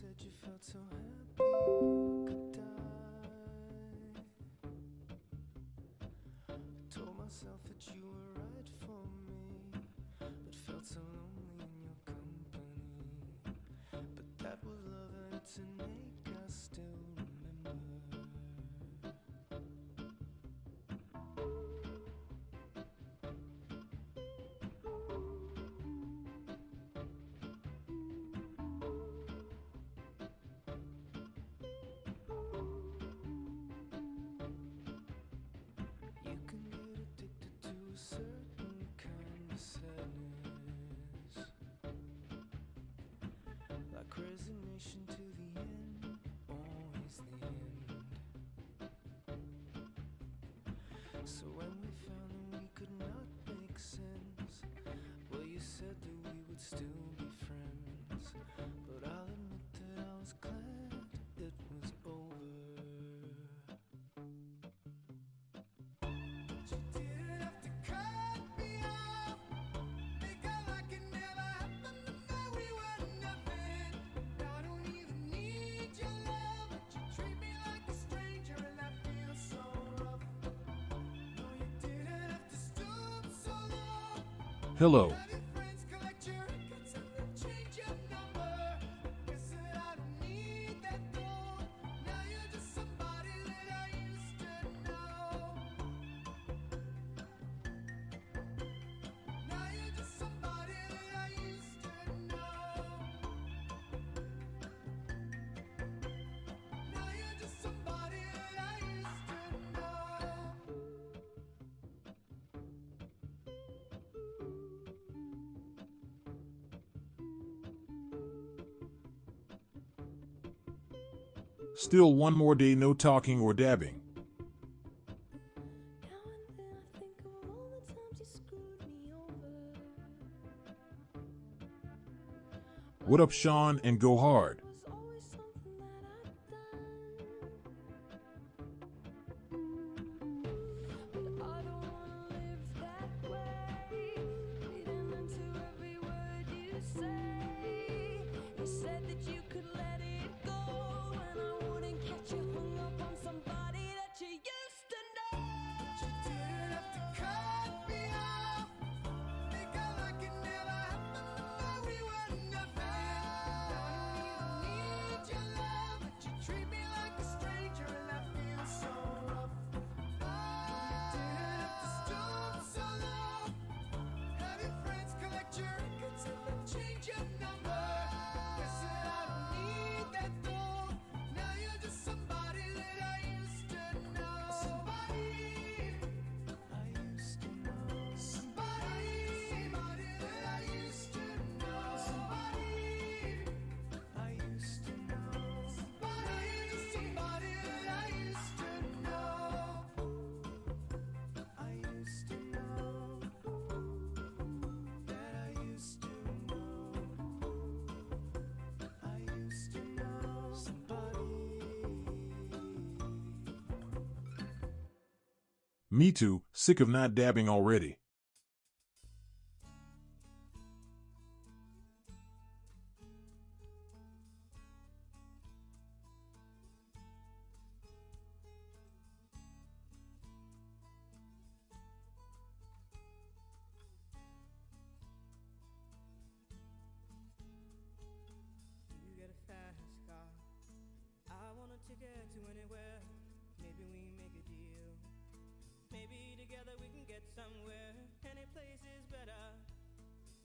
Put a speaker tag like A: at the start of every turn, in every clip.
A: said you felt so happy you could die. I told myself that you were right for me, but felt so lonely in your company. But that was love and it's an ache I still remember. You can get addicted to a certain kind of sadness, like resignation to the end, always the end. So when we found that we could not make sense, well, you said that we would still be friends. But I'll admit that I was glad it was over. You didn't have to cut me off, make out like it never happened, that we were nothing. I don't even need your love, but you treat me like a stranger, and that feels so rough. No, you didn't have to stoop so low.
B: Hello.
A: Have your friends collect your records and then change your number. Guess that I don't need that though. Now you're just somebody that I used to know. Now you're just somebody that I used to know. Now you're just somebody that I used to know.
B: Still one more day, no talking or dabbing.
A: Now and then I think of all the times you screwed me over.
B: What up, Sean, and go hard.
A: It was always something that I'd done. But I don't wanna live that way, reading into every word you say. You said that you could let it go, and I wouldn't catch you hung up on somebody that you used to know. But you didn't have to cut me off, make out like it never happened, that we were nothing. I don't even need your love, but you treat me like a stranger, and that feels so rough. You didn't have to stoop so low. Have your friends collect your records and then change your number. Guess that I don't need that though. Now you're just somebody that I used to know. Somebody I used to know. Somebody that I used to know. Somebody I used to know. Somebody that I used to know. I used to know that I used to know. I used to know somebody.
B: Me too, sick of not dabbing already.
A: You get a fast car, I want a ticket to anywhere. Maybe we make a deal. Maybe together we can get somewhere. Any place is better.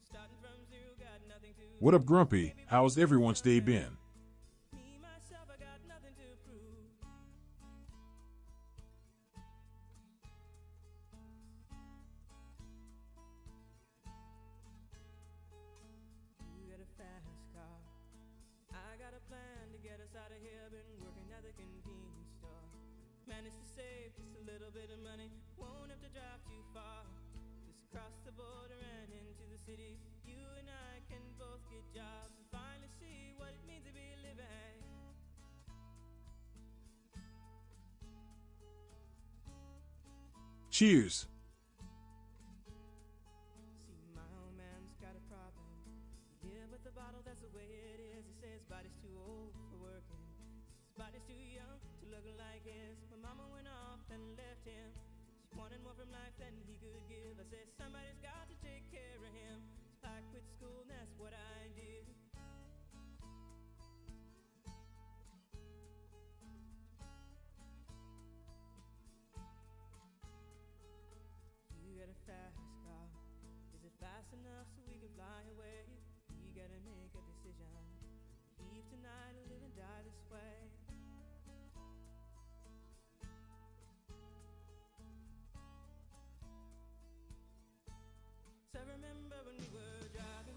A: Starting from zero, got nothing to
B: What up, Grumpy? How's everyone's day been?
A: me, myself, I got nothing to prove. You get a fast car, I got a plan to get us out of here. Been working at the convenience store, managed to save just a little bit of money. Won't have to drive too far, just across the border and into the city. You and I can both get jobs and finally see what it means to be living.
B: Cheers.
A: See, my old man's got a problem. Yeah, but the bottle, that's the way it is. He says his body's too old
C: wanted more from life than he could give. I said, somebody's got to take care of him. So I quit school and that's what I did. You got a fast car. Is it fast enough so we can fly away? We gotta make a decision. Leave tonight or live and die this way. So I remember when we were driving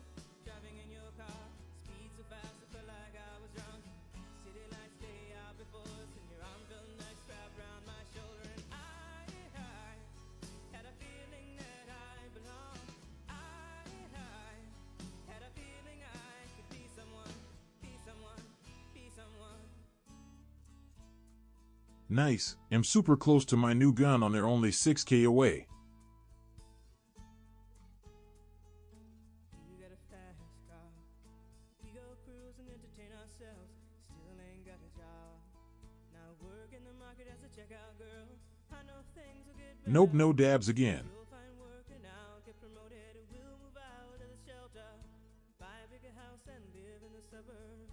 C: in your car. Speed so fast I felt like I was drunk. City lights lay out before us, and your arm felt nice wrapped around my shoulder. And I had a feeling that I belonged. I had a feeling I could be someone, be someone, be someone.
B: Nice. I'm super close to my new gun on they're only 6K away.
C: You got a fast car. We go cruise and entertain ourselves. Still ain't got a job. Now work in the market as a checkout girl. I know things will get better.
B: Nope, no dabs again.
C: You'll find work and I'll get promoted. We'll move out of the shelter, buy a bigger house and live in the suburbs.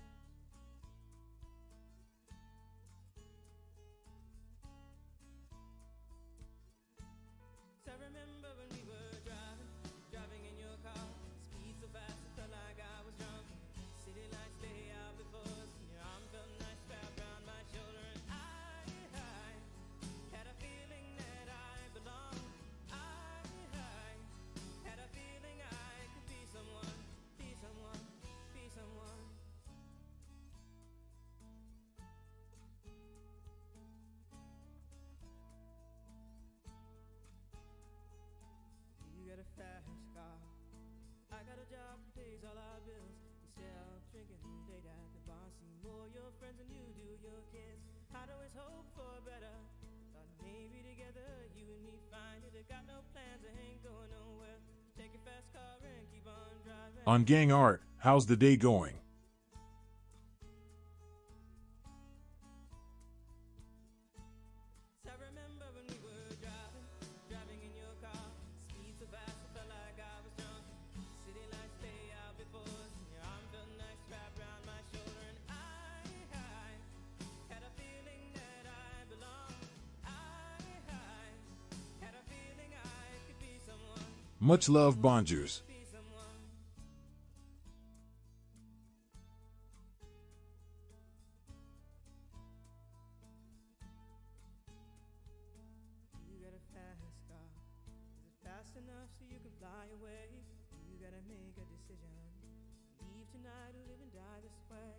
C: So I remember when we were driving in your car. Speed so fast I felt like I was drunk. City lights lay out before us, and your arm felt nice wrapped around my shoulder. And I had a feeling that I belonged. I had a feeling I could be someone, be someone, be someone. You got a fast car. I got a job that pays all our bills. Instead of drinking late at the bar, see more your friends than you do your kids. I'd always hope for better. Thought maybe together you and me find it. I got no plans, I ain't going nowhere. Take your fast car and keep on driving.
B: On Gang Art, how's the day going?
C: So I remember when we were driving in your car. Speed so fast I felt like I was drunk. City lights lay out before us, and your arm felt nice wrapped around my shoulder. And I had a feeling that I belonged. I had a feeling I could be someone,
B: Much love, Bonjours.
C: be someone. You got a fast car. Is it fast enough so you can fly away? You gotta make a decision. Leave tonight or live and die this way.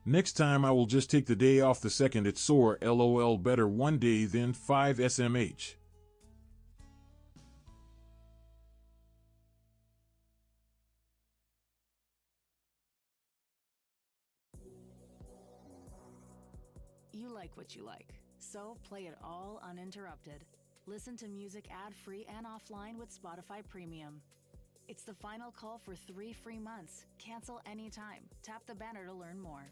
B: Next time I will just take the day off the second it's sore. LOL, better one day than 5 SMH.
D: You like what you like, so play it all uninterrupted. Listen to music ad-free and offline with Spotify Premium. It's the final call for 3 free months. Cancel anytime. Tap the banner to learn more.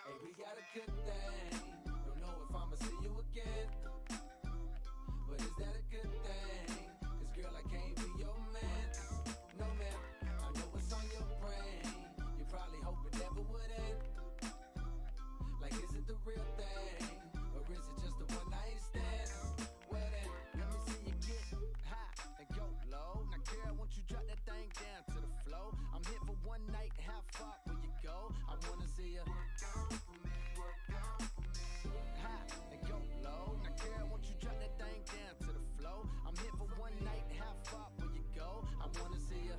E: Hey, we got a good thing. Don't know if I'ma see you again, but is that a good thing? 'Cause girl, I can't be your man. No man, I know what's on your brain. You probably hope it never would end. Like, is it the real thing, or is it just a one night stand? Well then, let me see you get high and go low. Now girl, won't you drop that thing down to the floor? I'm here for one night. How far will you go? I wanna see you high and go low. Now girl, won't you drop that thing down to the floor? I'm here for one night. How far will you go? I wanna see you.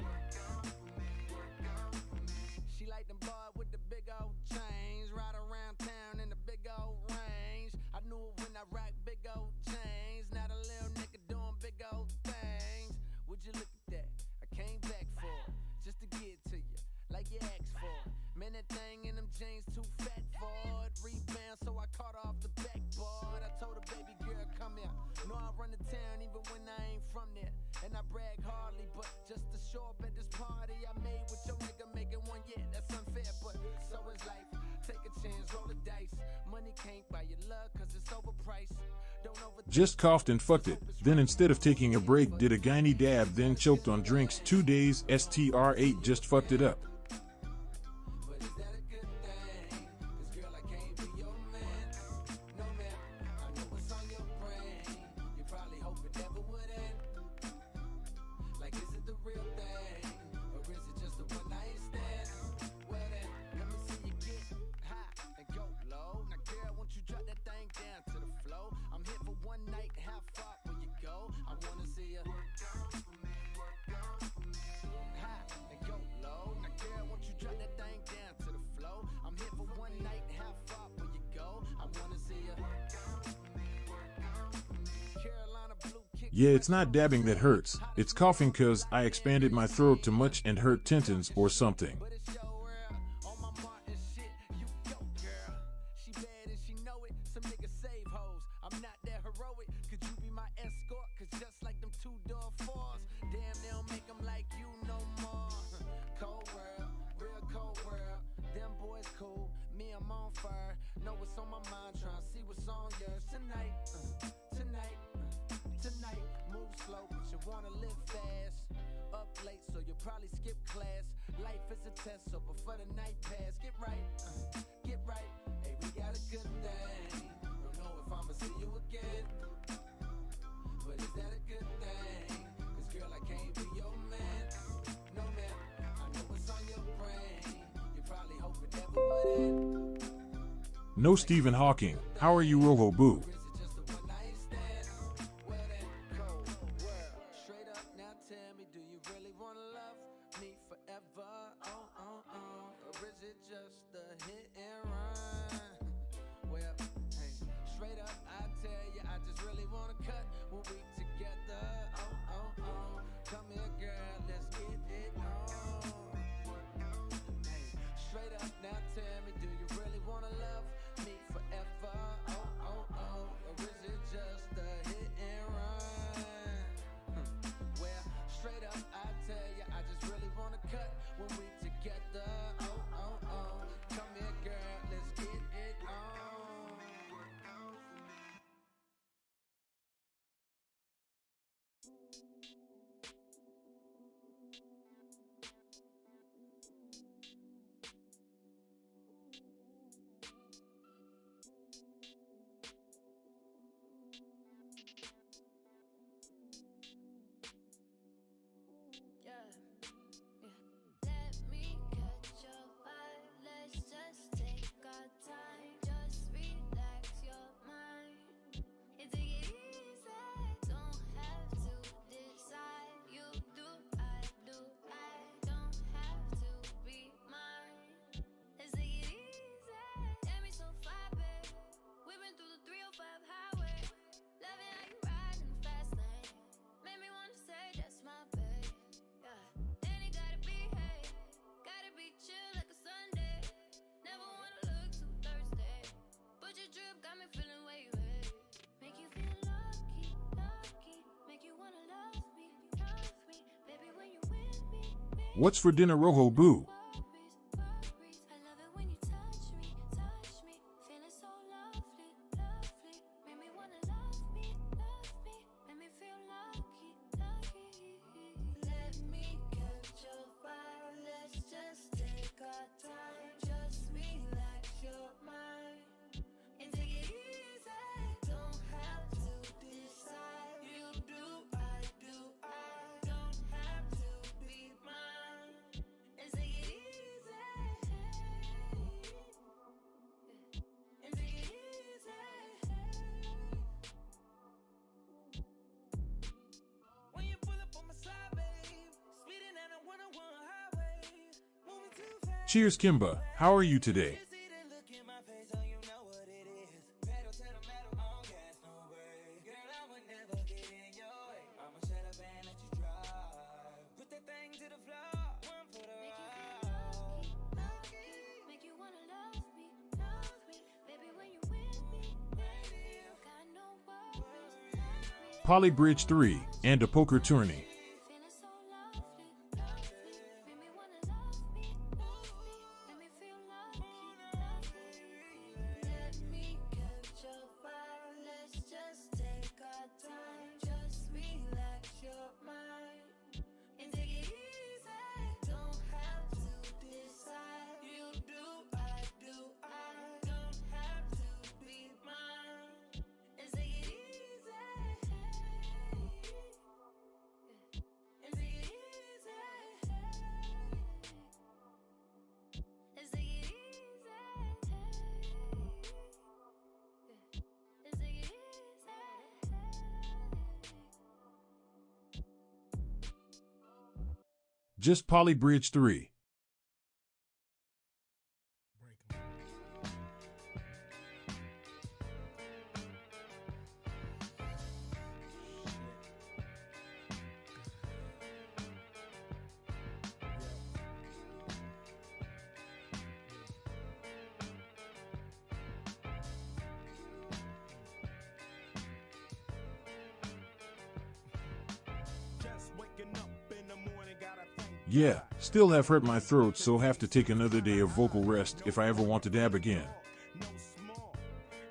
E: She like them boy with the big old chains, ride around town in the big old range. I knew it when I rock big old chains. Now the little nigga doing big old things. Would you look at that? I came back for it, just to get to you, like you asked for it. Man, that thing in them jeans too even when I ain't from there. And I brag hardly, but just to show up at this party I made with your nigga making one, yeah, that's unfair, but so is life. Take a chance, roll the dice. Money can't buy your love, cause it's overpriced. Don't overthink.
B: Just coughed and fucked it. Then instead of taking a break, did a gynae dab, then choked on drinks. 2 days, STR8 just fucked it up.
E: But is that a good thing? 'Cause girl, I can't be your man. No man, I know what's on your brain. You probably hope it never would end. Like, is it the real thing? Or is it just a one night stand? Well then, let me see you get high and go low. Now girl, won't you drop that thing down to the flow? I'm here for one night, how far will you go? I wanna see you high and go low. Now girl, won't you drop that thing down to the flow? I'm here for one night, how far will you go? I wanna see you Carolina blue kick.
B: Yeah, it's not dabbing that hurts. It's coughing cause I expanded my throat too much and hurt tendons or something.
E: But it's your world, on my mark and shit, you go, girl. She bad and she know it, some niggas save hoes. I'm not that heroic, could you be my escort? Cause just like them 2-door fours, damn, they don't make them like you no more. Cold world, real cold world, them boys cool, me I'm on fire. Know what's on my mind, tryna see what's on yours tonight. Tonight, move slow, but you wanna live fast. Up late, so you'll probably skip class. Life is a test, so before the night pass, get right. Hey, we got a good thing. Don't know if I'ma see you again, but is that a good thing? 'Cause girl, I can't be your man. No man, I know what's on your brain. You probably hope it never would end.
B: No Stephen Hawking. How are you, Roho Boo?
E: Or is it just a one night stand? Well then, cold world. Straight up now, tell me, do you really wanna love me forever? Or is it just a hit and run? Well, hey, straight up, I tell you, I just really wanna cut when we together. Come here, girl, let's get it on. Hey, straight up now, tell me, do you really wanna love me forever? Or is it just a hit and run? Well, straight up, I tell you, I just really wanna cut when we together. Come here, girl, let's get it on.
A: Let me catch your vibe. Let's just take our time. Just relax your mind and take it easy. Don't have to decide. You do, I do. I don't have to be mine. Let's take it easy. Let me so far, babe. We've been through the 305 highway. Loving how you ride in the fast lane. Made me wanna say that's my babe. Yeah. And it gotta be, hey, gotta be chill like a Sunday. Never wanna look too thirsty. But your drip got me feeling way. Make you feel lucky. Make you wanna love me. Baby, when you with me.
B: What's for dinner, Roho Boo?
A: Worries. I love it when you touch me. Feeling so lovely. Make me wanna love me. Make me feel lucky. Let me catch your fire. Let's just take our time. Just relax your mind and take it easy. Don't have to decide. You do, I do. I don't have to be mine. And take it easy. And take it easy.
C: When you pull up on my side, babe, speeding down a 101 highway, moving too fast.
B: Cheers, Kimba. How are you today?
C: You see the look in my face, so you know what it is. Pedal to the metal, on gas, no brake. Girl, I would never get in your way. I'ma shut up and let you drive. Put that thing to the floor, one for the ride.
A: Make you wanna love me. Baby, when you with me, baby, you got no worries.
B: Poly Bridge 3, and a poker tourney.
A: Feeling so lovely, lovely. Make me wanna love me, love me. Let me feel lucky, lucky. Let me catch your vibe. Let's just take our time. Just relax your mind and take it easy. Don't have to decide. You do, I do. I don't have to be mine. And take it easy. And take it easy. And take it easy. And take it easy.
B: Just Poly Bridge 3.
F: Just waking up in the morning, gotta thank
B: Yeah,
F: God.
B: still have hurt my throat, so have to take another day of vocal rest if I ever want to dab again.
F: No small.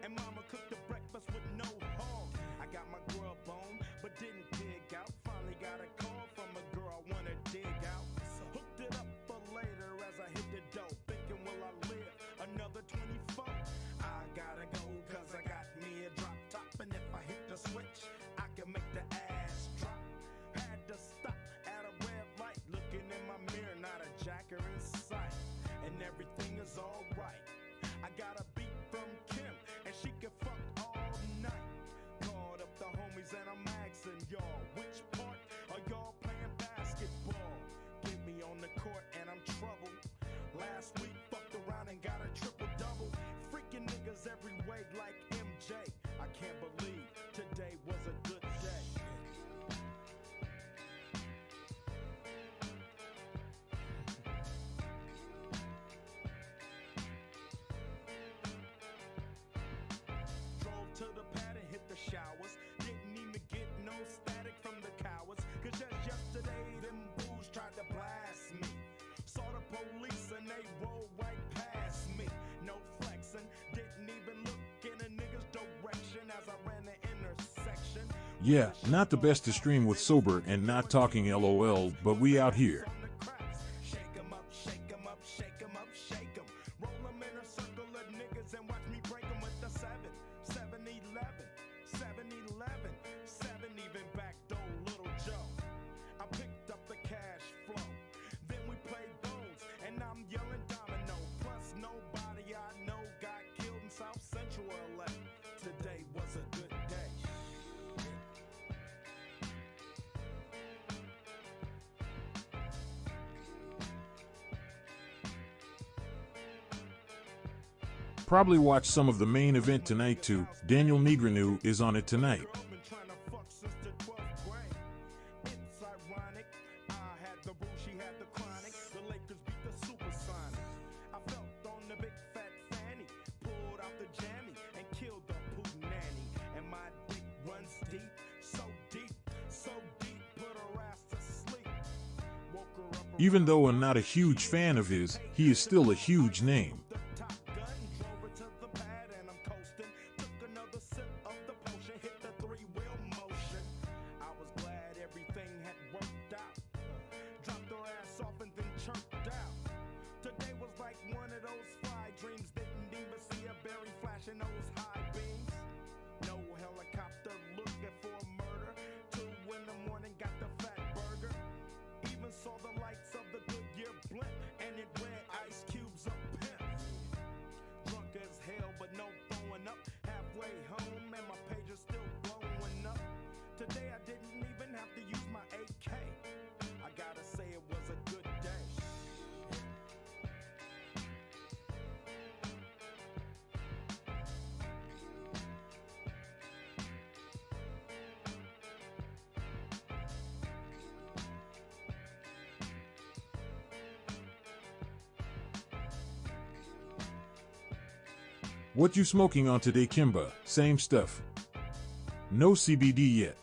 F: And mama cooked the breakfast with no hog. I got my grub on, but didn't dig out. Finally got a call from a girl I wanna dig out. Hooked it up for later as I hit the dough. Thinking, will I live another 24? I gotta go, cause I got me a drop top. And if I hit the switch, I can make the ass drop. Had to stop at a red light, looking in my mirror, not a jacker in sight. And everything is alright. I got a beat from Kim, and she can fuck all night. Called up the homies, and I'm asking y'all, which part are y'all playing basketball? Get me on the court, and I'm troubled. Last week, fucked around and got a triple-double. Freaking niggas every way like MJ. I can't believe today was a good day. Drove to the pad and hit the showers. Didn't even get no static from the cowards. Cause just yesterday, them bulls tried to blast me. Saw the police and they rolled right past me. No flexing, didn't even look in a nigga's direction as I ran the intersection.
B: Yeah, not the best to stream with sober and not talking LOL, but we out here.
F: From the craps. Shake 'em up, shake 'em up, shake 'em up, shake 'em. Roll 'em in a circle of niggas and watch me break 'em with the 7-11, 7-11, 7 even backdoor Little Joe. I picked up the cash flow. Then we played bones and I'm yelling domino. Plus nobody I know got killed in South Central LA. Today was a good day.
B: Probably watch some of the main event tonight too. Daniel Negreanu is on it tonight.
F: Girl been trying to fuck since the 12th grade. It's ironic. I had the boo, she had the chronic. The Lakers beat the Supersonics. I felt on the big fat fanny. Pulled out the jammy and killed the poo nanny. And my dick runs deep, so deep, so deep. Put her ass to sleep. Woke her up.
B: Even though I'm not a huge fan of his, he is still a huge name.
F: The Top Gun, drove her to the pad and I'm coasting. Took another sip of the potion, hit the 3-wheel motion. I was glad everything had worked out. Dropped her ass off and then chirped out. Today was like one of those fly dreams. Didn't even see a berry flashing those high beams. No helicopter looking for a murder. 2 in the morning, got the fat burger. Even saw the lights of the Goodyear blimp, and it read Ice Cube's a pimp. Drunk as hell, but no throwing up. Halfway home, and my page is still blowing up. Today I didn't even have to use my AK. I gotta say it was a good day.
B: What you smoking on today, Kimba? Same stuff. No CBD yet.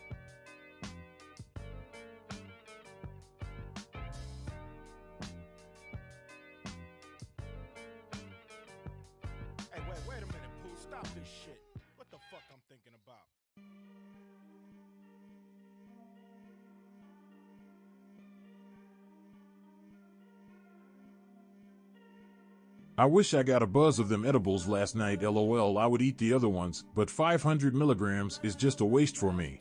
F: stop this shit. What the fuck I'm thinking about?
B: I wish I got a buzz of them edibles last night, lol. I would eat the other ones, but 500 milligrams is just a waste for me.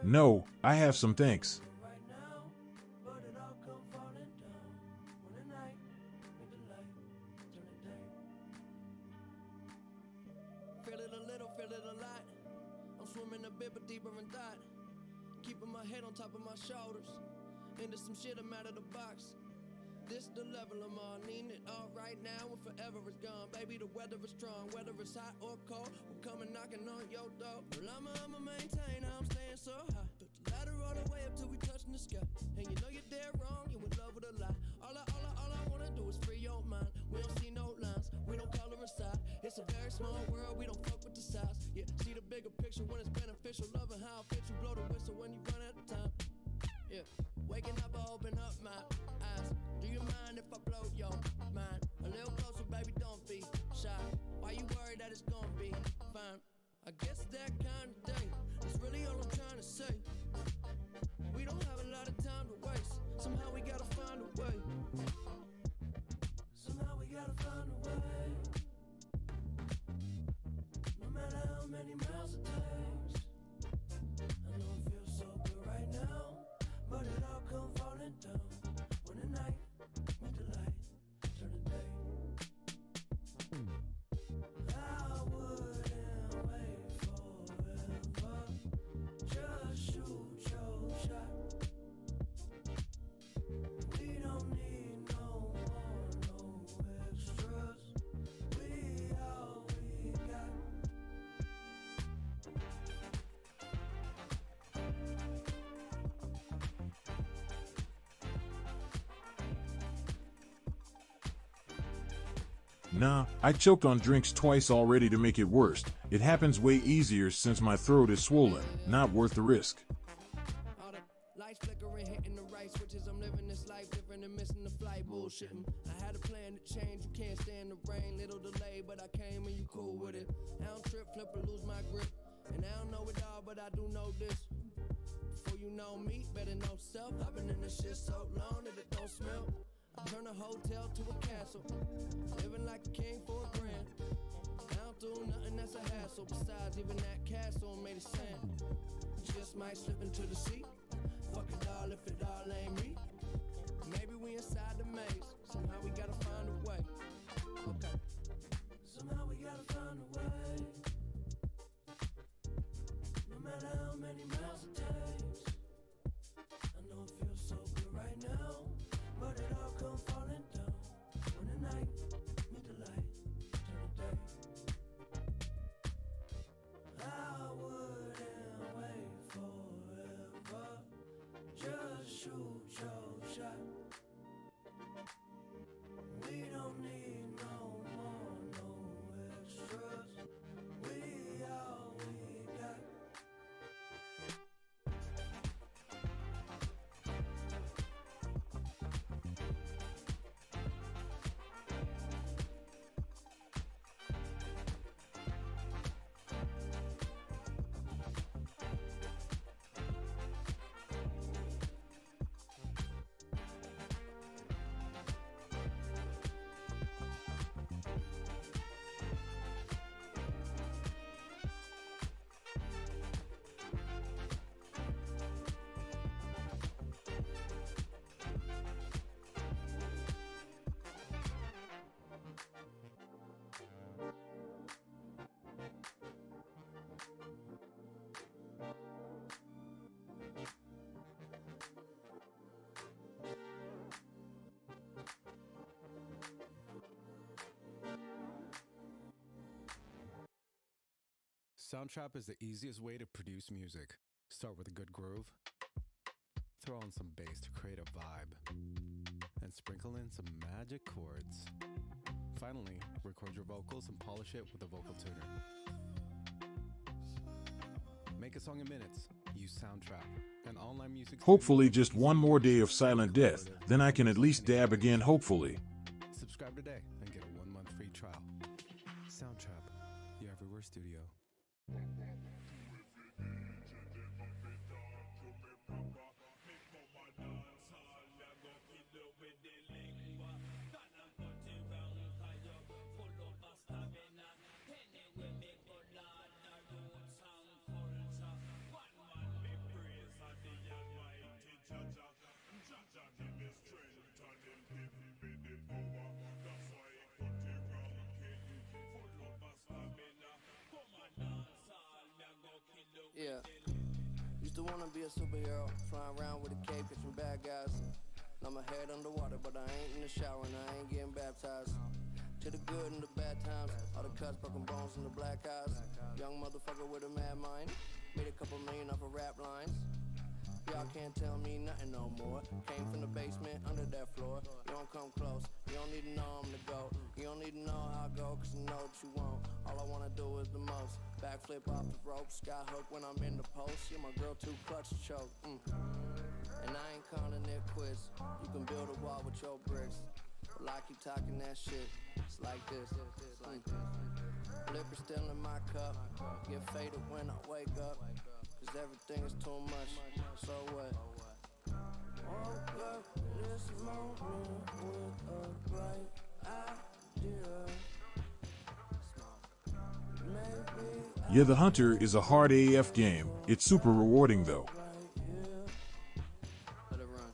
B: No, I have some thanks.
C: Feel it a little, feel it a lot. I'm swimming a bit, but deeper in thought. Keeping my head on top of my shoulders. Into some shit, I'm out of the box. This the level I'm on. Needing it all right now and forever is gone. Baby, the weather is strong. Whether it's hot or cold, we're coming knocking on your door. Well, I'ma maintain, I'm staying so high. Put the ladder all the way up till we touching the sky. And you know you're dead wrong, you in love with a lie. All I wanna do is free your mind. We don't see no lines, we don't color aside. It's a very small world, we don't fuck with the size. Yeah, see the bigger picture when it's beneficial. Loving how it fits you, blow the whistle when you run out of time. Yeah, waking up, I open up my eyes. Do you mind if I blow your mind? A little closer, baby, don't be shy. Why you worried that it's gonna be fine? I guess that kind of day is really all I'm trying to say. We don't have a lot of time to waste. Somehow we gotta find a way. Somehow we gotta find a way. No matter how many miles it takes. I know it feels so good right now, but it all come falling down when the night meet the light, turn the day. I wouldn't wait forever. Just shoot your shot. We don't need no more, no extras. We all we got.
B: Nah, I choked on drinks twice already to make it worse. It happens way easier since my throat is swollen. Not worth the risk.
C: All the lights flickering, hitting the right switches. I'm living this life different and missing the flight, bullshitting. I had a plan to change, you can't stand the rain. Little delay, but I came and you cool with it. I don't trip, flip, or lose my grip. And I don't know it all, but I do know this. Before you know me, better know self. I've been in this shit so long that it don't smell. I turn a hotel to a castle. Living like a king for a grand. I don't do nothing that's a hassle. Besides, even that castle made of sand. Just might slip into the sea. Fuck it all if it all ain't me. Maybe we inside the maze. Somehow we gotta find a way. Okay. Somehow we gotta find a way. No matter how many miles it takes. I know it feels so good right now, but it all come falling down when the night meet the light, turn the day. I wouldn't wait forever. Just shoot your shot. We don't need no more, no extras. We all we got.
G: Soundtrap is the easiest way to produce music. Start with a good groove, throw on some bass to create a vibe. and sprinkle in some magic chords. Finally, record your vocals and polish it with a vocal tuner. Make a song in minutes. Use SoundTrap, an online music.
B: Hopefully just one more day of silent death, then I can at least dab again, hopefully.
G: Subscribe today and get a 1-month free trial. SoundTrap, your everywhere studio.
H: Yeah. Used to wanna be a superhero, flying around with a cape, catching bad guys. Now my head underwater, but I ain't in the shower and I ain't getting baptized. To the good and the bad times, all the cuts, broken bones, and the black eyes. Young motherfucker with a mad mind, made a couple million off of rap lines. Y'all can't tell me nothing no more. Came from the basement, under that floor. You don't come close, you don't need to know I'm the GOAT. You don't need to know how I go, cause you know what you want. All I wanna do is the most. Backflip off the rope, sky hook when I'm in the post. Yeah, my girl too clutch to choke. And I ain't calling it quits. You can build a wall with your bricks. Well, I keep talking that shit. It's like this. Liquor still in my cup. Get faded when I wake up. Cause everything is too much. So what? Woke up this morning with a bright idea.
B: Yeah, the Hunter is a hard AF game. It's super rewarding though.
H: Let it run.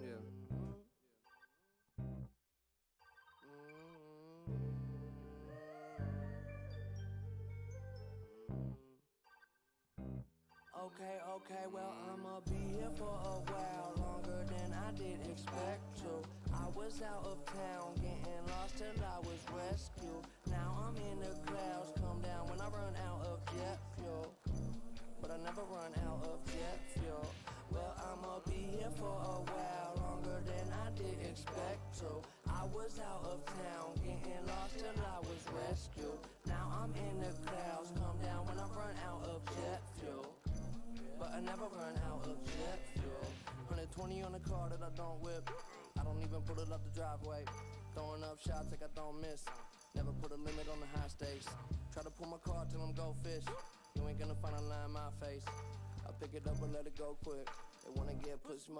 H: Yeah. Okay, well, I'ma be here for a while, longer than I did expect to. I was out of town, getting lost till I was rescued. Now I'm in the clouds, come down when I run out of jet fuel. But I never run out of jet fuel. Well, I'ma be here for a while, longer than I did expect to. I was out of town, getting lost till I was rescued. Now I'm in the clouds, come down when I run out of jet fuel. But I never run out of jet fuel. 120 on the car that I don't whip. I don't even pull it up the driveway. Throwing up shots like I don't miss. Never put a limit on the high stakes. Try to pull my car till I'm go fish. You ain't gonna find a line in my face. I pick it up and let it go quick. They wanna get push my.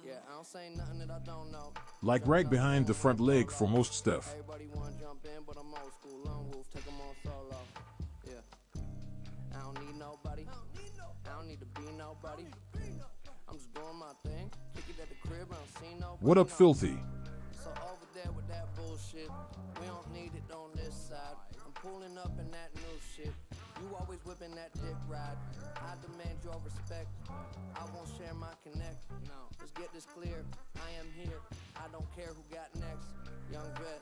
H: Yeah, I don't say nothing that I don't know.
B: Like right behind the front leg for most stuff.
H: Everybody wanna jump in, but I'm old school. Lone wolf, take them on solo. Yeah. I don't need nobody. I don't need to be nobody. I'm just doing my thing. Kick it at the crib, I don't see nobody.
B: What up, Filthy?
H: So over there with that bullshit, we don't need it on this side. I'm pulling up in that new shit. You always whipping that dick ride. I demand your respect. I won't share my connect. No, let's get this clear. I am here. I don't care who got next. Young vet,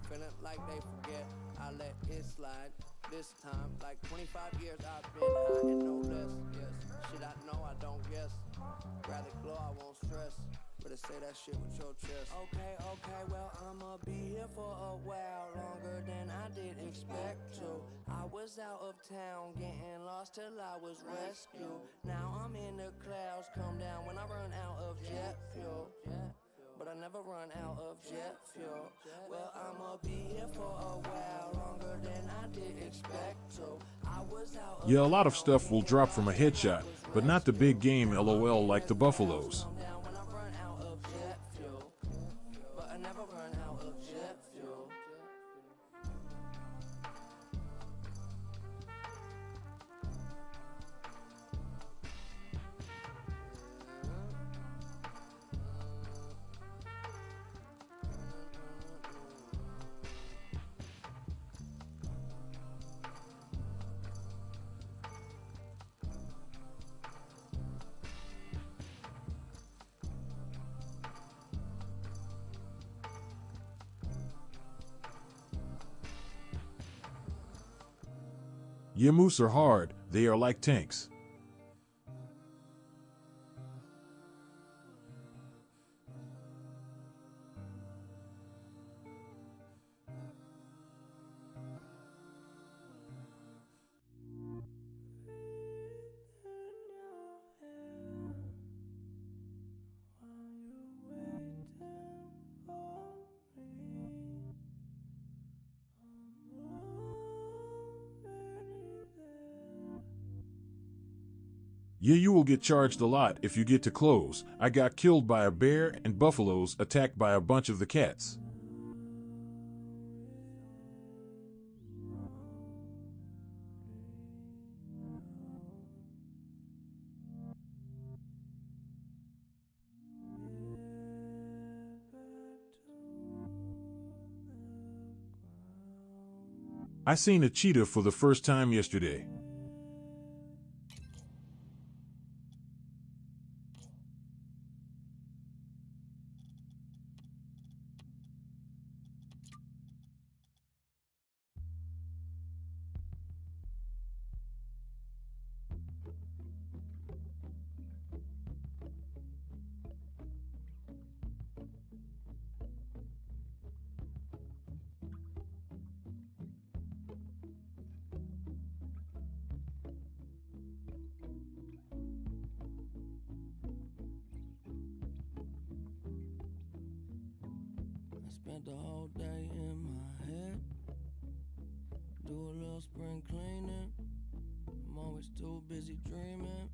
H: feeling like they forget. I let it slide. This time, like 25 years I've been high and no less. Yes, shit I know I don't guess. Rather glow, I won't stress. Better say that shit with your chest. Okay, well I'ma be here for a while, longer than I did expect to. I was out of town, getting lost till I was rescued. Now I'm in the clouds, come down when I run out of jet fuel. But I never run out of jet fuel. Well, I'ma be here for a while, longer than I did expect to. I was out of
B: Yeah, a lot of stuff will drop from a headshot, but not the big game LOL like the Buffaloes.
H: come down when I run out of jet fuel. But I never run out of jet fuel.
B: Yeah, moose are hard, they are like tanks. Yeah, you will get charged a lot if you get too close. I got killed by a bear and buffaloes attacked by a bunch of the cats. I seen a cheetah for the first time yesterday.
H: I spent the whole day in my head. Do a little spring cleaning. I'm always too busy dreaming.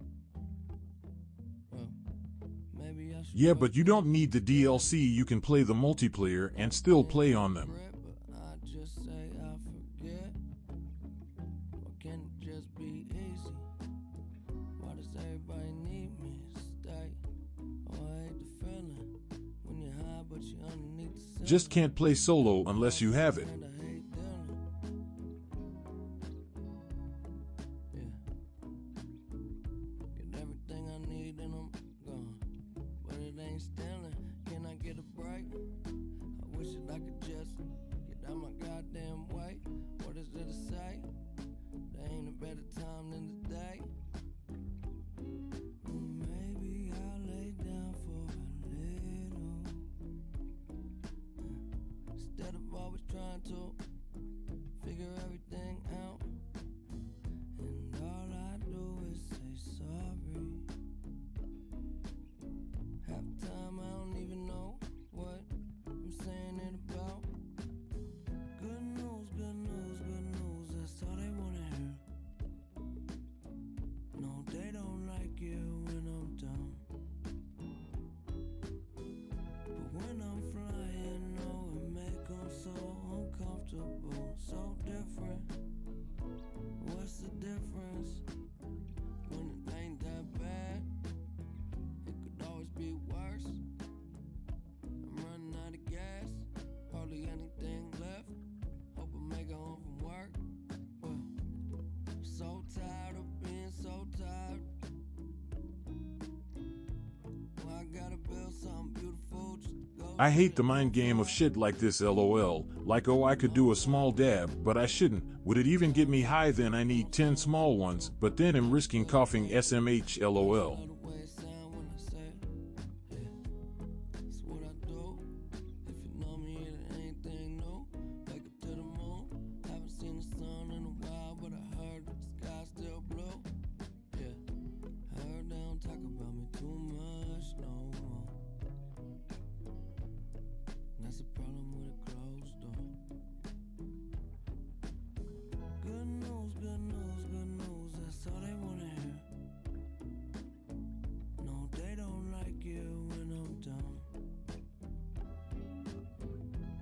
H: Well, maybe I should.
B: Yeah, but you don't need the DLC. You can play the multiplayer and still play on them.
H: But I just say I forget. Or can it just be easy? Why does everybody need me to stay? Oh, I hate the feeling when you're high, but you're underneath the ceiling.
B: Just can't play solo unless you have it.
H: And I hate dealing. Yeah. Get everything I need and I'm gone. But it ain't stealing. Can I get a break? I wish that I could just get out my goddamn way. What is it to say? There ain't a better time than today. Maybe I'll lay down for a little. Instead of always trying to figure everything out. And all I do is say sorry. Half the time I don't even know what I'm saying it about. Good news, good news, good news, that's all they wanna hear. No, they don't like it when I'm down. But when I'm flying, no, it make them so uncomfortable, so different. What's the difference? When it ain't that bad, it could always be worse. I'm running out of gas, hardly anything left. Hope I make it home from work. Well, I'm so tired of being so tired. Well, I gotta build something beautiful just to go.
B: I hate the mind game of shit like this, lol. Like, oh, I could do a small dab, but I shouldn't. Would it even get me high? Then I need 10 small ones, but then I'm risking coughing SMH, lol.
H: Love the way it sound when I say it. Yeah, it's what I do. If you know me, it ain't anything new. Wake up to the moon. Haven't seen the sun in a while, but I heard that the sky's still blue. Yeah, I heard they don't talk about me too much no more. That's the problem with a closed door. Good news, good news, good news, that's all they wanna hear. No, they don't like it when I'm down.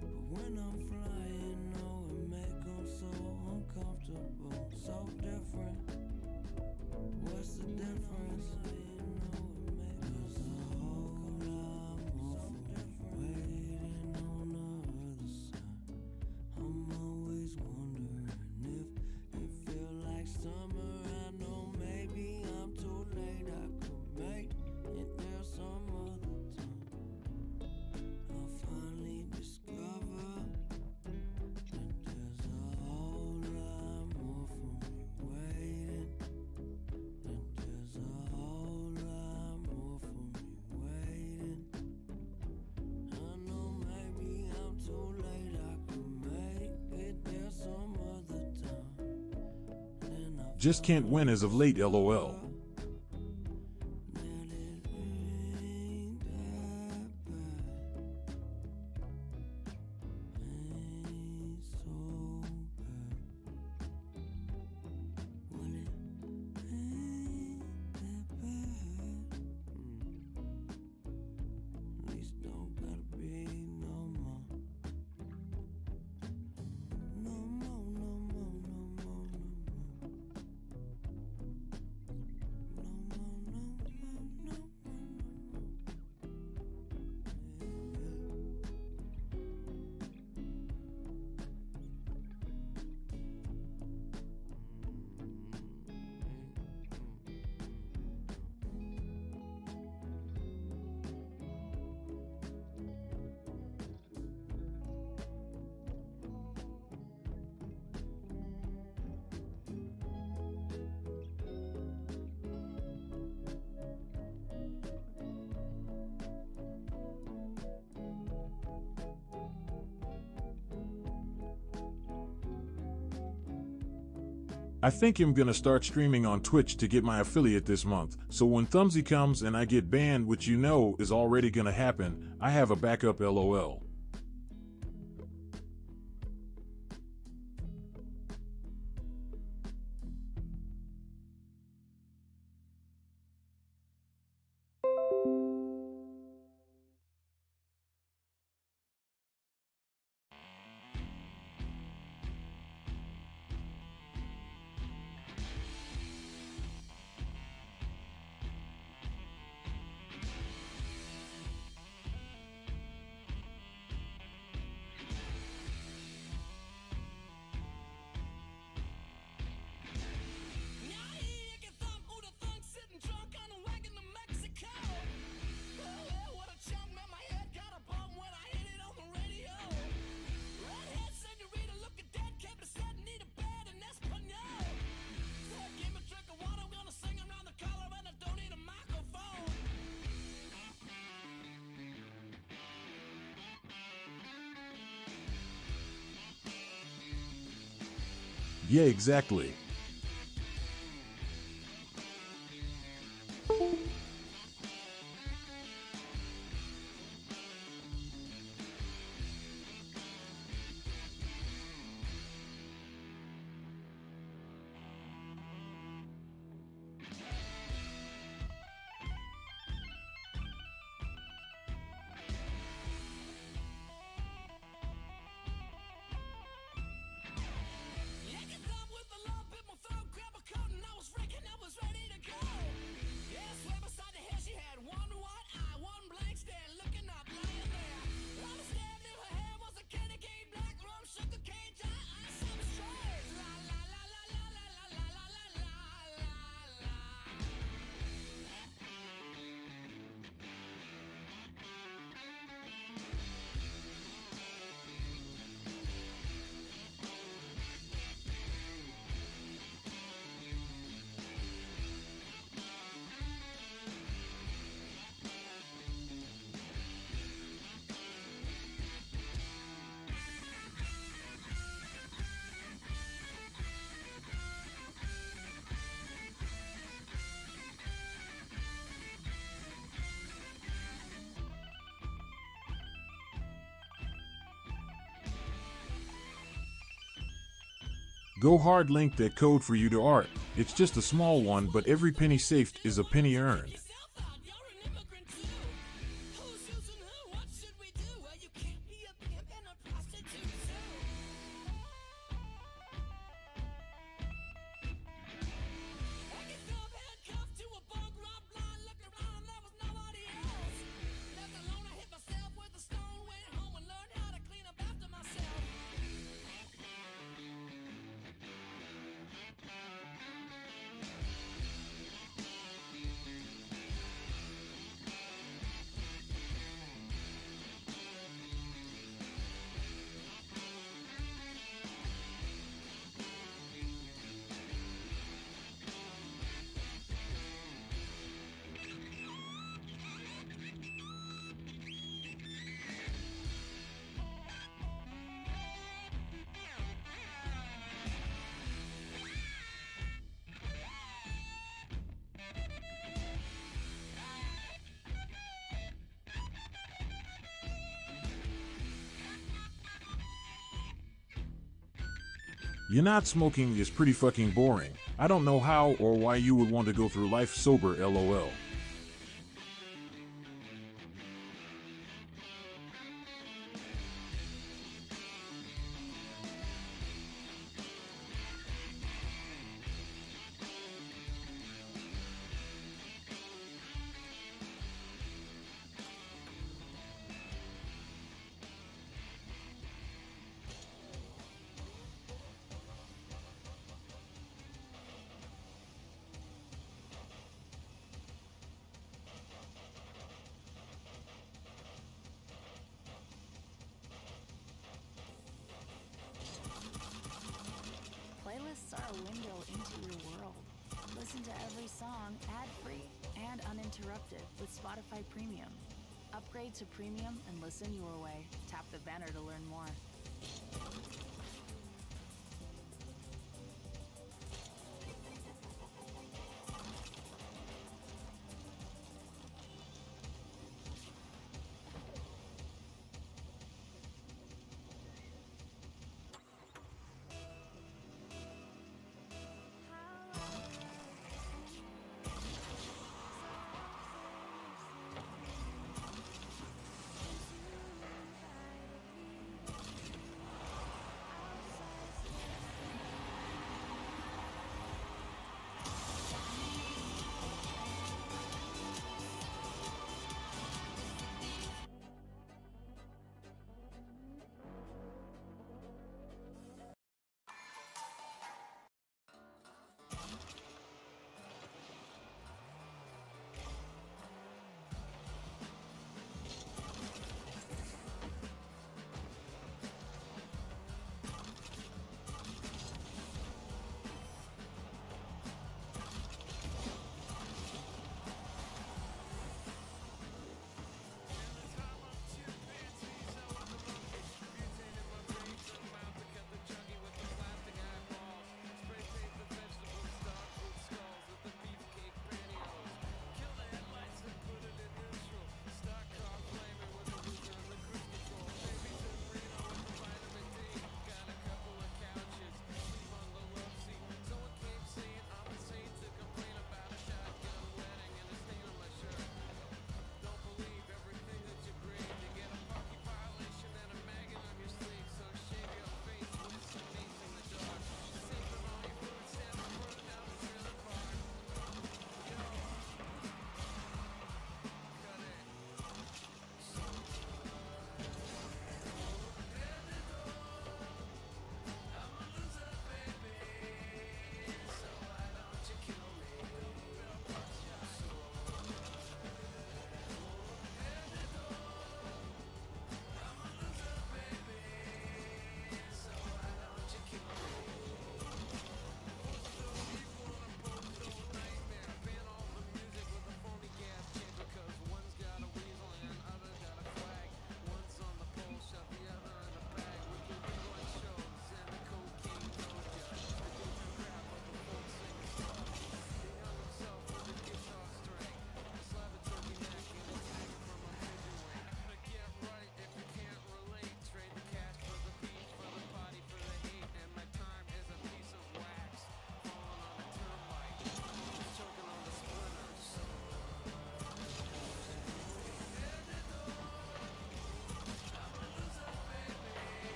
H: But when I'm flying, no, it make them so uncomfortable, so different. What's the difference? There's a whole lot more for me waiting on the other side. I'm always wondering if it feel like summer. I know maybe I'm too late. I could make it there some other time. I'll finally discover that there's a whole lot more for me waiting. That there's a whole lot more for me waiting. I know maybe I'm too late. I could make it there some other time. Then I
B: Just can't win as of late, lol.
H: that it ain't that bad. Ain't so bad. Well, it ain't that
B: I think I'm gonna start streaming on Twitch to get my affiliate this month, so when Thumbsy comes and I get banned, which you know is already gonna happen, I have a backup LOL. Yeah, exactly. Go hard, link that code for you to art. It's just a small one, but every penny saved is a penny earned. You're not smoking is pretty fucking boring. I don't know how or why you would want to go through life sober, LOL.
D: Playlists are a window into your world. Listen to every song ad-free and uninterrupted with Spotify Premium. Upgrade to Premium and listen your way. Tap the banner to learn more.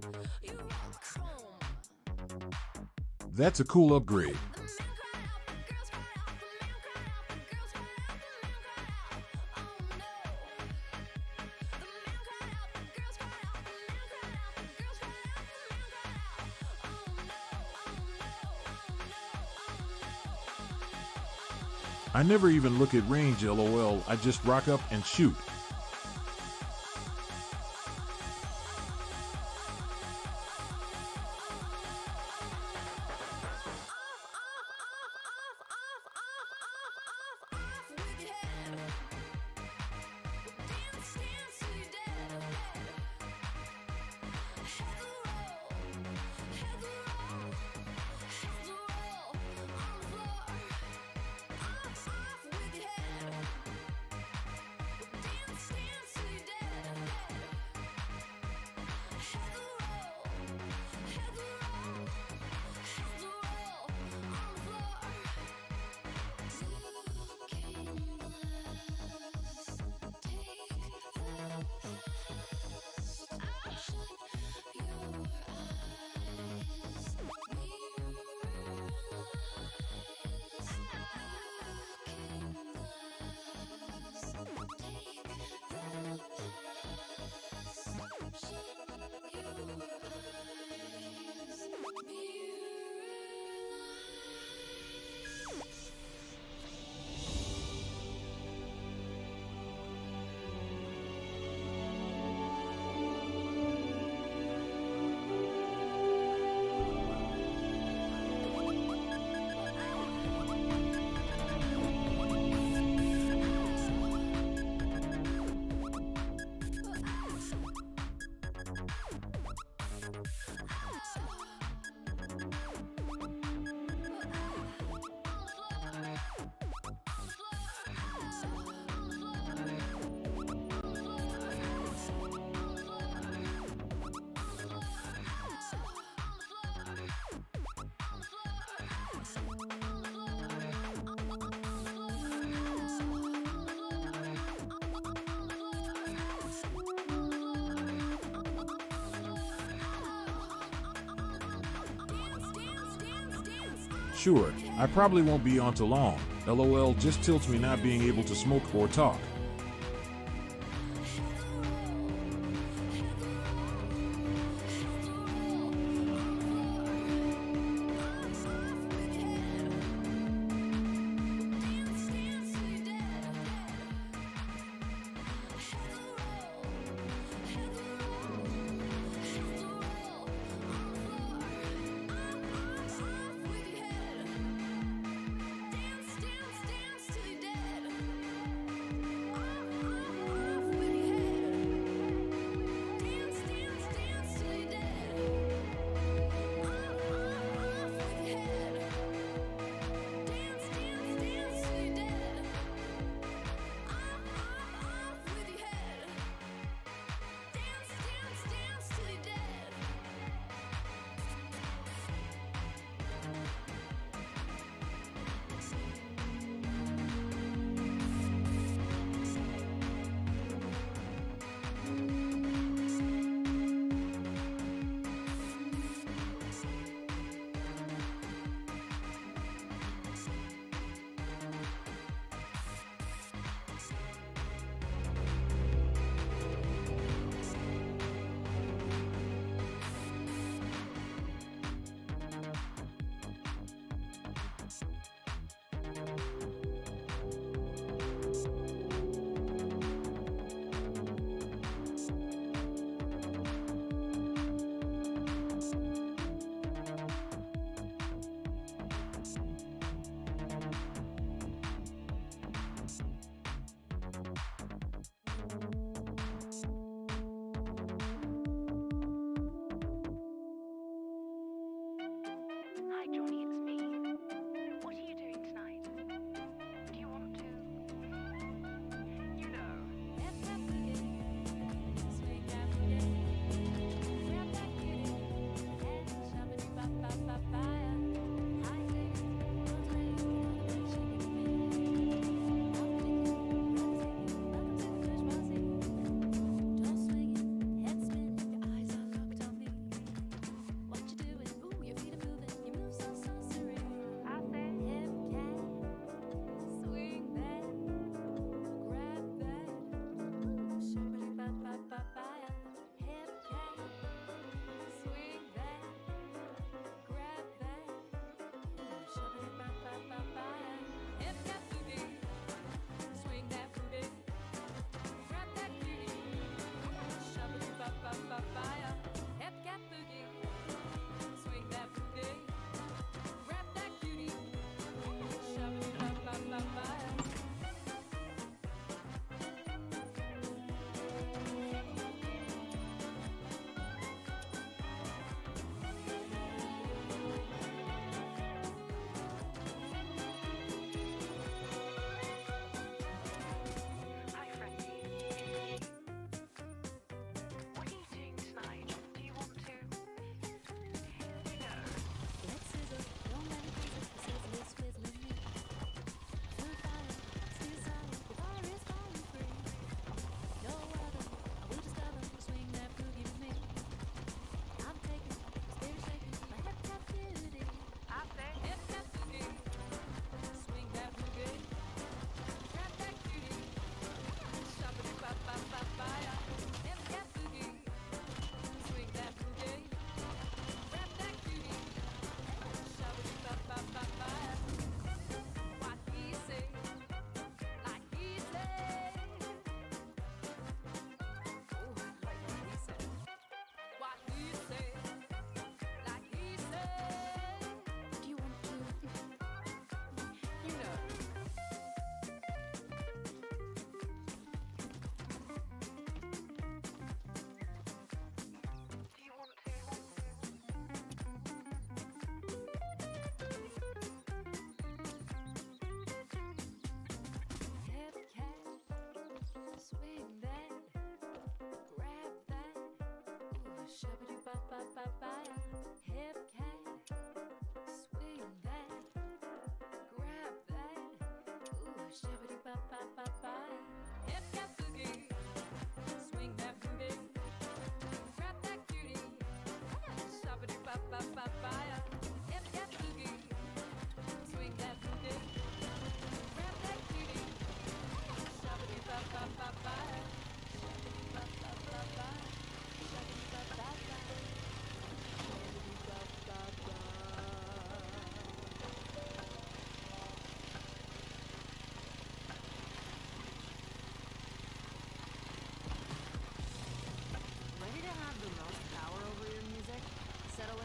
A: You rock chrome.
B: That's a cool upgrade.
A: The men cried out, the girls cried out, the men cried out, the girls cried out, the men cried out. Oh no. The men cried out, the girls cried out, the men cried out, the girls cried out, the men cried out. Oh no, oh no, oh no, oh no.
B: I never even look at range, lol. I just rock up and shoot. Sure, I probably won't be on too long. LOL just tilts me not being able to smoke or talk.
I: Hi, Johnny, it's me. What are you doing tonight? Do you want to... You know.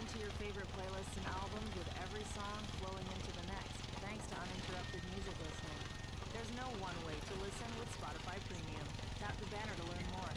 D: to your favorite playlists and albums with every song flowing into the next, thanks to uninterrupted music listening. There's no one way to listen with Spotify Premium. Tap the banner to learn more.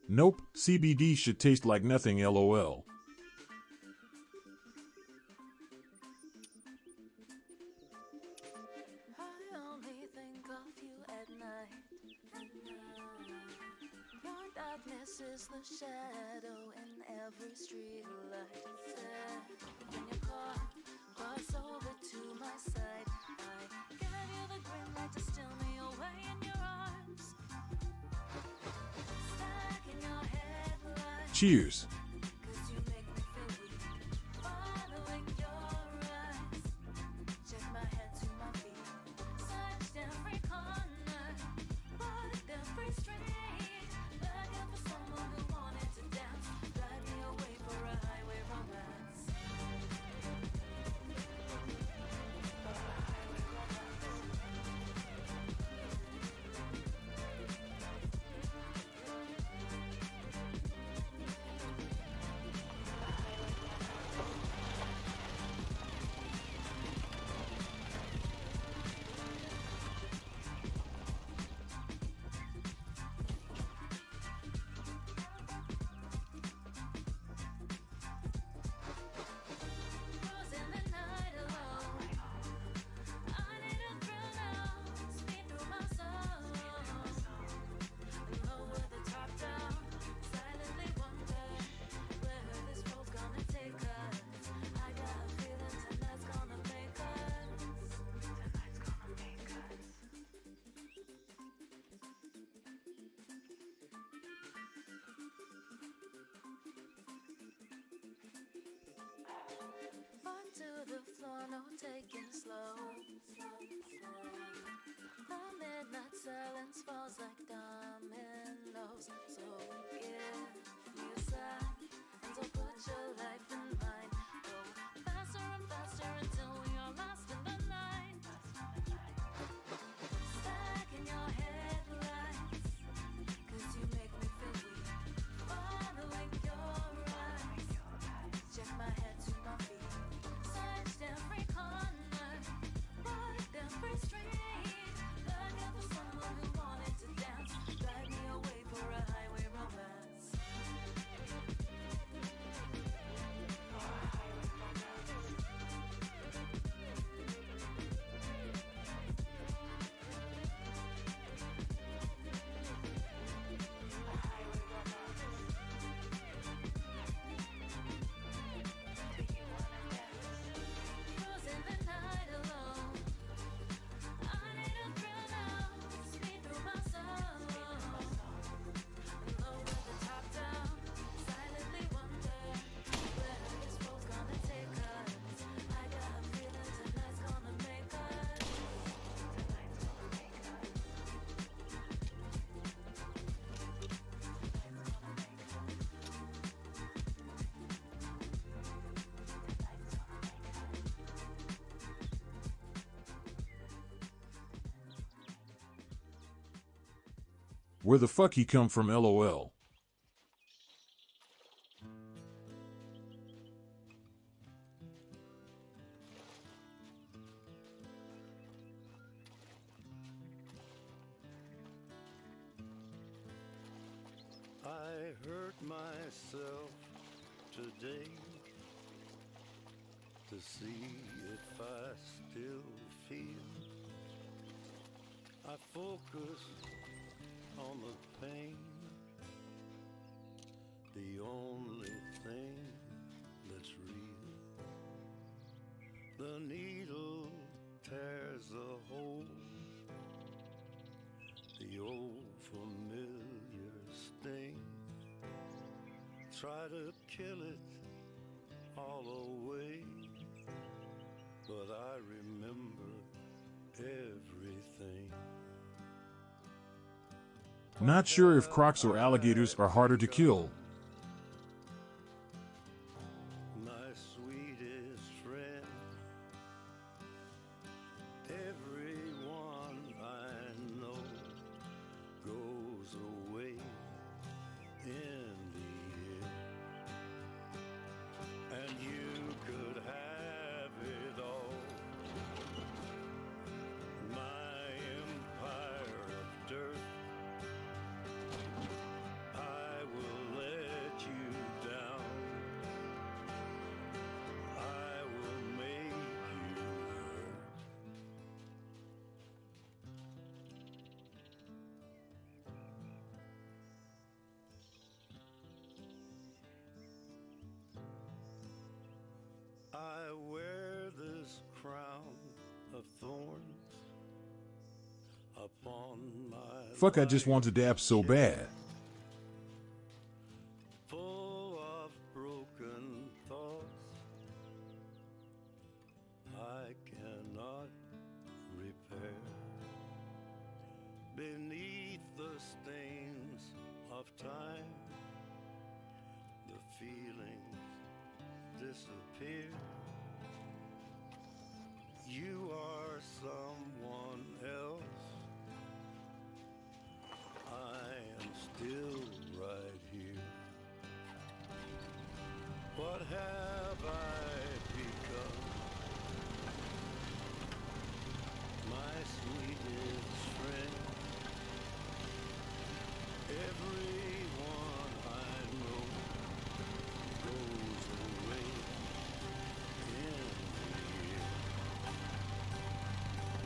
B: Nope, CBD should taste like nothing, lol.
A: I only think of you at night. Your darkness is the shadow in every street light. When your car bars over to my side, I give you the green light to steal me away in your arms. Stuck in your headlights.
B: Cheers.
A: 'Cause you make me feel weak. Following your eyes. Check my head to my feet. Searched every corner. Walked every street. Looking for someone who wanted to dance. Drive me away for a highway romance. Cruising the night alone. I need a thrill now. Speed through my soul. Lower the top down. Silently wonder where this road's gonna take us. I got a feeling tonight's gonna make us. Tonight's gonna make us. Onto the floor, no taking slow. The midnight silence falls like dominoes. So give me a sign, and so put your life in mine. Go faster and faster until we are lost in the night. Stuck in your headlights, 'cause you make me feel weak. Following your eyes. Check my head to my feet. Searched every corner. Walked every street. Looking for someone who wanted to dance. Drive me away for a highway romance. Cruising the night alone. I need a thrill now. Speed through my soul. Lower the top down. Silently wonder where this road's gonna take us. I got a feeling tonight's gonna make us. Tonight's gonna make us.
B: Where the fuck he come from, lol.
J: I hurt myself today to see if I still feel. I focus on the pain, the only thing that's real. The needle tears a hole, the old familiar sting. Try to kill it all away, but I remember everything.
B: Not sure if crocs or alligators are harder to kill.
J: My sweetest friend, everyone I know goes away in the end, and you could have it all. My empire of dirt, I wear this crown of thorns upon my
B: Fuck, I just want to dab so bad.
J: full of broken thoughts I cannot repair. Beneath the stains of time, the feelings disappear. You are someone else. I am still right here. What have I become? My sweetest friend. Everyone I know goes away in the year.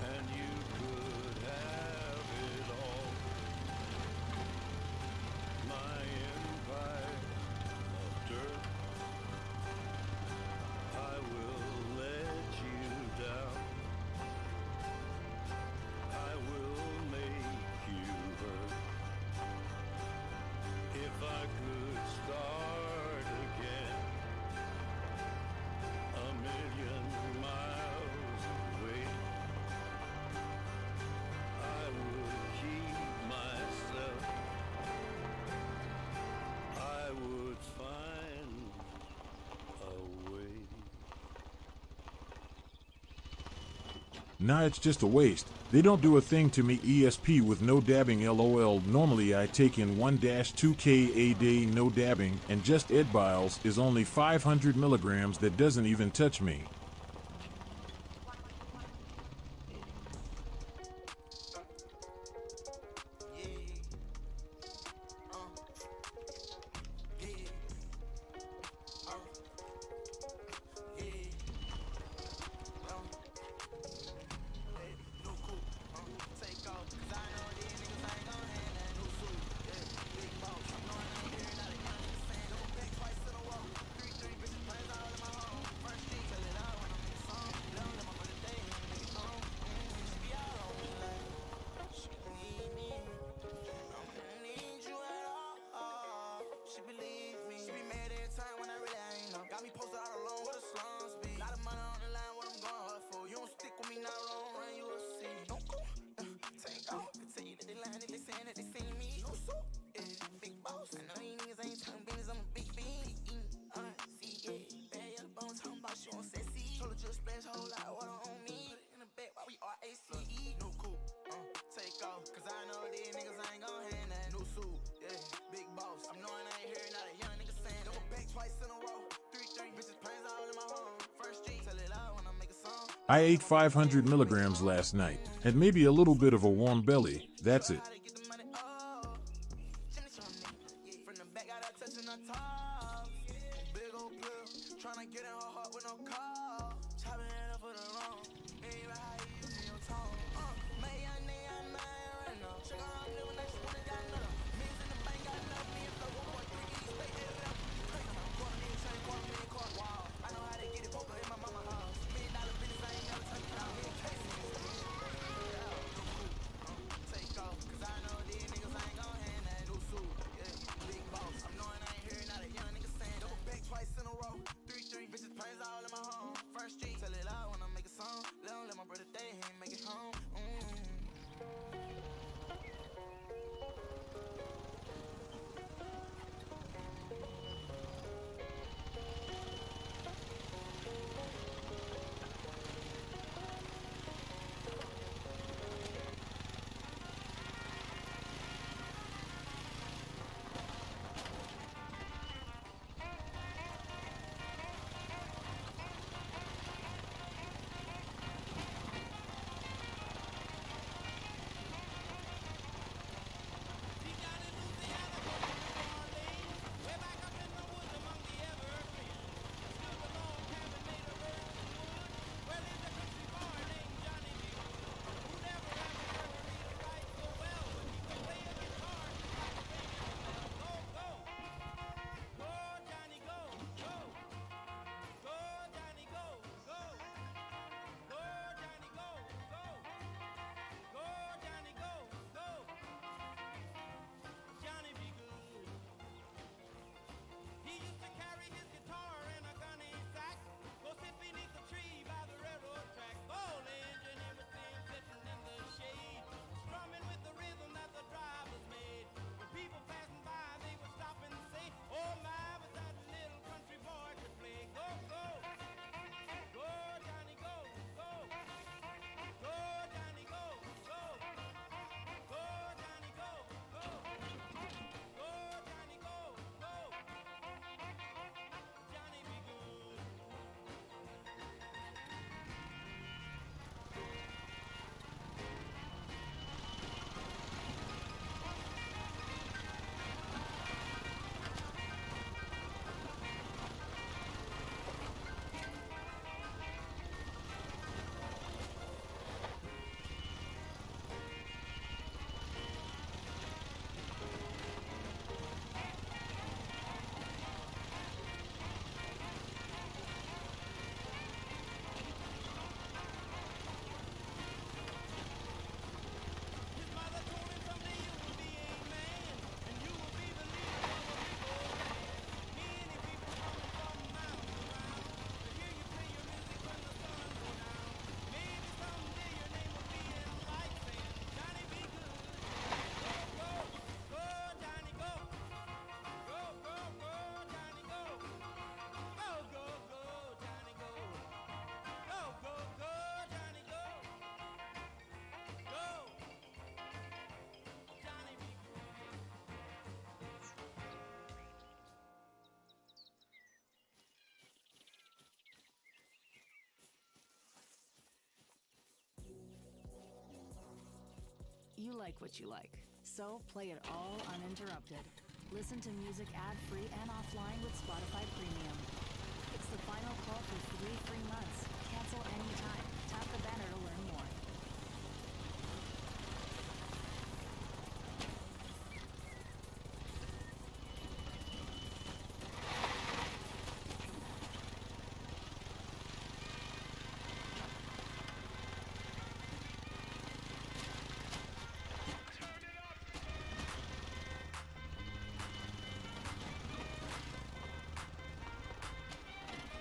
J: And you could have it all. My empire of dirt. I will let you down. I will make you hurt. If I could start again, a million miles away, I would keep myself. I would find a way.
B: Nah, it's just a waste. They don't do a thing to me. ESP with no dabbing, lol. Normally I take in 1-2K a day no dabbing, and just Ed Biles is only 500 milligrams that doesn't even touch me. I ate 500 milligrams last night, and maybe a little bit of a warm belly, that's it.
D: like what you like, so play it all uninterrupted. Listen to music ad-free and offline with Spotify Premium. It's the final call for 3 free months. Cancel anytime. Tap the banner to learn more.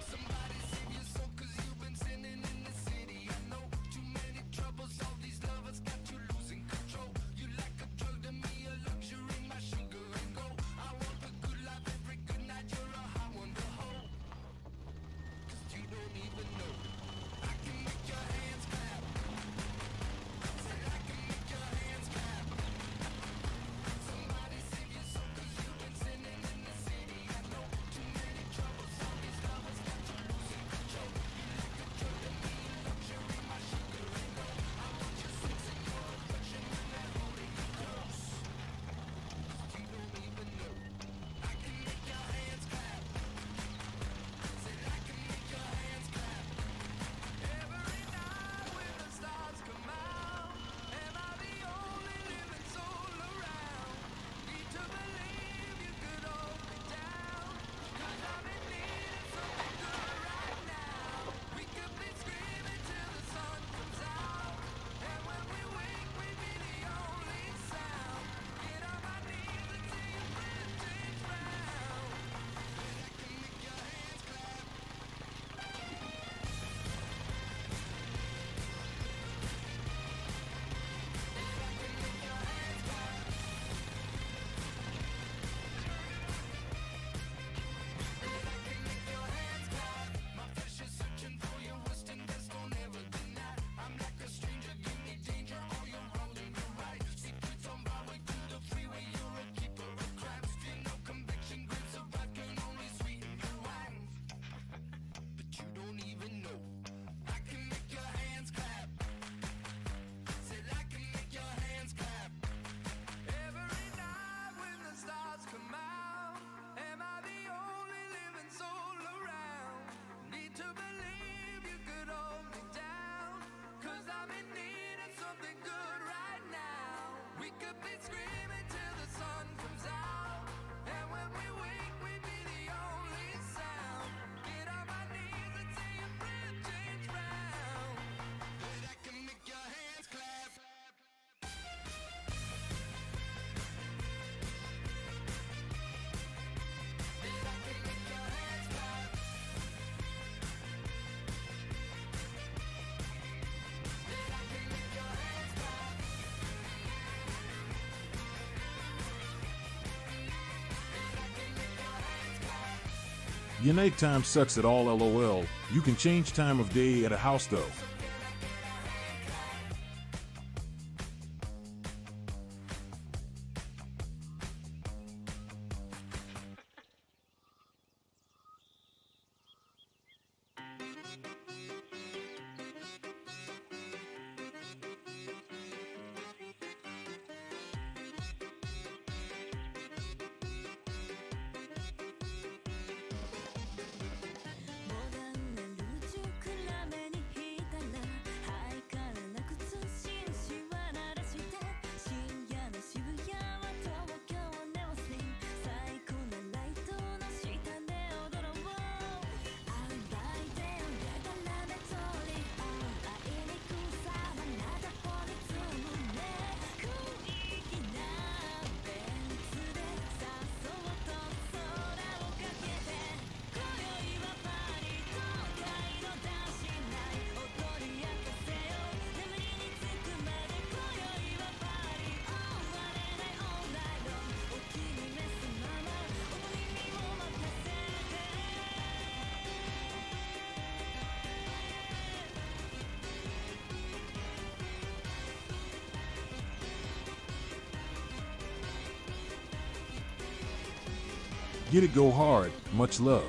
E: Somebody save your soul 'cause you've been sinning in the city. I know too many troubles, all these lovers got you losing control. You like a drug to me, a luxury, my sugar and gold. I want the good life every good night, you're a hot one to hold. 'Cause you don't even know. I can make your hands clap. Said I can make your hands clap. Somebody save your soul 'cause you've been sinning in the city. I know too many troubles, all these lovers got you losing control. You like a drug to me, a luxury, my sugar and gold. I want your sex and your affection when they're holding you close. 'Cause you don't even know. I can make your hands clap. Said I can make your hands clap. Every night when the stars come out, am I the only living soul around? Need to believe you could hold me down, 'cause I'm in need of something good right now. We could be screaming till the sun comes out, and when we wake we'd be the only sound. Get on my knees until your breath change round. And I can make your hands clap. My flesh is searching for your worst and best, don't ever deny. I'm like a stranger, give me danger, all you're wrong and you're right. Secrets on my way to the freeway, you're a keeper of crabs. Feel no conviction, grapes of wrath can only sweeten your wine. But you don't even know. I can make your hands clap. Said I can make your hands clap. Every night when the stars come out, am I the only living soul around? Need to believe you could hold me down, 'cause I'm in need of something good right now. We could be screaming till the sun comes out, and when we wake we'd be the only sound. Get on my knees until your breath change round. But I can make your hands clap.
B: Your nighttime sucks at all, LOL. You can change time of day at a house though. Get it go hard. Much love.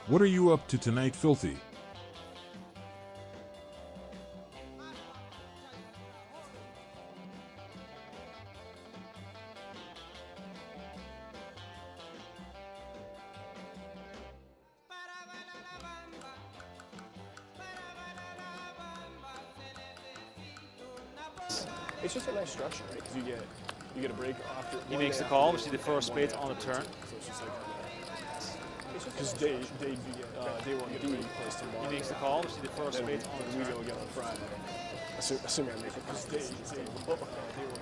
B: What are you up to tonight, Filthy?
K: It's just a nice structure, right? Because you get a break after.
L: He makes the call. We see the first spades on the turn.
K: So it's just like just day one Dewey plays tomorrow.
L: He makes the call. We see the first spades on the
K: We
L: turn.
K: go again on Friday. Assuming I make it this day one,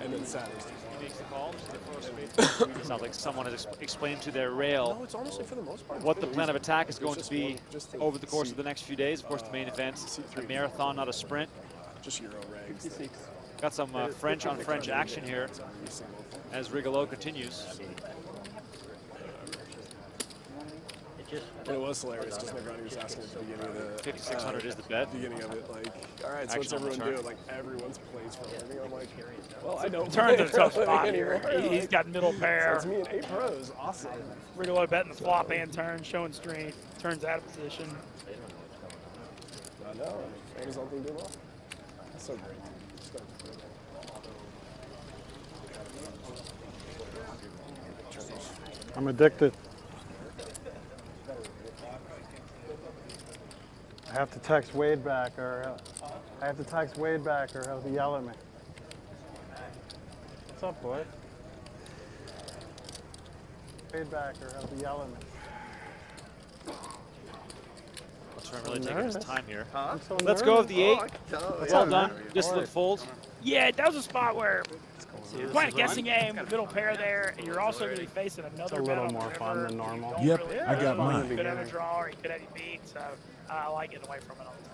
K: and then Saturday.
L: He makes the call. We see the first spades. It sounds like someone has explained to their rail
K: No, it's honestly for the most part.
L: what the plan of attack is going
K: It's
L: to be
K: just one- just think
L: over the course
K: C-
L: of the next few days. Of course, the main event, a marathon, not a sprint.
K: Just Euro rags.
L: Got some French on French action here as Rigolo continues.
K: And it was hilarious because Negroni was asking at the beginning of the
L: 5,600 is the bet.
K: beginning of it, like, all right, so what's
L: Action on the
K: everyone
L: turn.
K: doing? Like, everyone's plays for a living. I'm like, well, I don't.
M: Turns a tough
K: play
M: spot here.
K: anymore.
M: He's got middle
K: So
M: pair.
K: it's me and 8 pros. Awesome.
M: Rigolo betting the flop and turn, showing strength. Turns out of position.
K: I know. Amazon thing doing well. That's so great.
N: I'm addicted. I have to text Wade back, or he'll yell at me. What's up, boy? Wade back, or he'll yell at me.
L: Turn really taking his time here.
N: I'm so
L: Let's go of
N: nervous.
L: the 8. It's all
N: Yeah,
L: done.
N: man.
L: Dissolute fold.
M: Yeah, that was a spot where you're playing a guessing game, middle pair there, and you're also going to be facing another
N: a little
M: bet on
N: more
M: the
N: fun
M: river.
N: than normal.
M: You don't
B: Yep,
M: really
B: I got
M: know.
B: mine.
M: You could have a draw or you could have you beat, so I like getting away from it all the time.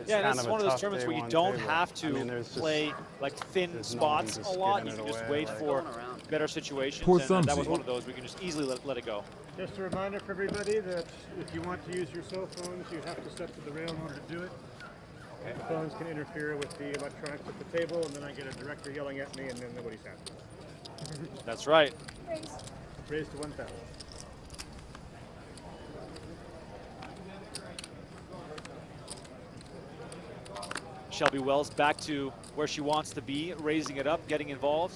L: Yeah,
N: kind
L: this is
N: of a
L: one of those
N: tough
L: tournaments
N: day
L: where you
N: one
L: don't
N: table.
L: have to
N: I mean, there's just-
L: play like thin
N: there's no
L: spots
N: one
L: a
N: just
L: lot. You
N: getting
L: can
N: it
L: just
N: away,
L: wait
N: like-
L: for better situations.
B: Poor
L: and that was
B: Thumbsy.
L: one of those we can just easily let it go.
O: Just a reminder for everybody that if you want to use your cell phones, you have to step to the rail in order to do it. The phones can interfere with the electronics at the table, and then I get a director yelling at me, and then nobody's happy.
L: That's right.
O: Raise to 1,000.
L: Shelby Wells back to where she wants to be, raising it up, getting involved.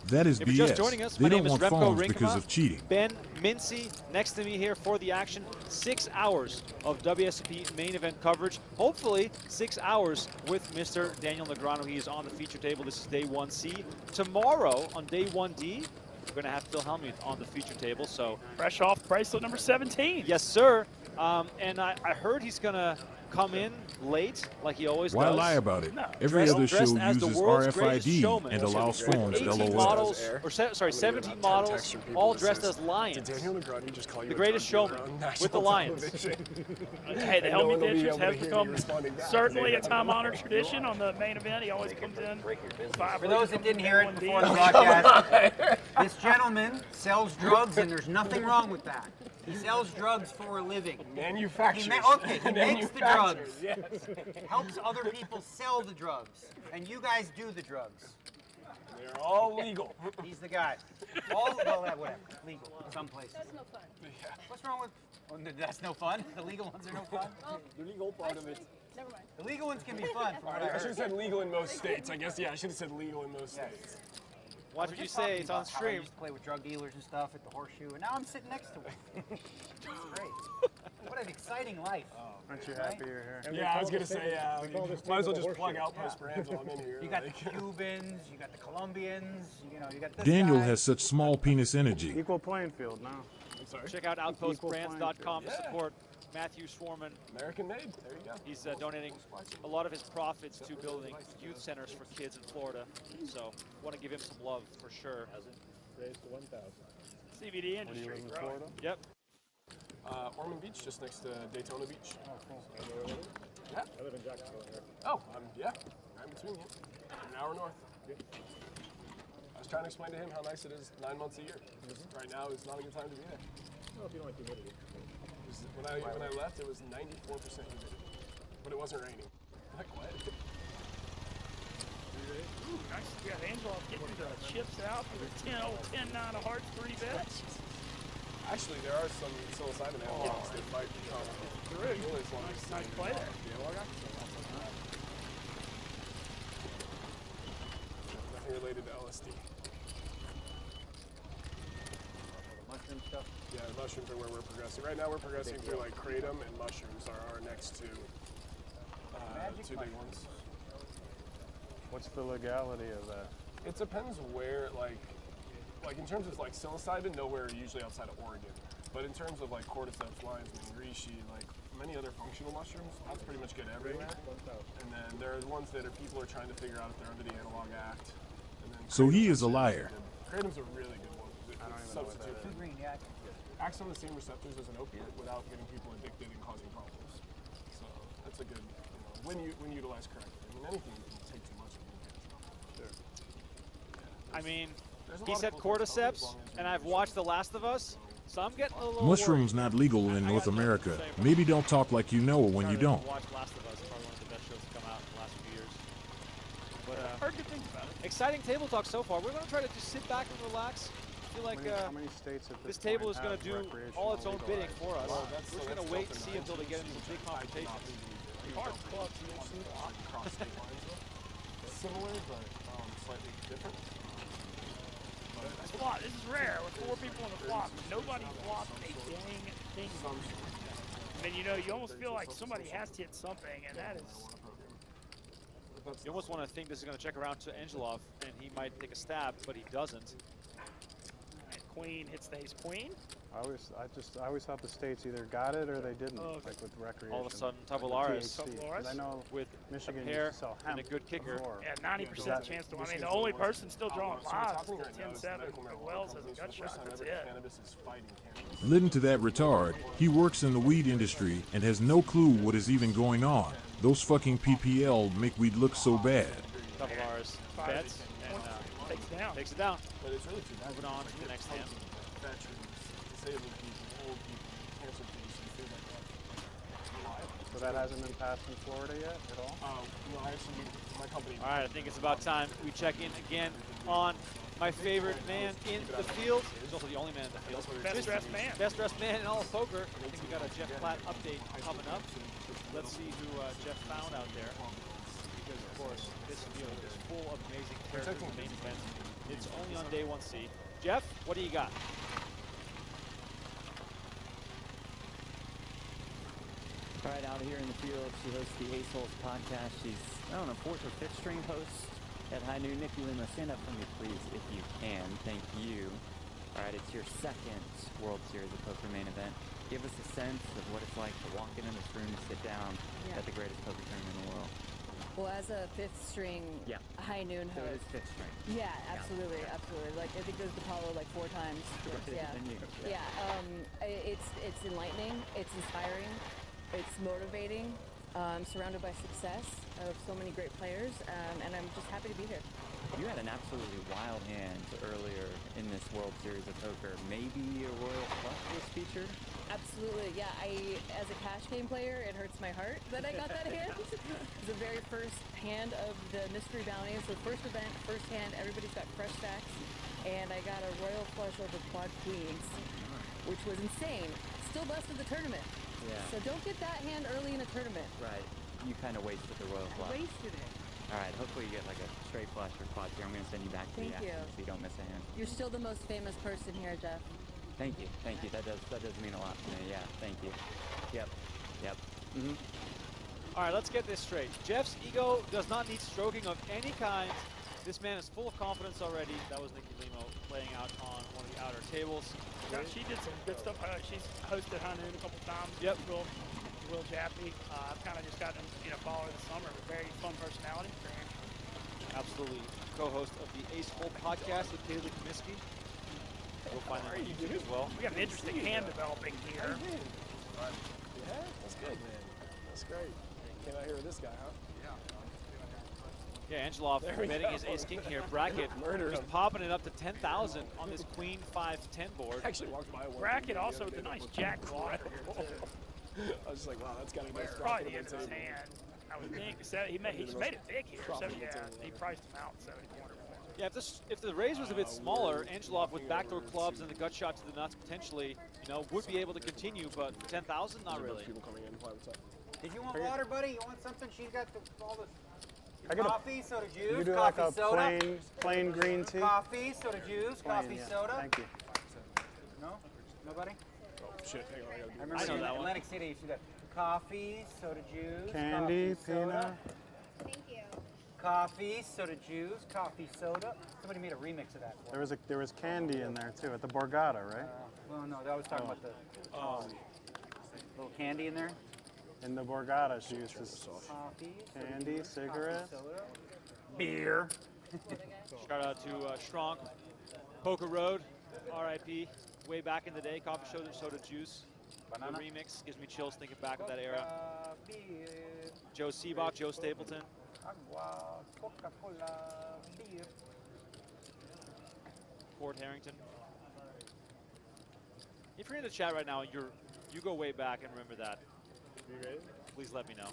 B: That is
L: If you're just
B: BS.
L: joining us,
B: They
L: my
B: don't
L: name is
B: want
L: Remco
B: phones because
L: Rinkema.
B: of cheating.
L: Ben Mincy next to me here for the action. 6 hours of WSOP main event coverage. Hopefully 6 hours with Mr. Daniel Negreanu. He is on the feature table. This is day 1C. Tomorrow on day 1D, we're going to have Phil Hellmuth on the feature table. So
M: Fresh off bracelet number 17.
L: yes, sir. And I heard he's going to come in late, like he always
B: Why
L: does.
B: lie about it?
M: No.
B: Every
L: Dressed-
B: other show
L: dressed as the
B: uses
L: world's greatest
B: RFID
L: showman.
B: and allows phones at
L: 18
B: LOL.
L: models, or 17 models, all dressed as lions.
K: Did Daniel Negreanu just call you
L: The
K: a
L: greatest
K: drug
L: showman
K: dealer on
L: with
K: national
L: the Lions.
K: television?
M: Hey, the
K: And no one
M: Helmet
K: will be
M: Ditches
K: able to
M: have
K: hear me
M: become
K: responding back.
M: certainly a time-honored tradition on the main event. He always comes in.
P: For those that didn't hear it before the broadcast, this gentleman sells drugs, and there's nothing wrong with that. He sells drugs for a living.
K: Manufactures.
P: He makes the drugs.
K: Yes.
P: Helps other people sell the drugs. And you guys do the drugs.
K: They're all legal.
P: He's the guy. All, well, whatever. Legal. Some places. That's no fun.
K: Yeah.
P: What's wrong with... Oh, that's no fun? The legal ones are no fun?
K: The legal part of it.
I: Never mind.
P: The legal ones can be fun, from what I
K: I should
P: heard.
K: have said legal in most states. I guess, yeah, I should have said legal in most states.
L: Watch what you say. It's on
P: How I
L: stream.
P: used to play with drug dealers and stuff at the Horseshoe, and now I'm sitting next to him. It's great. What an exciting life.
N: Aren't you happy you're here?
K: Yeah, I was going to say,
O: we call this
K: might as well
O: table
K: just
O: the
K: plug
O: horseshoe.
K: Outpost Brands while I'm in here.
P: You got
K: like.
P: the Cubans, you got the Colombians, you know, you got this
B: Daniel
P: guy.
B: has such small penis energy.
N: Equal playing field now.
K: I'm sorry.
L: Check out outpostbrands.com to support Matthew Schwarman.
K: American made. There you go.
L: He's donating a lot of his profits to building youth centers for kids in Florida. So want to give him some love for sure.
O: Raise to 1,000.
M: CBD industry.
N: Florida?
L: Yep.
K: Ormond Beach, just next to Daytona Beach.
O: Oh, cool.
K: Yeah.
O: I live in Jacksonville here.
K: Oh, yeah. Right in between you. An hour north. I was trying to explain to him how nice it is 9 months a year. Right now is not a good time to be there.
O: Well, if you don't like humidity.
K: When I left, it was 94% humidity, but it wasn't raining. Like what?
M: Ooh, nice. You got Angela getting the chips out for the 10-0, 10-9 of hearts, 3 bets.
K: Actually, there are some psilocybin analogs that might become illegal as long as
M: Nice play there.
K: the analog act. Nothing related to LSD.
P: Mushroom stuff.
K: Yeah, the mushrooms are where we're progressing. Right now we're progressing through like kratom and mushrooms are our next two big ones.
N: What's the legality of that?
K: It depends where, like in terms of like psilocybin, nowhere usually outside of Oregon. But in terms of like cordyceps, lion's mane, reishi, like many other functional mushrooms, that's pretty much good everywhere. And then there are ones that people are trying to figure out if they're under the Analog Act. And then
B: So he is a liar.
K: Kratom's a really good one. It's
N: I don't even know what
K: substitute.
N: that is.
P: Green, yeah.
K: Acts on the same receptors as an opiate without getting people addicted and causing problems. So that's a good, when utilized correctly. I mean, anything you can take too much of, you can't stop. Sure.
L: I mean,
K: There's a
L: he
K: lot of
L: said
K: cool stuff as
L: cordyceps,
K: long as
L: and
K: you
L: I've watched The Last of Us, so I'm getting a little
B: Mushrooms
L: worried.
B: not legal in North America. Maybe don't talk like you know when you don't.
L: Watch Last of Us, probably one of the best shows to come out in the last few years. But
M: Heard good things about it.
L: exciting table talk so far. We're going to try to just sit back and relax. I feel like
N: How many states at
L: this
N: this
L: table
N: point
L: is going to
N: have
L: do
N: recreational
L: all its own bidding
N: legalized?
L: for us.
K: Well,
L: We're just going to wait and see until they get into the big confrontations.
M: Hard clubs, you don't see a lot.
K: Cross state lines though. Similar, but slightly different.
M: It's a lot. This is rare with 4 people on the flop. Nobody flopped a dang thing. I mean, you almost feel like somebody has to hit something, and that is.
L: You almost want to think this is going to check around to Angelov, and he might take a stab, but he doesn't.
M: And queen hits the ace queen.
N: I always thought the states either got it or they didn't, like with recreation.
L: All of a sudden,
N: Like the
L: Tavolaris,
N: THC, 'cause I know
L: with
N: Michigan
L: a
N: used
L: pair
N: to sell
L: and a
N: hemp
L: good kicker.
N: before.
M: Yeah, 90% chance to win. I mean, the only person still drawing lives is 10-7. Wells has a gut shot. That's it.
K: Cannabis is fighting cannabis.
B: Listen to that retard. He works in the weed industry and has no clue what is even going on. Those fucking PPL make weed look so bad.
L: Tavolaris bets and takes it down.
K: But it's really too bad.
L: Moving on to the next hand.
K: Veterans, disabled people, old people, cancer patients, things like that.
N: So that hasn't been passed in Florida yet at all?
K: No, I actually, my company.
L: All right, I think it's about time we check in again on my favorite man in the field. He's also the only man in the field.
M: Best dressed man.
L: Best dressed man in all of poker. I think we got a Jeff Platt update coming up. Let's see who Jeff found out there. Because, of course, this field is full of amazing characters in the main event. It's only on day 1C. Jeff, what do you got?
Q: All right, out here in the field, she hosts the Ace Holes podcast. She's, I don't know, 4th or 5th string host at High Noon. Nikki Lima, stand up for me, please, if you can. Thank you. All right, it's your 2nd World Series of Poker main event. Give us a sense of what it's like to walk into this room and sit down at the greatest poker tournament in the world.
R: Well, as a 5th string High Noon
Q: So it
R: host.
Q: is 5th string.
R: Yeah, absolutely, absolutely. Like I think goes to Paulo like 4 times. Yeah.
Q: Than you.
R: It's enlightening. It's inspiring. It's motivating. Surrounded by success of so many great players, and I'm just happy to be here.
Q: You had an absolutely wild hand earlier in this World Series of Poker. Maybe a Royal Flush was featured?
R: Absolutely, yeah. As a cash game player, it hurts my heart that I got that hand. It's the very first hand of the mystery bounty. So first event, first hand, everybody's got fresh stacks, and I got a Royal Flush over quad queens, which was insane. Still busted the tournament.
Q: Yeah.
R: So don't get that hand early in a tournament.
Q: Right. You kind of wasted the Royal Flush.
R: Wasted it.
Q: All right, hopefully you get like a straight flush or quads here. I'm going to send you back to
R: Thank
Q: the
R: you.
Q: action so you don't miss a hand.
R: You're still the most famous person here, Jeff.
Q: Thank you. Thank you. That does mean a lot to me. Yeah, thank you. Yep.
L: All right, let's get this straight. Jeff's ego does not need stroking of any kind. This man is full of confidence already. That was Nikki Limo playing out on one of the outer tables.
M: Yeah, she did some good stuff. She's hosted High Noon a couple times.
L: Yep.
M: Will Jaffe. I've kind of just gotten to follow her this summer. Very fun personality.
L: Absolutely. Co-host of the Ace Hole podcast with Kaylee Comiskey. We'll find that on YouTube as well.
M: We have an interesting hand developing here.
K: Yeah, that's good, man. That's great. Came out here with this guy, huh?
L: Yeah, Angelov betting his ace-king here. Bracket is popping it up to 10,000 on this queen 5-10 board.
K: Actually walked by one.
M: Bracket also with a nice jack blocker here, too.
K: I was just like, wow, that's got a nice drop.
M: Probably the end of his hand, I would think. So he's made it big here. So, yeah, he priced him out 74.
L: Yeah, if the raise was a bit smaller, Angelov with backdoor clubs and the gut shot to the nuts potentially, would be able to continue, but for 10,000, not really.
K: People coming in. What's up?
P: Did you want water, buddy? You want something? She's got all the
N: I get
P: coffee, soda, juice,
N: You do
P: coffee,
N: like a
P: soda.
N: plain green tea?
P: Coffee, soda, juice,
N: Plain,
P: coffee,
N: yeah.
P: soda.
N: Thank you.
P: No? Nobody?
K: Oh, shit. Hang on. I gotta do
P: I remember in Atlantic City, you see that coffee, soda, juice,
N: Candy,
P: coffee, soda.
N: peanut.
I: Thank you.
P: Coffee, soda, juice, coffee, soda. Somebody made a remix of that. For
N: There was candy in there too at the Borgata, right?
P: well, no, I was talking about the little candy in there.
N: In the Borgata, she used this
P: Coffee,
N: candy, cigarettes.
P: coffee, soda, beer.
L: Shout out to Strong, Poker Road, RIP, way back in the day, coffee soda juice.
P: Banana.
L: The remix gives me chills thinking back of that era.
P: Beer.
L: Joe Seabach, Joe Stapleton.
P: Agua, Coca-Cola, beer.
L: Port Harrington. If you're in the chat right now, you go way back and remember that. Please let me know.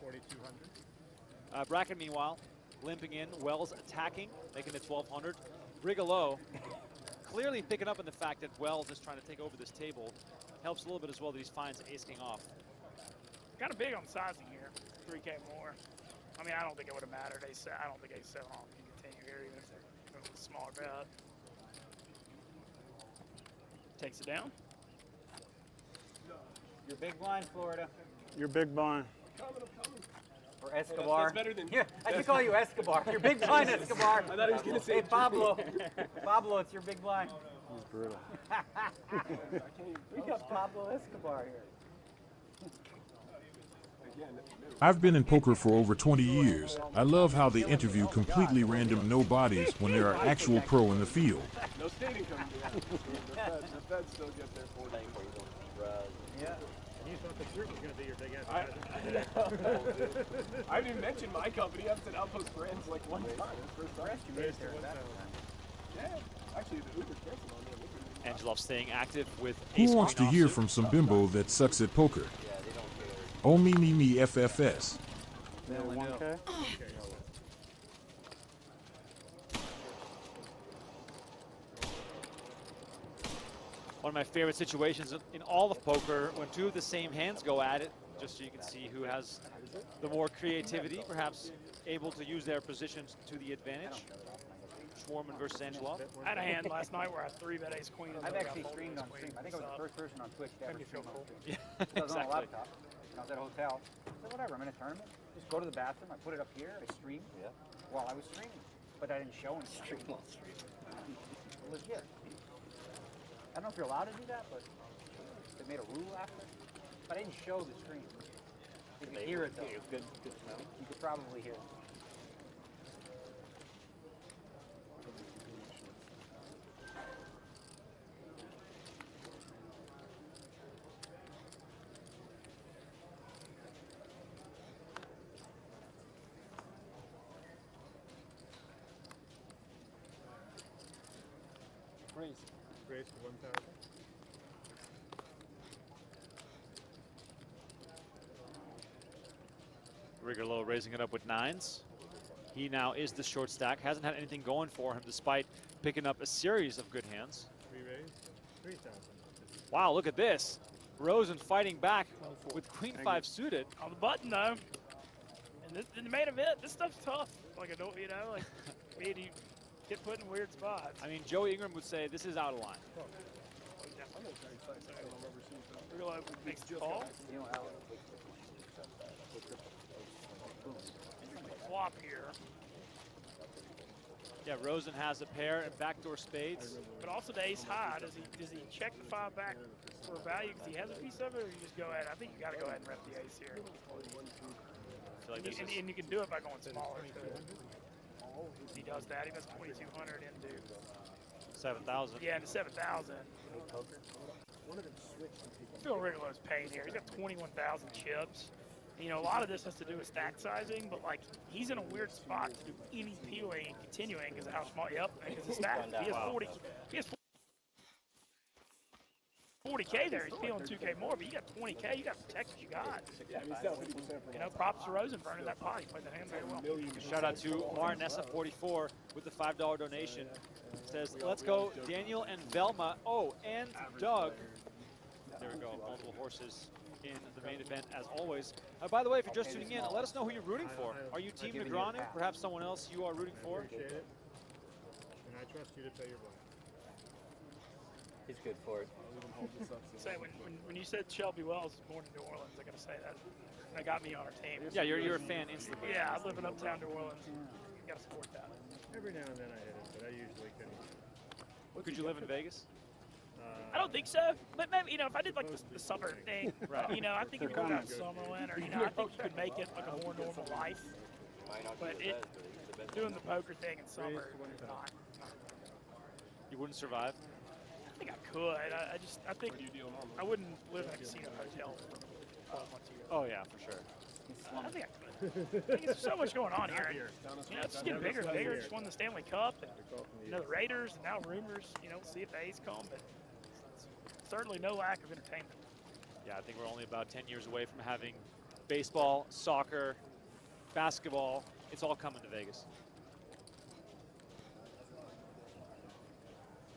O: 4,200.
L: Bracken, meanwhile, limping in. Wells attacking, making it 1,200. Brigalow clearly picking up on the fact that Wells is trying to take over this table. Helps a little bit as well that he's finds ace-king off.
M: Kind of big on sizing here. 3K more. I mean, I don't think it would have mattered. I don't think A7 can continue here, even if they're a smaller bet. Takes it down.
P: Your big blind, Florida.
N: Your big blind.
P: Or Escobar.
K: That's better than.
P: Yeah, I should call you Escobar. Your big blind, Escobar.
K: I thought he was going to say
P: Hey, Pablo. Pablo, it's your big blind.
N: He's brutal.
P: We got Pablo Escobar here.
B: I've been in poker for over 20 years. I love how they interview completely random nobodies when there are actual pro in the field.
K: No state income. Yeah. The feds still get their 40.
P: Yeah.
O: And you thought the fruit was going to be your big ass.
K: I haven't even mentioned my company. I've said Outpost Brands like one time. First time.
O: You raised it that
K: Yeah. Actually, the Uber's canceled on me.
L: Angelov staying active with
B: Who
L: ace-queen
B: wants to hear
L: offsuit.
B: from some bimbo that sucks at poker? Oh me FFS.
N: Yeah, 1K?
L: One of my favorite situations in all of poker, when two of the same hands go at it, just so you can see who has the more creativity, perhaps able to use their positions to the advantage. Schwarman versus Angelov.
M: I had a hand last night where I 3-bet ace queen.
P: I've actually streamed on stream. I think I was the first person on Twitch to ever
M: you feel
P: stream on
M: cool?
P: stream.
L: Yeah,
P: I was on a
L: exactly.
P: laptop. And I was at a hotel. So whatever, I'm in a tournament. Just go to the bathroom. I put it up here. I streamed while I was streaming. But I didn't show anything. Stream while streaming. Legit. I don't know if you're allowed to do that, but they made a rule after. But I didn't show the stream. You could hear it though. Good to know. You could probably hear it.
O: Raised to 1,000.
L: Rigolo raising it up with nines. He now is the short stack. Hasn't had anything going for him despite picking up a series of good hands.
O: Re-raised 3,000.
L: Wow, look at this. Rosen fighting back with queen 5 suited.
M: On the button though. And this, in the main event, this stuff's tough. Like I don't, like me and you get put in weird spots.
L: I mean, Joey Ingram would say this is out of line.
M: Rigolo makes the call. Flop here.
L: Yeah, Rosen has a pair and backdoor spades.
M: But also the ace high, does he check the 5 back for value because he has a piece of it, or you just go ahead? I think you got to go ahead and rep the ace here.
L: I feel like this is
M: And you can do it by going smaller too. He does that. He does 2,200 into
L: 7,000.
M: Yeah, into 7,000. I feel Rigolo's pain here. He's got 21,000 chips. You know, a lot of this has to do with stack sizing, but like he's in a weird spot to do any peeling and continuing because of how small. Yep, because of stack. He has 40. He has 40K there. He's feeling 2K more, but you got 20K. You got to protect what you got.
K: Yeah, he's down 50%
M: You know, props to Rosenberg in that pot. He played the hand very well.
L: Shout out to Martinessa44 with the $5 donation. Says, let's go, Daniel and Velma. Oh, and Doug. There we go, multiple horses in the main event as always. By the way, if you're just tuning in, let us know who you're rooting for. Are you Team Negreanu? Perhaps someone else you are rooting for?
O: Appreciate it. And I trust you to pay your bill.
Q: He's good for it.
M: Say, when you said Shelby Wells was born in New Orleans, I got to say that got me on our team.
L: Yeah, you're a fan instantly.
M: Yeah, I live in uptown New Orleans. You got to support that.
O: Every now and then I hit it, but I usually couldn't.
L: Could you live in Vegas?
M: I don't think so, but maybe, you know, if I did like the summer thing, you know, I think if you go out Summerlin, or, you know, I think you could make it like a more normal life. But doing the poker thing in summer, not.
L: You wouldn't survive?
M: I think I could. I think I wouldn't live in a casino hotel for 12 months a year.
L: Oh yeah, for sure.
M: I think I could. I think there's so much going on here. And, you know, it's just getting bigger and bigger. Just won the Stanley Cup, and you know the Raiders, and now rumors. You know, we'll see if the A's come, but certainly no lack of entertainment.
L: Yeah, I think we're only about 10 years away from having baseball, soccer, basketball. It's all coming to Vegas.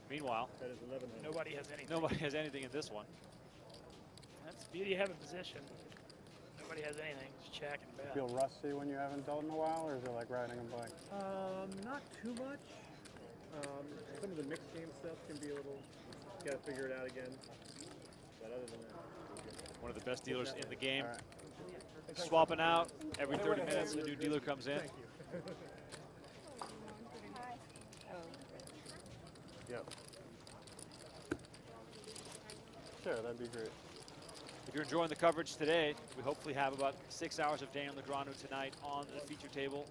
L: Meanwhile,
M: nobody has anything.
L: Nobody has anything in this one.
M: That's the beauty of having position. Nobody has anything. Just check and bet.
N: Feel rusty when you haven't dealt in a while, or is it like riding a bike?
O: Not too much. Some of the mixed game stuff can be a little, got to figure it out again. But other than that,
L: one of the best dealers in the game. Right. Swapping out every 30 minutes, a new dealer comes in.
N: Yep. Sure, that'd be great.
L: If you're enjoying the coverage today, we hopefully have about 6 hours of Daniel Negreanu tonight on the feature table.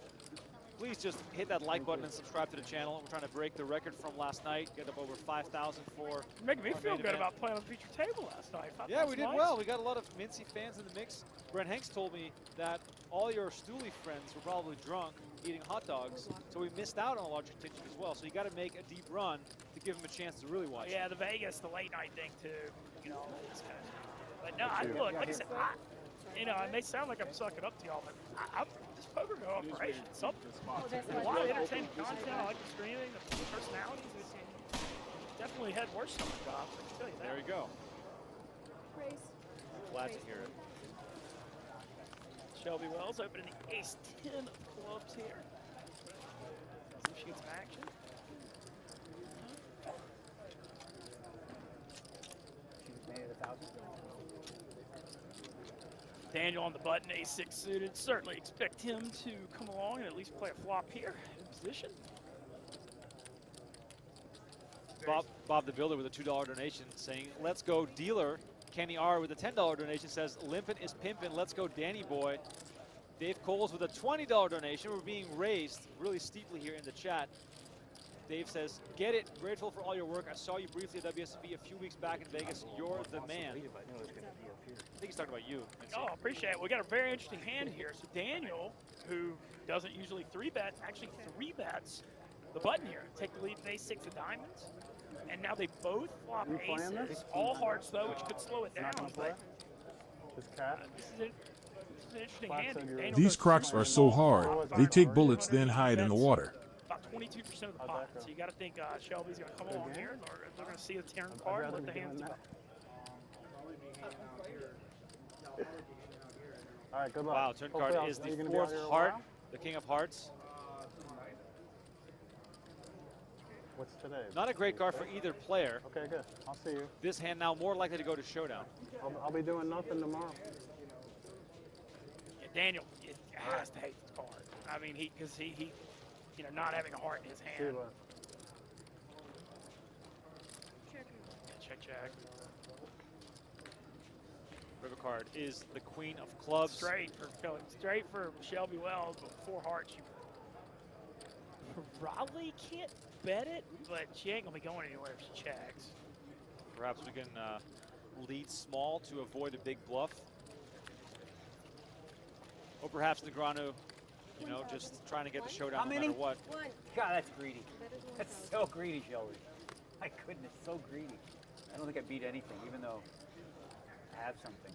L: Please just hit that like button and subscribe to the channel. We're trying to break the record from last night, get up over 5,000 for.
M: Making me feel good about playing on the feature table last night.
L: Yeah, we did well. We got a lot of Mincy fans in the mix. Brent Hanks told me that all your Stooley friends were probably drunk eating hot dogs, so we missed out on a larger ticket as well. So you got to make a deep run to give them a chance to really watch.
M: Yeah, the Vegas, the late night thing too. You know, all this kind of stuff. But no, look, like I said, you know, it may sound like I'm sucking up to y'all, but this poker go operation. A lot of entertaining content. I like the streaming, the personalities. It's definitely had worse summer jobs. I can tell you that.
L: There you go. Glad to hear it.
M: Shelby Wells opening the ace-10 of clubs here. See if she gets some action.
P: She's made it 1,000.
M: Daniel on the button, ace-6 suited. Certainly expect him to come along and at least play a flop here in position.
L: Bob the Builder with a $2 donation saying, let's go dealer. Kenny R with a $10 donation says, limpin' is pimpin', let's go Danny boy. Dave Coles with a $20 donation. We're being raised really steeply here in the chat. Dave says, get it, grateful for all your work. I saw you briefly at WSB a few weeks back in Vegas. You're the man. I think he's talking about you.
M: Oh, appreciate it. We got a very interesting hand here. So Daniel, who doesn't usually 3-bet, actually 3-bets the button here. Take the lead with ace-6 of diamonds. And now they both flop aces. All hearts, though, which could slow it down. But
N: this cat?
M: This is an interesting hand. Daniel
B: These
M: goes
B: crocs are so hard, they take bullets then hide in the water.
M: about 22% of the pot. So you got to think Shelby's going to come along here, or they're going to see the turn card and let the hands go.
N: All right, good luck.
L: Wow, turn card is the 4th heart, the king of hearts.
N: What's today?
L: Not a great card for either player.
N: Okay, good. I'll see you.
L: This hand now more likely to go to showdown.
N: I'll be doing nothing tomorrow.
M: Yeah, Daniel has to hate this card. I mean, because he, you know, not having a heart in his hand. Check.
L: River card is the queen of clubs.
M: Straight for Shelby Wells, but 4 hearts. You probably can't bet it, but she ain't gonna be going anywhere if she checks.
L: Perhaps we can lead small to avoid a big bluff. Or perhaps Negreanu, you know, just trying to get the showdown no matter what.
P: God, that's greedy. That's so greedy, Shelby. My goodness, so greedy. I don't think I beat anything, even though I have something.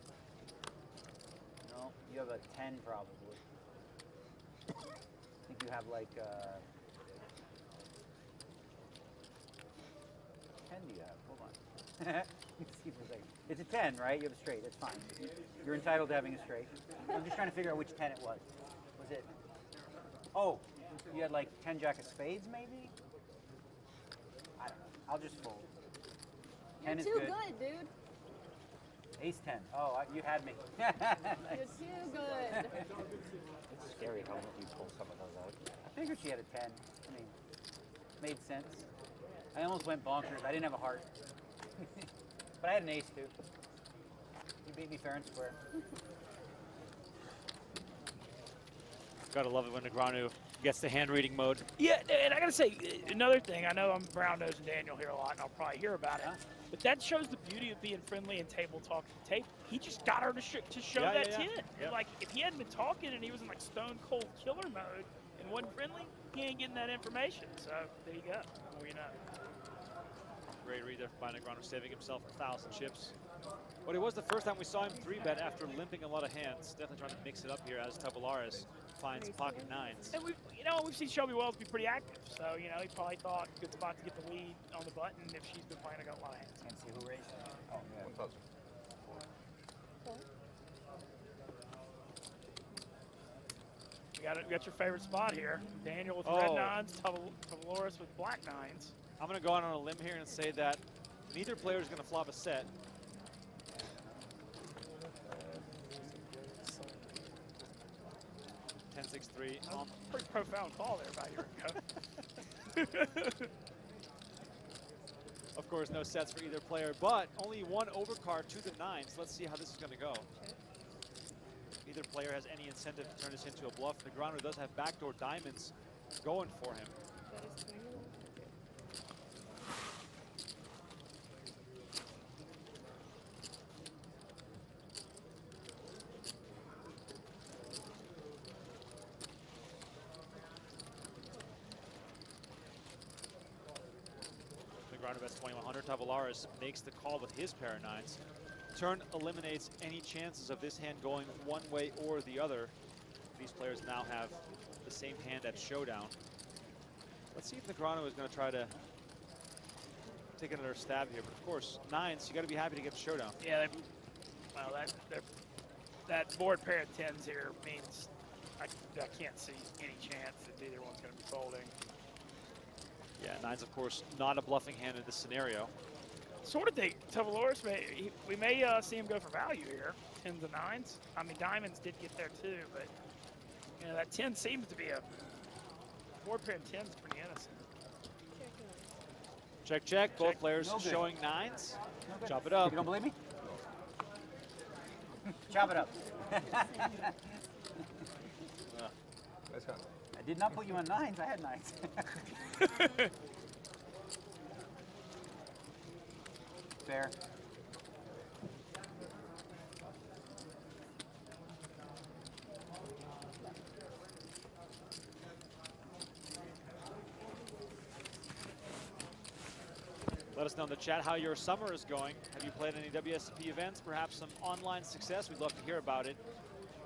P: No, you have a 10 probably. I think you have like 10 do you have? Hold on. See for a second. It's a 10, right? You have a straight. That's fine. You're entitled to having a straight. I'm just trying to figure out which 10 it was. Was it? Oh, you had like 10 jack of spades, maybe? I don't know. I'll just fold. 10 is
R: You're too
P: good.
R: good, dude.
P: Ace 10. Oh, you had me.
R: You're too good.
Q: It's scary how you pull some of those out.
P: I figured she had a 10. I mean, made sense. I almost went bonkers. I didn't have a heart. But I had an ace too. You beat me fair and square.
L: Gotta love it when Negreanu gets the hand reading mode.
M: Yeah, and I gotta say, another thing, I know I'm brown nosing Daniel here a lot, and I'll probably hear about it, but that shows the beauty of being friendly and table talk to the table. He just got her to show that 10. And like, if he hadn't been talking and he was in like stone cold killer mode and wasn't friendly, he ain't getting that information. So there you go. Well, you know.
L: Great read there by Negreanu, saving himself 1,000 chips. But it was the first time we saw him 3-bet after limping a lot of hands. Definitely trying to mix it up here as Tavolaris finds pocket nines.
M: And we've seen Shelby Wells be pretty active, so he probably thought good spot to get the lead on the button if she's been playing a lot of hands.
P: Can't see who raised. Oh, yeah.
Q: One closer.
M: We got your favorite spot here. Daniel with red nines, Tavolaris with black nines.
L: I'm going to go out on a limb here and say that neither player is going to flop a set. 10-6-3.
M: Pretty profound call there by your go.
L: Of course, no sets for either player, but only one overcard to the nines. Let's see how this is going to go. Neither player has any incentive to turn this into a bluff. Negreanu does have backdoor diamonds going for him. Negreanu bets 2,100. Tavolaris makes the call with his pair of nines. Turn eliminates any chances of this hand going one way or the other. These players now have the same hand at showdown. Let's see if Negreanu is going to try to take another stab here. But of course, nines, you got to be happy to get the showdown.
M: Yeah, well, that board pair of 10s here means I can't see any chance that either one's going to be folding.
L: Yeah, nines, of course, not a bluffing hand in this scenario.
M: Sort of think Tavolaris we may see him go for value here. 10s and 9s. I mean, diamonds did get there too, but that 10 seems to be a board pair of 10s is pretty innocent.
L: Check, check. Both players showing nines. Chop it up.
P: You don't believe me? Chop it up. I did not put you on nines. I had nines. Fair.
L: Let us know in the chat how your summer is going. Have you played any WSOP events, perhaps some online success? We'd love to hear about it.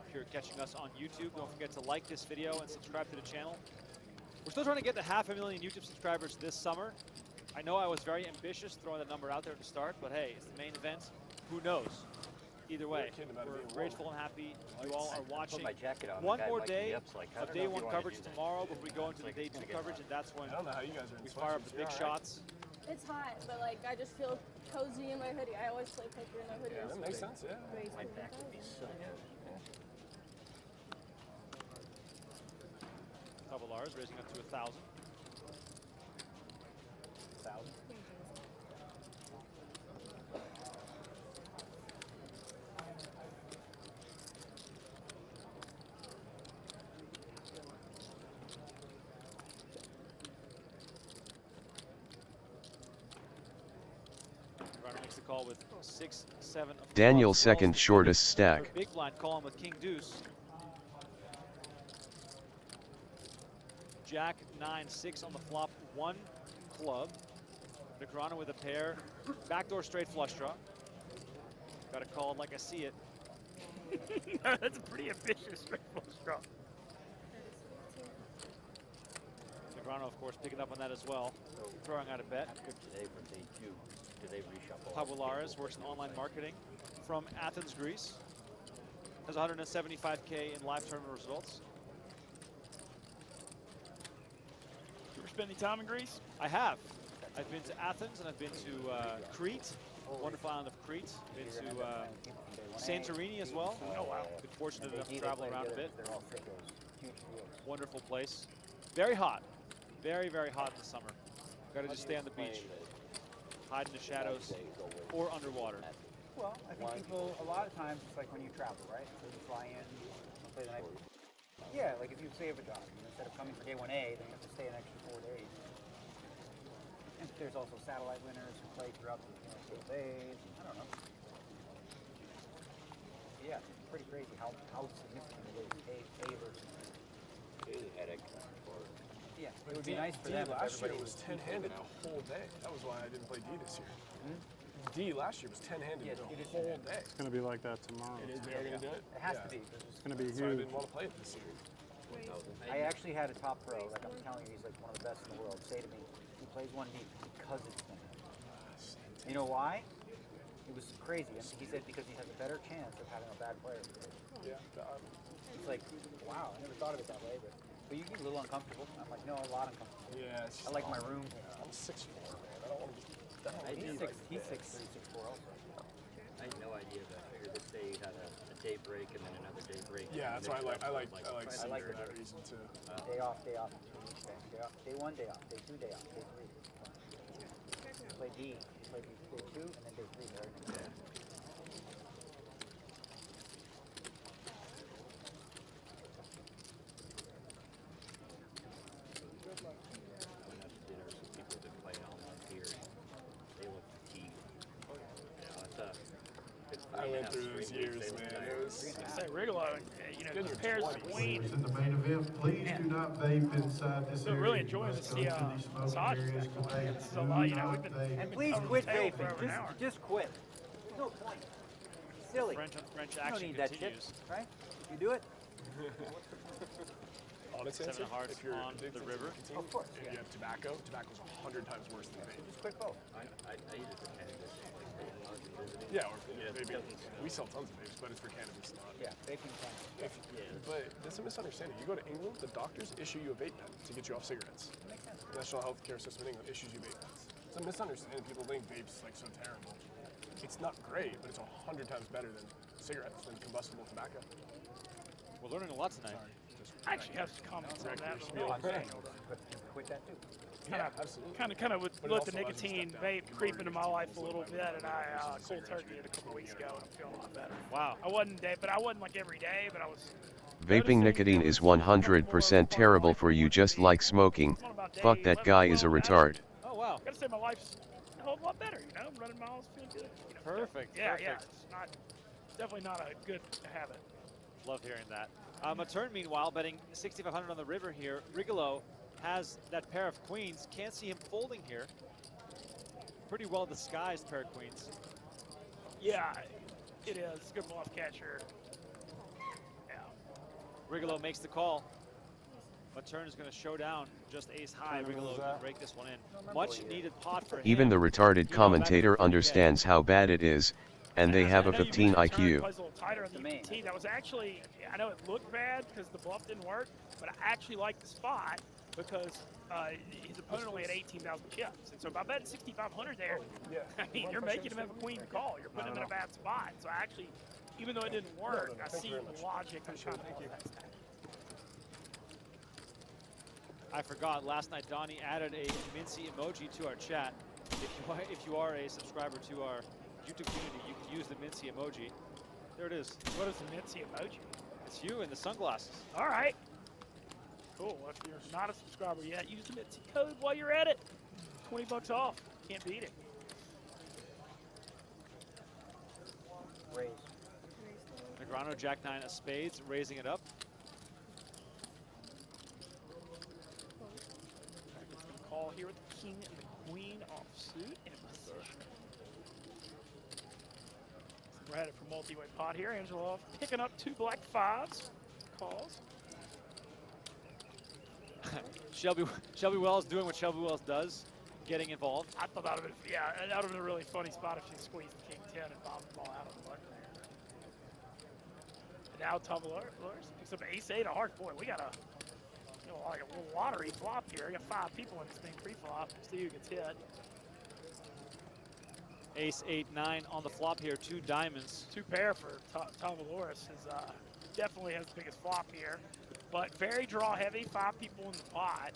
L: If you're catching us on YouTube, don't forget to like this video and subscribe to the channel. We're still trying to get to 500,000 YouTube subscribers this summer. I know I was very ambitious throwing the number out there to start, but hey, it's the main event. Who knows? Either way, we're grateful and happy you all are watching. One more day of day one coverage tomorrow, but we go into the day two coverage, and that's when we fire up the big shots.
R: It's hot, but like I just feel cozy in my hoodie. I always play poker in a hoodie.
K: Yeah, that makes sense, yeah.
Q: My back would be so good.
L: Tavolaris raising up to 1,000.
P: 1,000.
L: Makes the call with 6, 7.
S: Daniel second shortest stack.
L: Big blind calling with King Deuce. Jack 9, 6 on the flop, 1 club. Negreanu with a pair. Backdoor straight flush draw. Got to call it like I see it.
M: That's a pretty ambitious straight flush draw.
L: Negreanu, of course, picking up on that as well. Throwing out a bet.
T: Good today for day 2. Today reshuffle.
L: Pablo Lares works in online marketing from Athens, Greece. Has 175K in live tournament results.
M: You ever spend any time in Greece?
L: I have. I've been to Athens and I've been to Crete, wonderful island of Crete. Been to Santorini as well.
M: Oh, wow.
L: Been fortunate enough to travel around a bit. Wonderful place. Very hot. Very, very hot in the summer. Got to just stay on the beach, hide in the shadows, or underwater.
P: Well, I think people, a lot of times, it's like when you travel, right? So you fly in, you play the night. Yeah, like if you save a job, instead of coming for day 1A, then you have to stay an extra 4 days. And there's also satellite winners who play throughout the several days. I don't know. Yeah, it's pretty crazy how significant it is, A versus B.
T: Headache.
P: Yeah, it would be nice for them if
K: last year
P: everybody
K: was 10-handed the whole day. That was why I didn't play D this year. D last year was 10-handed the whole day.
N: It's going to be like that tomorrow.
K: It is. They're going to do it?
P: It has to be.
N: It's going to be
K: So I
N: huge.
K: didn't want to play it this year.
P: I actually had a top pro, like I'm telling you, he's like one of the best in the world, say to me, he plays 1D because it's him. You know why? It was crazy. And he said because he has a better chance of having a bad player.
K: Yeah.
P: It's like, wow, I never thought of it that way, but you get a little uncomfortable. I'm like, no, a lot uncomfortable.
K: Yeah.
P: I like my room.
K: I'm 6'4", man. I don't want to be.
P: He's 6'3", 6'4" also.
T: I had no idea that. I figured this day you had a day break and then another day break.
K: Yeah, that's why I like senior
P: the
K: for that
P: break.
K: reason too.
P: Day off, day off. Day off. Day 1, day off. Day 2, day off. Day 3. Play D. Play day 2 and then day 3 there.
K: I went through those years, man. It was
M: Say Rigolo, compares to Queen.
U: In the main event, please do not vape inside this
M: Still
U: area.
M: really enjoying this massage. This is a lot, we've been
P: And please quit
M: for
P: vaping.
M: over an hour.
P: Just quit. There's no point. Silly.
L: French
P: you don't
L: action
P: need that
L: continues.
P: shit, right? You do it.
K: honest
L: 7
K: answer.
L: hearts
K: If you're
L: on
K: addicted
L: the
K: to
L: river.
K: nicotine,
P: Of course,
K: if you have tobacco's 100 times worse than vape.
P: Just quit both.
T: I use it for cannabis.
K: Yeah, or maybe we sell tons of vapes, but it's for cannabis, not.
P: Yeah, vaping cannabis.
K: But that's a misunderstanding. You go to England, the doctors issue you a vape pen to get you off cigarettes.
P: That makes sense.
K: The National Healthcare System in England issues you vape pens. It's a misunderstanding. People think vape's like so terrible. It's not great, but it's 100 times better than cigarettes, than combustible tobacco.
L: We're learning a lot tonight.
M: I actually have some comments on that.
P: Quit that too.
K: Yeah, absolutely.
M: Kind of would
K: But it
M: let the
K: also allows you to
M: nicotine
K: step down
M: vape
K: in
M: creep
K: order
M: into
K: to
M: my
K: get
M: life a
K: people
M: little
K: to
M: bit, and I cold
K: cigarettes,
M: turkey it a couple weeks ago, and I'm feeling a lot better.
L: Wow.
M: I wasn't like every day, but I was.
S: Vaping nicotine is 100% terrible for you, just like smoking. Fuck that guy is a retard.
M: Oh wow. Gotta say my life's a whole lot better, I'm running miles, feeling good.
L: Perfect.
M: Yeah,
L: perfect.
M: yeah. It's not, definitely not a good habit.
L: Love hearing that. Matern, meanwhile, betting 6,500 on the river here. Rigolo has that pair of queens. Can't see him folding here. Pretty well disguised pair of queens.
M: Yeah, it is. Good bluff catcher. Yeah.
L: Rigolo makes the call. Matern is going to show down just ace high. Rigolo can break this one in. Much needed pot for him.
S: Even the retarded commentator understands how bad it is, and they have a 15 IQ.
M: Plays a little tighter on the UPT. That was actually, I know it looked bad because the bluff didn't work, but I actually liked the spot because his opponent only had 18,000 chips. And so by betting 6,500 there, I mean, you're making him have a queen to call. You're putting him in a bad spot. So I actually, even though it didn't work, I see the logic of trying to call that stack.
L: I forgot, last night Donnie added a Mincy emoji to our chat. If you are a subscriber to our YouTube community, you can use the Mincy emoji. There it is.
M: What is the Mincy emoji?
L: It's you in the sunglasses.
M: All right. Cool. Well, if you're not a subscriber yet, use the Mincy code while you're at it. $20 off. Can't beat it.
P: Raise.
L: Negreanu, Jack-9 of spades, raising it up.
M: Call here with the king and the queen offsuit in position. So we're headed for multi-way pot here. Angelov picking up 2 black 5s. Calls.
L: Shelby Wells doing what Shelby Wells does, getting involved.
M: I thought that would have been, yeah, that would have been a really funny spot if she squeezed the king 10 and bombed the ball out of the button there. And now Tavares picks up ace 8 of hearts. Boy, we got like a little lottery flop here. We got 5 people in this thing pre-flop. See who gets hit.
L: Ace 8, 9 on the flop here, 2 diamonds.
M: 2 pair for Tavares. Definitely has the biggest flop here, but very draw heavy. 5 people in the pot.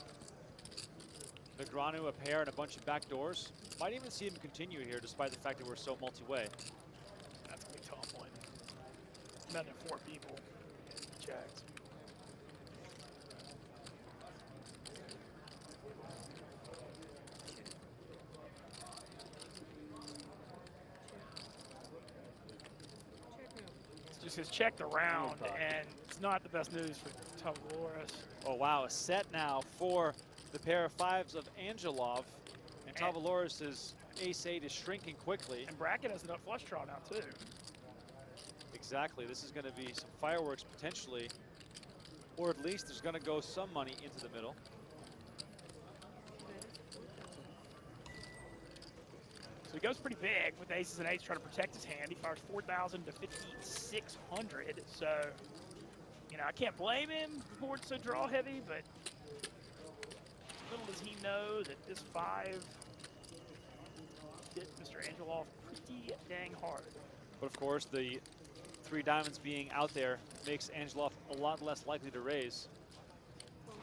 L: Negreanu a pair and a bunch of back doors. Might even see him continue here, despite the fact that we're so multi-way.
M: That's gonna be a tough one. None than 4 people. Checks. Just has checked around, and it's not the best news for Tavares.
L: Oh wow, a set now for the pair of 5s of Angelov, and Tavares' ace 8 is shrinking quickly.
M: And Brackett has enough flush draw now too.
L: Exactly, this is going to be some fireworks potentially, or at least there's going to go some money into the middle.
M: So he goes pretty big with aces and 8s trying to protect his hand. He fires 4,000 to 5,600. So, you know, I can't blame him for it's so draw heavy, but little does he know that this 5 hit Mr. Angelov pretty dang hard.
L: But of course, the 3 diamonds being out there makes Angelov a lot less likely to raise.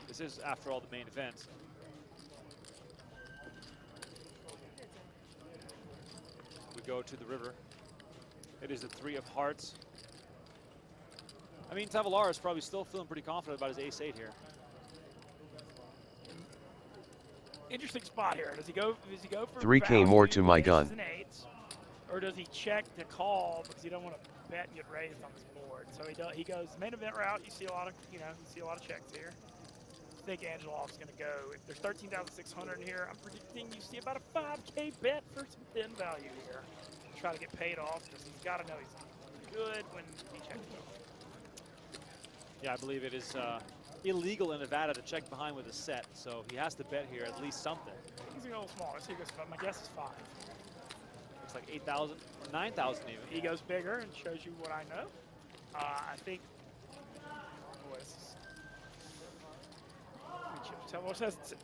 L: This is, after all, the main event. We go to the river. It is the 3 of hearts. I mean, Tavares is probably still feeling pretty confident about his ace 8 here.
M: Interesting spot here. Does he go for
S: 3K more to my
M: aces
S: gun.
M: and 8s, or does he check the call because he don't want to bet and get raised on this board? So he goes main event route. You see a lot of checks here. I think Angelov's going to go. If there's 13,600 in here, I'm predicting you see about a 5K bet for some thin value here. Try to get paid off because he's got to know he's good when he checks off.
L: Yeah, I believe it is illegal in Nevada to check behind with a set, so he has to bet here at least something.
M: He's going to go a little smaller. So he goes, my guess is 5.
L: Looks like 8,000 or 9,000 even.
M: He goes bigger and shows you what I know. I think. Boy, this is,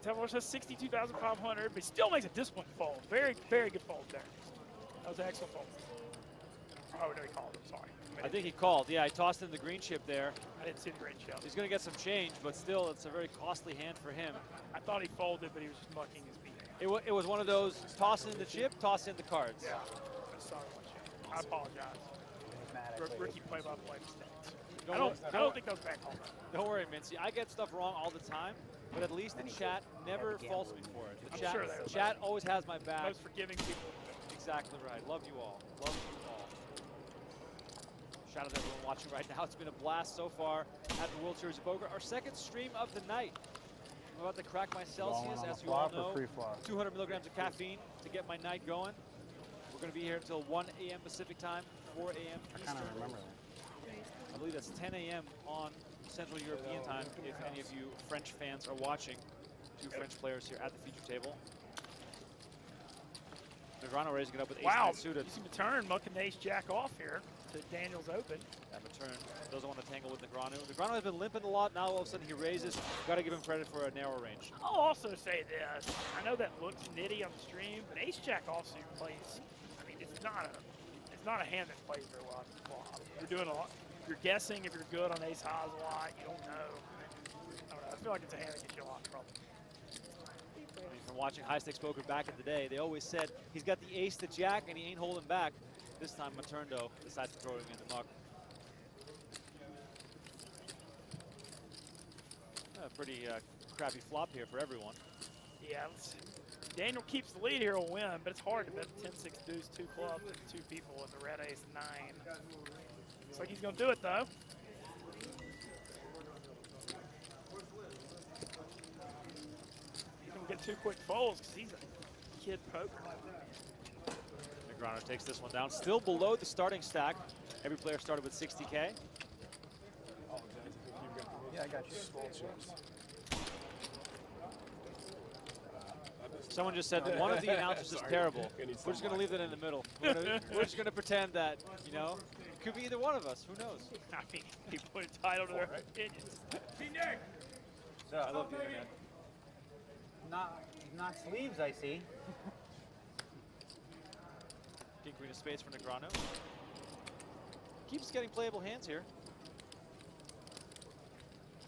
M: Tavares has 62,500, but he still makes a disciplined fold. Very, very good fold there. That was an excellent fold. Oh, no, he called. I'm sorry.
L: I think he called. Yeah, he tossed in the green chip there.
M: I didn't see the green chip.
L: He's going to get some change, but still, it's a very costly hand for him.
M: I thought he folded, but he was just mucking his beat.
L: It was one of those toss in the chip, toss in the cards.
M: Yeah, sorry. I apologize. Rookie play-by-play mistakes. I don't think that was bad call.
L: Don't worry, Mincy. I get stuff wrong all the time, but at least the chat never faults me for it. The chat always has my back.
M: Most forgiving people.
L: Exactly right. Love you all. Love you all. Shout out to everyone watching right now. It's been a blast so far at the World Series of Poker. Our second stream of the night. I'm about to crack my Celsius, as you all know. 200 milligrams of caffeine to get my night going. We're going to be here until 1 a.m. Pacific time, 4 a.m. Eastern.
N: I kind of remember that.
L: I believe that's 10 a.m. on Central European time, if any of you French fans are watching. 2 French players here at the feature table. Negreanu raising it up with ace-9 suited.
M: You see Matern mucking the ace-jack off here to Daniel's open.
L: Yeah, Matern doesn't want to tangle with Negreanu. Negreanu has been limping a lot. Now all of a sudden he raises. Got to give him credit for a narrow range.
M: I'll also say this. I know that looks nitty on the stream, but ace-jack offsuit plays. I mean, it's not a hand that plays very well on the flop. You're doing a lot. You're guessing if you're good on ace highs a lot. You don't know. I don't know. I feel like it's a hand that gets you a lot of trouble.
L: I mean, from watching high stakes poker back in the day, they always said he's got the ace to jack and he ain't holding back. This time Materndo decides to throw him in the muck. A pretty crappy flop here for everyone.
M: Yeah, Daniel keeps the lead here, will win, but it's hard to bet 10-6 deuce, 2 clubs, and 2 people with the red ace 9. Looks like he's going to do it, though. He's going to get 2 quick folds because he's kid poker.
L: Negreanu takes this one down. Still below the starting stack. Every player started with 60K.
P: Yeah, I got you.
K: Small chips.
L: Someone just said that one of the announcers is terrible. We're just going to leave that in the middle. We're just going to pretend that, you know, it could be either one of us. Who knows?
M: I mean, people are entitled to their opinions.
P: So,
L: I love the internet.
P: Not sleeves, I see.
L: King Queen of Spades for Negreanu. Keeps getting playable hands here.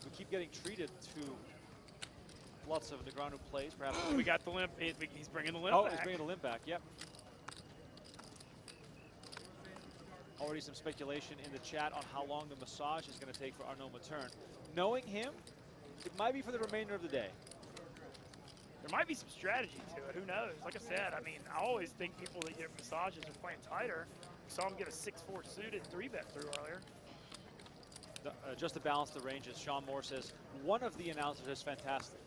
L: We keep getting treated to lots of Negreanu plays, perhaps.
M: We got the limp. He's bringing the limp
L: Oh,
M: back.
L: he's bringing the limp back, yep. Already some speculation in the chat on how long the massage is going to take for Arnaud Matern. Knowing him, it might be for the remainder of the day.
M: There might be some strategy to it. Who knows? Like I said, I mean, I always think people that get massages are playing tighter. Saw him get a 6-4 suited 3-bet through earlier.
L: Just to balance the ranges, Sean Moore says, one of the announcers is fantastic.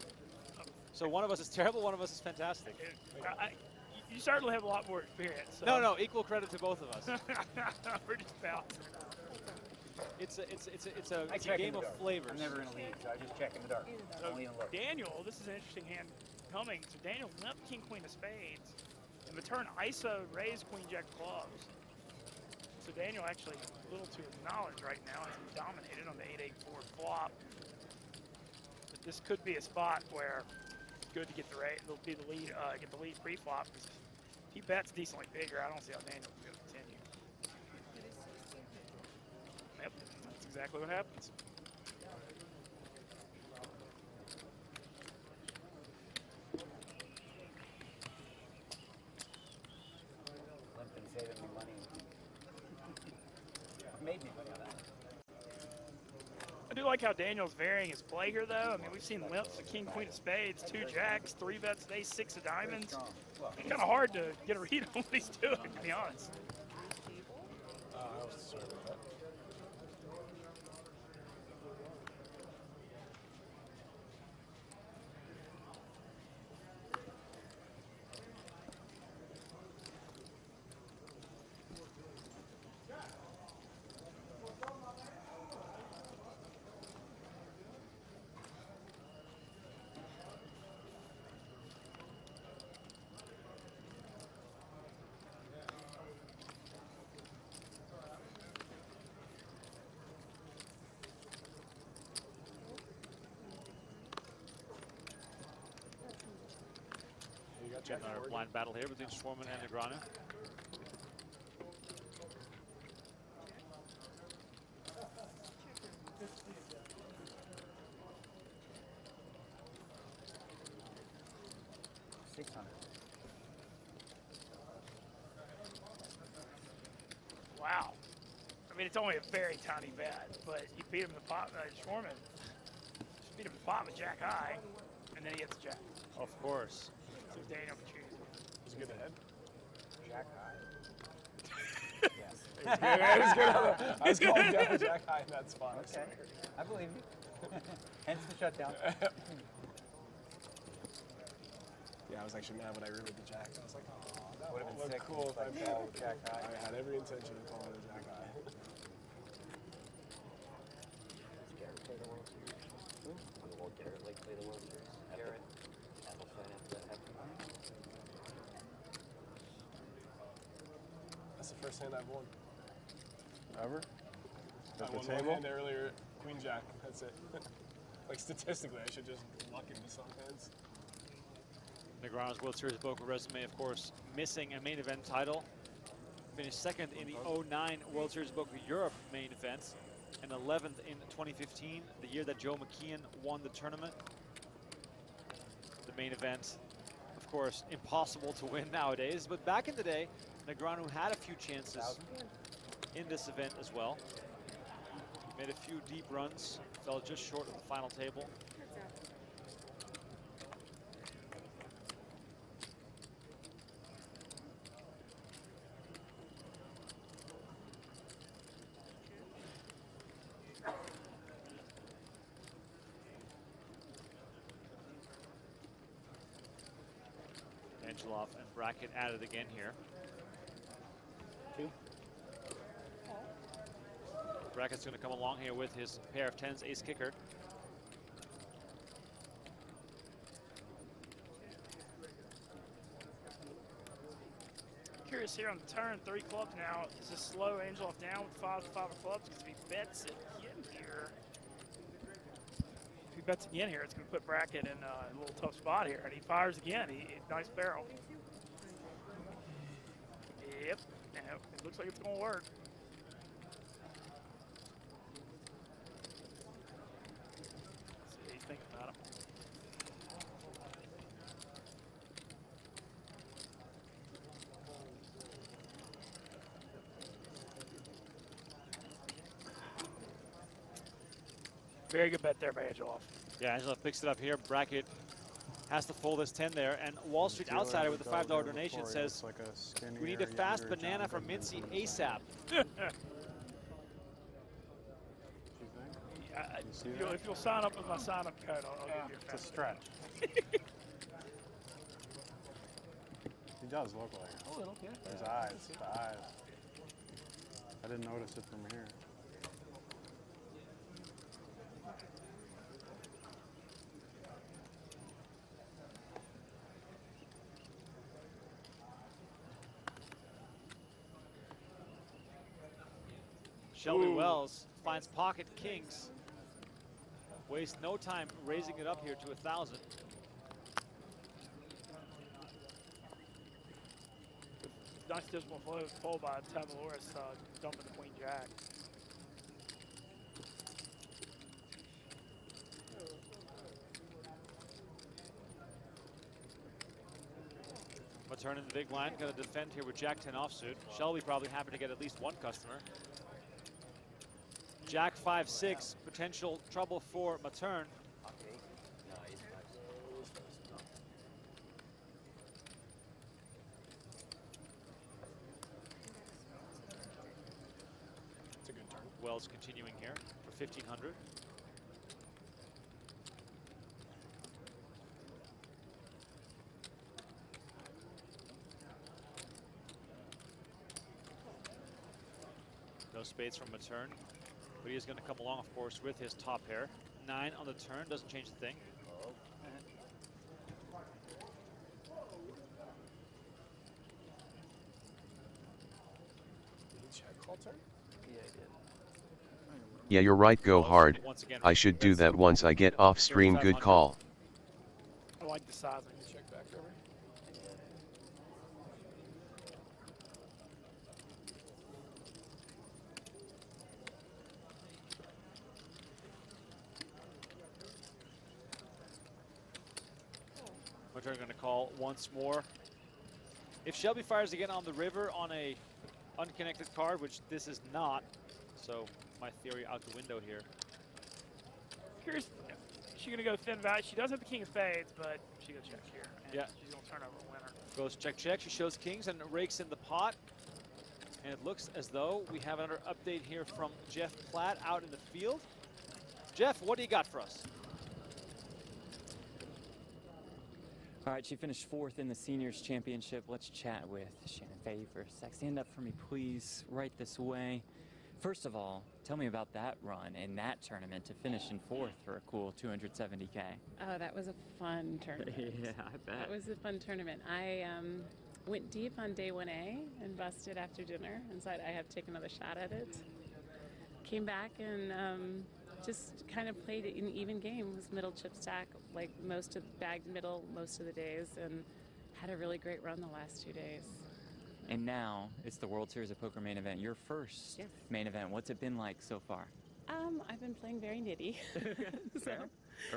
L: So one of us is terrible, one of us is fantastic.
M: You certainly have a lot more experience. So.
L: No, equal credit to both of us.
M: We're just bouncing.
L: It's a game of flavors.
P: I'm never going to leave, so I just check in the dark.
M: So
P: Only in the look.
M: Daniel, this is an interesting hand coming. So Daniel limp King Queen of Spades, and Matern ISO raised Queen Jack clubs. So Daniel actually a little to his knowledge right now has been dominated on the 8-8-4 flop. But this could be a spot where it's good to get the it'll be the lead, get the lead pre-flop, because if he bets decently bigger, I don't see how Daniel can continue. Yep, that's exactly what happens.
P: Limp and saving me money. Made me money on that.
M: I do like how Daniel's varying his play here, though. I mean, we've seen limps, the King, Queen of Spades, 2 jacks, 3 bets, ace, 6 of diamonds. It's kind of hard to get a read on what he's doing, to be honest.
K: I was sorry about that.
L: Another blind battle here between Schwarman and Negreanu.
M: Wow. I mean, it's only a very tiny bet, but you beat him in the pot, Schwarman. Just beat him in the pot with Jack high, and then he hits Jack.
L: Of course.
M: So Daniel chooses.
K: Was it good ahead?
P: Jack high.
K: Yes. It was good. I was going down Jack high in that spot.
P: Okay. I believe you. Hence the shutdown.
K: Yeah, I was actually mad when I removed the jack. I was like, oh, that would have
P: been
K: been
P: sick
K: cool if I
P: if I
K: called
P: called jack high.
K: I had every intention of calling it jack high.
T: Will Garrett like play the World Series? Garrett. That'll sign after that happens.
K: That's the first hand I've won.
N: Ever?
K: I
N: At
K: won
N: the table?
K: one hand earlier, Queen Jack. That's it. Like statistically, I should just luck into some hands.
L: Negreanu's World Series poker resume, of course, missing a main event title. Finished second in the 2009 World Series Poker Europe main event, and 11th in 2015, the year that Joe McKeon won the tournament. The main event, of course, impossible to win nowadays, but back in the day, Negreanu had a few chances in this event as well. Made a few deep runs, fell just short of the final table. Angelov and bracket added again here.
M: 2.
L: Brackett's going to come along here with his pair of 10s, ace kicker.
M: Curious here on the turn, 3 clubs now. Is this slow Angelov down with 5 of clubs? Because if he bets again here, bets again here, it's going to put Brackett in a little tough spot here. And he fires again. Nice barrel. Yep. And it looks like it's going to work. Let's see what you think about him. Very good bet there by Angelov.
L: Yeah, Angelov picks it up here. Brackett has to fold this 10 there. And Wall Street Outsider with the $5 donation says, we need a fast banana from Mincy ASAP.
M: If you'll sign up with my sign-up code, I'll give you a
N: It's a stretch. He does look like it.
M: A little, yeah.
N: His eyes, the eyes. I didn't notice it from here.
L: Shelby Wells finds pocket kings. Wastes no time raising it up here to 1,000.
M: Nice dismal fold by Tavaloris, dumping the queen jack.
L: Matern in the big line, going to defend here with Jack 10 offsuit. Shelby probably happy to get at least one customer. Jack 5-6, potential trouble for Matern.
K: It's a good turn.
L: Wells continuing here for 1,500. No spades from Matern. But he is going to come along, of course, with his top pair. 9 on the turn, doesn't change the thing.
K: Did he check call turn?
T: Yeah, I did.
S: Yeah, you're right, go hard. I should do that once I get off stream. Good call.
M: I like the sizing.
K: Check back over.
L: Matern going to call once more. If Shelby fires again on the river on a unconnected card, which this is not, so my theory out the window here.
M: Curious, she's going to go thin value. She does have the king of spades, but she's going to check here. And
L: Yeah.
M: she's going to turn over a winner.
L: Goes check, check. She shows kings and rakes in the pot. And it looks as though we have another update here from Jeff Platt out in the field. Jeff, what do you got for us?
Q: All right, she finished 4th in the Seniors Championship. Let's chat with Shannon Fahey for a sec. Stand up for me, please, right this way. First of all, tell me about that run in that tournament to finish in 4th for a cool 270K.
F: Oh, that was a fun tournament.
Q: Yeah, I bet.
F: That was a fun tournament. I went deep on day 1A and busted after dinner and said I have to take another shot at it. Came back and just kind of played an even game. It was middle chip stack, like bagged middle most of the days, and had a really great run the last 2 days.
Q: And now it's the World Series of Poker main event. Your first main event. What's it been like so far?
F: I've been playing very nitty. So,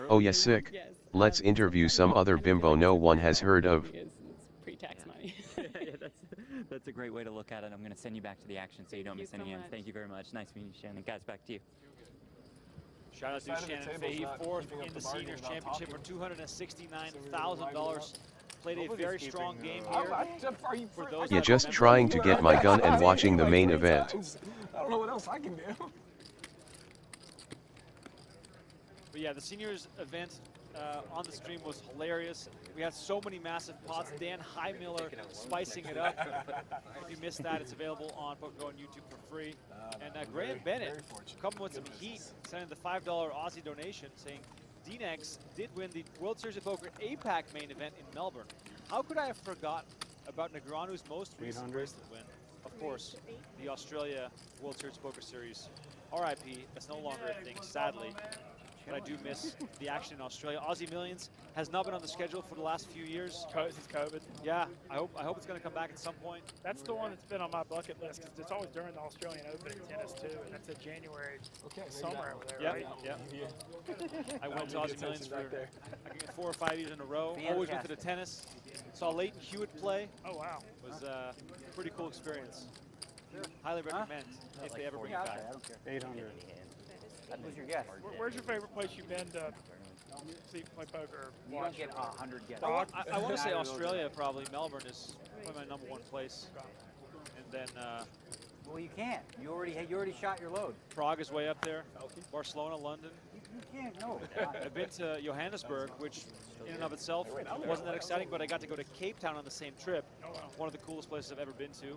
S: Oh yeah, sick.
F: yes,
S: Let's interview some other bimbo no one has heard of.
F: It's pre-tax money.
Q: Yeah, that's a great way to look at it. I'm going to send you back to the action so you don't miss
F: Thank
Q: any
F: you so
Q: hands.
F: much.
Q: Thank you very much. Nice meeting you, Shannon. Guys, back to you.
L: Shout out to
K: Side of the
L: Shannon
K: table's
L: Fahey,
K: not
L: 4th
K: keeping up
L: in
K: the
L: the
K: bargain
L: Seniors
K: without
L: Championship for
K: talking.
L: $269,000. Played a
N: Nobody's
L: very
N: keeping,
L: strong game
N: uh,
L: here. For those
S: Yeah,
L: that
S: just
L: remember-
S: trying to get my gun and watching the main event.
K: I don't know what else I can do.
L: But yeah, the Seniors event on the stream was hilarious. We had so many massive pots. Dan Highmiller spicing it up. If you missed that, it's available on PokerGo on YouTube for free. And Graham Bennett coming with some heat, sending the $5 Aussie donation, saying D-Nex did win the World Series of Poker APAC main event in Melbourne. How could I have forgotten about Negreanu's most recent bracelet win? Of course, the Australia World Series of Poker Series. RIP, that's no longer a thing, sadly. But I do miss the action in Australia. Aussie Millions has not been on the schedule for the last few years.
M: Since COVID.
L: Yeah, I hope it's going to come back at some point.
M: That's the one that's been on my bucket list because it's always during the Australian Open in tennis too, and that's in January, somewhere over there, right?
L: I went to Aussie Millions for I think 4 or 5 years in a row. Always went to the tennis. Saw Leighton Hewitt play.
M: Oh wow!
L: It was a pretty cool experience. Highly recommend if they ever bring it back.
P: I don't care.
N: 800.
P: That was your guess.
M: Where's your favorite place you've been to see play poker?
P: You don't get 100 guesses.
L: I want to say Australia, probably. Melbourne is probably my #1 place. And then
P: well, you can't. You already shot your load.
L: Prague is way up there. Barcelona, London.
P: You can't. No.
L: I've been to Johannesburg, which in and of itself wasn't that exciting, but I got to go to Cape Town on the same trip. One of the coolest places I've ever been to.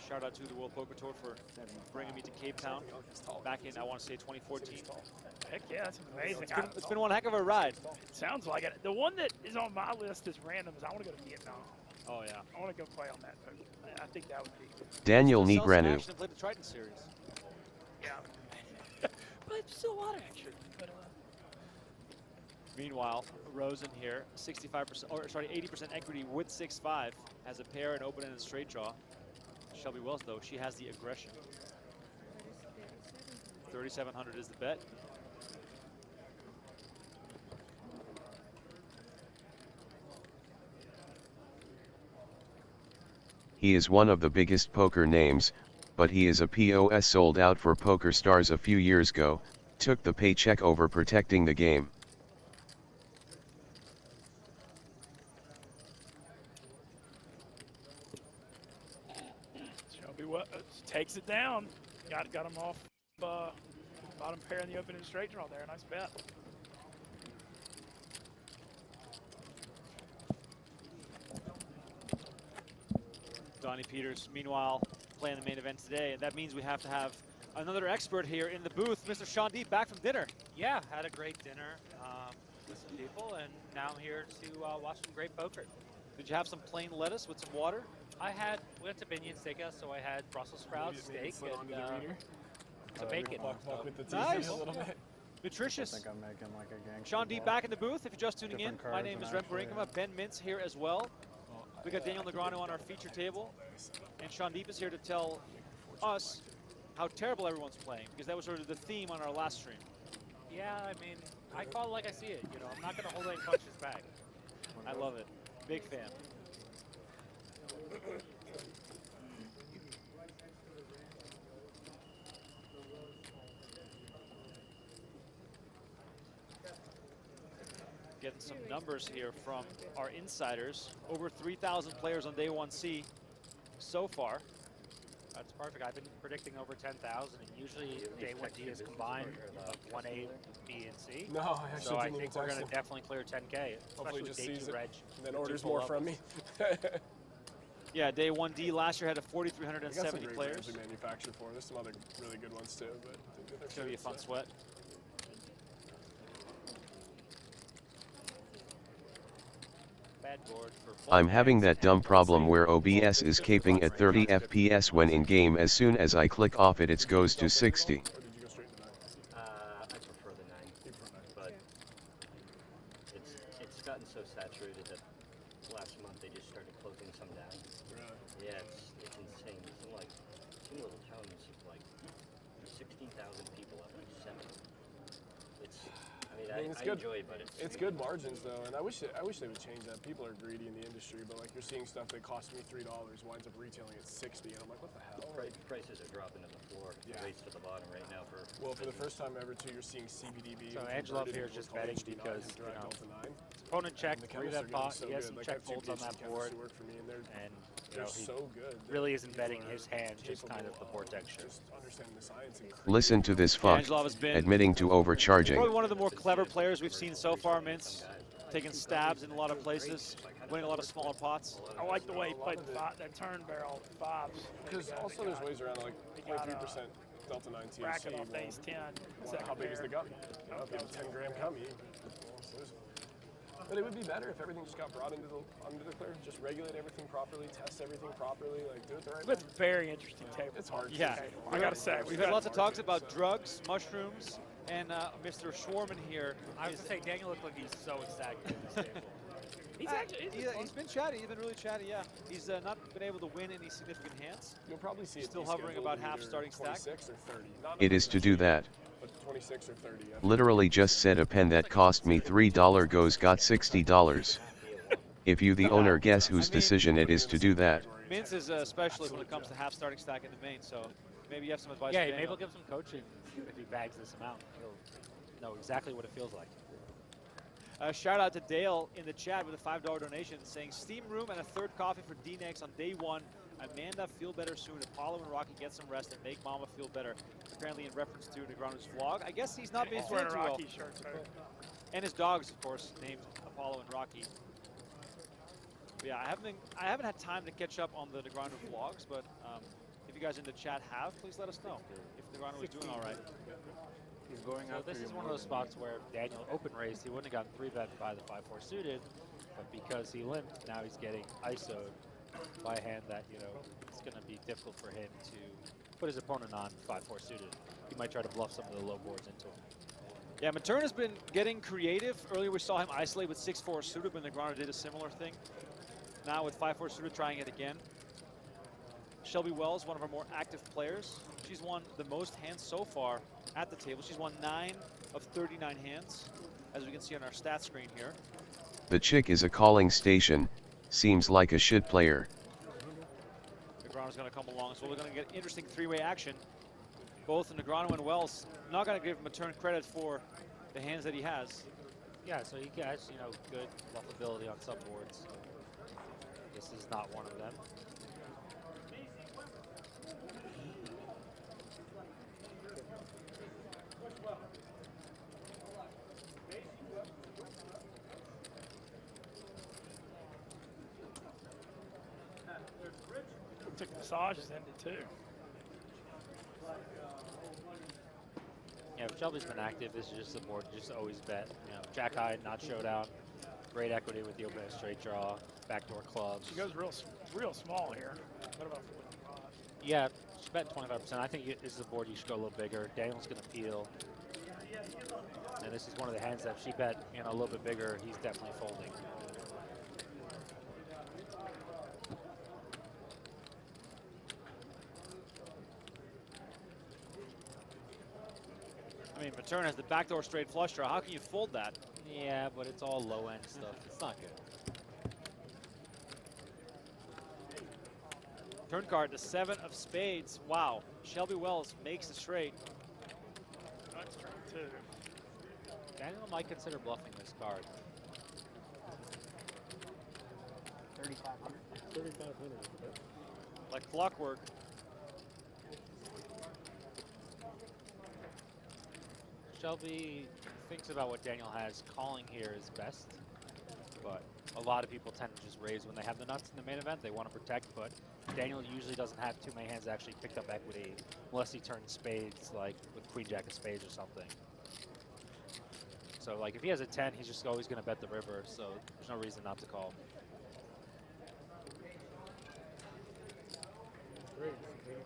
L: Shout out to the World Poker Tour for bringing me to Cape Town back in, I want to say, 2014.
M: Heck yeah, that's amazing.
L: It's been one heck of a ride.
M: It sounds like it. The one that is on my list is random is I want to go to Vietnam.
L: Oh yeah.
M: I want to go play on that poker. I think that would be.
S: Daniel Negreanu.
L: Play the Triton series.
M: Yeah. But it's still a lot of action. But,
L: Meanwhile, Rosen here, 65%, or sorry, 80% equity with 6-5, has a pair, an open, and a straight draw. Shelby Wells, though, she has the aggression. 3,700 is the bet.
S: He is one of the biggest poker names, but he is a POS sold out for Poker Stars a few years ago, took the paycheck over protecting the game.
M: takes it down. Got him off bottom pair in the open and straight draw there. Nice bet.
L: Donnie Peters, meanwhile, playing the main event today, and that means we have to have another expert here in the booth, Mr. Sean Deep, back from dinner.
C: Yeah, had a great dinner with some people, and now I'm here to watch some great poker.
L: Did you have some plain lettuce with some water?
C: We went to Binion Steakhouse, so I had Brussels sprouts, steak, and some bacon.
L: Nice. Nutritious.
N: I think I'm making like a gang.
L: Sean Deep back in the booth. If you're just tuning in,
N: Different
L: my
N: cards
L: name is
N: than
L: Rem
N: actually,
L: Brinkema. Ben Mintz here as well. We got Daniel Negreanu on our feature table, and Sean Deep is here to tell us how terrible everyone's playing, because that was sort of the theme on our last stream.
C: Yeah, I mean, I call it like I see it. You know, I'm not going to hold any punches back.
L: I love it. Big fan. Getting some numbers here from our insiders. Over 3,000 players on day 1C so far.
C: That's perfect. I've been predicting over 10,000, and usually day 1D is combined of 1A, B, and C.
K: No, I actually
C: so I
K: didn't
C: think
K: even
C: we're
K: text
C: going to
K: him.
C: definitely clear 10K.
K: Hopefully
C: Especially
K: just
C: day
K: sees
C: 2
K: it
C: reg.
K: and then orders more from me.
L: Yeah, day 1D last year had a
K: We got some
L: 4,370
K: great
L: players.
K: brands we manufacture for. There's some other really good ones too, but
L: It's going to be a fun sweat.
C: Bad board for
S: I'm having that dumb problem where OBS is caping at 30 FPS when in game. As soon as I click off it, it goes to 60.
T: I prefer the 9, but it's gotten so saturated that last month they just started closing some down. Really? Yeah, it's insane. Some little towns of like 16,000 people up like 7. I
K: it's
T: I
K: good.
T: enjoy it, but
K: it's good margins though, and I wish they would change that. People are greedy in the industry, but like you're seeing stuff that cost me $3 winds up retailing at 60, and I'm like, what the hell?
T: Prices are dropping to the floor.
K: Yeah.
T: Race to the bottom right now for.
K: Well, for the first time ever too, you're seeing CBDB.
C: So
K: and
C: Angelov
K: converted
C: here is
K: into
C: just
K: what's called
C: betting
K: HD9
C: because,
K: and Direct Delta 9.
C: Opponent check,
K: And the
C: three
K: chemists
C: bet
K: are
C: pot,
K: getting
C: he has
K: so
C: some
K: good.
C: check
K: Like, I have
C: folds on
K: two
C: that
K: PhD
C: board,
K: chemists who work for me, and they're
C: he
K: so good.
C: really isn't
K: People
C: betting
K: are
C: his hand, just kind of the board
K: capable
C: texture.
K: Just understanding the science and
S: Listen to this fuck,
L: Angelov has been
S: admitting to overcharging.
L: Probably one of the more clever players we've seen so far, Mintz. taking stabs in a lot of places, winning a lot of smaller pots.
M: I like the way he played that turn barrel fives.
K: Because also there's ways around like 0.3% Delta 9 THC.
M: Bracket on phase 10.
K: How big is the gummy? If you have a 10-gram gummy. But it would be better if everything just got brought under the clear. Just regulate everything properly, test everything properly, like do it the right way.
M: It's very interesting table.
K: It's hard.
L: Yeah,
M: I gotta say,
L: we've had lots of talks about drugs, mushrooms, and Mr. Schwarman here.
C: I was going to say, Daniel looked like he's so excited at this table.
L: He's been chatty. He's been really chatty. Yeah, he's not been able to win any significant hands.
K: You'll probably see
L: still hovering about half starting stack.
K: 26 or 30.
S: It is to do that.
K: But 26 or 30.
S: Literally just said a pen that cost me $3 goes got $60. If you the owner guess whose decision it is to do that.
L: Mintz is a specialist when it comes to half starting stack in the main, so maybe you have some advice.
C: Yeah,
L: for
C: maybe
L: Daniel.
C: we'll give some coaching if he bags this amount. He'll know exactly what it feels like.
L: Shout out to Dale in the chat with a $5 donation saying steam room and a third coffee for D-Nex on day one. Amanda, feel better soon. Apollo and Rocky get some rest and make Mama feel better. Apparently in reference to Negrano's vlog. I guess he's not being
M: He's
L: feeling
M: wearing
L: too well.
M: Rocky shirts, right?
L: And his dogs, of course, named Apollo and Rocky. But yeah, I haven't had time to catch up on the Negrano vlogs, but if you guys in the chat have, please let us know if Negrano is doing all right.
C: He's going out. This is one of those spots where Daniel open raced. He wouldn't have gotten 3-bet by the 5-4 suited, but because he limped, now he's getting ISO'd by a hand that, you know, it's going to be difficult for him to put his opponent on 5-4 suited. He might try to bluff some of the low boards into him.
L: Yeah, Matern has been getting creative. Earlier we saw him isolate with 6-4 suited, but Negrano did a similar thing. Now with 5-4 suited, trying it again. Shelby Wells, one of our more active players. She's won the most hands so far at the table. She's won 9 of 39 hands, as we can see on our stat screen here.
S: The chick is a calling station, seems like a shit player.
L: Negrano's going to come along, so we're going to get interesting three-way action. Both Negrano and Wells, not going to give Matern credit for the hands that he has.
C: Yeah, so he has, you know, good bluffability on some boards. This is not one of them.
M: Took massages ended too.
C: Yeah, if Shelby's been active, this is just a board just always bet. You know, Jack high, not showdown. Great equity with the open and straight draw, backdoor clubs.
M: She goes real small here. What about 45?
C: Yeah, she's betting 25%. I think this is a board you should go a little bigger. Daniel's going to peel. And this is one of the hands that if she bet, you know, a little bit bigger, he's definitely folding.
L: I mean, Matern has the backdoor straight flush draw. How can you fold that?
C: Yeah, but it's all low-end stuff. It's not good.
L: Turn card, the 7 of spades. Wow. Shelby Wells makes the straight.
M: That's straight too.
C: Daniel might consider bluffing this card.
P: 3,500.
K: 3,500.
L: Like clockwork.
C: Shelby thinks about what Daniel has. Calling here is best, but a lot of people tend to just raise when they have the nuts in the main event. They want to protect, but Daniel usually doesn't have too many hands that actually picked up equity unless he turns spades, like with Queen Jack of spades or something. So like if he has a 10, he's just always going to bet the river, so there's no reason not to call.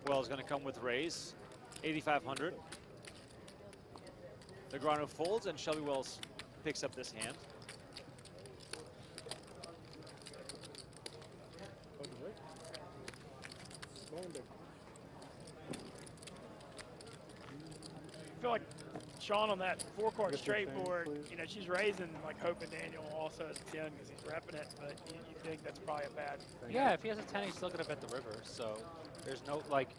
L: Wells going to come with raise, 8,500. Negrano folds and Shelby Wells picks up this hand.
M: I feel like Sean on that four-card straight board, you know, she's raising, like hoping Daniel also has a 10 because he's repping it, but you think that's probably a bad thing.
C: Yeah, if he has a 10, he's still going to bet the river, so there's no, like,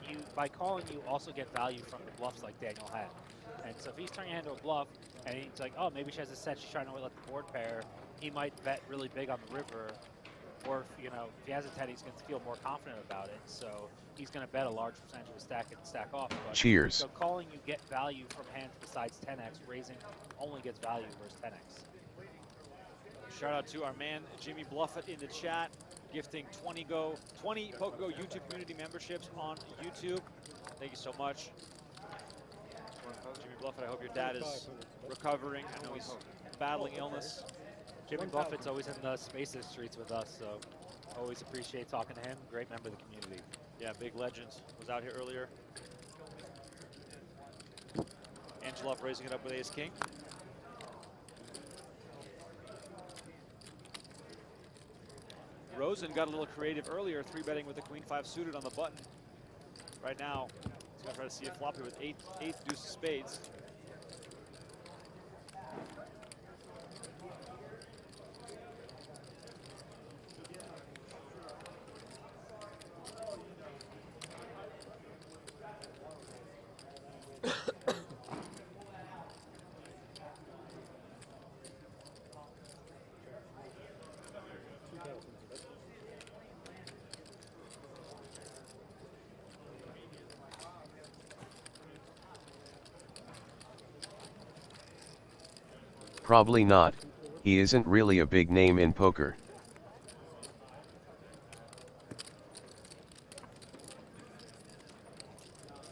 C: you by calling, you also get value from the bluffs like Daniel had. And so if he's turning into a bluff, and he's like, oh, maybe she has a set, she's trying to let the board pair, he might bet really big on the river. Or, if, you know, if he has a 10, he's going to feel more confident about it. So he's going to bet a large percentage of the stack and stack off. But
S: Cheers.
C: So calling, you get value from hands besides 10x. Raising only gets value versus 10x.
L: Shout out to our man Jimmy Bluffett in the chat, gifting 20 PokerGo YouTube community memberships on YouTube. Thank you so much. Jimmy Bluffett, I hope your dad is recovering. I know he's battling illness. Jimmy Bluffett's always in the Spaces streets with us, so always appreciate talking to him. Great member of the community. Yeah, big legend. Was out here earlier. Angelov raising it up with ace-king. Rosen got a little creative earlier, 3-betting with the queen-5 suited on the button. Right now, he's going to try to see a flop here with eighth deuce of spades.
S: Probably not, he isn't really a big name in poker.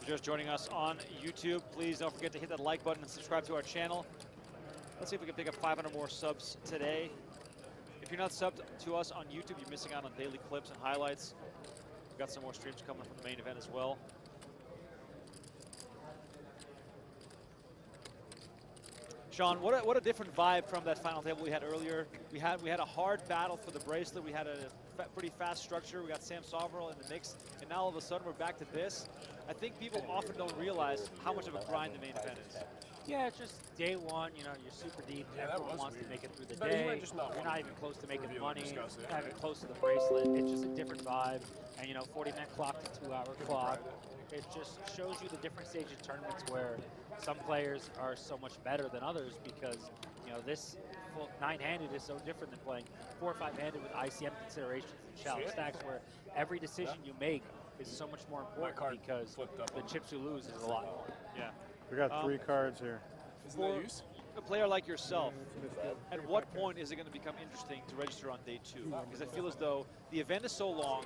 L: If you're just joining us on YouTube, please don't forget to hit that like button and subscribe to our channel. Let's see if we can pick up 500 more subs today. If you're not subbed to us on YouTube, you're missing out on daily clips and highlights. We've got some more streams coming from the main event as well. Sean, what a different vibe from that final table we had earlier. We had a hard battle for the bracelet. We had a pretty fast structure. We got Sam Soverell in the mix, and now all of a sudden we're back to this. I think people often don't realize how much of a grind the main event is.
C: Yeah, it's just day one, you know, you're super deep.
K: Yeah,
C: everyone wants to make it through the
K: But he might
C: day.
K: just not
C: You're
K: want
C: not
K: to
C: even close to making
K: reveal
C: money.
K: and discuss it.
C: You're not even close to the bracelet. It's just a different vibe. And, you know, 40-minute clock to 2-hour clock. It just shows you the different stages of tournaments where some players are so much better than others because, you know, this 9-handed is so different than playing 4 or 5-handed with ICM considerations and shallow stacks where every decision you make is so much more important because the chips you lose is a lot more.
L: Yeah.
N: We got 3 cards here.
L: For a player like yourself, at what point is it going to become interesting to register on day 2? Because I feel as though the event is so long.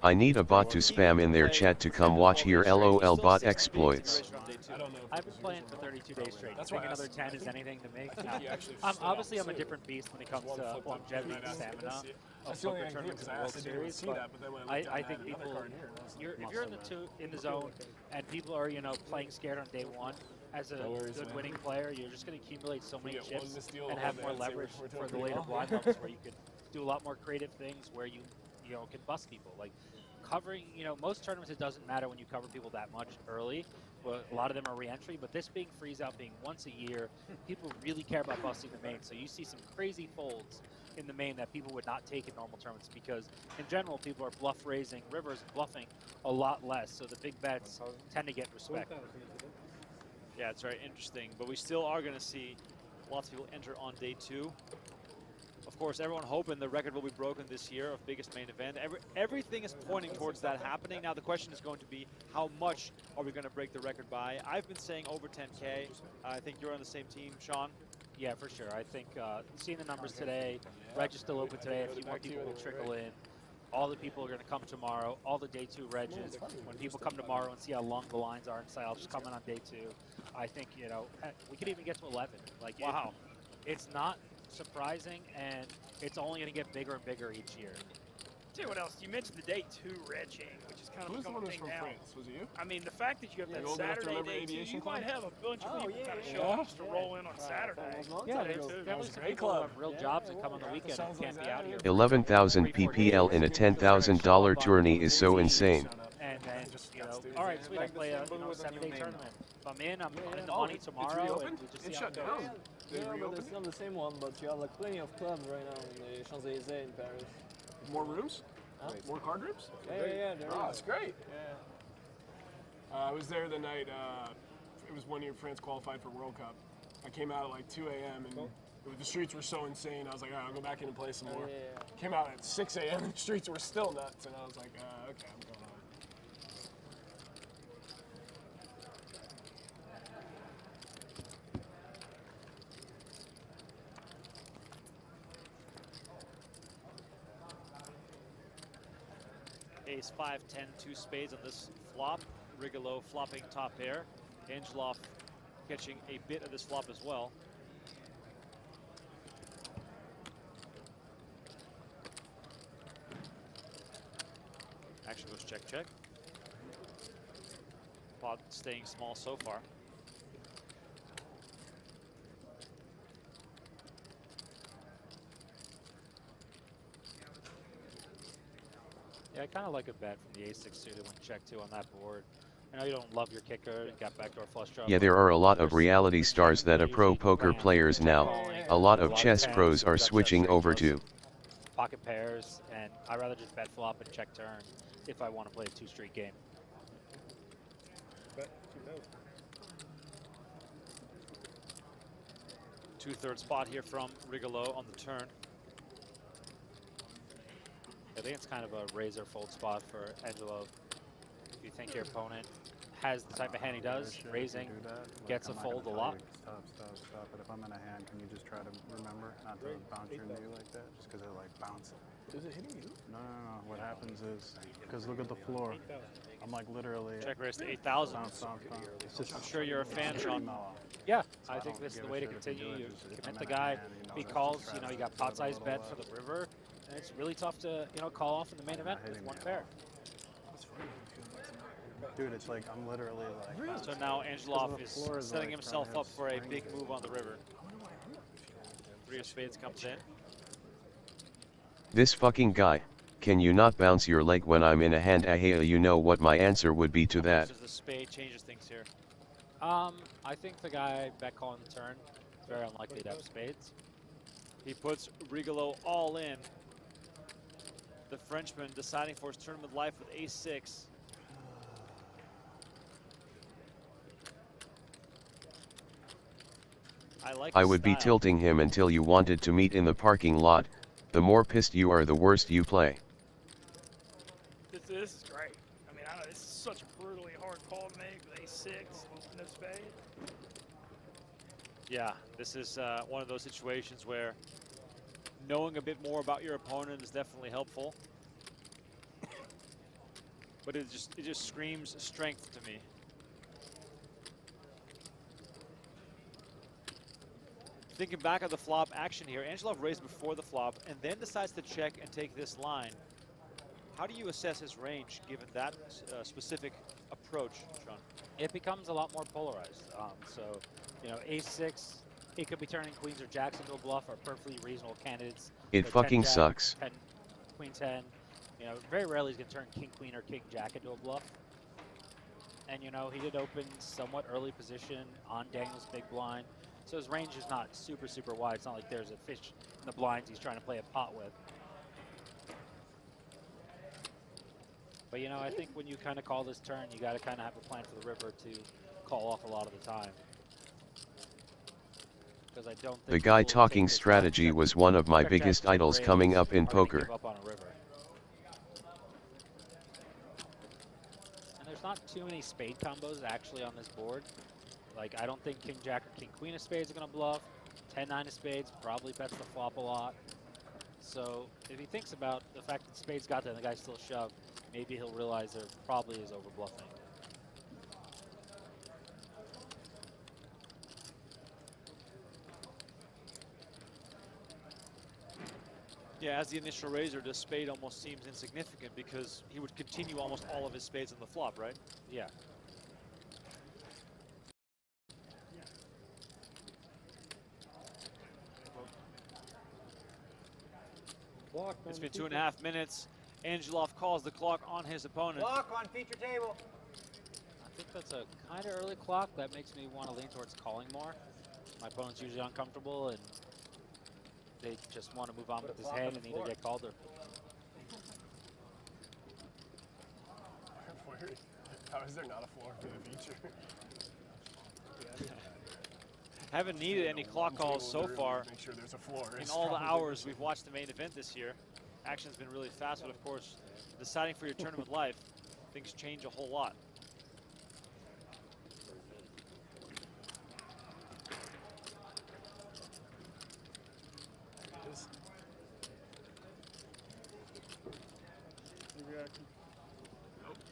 S: I need a bot to spam in their chat to come watch here. LOL bot exploits.
C: I've been playing for 32 days straight.
K: That's
C: I think
K: why I
C: another
K: asked
C: 10 is
K: him.
C: anything to make.
K: He actually
C: Obviously, I'm a
K: stood
C: different beast when it comes to longevity and stamina
K: That's
C: of
K: the only
C: poker
K: thing
C: tournaments
K: because
C: and
K: I
C: World
K: asked, I didn't
C: Series.
K: see that, but then when I looked
C: I
K: down,
C: think
K: I had another
C: people,
K: card here, and I was like,
C: if you're in the zone and people are, you know, playing scared on day one, as a good winning player, you're just going to accumulate so many chips and have more leverage for the later blind levels where you can do a lot more creative things where you know, can bust people. Like covering, you know, most tournaments it doesn't matter when you cover people that much early, but a lot of them are re-entry. But this being freeze out, being once a year, people really care about busting the main. So you see some crazy folds in the main that people would not take in normal tournaments because in general people are bluff raising rivers and bluffing a lot less. So the big bets tend to get respect.
L: Yeah, it's very interesting, but we still are going to see lots of people enter on day 2. Of course, everyone hoping the record will be broken this year of biggest main event. Everything is pointing towards that happening. Now the question is going to be how much are we going to break the record by? I've been saying over 10K. I think you're on the same team, Sean.
C: Yeah, for sure. I think seeing the numbers today, Reg is still open today. A few more people will trickle in. All the people are going to come tomorrow. All the day 2 Regs. When people come tomorrow and see how long the lines are inside, I'll just come in on day 2. I think, you know, we could even get to 11. Like, wow. It's not surprising, and it's only going to get bigger and bigger each year.
M: Tell you what else, you mentioned the day 2 regging, which is kind of
K: Who's the one
M: becoming a
K: who's
M: thing
K: from
M: now.
K: France? Was it you?
M: I mean, the fact that you have
K: Yeah,
M: that
K: old enough to
M: Saturday
K: remember
M: day 2,
K: aviation
M: you
K: club?
M: might have a bunch of people kind of show
K: Yeah.
M: up just to roll in on Saturday.
C: Yeah,
M: day
C: there's
M: 2.
C: definitely some people who have real jobs and come on the weekend and can't be out here.
S: 11,000 PPL in a $10,000 tourney is so insane.
C: And then, you know, all right, sweet, I play a 7-day tournament. If I'm in the money tomorrow, and we just see how it goes.
G: Yeah, but it's not the same one, but you have like plenty of clubs right now in the Champs-Élysées in Paris.
K: More rooms?
G: Huh?
K: More card rooms?
G: Yeah, there
K: Oh,
G: is.
K: that's great.
G: Yeah.
K: I was there the night, it was one year France qualified for World Cup. I came out at like 2 a.m. and the streets were so insane. I was like, all right, I'll go back in and play some more. Came out at 6 a.m. and the streets were still nuts. And I was like, okay, I'm going on.
L: Ace 5, 10, 2 spades on this flop. Rigolo flopping top pair. Angelov catching a bit of this flop as well. Action goes check, check. Pot staying small so far. Yeah, I kind of like a bet from the ace-6 suited when check 2 on that board. I know you don't love your kicker and got backdoor flush draw.
S: Yeah, there are a lot of reality stars that are pro poker players now. A lot of chess pros are switching over to
C: Pocket pairs, and I'd rather just bet flop and check turn if I want to play a 2-street game.
K: Bet,
L: 2/3 spot here from Rigolo on the turn. I think it's kind of a razor fold spot for Angelo. If you think your opponent has the type of hand he does, raising, gets a fold a lot.
N: Stop. But if I'm in a hand, can you just try to remember not to bounce your knee like that? Just because it like bounces.
K: Is it hitting you?
N: No. What happens is, because look at the floor. I'm like literally.
L: Check raise to 8,000. I'm sure you're a fan, Sean. Yeah, I think this is the way to continue. You commit the guy. If he calls, you know, you got pot-sized bet for the river. And it's really tough to, you know, call off in the main event with one pair.
N: Dude, it's like I'm literally like.
L: So now Angelov is setting himself up for a big move on the river. 3 of spades comes in.
S: this fucking guy. Can you not bounce your leg when I'm in a hand? You know what my answer would be to that.
L: The spade changes things here. I think the guy bet calling the turn is very unlikely to have spades. He puts Rigolo all in. The Frenchman deciding for his tournament life with ace-6.
S: I would be tilting him until you wanted to meet in the parking lot. The more pissed you are, the worse you play.
M: This is great. I mean, this is such a brutally hard call to make with ace-6 and no spade.
L: Yeah, this is one of those situations where knowing a bit more about your opponent is definitely helpful. But it just screams strength to me. Thinking back of the flop action here, Angelov raised before the flop and then decides to check and take this line. How do you assess his range given that specific approach, Sean?
C: It becomes a lot more polarized. So, you know, ace-6, he could be turning queens or jacks into a bluff, are perfectly reasonable candidates.
S: It
C: So
S: fucking
C: 10-jack,
S: sucks.
C: 10, queen 10. You know, very rarely he's going to turn king queen or king jack into a bluff. And, you know, he did open somewhat early position on Daniel's big blind. So his range is not super, super wide. It's not like there's a fish in the blinds he's trying to play a pot with. But, you know, I think when you kind of call this turn, you got to kind of have a plan for the river to call off a lot of the time. Because I don't think
S: The guy talking strategy was one of my biggest idols coming up in poker.
C: give up on a river. And there's not too many spade combos actually on this board. Like, I don't think king jack or king queen of spades are going to bluff. 10-9 of spades probably bets the flop a lot. So if he thinks about the fact that spades got there and the guy still shoved, maybe he'll realize there probably is over bluffing.
L: Yeah, as the initial raiser, the spade almost seems insignificant because he would continue almost all of his spades on the flop, right?
C: Yeah.
L: It's been 2.5 minutes. Angelov calls the clock on his opponent.
P: Clock on feature table.
C: I think that's a kind of early clock. That makes me want to lean towards calling more. My opponent's usually uncomfortable and they just want to move on with his hand and either get called or...
K: How is there not a floor for the feature?
L: Haven't needed any clock calls so far.
K: Make sure there's a floor.
L: In all the hours we've watched the main event this year. Action's been really fast, but of course, deciding for your tournament life, things change a whole lot.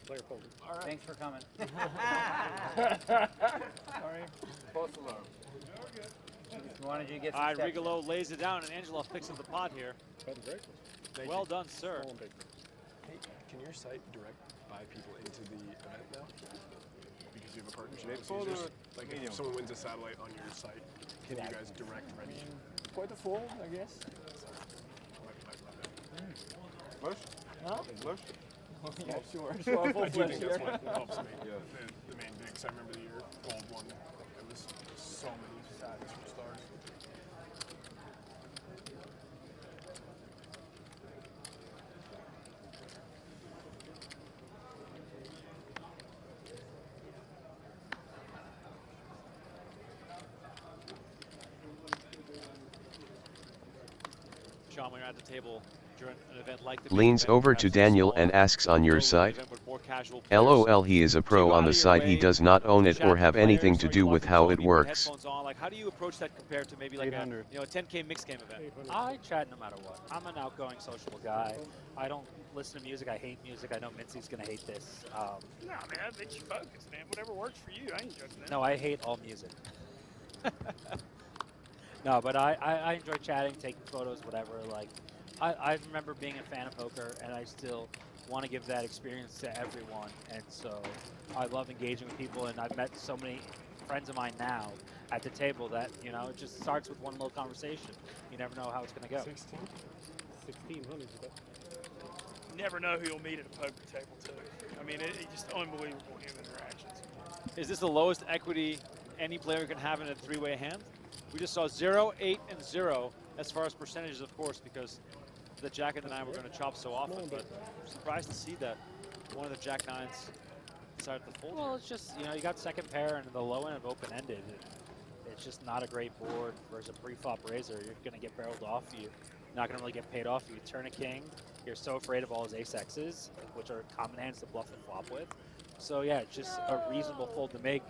O: Player folded.
K: All right.
P: Thanks for coming.
K: Sorry. Both alone.
P: Wanted you to get
L: All
P: some
L: right,
P: steps
L: Rigolo lays it down, and Angelo picks up the pot here.
K: Thank
L: Well
K: you.
L: done, sir.
K: Hey, can your site direct buy people into the event now? Because you have a partnership with users? Like if someone wins a satellite on your site, can you guys direct ready?
G: Quite a full, I guess.
K: Flush?
G: Huh?
K: Flush?
G: Yeah, sure.
K: I
G: So full
K: do
G: flush
K: think that's
G: here.
K: what helps me. The main thing, 'cause I remember the year gold one, it was so many sad superstars.
L: Sean, when you're at the table during an event like the
S: Leans over to Daniel and asks, on your site? LOL, he is a pro on the site, he does not own it or have anything to do with how it works.
L: Like, how do you approach that compared to maybe like a 10K mixed game event? I chat no matter what. I'm an outgoing, sociable guy. I don't listen to music. I hate music. I know Mincy's gonna hate this.
M: No, man, that makes you focus, man. Whatever works for you, I ain't judging that.
L: No, I hate all music. No, but I enjoy chatting, taking photos, whatever. Like, I remember being a fan of poker, and I still want to give that experience to everyone. And so I love engaging with people, and I've met so many friends of mine now at the table that, you know, it just starts with one little conversation. You never know how it's going to go.
O: 16? 1600.
M: You never know who you'll meet at a poker table, too. I mean, it's just unbelievable human interactions.
L: Is this the lowest equity any player can have in a three-way hand? We just saw 0, 8, and 0 as far as percentages, of course, because the Jack and the 9 were going to chop so often. But I'm surprised to see that one of the Jack 9s decided to fold. Well, it's just, you know, you got second pair and the low end of open-ended. It's just not a great board versus a pre-flop raiser. You're going to get barreled off. You're not going to really get paid off. You turn a king. You're so afraid of all his ace-X's, which are common hands to bluff and flop with. So, yeah, it's just a reasonable fold to make.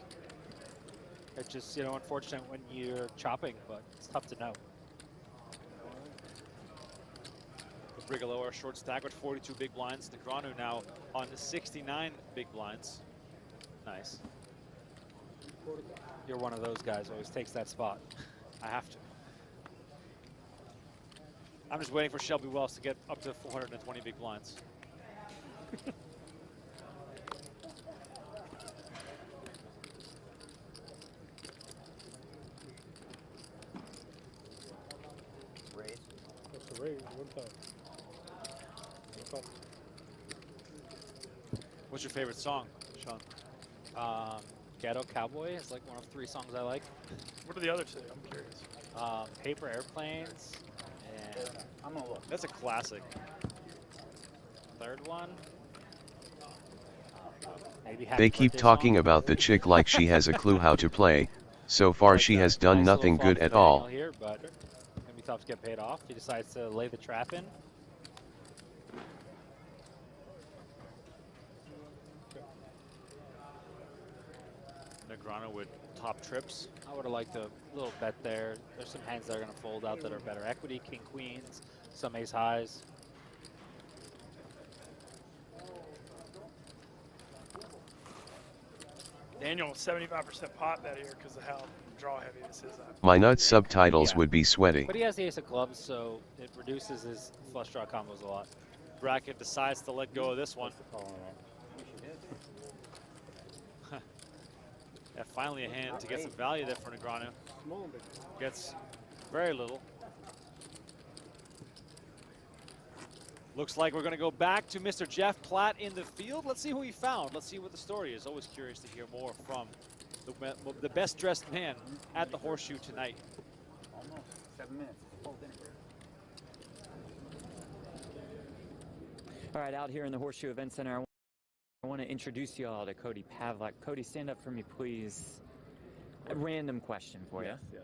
L: It's just, you know, unfortunate when you're chopping, but it's tough to know. Rigolo, our short stack with 42 big blinds. Negranu now on 69 big blinds. Nice. You're one of those guys who always takes that spot. I have to. I'm just waiting for Shelby Wells to get up to 420 big blinds.
O: Raise. That's a raise. One time.
L: What's your favorite song, Sean? Ghetto Cowboy is like one of 3 songs I like.
M: What are the other 2? I'm curious.
L: Paper Airplanes. And
P: I'm gonna look.
L: That's a classic. Third one. Maybe Happy
S: They keep
L: Birthday
S: talking
L: song.
S: about the chick like she has a clue how to play. So far she has done
L: Nice
S: nothing
L: little
S: good
L: flop
S: at
L: for
S: all.
L: Daniel here, but it's gonna be tough to get paid off. He decides to lay the trap in. Negrano with top trips. I would have liked a little bet there. There's some hands that are going to fold out that are better equity. King queens, some ace highs.
M: Daniel, 75% pot bet here because of how draw heavy this is.
S: My nuts subtitles would be sweaty.
L: But he has the ace of clubs, so it reduces his flush draw combos a lot. Bracket decides to let go of this one. Yeah, finally a hand to get some value there for Negranu. Gets very little. Looks like we're going to go back to Mr. Jeff Platt in the field. Let's see who he found. Let's see what the story is. Always curious to hear more from the best dressed man at the Horseshoe tonight.
P: Almost 7 minutes. Full dinner.
Q: All right, out here in the Horseshoe Event Center, I want to introduce you all to Cody Pavlik. Cody, stand up for me, please. A random question for you.
H: Yes.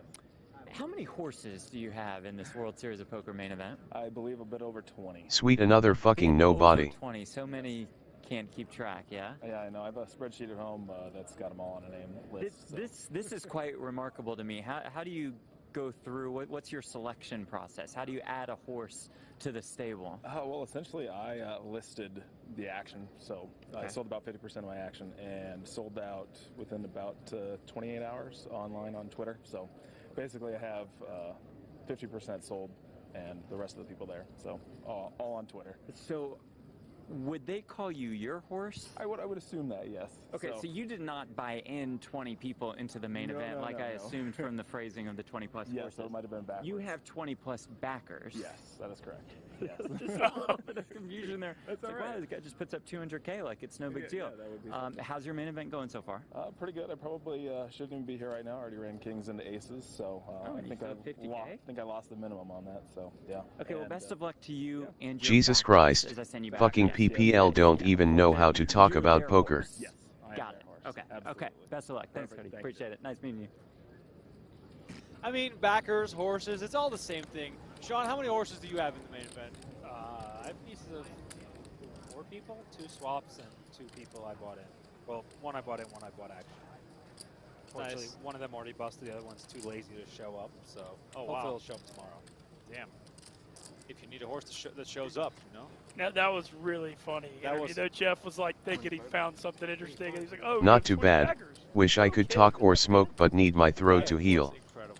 Q: How many horses do you have in this World Series of Poker main event?
H: I believe a bit over 20.
S: Sweet, another fucking nobody.
Q: Over 20. So many can't keep track, yeah?
H: Yeah, I know. I have a spreadsheet at home that's got them all on a name list.
Q: This is quite remarkable to me. How do you go through? What's your selection process? How do you add a horse to the stable?
H: Well, essentially, I listed the action. So I sold about 50% of my action and sold out within about 28 hours online on Twitter. So basically, I have 50% sold and the rest of the people there. So all on Twitter.
Q: So would they call you your horse?
H: I would assume that, yes.
Q: Okay, so you did not buy in 20 people into the main event like I assumed from the phrasing of the 20+ horses.
H: Yes, so it might have been backwards.
Q: You have 20+ backers.
H: Yes, that is correct.
Q: Yes. Just a little bit of confusion there.
H: That's
Q: It's like,
H: all right.
Q: wow, this guy just puts up 200K like it's no big deal.
H: Yeah, that would be
Q: how's your main event going so far?
H: Pretty good. I probably shouldn't even be here right now. I already ran kings into aces, so I think I lost the minimum on that. So yeah.
Q: Okay, well, best of luck to you and your
S: Jesus
Q: backers
S: Christ.
Q: as I send you back.
S: Fucking PPL don't even know how to talk about poker.
H: Yes.
Q: Got it. Okay. Okay. Best of luck. Thanks, Cody. Appreciate it. Nice meeting you.
L: I mean, backers, horses, it's all the same thing. Sean, how many horses do you have in the main event?
C: I have pieces of 4 people, 2 swaps, and 2 people I bought in. Well, 1 I bought in, 1 I bought action. Fortunately, one of them already busted, the other one's too lazy to show up, so hopefully it'll show up tomorrow.
L: Damn. If you need a horse that shows up, you know?
M: Now, that was really funny. You know, Jeff was like thinking he found something interesting, and he's like, oh,
S: Not too bad. Wish I could talk or smoke but need my throat to heal.
L: Incredible.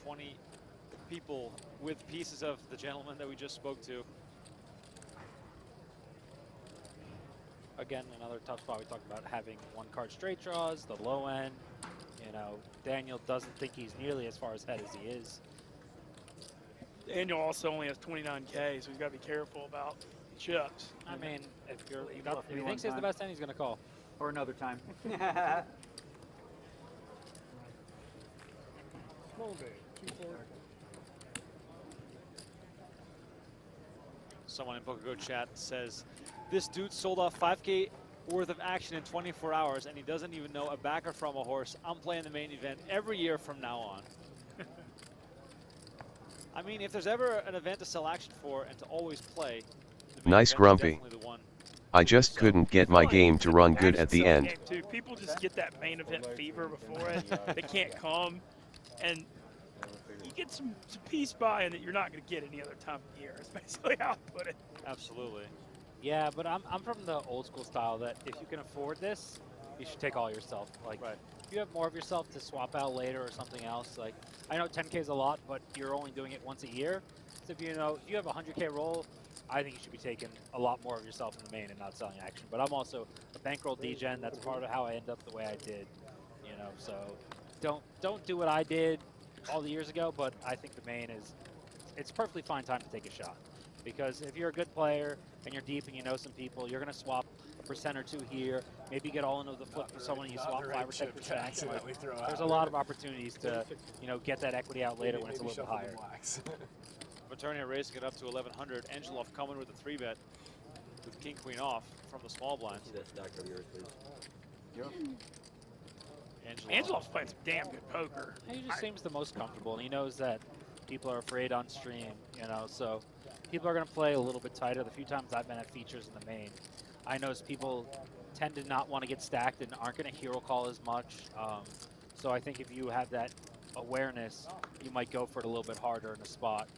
L: 20 people with pieces of the gentleman that we just spoke to.
C: Again, another tough spot. We talked about having 1-card straight draws, the low end. You know, Daniel doesn't think he's nearly as far ahead as he is.
M: Daniel also only has 29K, so he's got to be careful about chips.
C: I mean, if he thinks he's the best hand, he's going to call.
P: Or another time.
K: Small day, 2-4.
L: Someone in PokerGo chat says, this dude sold off 5K worth of action in 24 hours, and he doesn't even know a backer from a horse. I'm playing the main event every year from now on. I mean, if there's ever an event to sell action for and to always play, the main
S: Nice
L: event is
S: Grumpy.
L: definitely the one.
S: I just couldn't get my game to run good at the end.
M: Too. People just get that main event fever before it. They can't come, and you get some peace buy-in that you're not going to get any other time of year. It's basically how I put it.
L: Absolutely.
C: Yeah, but I'm from the old school style that if you can afford this, you should take all yourself. Like, if you have more of yourself to swap out later or something else, like, I know 10K is a lot, but you're only doing it once a year. So if you have a 100K roll, I think you should be taking a lot more of yourself in the main and not selling action. But I'm also a bankroll degen. That's part of how I end up the way I did, you know. So don't do what I did all the years ago. But I think the main it's a perfectly fine time to take a shot, because if you're a good player and you're deep and you know some people, you're gonna swap a % or 2 here. Maybe get all into the flip for someone you swap 5 or 10%. Like, there's a lot of opportunities to get that equity out later when it's a little bit higher.
L: Maternia raising it up to 1100. Angelov coming with a 3-bet with king queen off from the small blinds.
T: That stack of yours, please.
M: Angelov's playing some damn good poker.
C: He just seems the most comfortable, and he knows that people are afraid on stream, so people are going to play a little bit tighter. The few times I've been at features in the main, I notice people tend to not want to get stacked and aren't going to hero call as much. So I think if you have that awareness, you might go for it a little bit harder in a spot.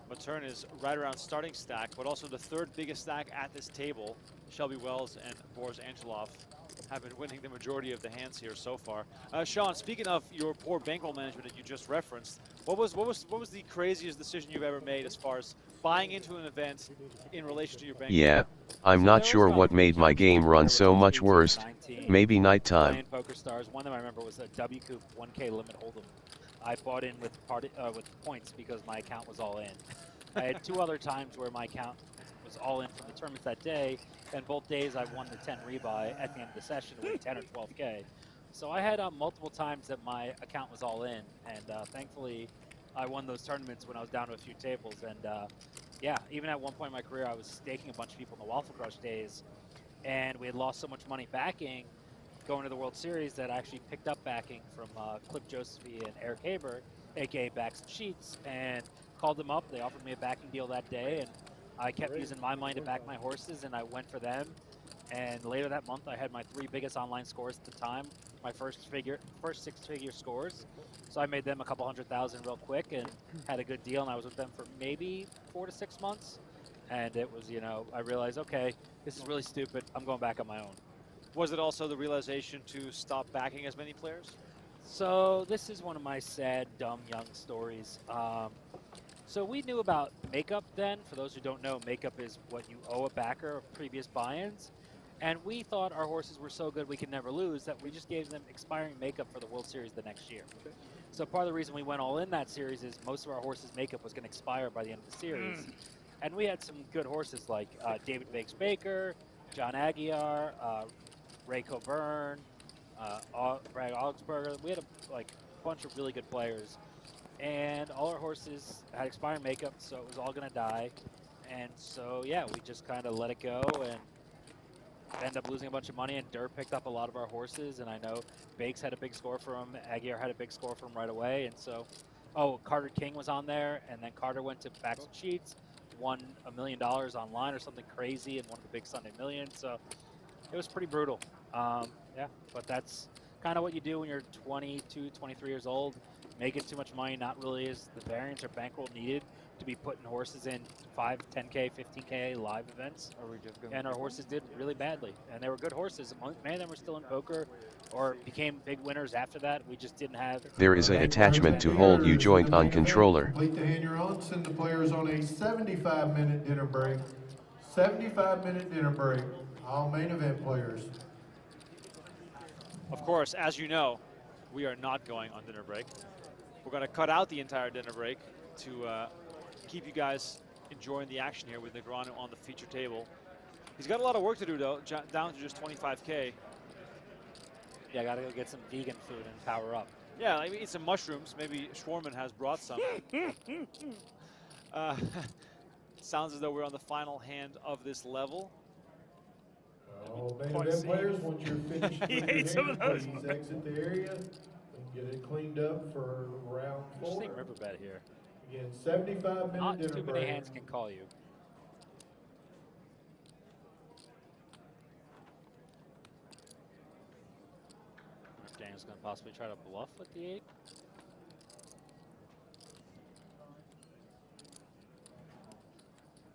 L: Matern is right around starting stack, but also the 3rd biggest stack at this table. Shelby Wells and Boris Angelov have been winning the majority of the hands here so far. Sean, speaking of your poor bankroll management that you just referenced, what was the craziest decision you've ever made as far as buying into an event in relation to your bankroll?
S: Yeah, I'm not sure what made my game run so much worse. Maybe nighttime.
C: Playing Poker Stars. One of them I remember was a W Coop 1K limit hold'em. I bought in with points because my account was all in. I had 2 other times where my account was all in from the tournament that day, and both days I won the 10 rebuy at the end of the session with 10 or 12K. So I had multiple times that my account was all in, and thankfully I won those tournaments when I was down to a few tables. And yeah, even at one point in my career, I was staking a bunch of people in the Waffle Crush days, and we had lost so much money backing going to the World Series that I actually picked up backing from Cliff Josephine and Eric Haber, aka Backs and Sheets, and called them up. They offered me a backing deal that day, and I kept using my money to back my horses, and I went for them. And later that month, I had my 3 biggest online scores at the time, my first 6-figure scores. So I made them a couple $100,000 real quick and had a good deal. And I was with them for maybe 4 to 6 months. And it was, you know, I realized, okay, this is really stupid. I'm going back on my own.
L: Was it also the realization to stop backing as many players?
C: So this is one of my sad, dumb, young stories. So we knew about makeup then. For those who don't know, makeup is what you owe a backer of previous buy-ins. And we thought our horses were so good we could never lose that we just gave them expiring makeup for the World Series the next year. Okay. So part of the reason we went all in that series is most of our horses' makeup was going to expire by the end of the series. And we had some good horses like David Bakes Baker, John Aguiar, Ray Coburn, Brad Augsburger. We had a bunch of really good players. And all our horses had expiring makeup, so it was all going to die. And so, yeah, we just kind of let it go and ended up losing a bunch of money. And Durr picked up a lot of our horses. And I know Bakes had a big score for him. Aguiar had a big score for him right away. And so, Carter King was on there. And then Carter went to Facts and Sheets, won $1 million online or something crazy and won the big Sunday Million. So it was pretty brutal. Yeah, but that's kind of what you do when you're 22, 23 years old. Making too much money, not really is the variance or bankroll needed to be putting horses in 5, 10K, 15K live events. And our horses did really badly. And they were good horses. Many of them were still in poker or became big winners after that. We just didn't have...
S: There is an attachment to hold U joint on controller.
U: Complete the hand you're on, send the players on a 75-minute dinner break. 75-minute dinner break. All main event players.
L: Of course, as you know, we are not going on dinner break. We're going to cut out the entire dinner break to keep you guys enjoying the action here with Negreanu on the feature table. He's got a lot of work to do, though, down to just 25K.
C: Yeah, I got to go get some vegan food and power up.
L: Yeah, maybe eat some mushrooms. Maybe Schwarman has brought some. Sounds as though we're on the final hand of this level.
U: All main event players, once you're finished with your hand, please exit the area and get it cleaned up for round 4.
C: Interesting riverbed here.
U: Again, 75-minute
C: Not
U: dinner
C: too
U: break.
C: many hands can call you. Daniel's going to possibly try to bluff with the 8.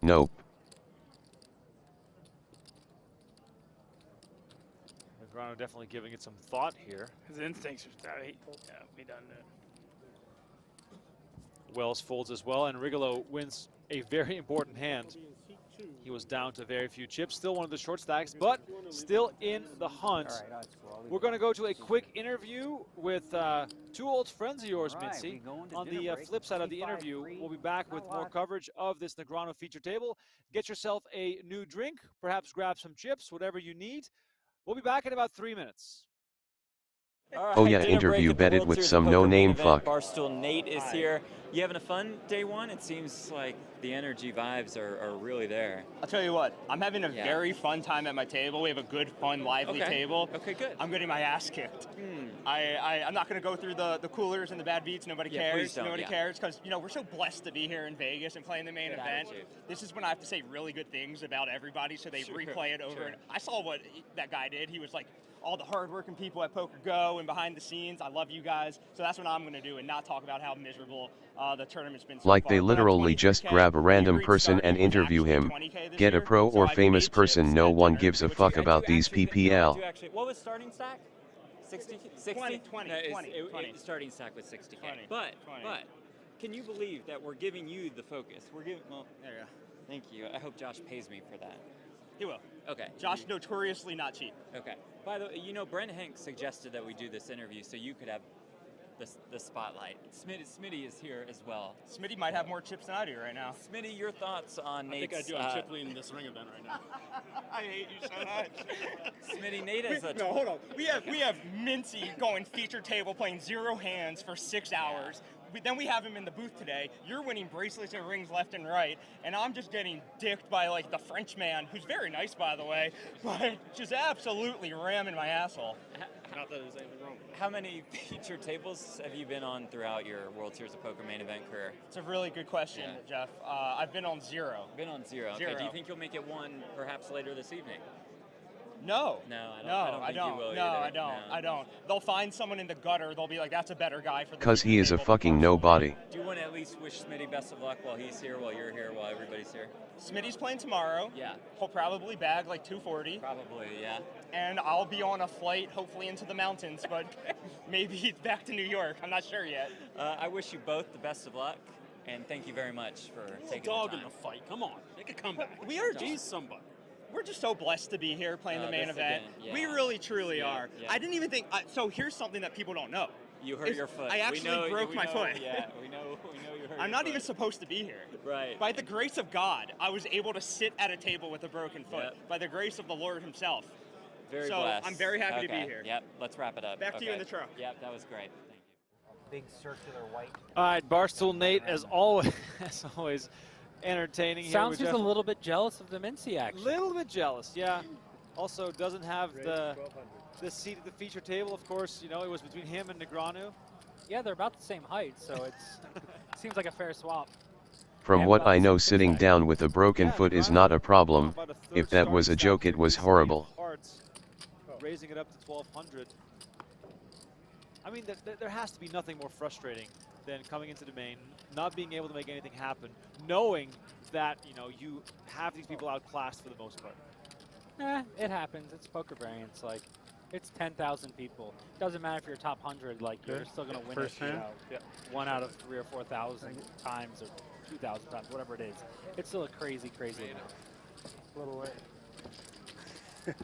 S: Nope.
L: Negreanu definitely giving it some thought here.
M: His instincts are that we done that.
L: Wells folds as well, and Rigolo wins a very important hand. He was down to very few chips, still one of the short stacks, but still in the hunt. We're going to go to a quick interview with 2 old friends of yours, Mincy. On the flip side of the interview, we'll be back with more coverage of this Negreanu feature table. Get yourself a new drink, perhaps grab some chips, whatever you need. We'll be back in about 3 minutes.
Q: Right,
S: oh yeah, interview betted with some no-name fuck.
Q: Barstool Nate is here. You having a fun day one? It seems like the energy vibes are really there.
A: I'll tell you what, I'm having a very fun time at my table. We have a good, fun, lively table.
Q: Okay, good.
A: I'm getting my ass kicked. I'm not going to go through the coolers and the bad beats. Nobody cares. Nobody cares because, you know, we're so blessed to be here in Vegas and playing the main event.
Q: Attitude.
A: This is when I have to say really good things about everybody so they replay it over. And I saw what that guy did. He was like, all the hardworking people at Poker Go and behind the scenes. I love you guys. So that's what I'm going to do and not talk about how miserable the tournament's been so
S: like
A: far.
S: they literally just grab a random person and interview him. Get a pro or famous person, no one gives a fuck about these PPL.
Q: What was starting stack? 60?
A: 20.
Q: Starting stack was 60K. But can you believe that we're giving you the focus? We're giving, well, there you go. Thank you. I hope Josh pays me for that.
A: He will.
Q: Okay.
A: Josh notoriously not cheap.
Q: Okay. By the way, you know, Brent Hanks suggested that we do this interview so you could have the spotlight. Smitty is here as well.
A: Smitty might have more chips than I do right now.
Q: Smitty, your thoughts on Nate's...
A: I think I do on chip lean in this ring event right now. I hate you so much.
Q: Smitty, Nate has a...
A: No, hold on. We have Mincy going feature table playing 0 hands for 6 hours. Then we have him in the booth today. You're winning bracelets and rings left and right, and I'm just getting dicked by like the French man, who's very nice by the way, but just absolutely ramming my asshole.
Q: Not that there's anything wrong. How many feature tables have you been on throughout your World Series of Poker main event career?
A: It's a really good question, Jeff. I've been on 0.
Q: Been on 0. Okay. Do you think you'll make it 1 perhaps later this evening?
A: No.
J: No, I don't.
A: No,
J: I don't think you will
A: No,
J: either.
A: I don't.
J: No.
A: I don't. They'll find someone in the gutter. They'll be like, that's a better guy for the
S: Cause he is a
A: table.
S: fucking nobody.
J: Do you want to at least wish Smitty best of luck while he's here, while you're here, while everybody's here?
A: Smitty's playing tomorrow.
J: Yeah.
A: He'll probably bag like 240.
J: Probably, yeah.
A: And I'll be on a flight, hopefully into the mountains, but maybe back to New York. I'm not sure yet.
J: I wish you both the best of luck, and thank you very much for taking
V: dog
J: the time.
V: in the fight. Come on, make a comeback.
A: We are
V: He's somebody.
A: We're just so blessed to be here playing the main
J: this
A: event.
J: again, yeah.
A: We really, truly
J: Yeah,
A: are.
J: yeah.
A: I didn't even think. So here's something that people don't know.
J: You hurt your foot.
A: I actually broke my foot.
J: Yeah, we know you hurt
A: I'm
J: your
A: not
J: foot.
A: even supposed to be here.
J: Right.
A: By the grace of God, I was able to sit at a table with a broken foot. By the grace of the Lord himself.
J: Very
A: so
J: blessed.
A: I'm very happy to
J: Okay,
A: be here.
J: Yep, let's wrap it up.
A: Back to you in the truck.
J: Yep, that was great. Thank you.
P: Big circular white.
L: All right, Barstool Nate, as always, entertaining here.
C: Sounds
L: with
C: just
L: Jeff.
C: a little bit jealous of the Mincy action.
L: Little bit jealous, yeah. Also doesn't have the seat at the feature table, of course. You know, it was between him and Negreanu.
C: Yeah, they're about the same height, so it seems like a fair swap.
S: From what I know, sitting down with a broken foot is not a problem. If that was a joke, it was horrible.
L: Hearts, raising it up to 1,200. I mean, there has to be nothing more frustrating than coming into the main, not being able to make anything happen, knowing that, you know, you have these people outclassed for the most part.
C: It happens. It's poker variance. Like, it's 10,000 people. Doesn't matter if you're top 100. Like, you're still gonna win it. You know, 1 out of 3,000 or 4,000 times, or 2,000 times, whatever it is. It's still a crazy, crazy amount.
N: A little late.
L: We're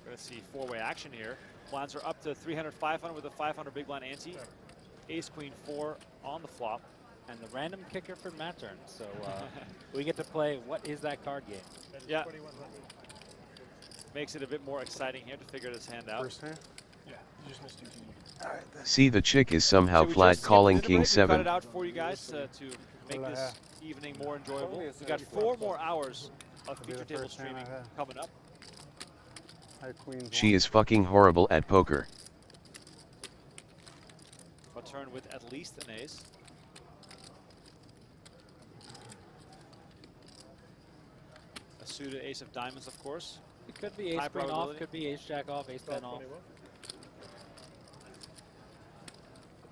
L: gonna see four-way action here. Blinds are up to 300, 500 with a 500 big blind ante. Ace, queen, 4 on the flop.
C: And the random kicker for Matt turn. So we get to play what is that card game.
L: Yeah. Makes it a bit more exciting here to figure this hand out.
K: Yeah, you just missed 2 TD.
S: See, the chick is somehow
L: So we
S: flat
L: just
S: calling
L: skipped the
S: king
L: break. We cut
S: 7.
L: it out for you guys to make this evening more enjoyable. We've got 4 more hours of feature table streaming coming up.
S: She is fucking horrible at poker.
L: A turn with at least an ace. A suited ace of diamonds, of course.
C: It could be ace queen off, could be ace jack off, ace 10 off.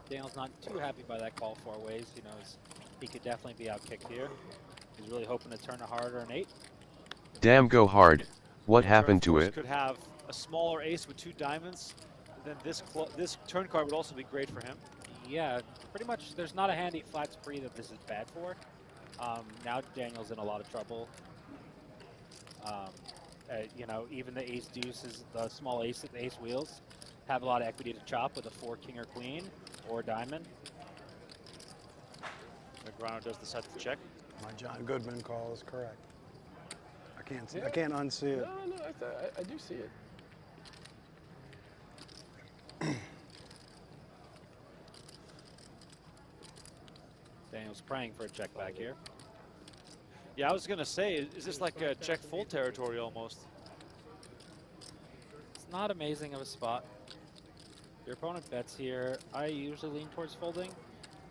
C: Daniel's not too happy by that call 4 ways. He knows he could definitely be outkicked here. He's really hoping to turn a hard or an 8.
S: Damn, go hard. What happened to it?
L: Could have a smaller ace with 2 diamonds. Then this turn card would also be great for him.
C: Yeah, pretty much there's not a hand he flats free that this is bad for. Now Daniel's in a lot of trouble. You know, even the ace deuces, the small ace wheels, have a lot of equity to chop with a 4 king or queen or diamond.
L: Negreanu does the set to check.
N: My John Goodman call is correct. I can't unsee it.
K: No, I do see it.
C: Daniel's praying for a check back here.
L: Yeah, I was going to say, is this like a check full territory almost?
C: It's not amazing of a spot. Your opponent bets here. I usually lean towards folding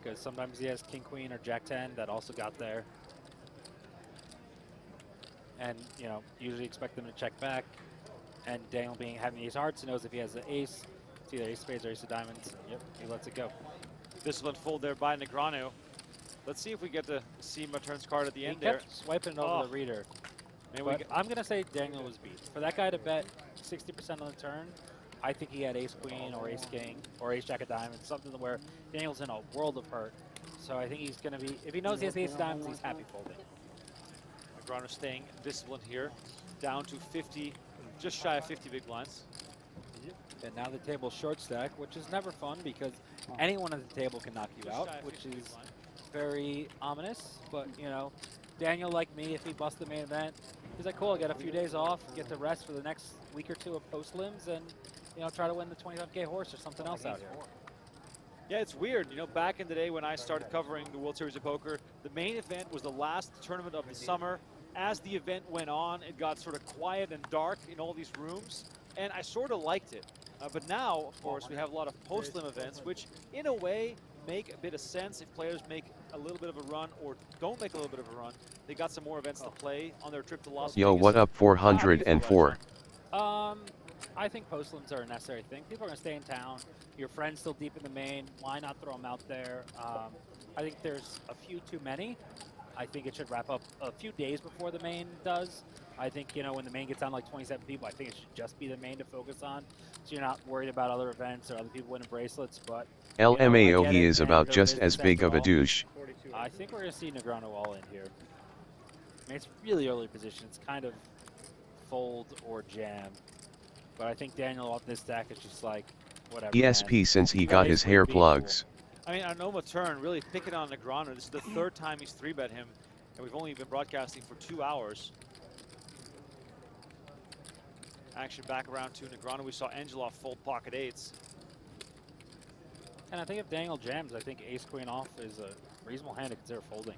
C: because sometimes he has king queen or jack 10 that also got there. And, you know, usually expect them to check back. And Daniel having ace hearts, knows if he has an ace, it's either ace spades or ace of diamonds. Yep, he lets it go.
L: This one fold there by Negreanu. Let's see if we get to see Matern's card at the
C: He
L: end
C: kept
L: there.
C: swiping it over the reader. But I'm going to say Daniel was beat. For that guy to bet 60% on the turn, I think he had ace queen or ace king or ace jack of diamonds, something where Daniel's in a world of hurt. So I think he's going to be, if he knows he has ace of diamonds, he's happy folding.
L: Negreanu staying disciplined here, down to 50, just shy of 50 big blinds.
C: And now the table's short stack, which is never fun because anyone at the table can knock you out, which is very ominous. But, you know, Daniel, like me, if he busts the main event, he's like, cool, I got a few days off, get to rest for the next week or 2 of post-limbs and, you know, try to win the 25K horse or something else out here.
L: Yeah, it's weird. You know, back in the day when I started covering the World Series of Poker, the main event was the last tournament of the summer. As the event went on, it got sort of quiet and dark in all these rooms, and I sort of liked it. But now, of course, we have a lot of post-lim events, which in a way make a bit of sense if players make a little bit of a run or don't make a little bit of a run, they got some more events to play on their trip to Las Vegas.
S: Yo, what up 404?
C: I think postlands are a necessary thing. People are going to stay in town. Your friend's still deep in the main. Why not throw them out there? I think there's a few too many. I think it should wrap up a few days before the main does. I think, you know, when the main gets down like 27 people, I think it should just be the main to focus on. So you're not worried about other events or other people winning bracelets. But
S: LMAO, he is about just as big of a douche.
C: I think we're going to see Negreanu all in here. I mean, it's really early position. It's kind of fold or jam. But I think Daniel off this stack is just like, whatever.
S: ESP
C: man.
S: since he got his hair plugs.
L: I mean, Anoma turn really picking on Negreanu. This is the third time he's 3-bet him, and we've only been broadcasting for 2 hours. Action back around to Negreanu. We saw Angelov fold pocket 8s.
C: And I think if Daniel jams, I think ace queen off is a reasonable hand to consider folding.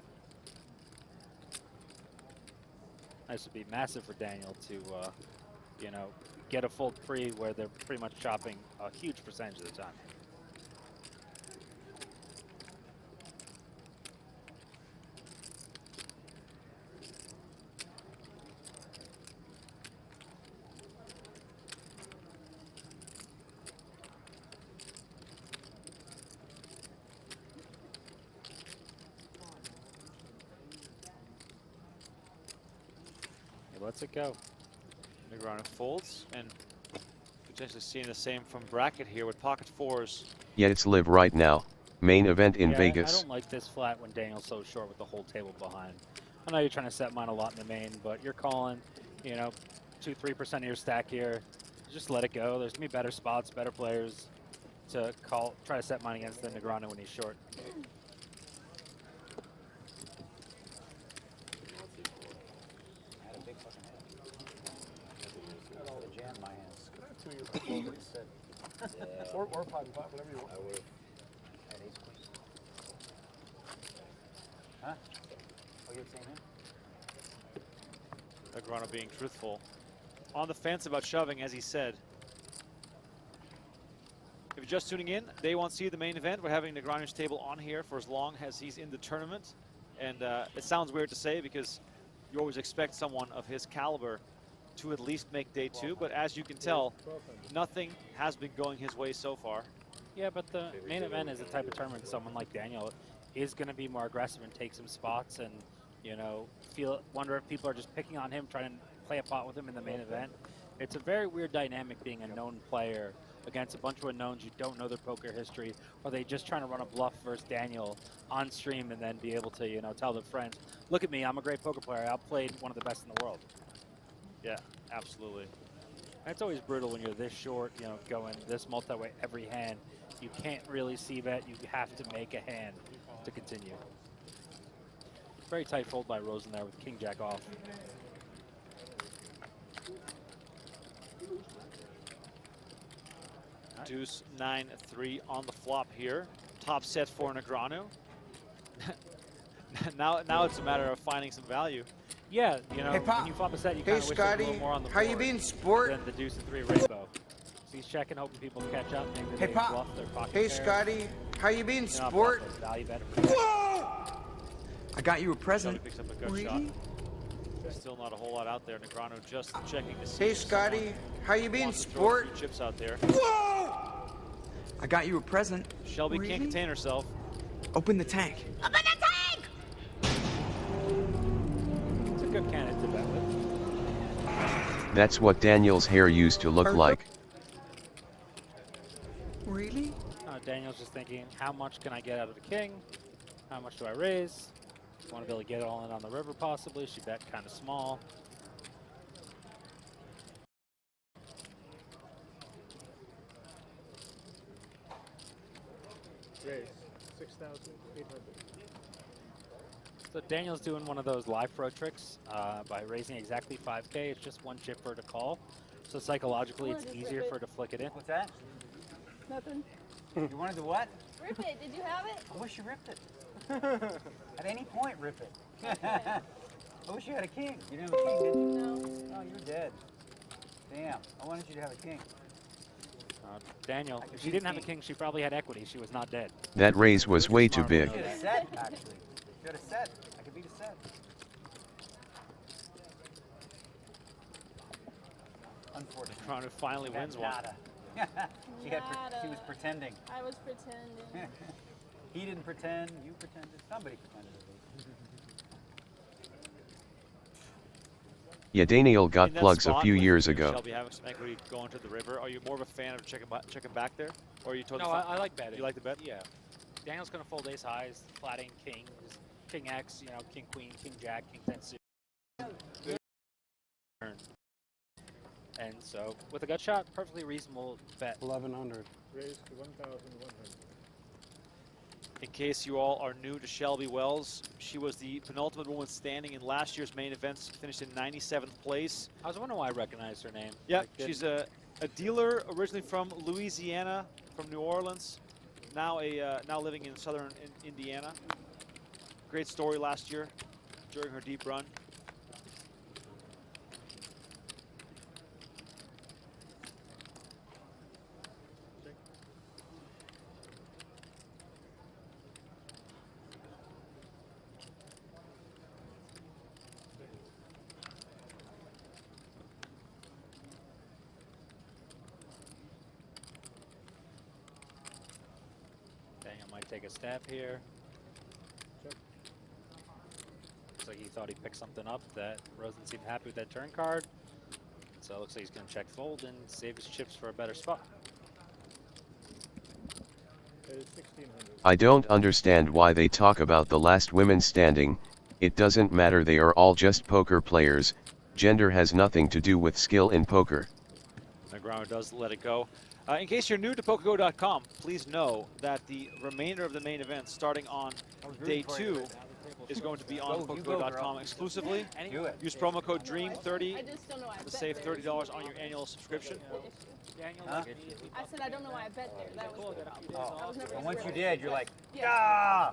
C: This would be massive for Daniel to, you know, get a fold pre where they're pretty much chopping a huge percentage of the time. Let's it go.
L: Negreanu folds and potentially seeing the same from bracket here with pocket 4s.
S: Yeah, it's live right now. Main event in Vegas.
C: I don't like this flat when Daniel's so short with the whole table behind. I know you're trying to set mine a lot in the main, but you're calling, you know, 2-3% of your stack here. Just let it go. There's gonna be better spots, better players to try to set mine against than Negreanu when he's short.
K: Or pot and pot, whatever you want.
P: I would have had ace queen. Huh? Oh, you're saying him?
L: Negreanu being truthful. On the fence about shoving, as he said. If you're just tuning in, day 1C of the main event. We're having Negreanu's table on here for as long as he's in the tournament. And it sounds weird to say because you always expect someone of his caliber to at least make day 2, but as you can tell, nothing has been going his way so far.
C: Yeah, but the main event is the type of tournament someone like Daniel is going to be more aggressive and take some spots and, you know, wonder if people are just picking on him, trying to play a pot with him in the main event. It's a very weird dynamic being a known player against a bunch of unknowns you don't know their poker history, or they just trying to run a bluff versus Daniel on stream and then be able to, you know, tell their friends, look at me, I'm a great poker player, I outplayed one of the best in the world.
L: Yeah, absolutely.
C: It's always brutal when you're this short, you know, going this multi-way every hand. You can't really see bet. You have to make a hand to continue. Very tight fold by Rosen there with king jack off.
L: Deuce 9-3 on the flop here. Top set for Negreanu. now it's a matter of finding some value.
C: Yeah, you know, when you flop a set, you kind of wish there was a little more on the board.
D: How you been, sport?
C: Than the deuce and 3 rainbow. So he's checking, hoping people catch up.
D: Hey, Pop. Hey, Scotty. How you been, sport?
C: Whoa!
D: I got you a present.
L: Picks up a good shot. Still not a whole lot out there. Negreanu just checking to see.
D: Hey, Scotty. How you been, sport?
L: Chips out there.
D: Whoa! I got you a present.
L: Shelby can't contain herself.
D: Open the tank.
C: Open the tank! It's a good candidate to bet with.
S: That's what Daniel's hair used to look like.
D: Really?
C: Daniel's just thinking, how much can I get out of the king? How much do I raise? Want to be able to get it all in on the river possibly. She bet kind of small.
O: Raise 6,800.
C: So Daniel's doing one of those live pro tricks by raising exactly 5K. It's just one chip for her to call. So psychologically, it's easier for her to flick it in.
P: What's that?
E: Nothing.
P: You wanted to what?
E: Rip it. Did you have it?
P: I wish you ripped it. At any point, rip it. I wish you had a king. You didn't have a king, did you?
E: No.
P: Oh, you're dead. Damn. I wanted you to have a king.
C: Daniel, if she didn't have a king, she probably had equity. She was not dead.
S: That raise was way too big.
P: Set, actually. Got a set. I could beat a set. Unfortunately.
L: Negreanu finally wins one.
P: She was pretending.
E: I was pretending.
P: He didn't pretend. You pretended. Somebody pretended at least.
S: Yeah, Daniel got plugs a few years ago.
L: Shelby having some equity going to the river. Are you more of a fan of checking back there? Or are you totally
C: No, I like betting.
L: You like the bet?
C: Yeah. Daniel's going to fold ace highs, flatting kings, king X, king queen, king jack, king 10 suit. And so, with a gut shot, perfectly reasonable bet.
N: 1100.
O: Raised to 1,100.
L: In case you all are new to Shelby Wells, she was the penultimate woman standing in last year's main events, finished in 97th place.
C: I was wondering why I recognized her name.
L: Yeah, she's a dealer originally from Louisiana, from New Orleans, now living in southern Indiana. Great story last year during her deep run.
C: Take a stab here. Looks like he thought he picked something up that Rose didn't seem happy with that turn card. So it looks like he's going to check fold and save his chips for a better spot.
S: I don't understand why they talk about the last women standing. It doesn't matter, they are all just poker players. Gender has nothing to do with skill in poker.
L: Negreanu does let it go. In case you're new to PokerGo.com, please know that the remainder of the main event, starting on day 2, is going to be on PokerGo.com exclusively. Use promo code DREAM30 to save $30 on your annual subscription.
E: I said I don't know why I bet there. That was the problem.
P: And once you did, you're like, ah!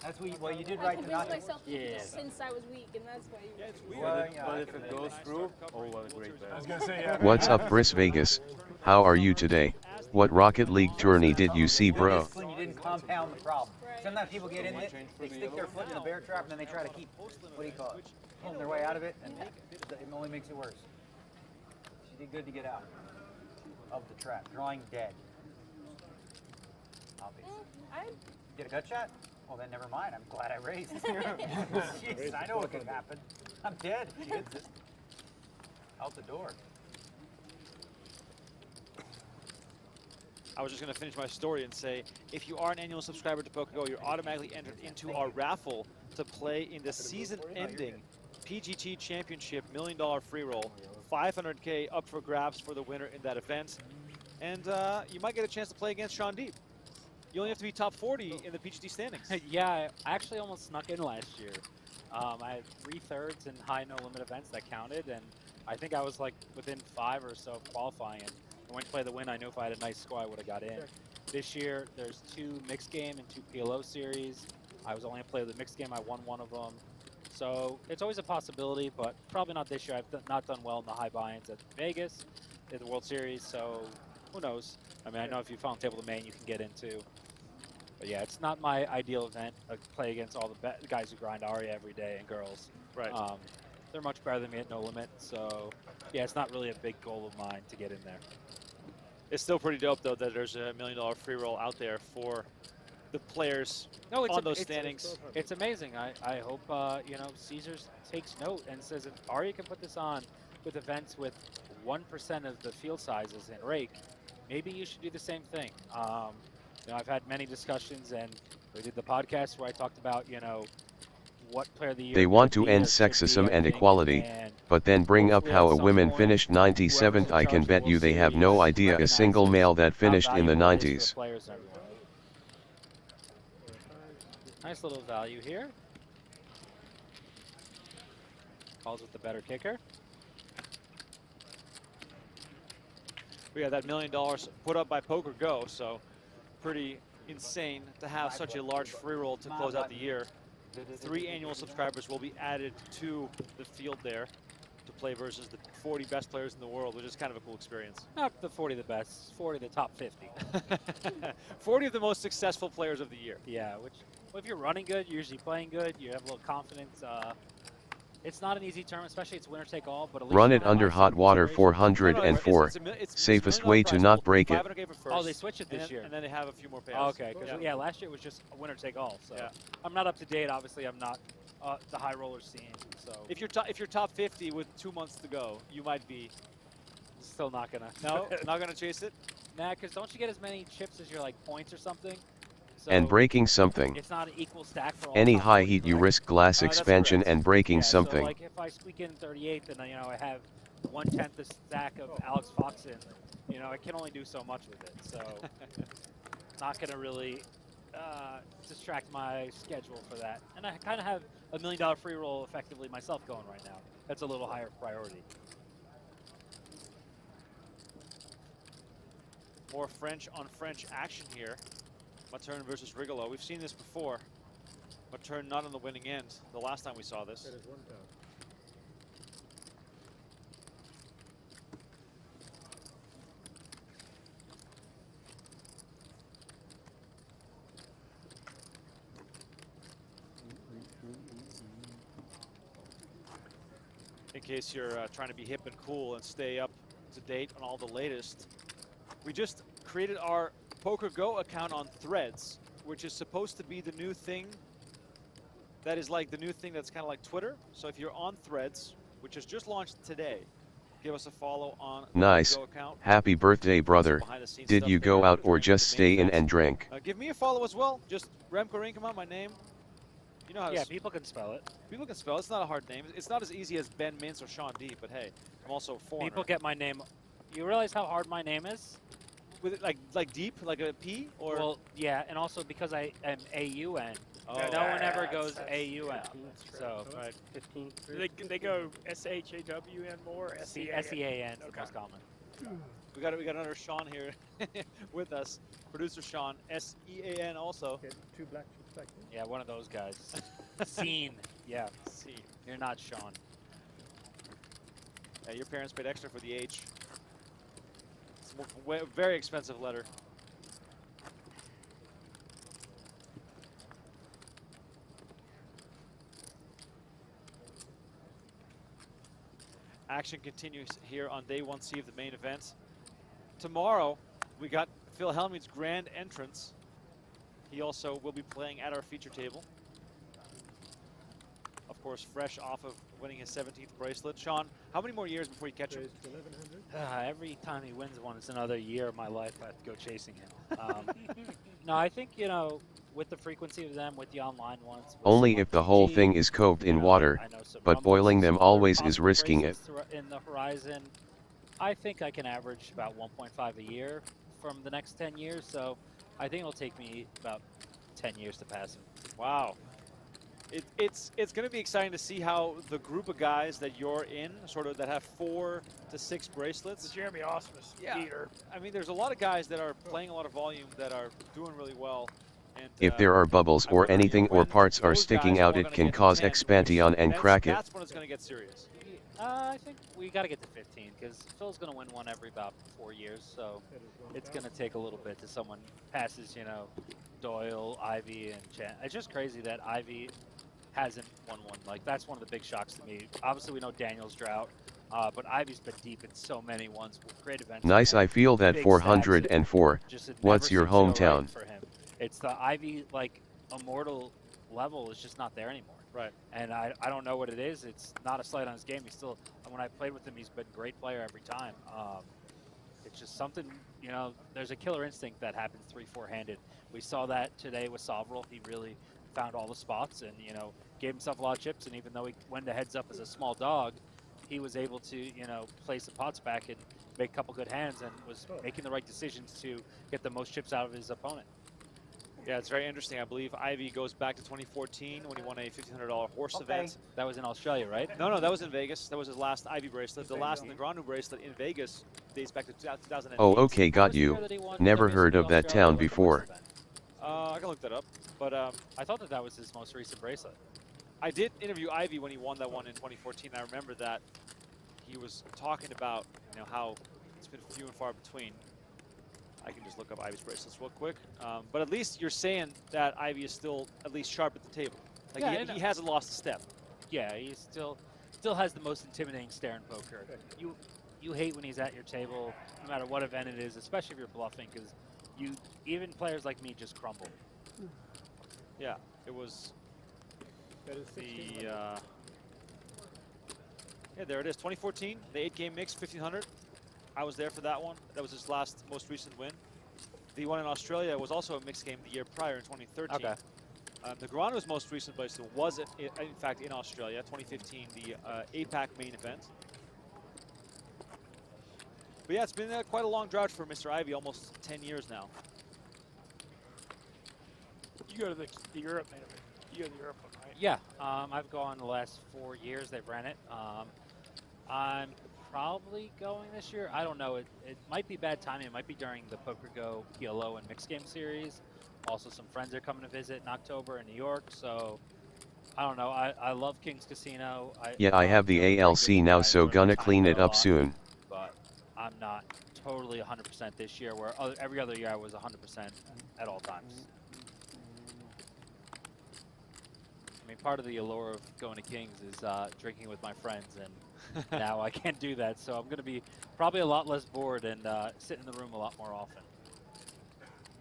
P: That's what you did right to not.
E: Myself since I was weak, and that's why.
P: Yeah, it's weird.
B: But if it goes through, oh, what a great bet.
K: I was gonna say, yeah.
S: What's up, Briss Vegas? How are you today? What Rocket League tourney did you see, bro?
P: When you didn't compound the problem. Sometimes people get in it, they stick their foot in the bear trap, and then they try to keep, what do you call it, pulling their way out of it, and it only makes it worse. She did good to get out of the trap. Drawing dead. Obviously. Get a gut shot? Well, then never mind. I'm glad I raised. Jeez, I know what could happen. I'm dead. She hits it. Out the door.
L: I was just going to finish my story and say, if you are an annual subscriber to PokerGo, you're automatically entered into our raffle to play in the season-ending PGT Championship $1 million free roll. $500K up for grabs for the winner in that event. And you might get a chance to play against Sean Deep. You only have to be top 40 in the PGT standings.
C: Yeah, I actually almost snuck in last year. I had 3/3 in high no-limit events that counted, and I think I was like within 5 or so of qualifying. And when I play the win, I knew if I had a nice score, I would have got in. This year, there's 2 mixed game and 2 PLO series. I was only playing the mixed game. I won one of them. So it's always a possibility, but probably not this year. I've not done well in the high buy-ins at Vegas, in the World Series, so who knows? I mean, I know if you found table to main, you can get into. But yeah, it's not my ideal event. I play against all the guys who grind Aria every day and girls.
L: Right.
C: They're much better than me at no limit, so yeah, it's not really a big goal of mine to get in there.
L: It's still pretty dope, though, that there's a $1 million free roll out there for the players on those standings.
C: It's amazing. I hope, Caesars takes note and says if Aria can put this on with events with 1% of the field sizes in Rake, maybe you should do the same thing. I've had many discussions, and we did the podcast where I talked about, what player of the year.
S: They want to end sexism and equality, but then bring up how a woman finished 97th. I can bet you they have no idea a single male that finished in the 90s.
C: Nice little value here. Calls with the better kicker.
L: We got that $1 million put up by PokerGo, so pretty insane to have such a large free roll to close out the year. 3 annual subscribers will be added to the field there to play versus the 40 best players in the world, which is kind of a cool experience.
C: Not the 40 the best, 40 the top 50.
L: 40 of the most successful players of the year.
C: Yeah, which Well, if you're running good, you're usually playing good, you have a little confidence. It's not an easy term, especially it's winner take all, but at least
S: Run
C: you
S: it
C: have
S: under
C: high
S: hot water
C: consideration.
S: 404. Safest way to not break it.
C: Oh, they switched it this year.
L: And then they have a few more payouts.
C: Oh, okay, because yeah, last year it was just a winner take all. So I'm not up to date. Obviously, I'm not the high roller scene. So
L: If you're top 50 with 2 months to go, you might be
C: still not gonna.
L: No, not gonna chase it.
C: Nah, because don't you get as many chips as your like points or something? So
S: And breaking something.
C: It's not an equal stack for all.
S: Any
C: top
S: high
C: 40,
S: heat you
C: correct?
S: risk glass expansion and breaking
C: Yeah,
S: something.
C: So like if I squeak in 38th and you know I have 1/10 the stack of Alex Fox in, you know I can only do so much with it. So not gonna really distract my schedule for that. And I kind of have a $1 million free roll effectively myself going right now. That's a little higher priority.
L: More French on French action here. Matern versus Rigolo. We've seen this before. Matern not on the winning end the last time we saw this.
O: That is 1 down.
L: In case you're trying to be hip and cool and stay up to date on all the latest, we just created our Poker Go account on Threads, which is supposed to be the new thing that is like the new thing that's kind of like Twitter. So if you're on Threads, which is just launched today, give us a follow on the
S: Nice.
L: Poker Go account.
S: Happy birthday, brother. Did you go out or just stay in and drink?
L: Give me a follow as well. Just Remco Rinkema, my name. You know how
C: Yeah,
L: to
C: people can spell it.
L: People can spell. It's not a hard name. It's not as easy as Ben Mintz or Sean D, but hey, I'm also a foreigner.
C: People get my name. You realize how hard my name is?
L: With it like deep, like a P, or
C: Well, yeah, and also because I am AUN.
L: Oh.
C: No one ever goes AUN. So,
G: right. 15. They go SHAWN more.
C: SEAN is the most common.
L: We got another Sean here with us. Producer Sean, SEAN also.
O: Get 2 black chips back there.
C: Yeah, one of those guys. Scene. Yeah.
L: Scene.
C: You're not Sean.
L: Yeah, your parents paid extra for the H. It's a very expensive letter. Action continues here on day 1C of the main event. Tomorrow, we got Phil Hellmuth's grand entrance. He also will be playing at our feature table. Of course, fresh off of winning his 17th bracelet. Sean, how many more years before you catch him?
O: 1100.
C: Every time he wins one, it's another year of my life I have to go chasing him. No, I think, you know, with the frequency of them, with the online ones.
S: Only if the whole thing is coved in water, but boiling them always is risking it.
C: In the horizon, I think I can average about 1.5 a year from the next 10 years. So I think it'll take me about 10 years to pass him.
L: Wow. It's going to be exciting to see how the group of guys that you're in, sort of that have 4 to 6 bracelets.
M: The Jeremy Osmus, Peter.
L: I mean, there's a lot of guys that are playing a lot of volume that are doing really well. And,
S: If there are bubbles or anything or parts are sticking out, it can cause expansion and crack it.
L: That's when it's going to get serious.
C: I think we got to get to 15 because Phil's going to win one every about 4 years. So it's going to take a little bit till someone passes, you know, Doyle, Ivy, and Chan. It's just crazy that Ivy hasn't won one. Like, that's one of the big shocks to me. Obviously, we know Daniel's drought, but Ivy's been deep in so many ones with great events.
S: Nice, I feel that
C: Big
S: 404.
C: Just it
S: What's
C: never
S: your
C: seems to go right
S: hometown?
C: for him. It's the Ivy, like, immortal level is just not there anymore.
L: Right.
C: And I don't know what it is. It's not a slight on his game. He's still, when I played with him, he's been a great player every time. It's just something, you know, there's a killer instinct that happens 3-4 handed. We saw that today with Sovereign. He really found all the spots and, you know, gave himself a lot of chips. And even though he went to heads up as a small dog, he was able to, you know, place the pots back and make a couple good hands and was making the right decisions to get the most chips out of his opponent.
L: Yeah, it's very interesting. I believe Ivy goes back to 2014 when he won a $1,500 horse event.
C: That was in Australia, right?
L: No, that was in Vegas. That was his last Ivy bracelet. The last Negreanu bracelet in Vegas dates back to 2008.
S: Oh, okay, got you. Never heard of that town before.
L: I can look that up. But
C: I thought that was his most recent bracelet.
L: I did interview Ivy when he won that one in 2014. I remember that he was talking about, you know, how it's been few and far between. I can just look up Ivy's bracelets real quick. But at least you're saying that Ivy is still at least sharp at the table. Like
C: Yeah,
L: he hasn't lost a step.
C: Yeah, he still has the most intimidating stare in poker. You hate when he's at your table, no matter what event it is, especially if you're bluffing, because even players like me just crumble.
L: Yeah, it was the yeah, there it is, 2014, the 8-game mix, 1500. I was there for that one. That was his most recent win. The one in Australia was also a mixed game the year prior in 2013.
C: Okay.
L: Negreanu's most recent bracelet was, in fact, in Australia, 2015, the APAC main event. But yeah, it's been quite a long drought for Mr. Ivy, almost 10 years now.
M: You go to the Europe main event. You go to the Europe one, right?
C: Yeah, I've gone the last 4 years. They've ran it. I'm probably going this year. I don't know. It might be bad timing. It might be during the PokerGo PLO and Mixed Game Series. Also, some friends are coming to visit in October in New York. So, I don't know. I love King's Casino.
S: I have the ALC now, so gonna clean it up soon.
C: But I'm not totally 100% this year, where every other year I was 100% at all times. I mean, part of the allure of going to King's is drinking with my friends, and now I can't do that. So I'm going to be probably a lot less bored and sit in the room a lot more often.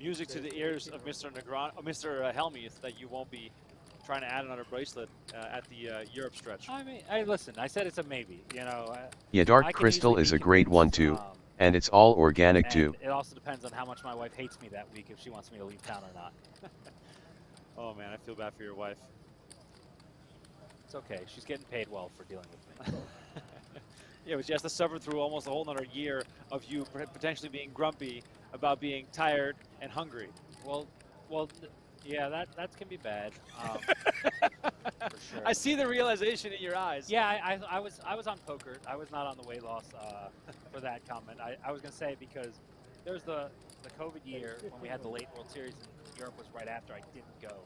L: Music to the ears of Mr. Mr. Helmy that you won't be trying to add another bracelet at the Europe stretch.
C: I mean, listen, I said it's a maybe, you know.
S: Yeah, Dark Crystal is a great one too, and it's all organic too.
C: It also depends on how much my wife hates me that week, if she wants me to leave town or not.
L: Oh man, I feel bad for your wife.
C: It's okay. She's getting paid well for dealing with me.
L: Yeah, but she has to suffer through almost a whole nother year of you potentially being grumpy about being tired and hungry.
C: Well, yeah, that can be bad. For sure.
L: I see the realization in your eyes.
C: Yeah, I was on poker. I was not on the weight loss for that comment. I was gonna say, because there was the COVID year when we had the late World Series in Europe was right after I didn't go.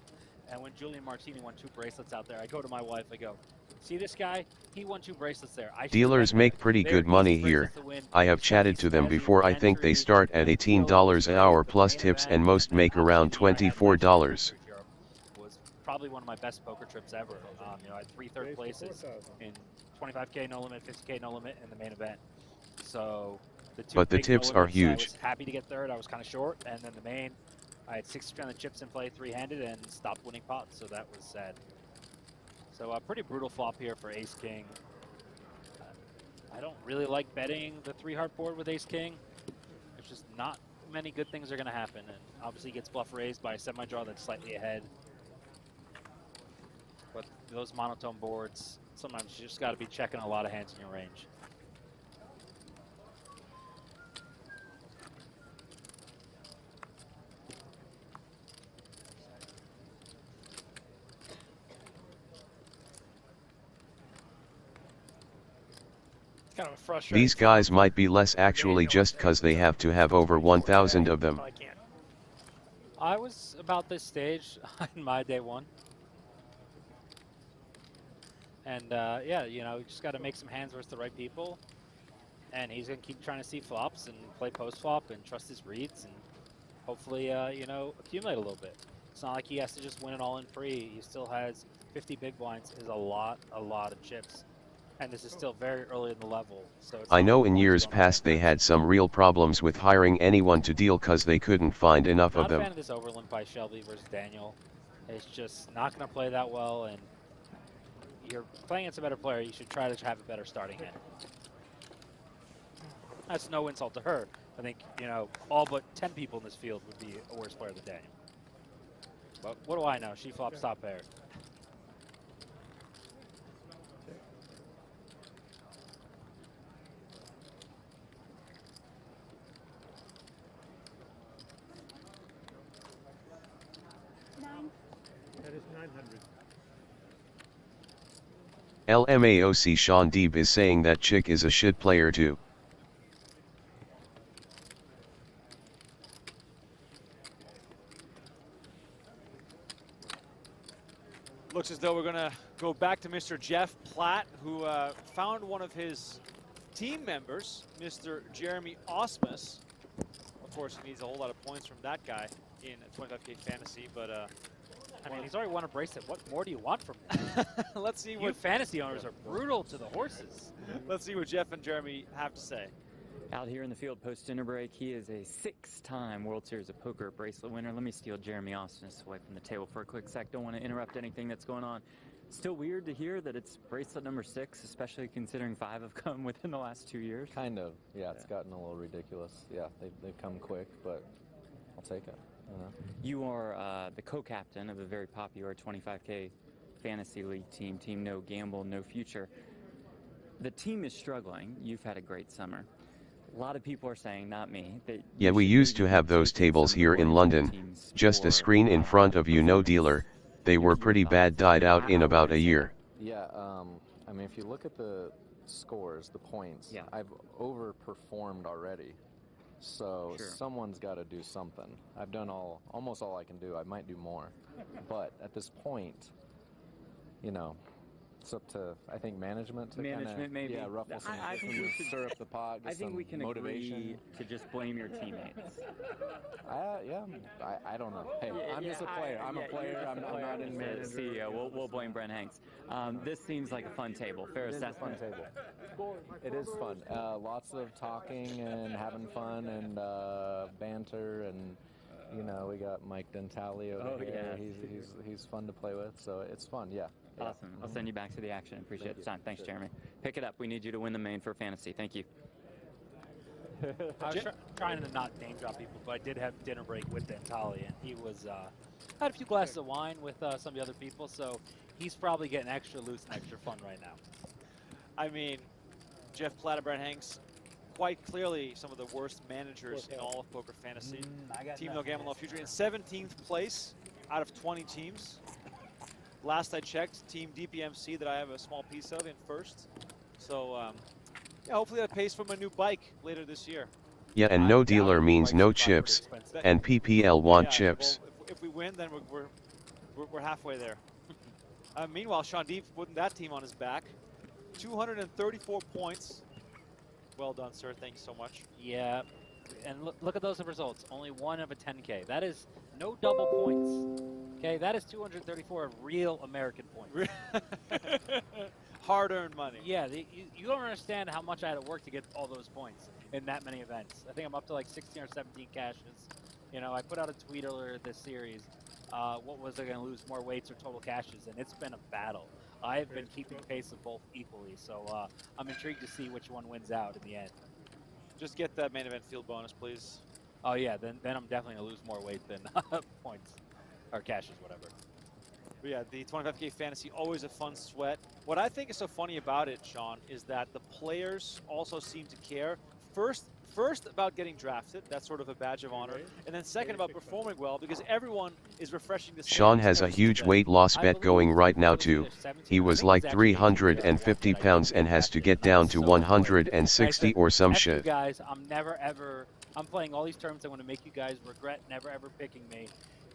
C: And when Julian Martini won 2 bracelets out there, I go to my wife, I go, see this guy? He won 2 bracelets there.
S: Dealers make pretty good money here. I have chatted to them before. I think they start at $18 an hour plus tips, and most make around $24.
C: Was probably one of my best poker trips ever. You know, I had 3 third places in 25K no limit, 50K no limit, and the main event. So
S: But the tips are huge.
C: I was happy to get third. I was kind of short, and then the main, I had 60% of the chips in play, 3-handed, and stopped winning pots, so that was sad. So a pretty brutal flop here for Ace King. I don't really like betting the 3-heart board with Ace King. There's just not many good things are going to happen, and obviously he gets bluff raised by a semi-draw that's slightly ahead. But those monotone boards, sometimes you just got to be checking a lot of hands in your range.
M: It's kind of a frustrating.
S: These guys might be less actually just cause they have to have over 1,000 of them.
C: I was about this stage in my day one. And yeah, you know, you just got to make some hands versus the right people. And he's going to keep trying to see flops and play post flop and trust his reads and hopefully, you know, accumulate a little bit. It's not like he has to just win it all in free. He still has 50 big blinds, is a lot of chips. And this is still very early in the level. So it's
S: I know in years past they had some real problems with hiring anyone to deal cause they couldn't find enough of
C: Not a
S: them.
C: fan of this overlimp by Shelby versus Daniel. It's just not going to play that well, and you're playing against a better player. You should try to have a better starting hand. That's no insult to her. I think, you know, all but 10 people in this field would be a worse player than Daniel. But what do I know? She flops top pair.
O: That is 900.
S: LMAOC Sean Deeb is saying that Chick is a shit player too.
L: Looks as though we're going to go back to Mr. Jeff Platt, who found one of his team members, Mr. Jeremy Osmus. Of course, he needs a whole lot of points from that guy in 25K fantasy, but
C: I mean, he's already won a bracelet. What more do you want from him?
L: let's see
C: You
L: what
C: fantasy owners are brutal to the horses.
L: let's see what Jeff and Jeremy have to say.
Q: Out here in the field post-dinner break, he is a 6-time World Series of Poker bracelet winner. Let me steal Jeremy Austin's away from the table for a quick sec. Don't want to interrupt anything that's going on. Still weird to hear that it's bracelet number 6, especially considering 5 have come within the last 2 years.
I: Kind of, yeah. It's gotten a little ridiculous. Yeah, they've come quick, but I'll take it. You know?
Q: You are the co-captain of a very popular 25K fantasy league team, Team No Gamble, No Future. The team is struggling. You've had a great summer. A lot of people are saying, not me, that
S: yeah, we used to have those tables here in London, just a screen in front of you, no dealer. They were pretty bad, died out in about a year.
I: Yeah, I mean, if you look at the scores, the points, I've overperformed already. So someone's got to do something. I've done almost all I can do. I might do more. But at this point, you know, it's up to, I think, management to
Q: management maybe.
I: Yeah, ruffle some,
Q: I think we should
I: stir up the pot.
Q: I think we can agree to just blame your teammates.
I: I don't know. Hey, I'm just a player. I'm a player. I'm not in management.
Q: CEO. We'll blame Brent Hanks. This seems like a fun table. Fair assessment.
I: It is a fun table. It is fun. Lots of talking and having fun and banter, and you know, we got Mike Dentali over here.
Q: Yeah.
I: He's fun to play with, so it's fun. Yeah.
Q: Awesome. I'll send you back to the action. Appreciate the time. Thanks, Jeremy. Pick it up. We need you to win the main for fantasy. Thank you.
C: I was trying to not name drop people, but I did have dinner break with Dentali, and he was had a few glasses of wine with some of the other people, so he's probably getting extra loose and extra fun right now.
L: I mean, Jeff Platt, Brent Hanks, quite clearly some of the worst managers in all of poker fantasy. Team No Gamble, No Future in 17th place out of 20 teams. Last I checked, Team DPMC that I have a small piece of in first. So, yeah, hopefully that pays for my new bike later this year.
S: Yeah, and no dealer means no chips, and PPL want chips.
L: Well, if we win, then we're halfway there. Meanwhile, Sean Deep putting that team on his back. 234 points. Well done, sir. Thank you so much.
C: Yeah, and look at those results. Only 1 of a 10K. That is no double points. Okay, that is 234 of real American points.
L: Hard-earned money.
C: Yeah, you don't understand how much I had to work to get all those points in that many events. I think I'm up to like 16 or 17 cashes. You know, I put out a tweet earlier this series. What was I going to lose, more weights or total cashes? And it's been a battle. I've been keeping pace of both equally, so I'm intrigued to see which one wins out in the end.
L: Just get that main event field bonus, please.
C: Oh yeah, then I'm definitely going to lose more weight than points. Or cashes, whatever.
L: But yeah, the 25K fantasy, always a fun sweat. What I think is so funny about it, Sean, is that the players also seem to care. First about getting drafted, that's sort of a badge of honor. And then second about performing well, because everyone is refreshing the
S: Sean has a huge weight loss bet going right now too. He was like 350 pounds and has to get down to 160 or some shit.
C: Guys, I'm playing all these tournaments. I want to make you guys regret never ever picking me.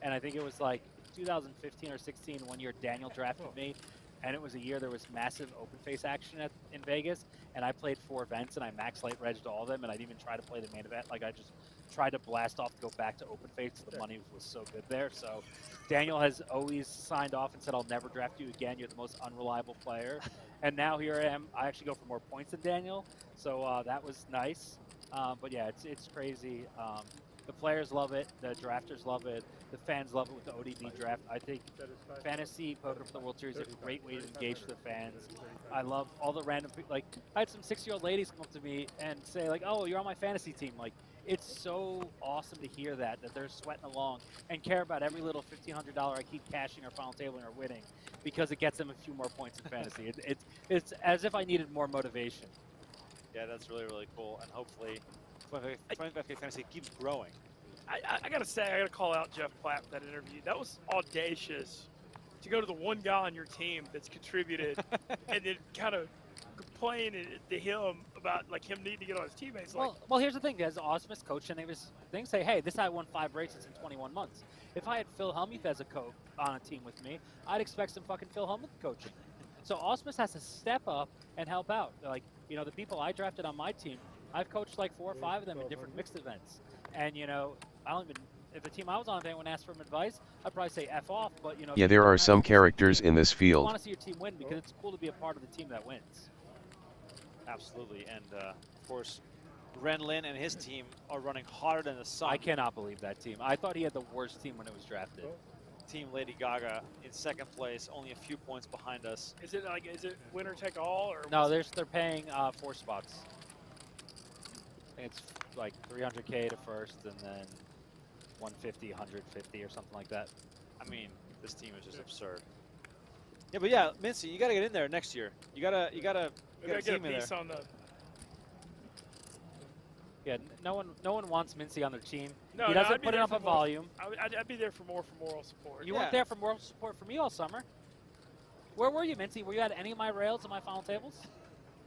C: And I think it was like 2015 or 16 one year Daniel drafted me, and it was a year there was massive open face action in Vegas, and I played 4 events and I max light regged all of them, and I didn't even try to play the main event. Like, I just tried to blast off to go back to open face. The money was so good there. So Daniel has always signed off and said, I'll never draft you again. You're the most unreliable player. And now here I am. I actually go for more points than Daniel, so that was nice. But yeah, it's crazy. The players love it, the drafters love it, the fans love it with the ODB draft. I think fantasy poker for the World Series is a great way to engage the fans. I love all the random people. Like, I had some 6-year-old ladies come up to me and say, like, oh, you're on my fantasy team. Like, it's so awesome to hear that they're sweating along and care about every little $1,500 I keep cashing or final tabling or winning, because it gets them a few more points in fantasy. It's as if I needed more motivation.
L: Yeah, that's really, really cool. And hopefully 25K fantasy keeps growing.
M: I gotta say, I gotta call out Jeff Platt for that interview. That was audacious to go to the one guy on your team that's contributed and then kind of complain to him about like him needing to get on his teammates. Like,
C: well, here's the thing. As Osmus coach and his thing say, hey, this guy won 5 races in 21 months. If I had Phil Hellmuth as a coach on a team with me, I'd expect some fucking Phil Hellmuth coaching. So Osmus has to step up and help out. Like, you know, the people I drafted on my team, I've coached like 4 or 5 of them in different mixed events. And, you know, I don't even, if the team I was on, if anyone asked for advice, I'd probably say F off, but, you know.
S: Yeah, there are some characters in this
C: You
S: field.
C: want to see your team win because it's cool to be a part of the team that wins.
L: Absolutely, and of course, Ren Lin and his team are running hotter than the sun.
C: I cannot believe that team. I thought he had the worst team when it was drafted.
L: Team Lady Gaga in second place, only a few points behind us.
M: Is it winner take all or?
C: No, they're paying 4 spots. I think it's like 300K to first, and then 150, 150, or something like that.
L: I mean, this team is just absurd. Yeah, but yeah, Mincy, you got to get in there next year. You gotta get a team in there.
M: On the
C: Yeah, no one wants Mincy on their team.
M: No,
C: he doesn't put enough of volume.
M: I'd be there for moral support.
C: You weren't there for moral support for me all summer. Where were you, Mincy? Were you at any of my rails in my final tables?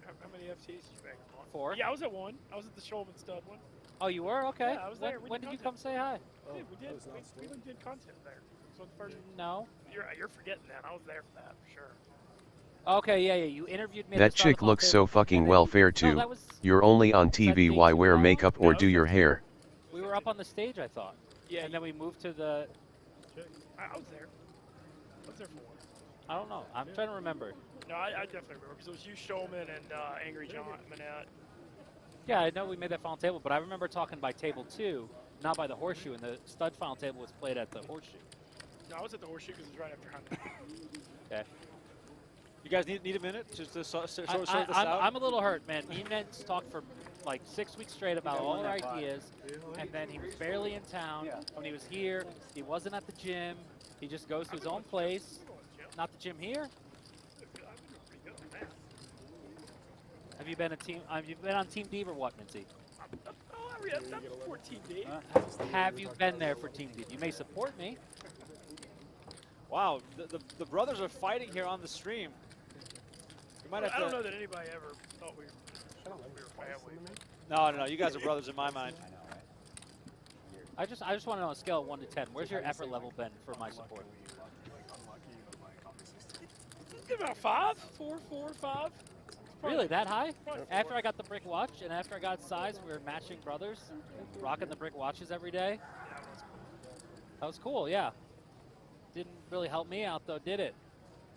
M: How many FTs did you make?
C: 4.
M: Yeah, I was at 1. I was at the Shulman stud one.
C: Oh, you were? Okay.
M: Yeah, I was there.
C: When did you come say hi?
M: Oh, we did. We did content there. So the first.
C: No.
M: You're forgetting that. I was there for that for sure.
C: Okay, yeah. You interviewed me.
S: That chick looks so fucking welfare too. You're only on TV. Why wear makeup or do your hair?
C: We were up on the stage, I thought. Yeah. And then we moved to the.
M: I was there. I was there for 1.
C: I don't know. I'm trying to remember.
M: No, I definitely remember because it was you, Shulman, and Angry John Manette.
C: Yeah, I know we made that final table, but I remember talking by table 2, not by the horseshoe, and the stud final table was played at the horseshoe.
M: No, I was at the horseshoe because it was right after Hunter.
C: Okay.
L: You guys need a minute just to sort this out?
C: I'm a little hurt, man. Me and Neds talked for like 6 weeks straight about all our ideas, and then he was barely in town. When he was here, he wasn't at the gym. He just goes to his own place. Not the gym here. Have you been on Team Deep or what, Mincy?
M: I'm not for Team Deep.
C: Have you been there for Team Deep? You may support me.
L: Wow, the brothers are fighting here on the stream. We might have
M: I don't know that anybody ever thought we were family.
L: No, you guys are brothers in my mind.
C: I just want to know on a scale of 1 to 10, where's your effort level been for my support?
M: About 5, 4, 5.
C: Really, that high? After I got the brick watch and after I got size, we were matching brothers, rocking the brick watches every day. That was cool, yeah. Didn't really help me out though, did it?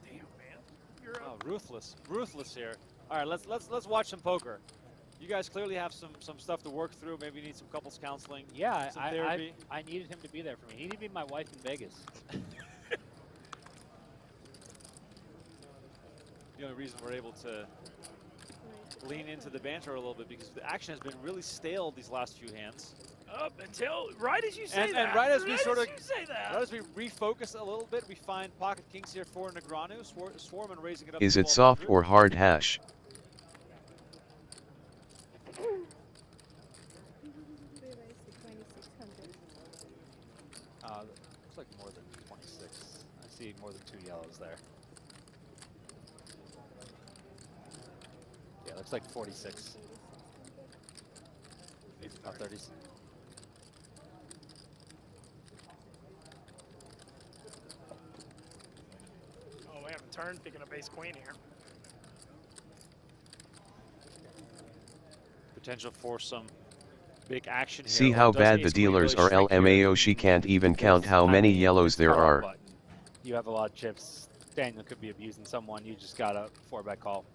M: Damn, man.
L: Oh, ruthless here. All right, let's watch some poker. You guys clearly have some stuff to work through. Maybe you need some couples counseling.
C: Yeah,
L: some therapy.
C: I needed him to be there for me. He needed to be my wife in Vegas.
L: The only reason we're able to lean into the banter a little bit because the action has been really stale these last few hands.
M: Up until right as you say that.
L: And right as we refocus a little bit, we find pocket kings here for Negreanu. Swarman raising it up.
S: Is it soft or hard hash?
C: Looks like more than 26. I see more than 2 yellows there. Yeah, looks like 46. About 30s.
M: Oh, we haven't turned picking up ace queen here.
L: Potential for some big action here.
S: See how bad the dealers are. LMAO, she can't even count how many yellows there are.
C: You have a lot of chips. Daniel could be abusing someone. You just got a 4-bet call.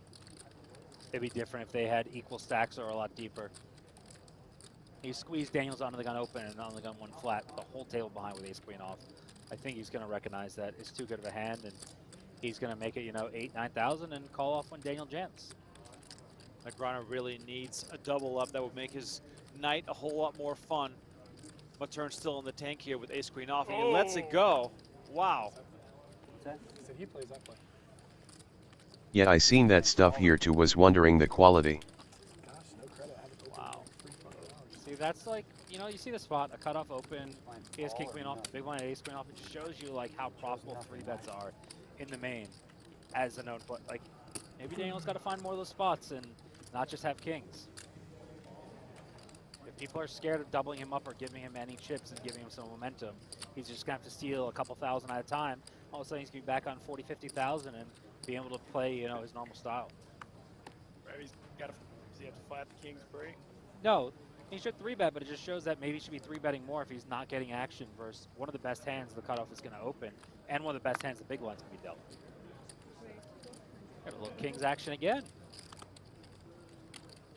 C: It'd be different if they had equal stacks or a lot deeper. He squeezed Daniel's onto the gun open and on the gun 1 flat, the whole table behind with ace queen off. I think he's going to recognize that it's too good of a hand, and he's going to make it, 8,000, 9,000 and call off when Daniel jams.
L: Negreanu really needs a double up that would make his night a whole lot more fun. But turn still in the tank here with ace queen off, and he lets it go. Wow.
K: So he plays that play.
S: Yeah, I seen that stuff here too, was wondering the quality.
C: Wow. See, that's like, you see the spot, a cutoff open, ace king queen off, big blind ace queen off. It just shows you like how profitable 3-bets are in the main as a known play. Like, maybe Daniel's got to find more of those spots and not just have kings. If people are scared of doubling him up or giving him any chips and giving him some momentum, he's just going to have to steal a couple thousand at a time. All of a sudden, he's going to be back on 40, 50,000 and be able to play, his normal style.
M: Right, does he have to flat the king's break?
C: No, He should 3-bet, but it just shows that maybe he should be 3-betting more if he's not getting action versus one of the best hands the cutoff is going to open, and one of the best hands the big blind's going to be dealt. Got a little king's action again.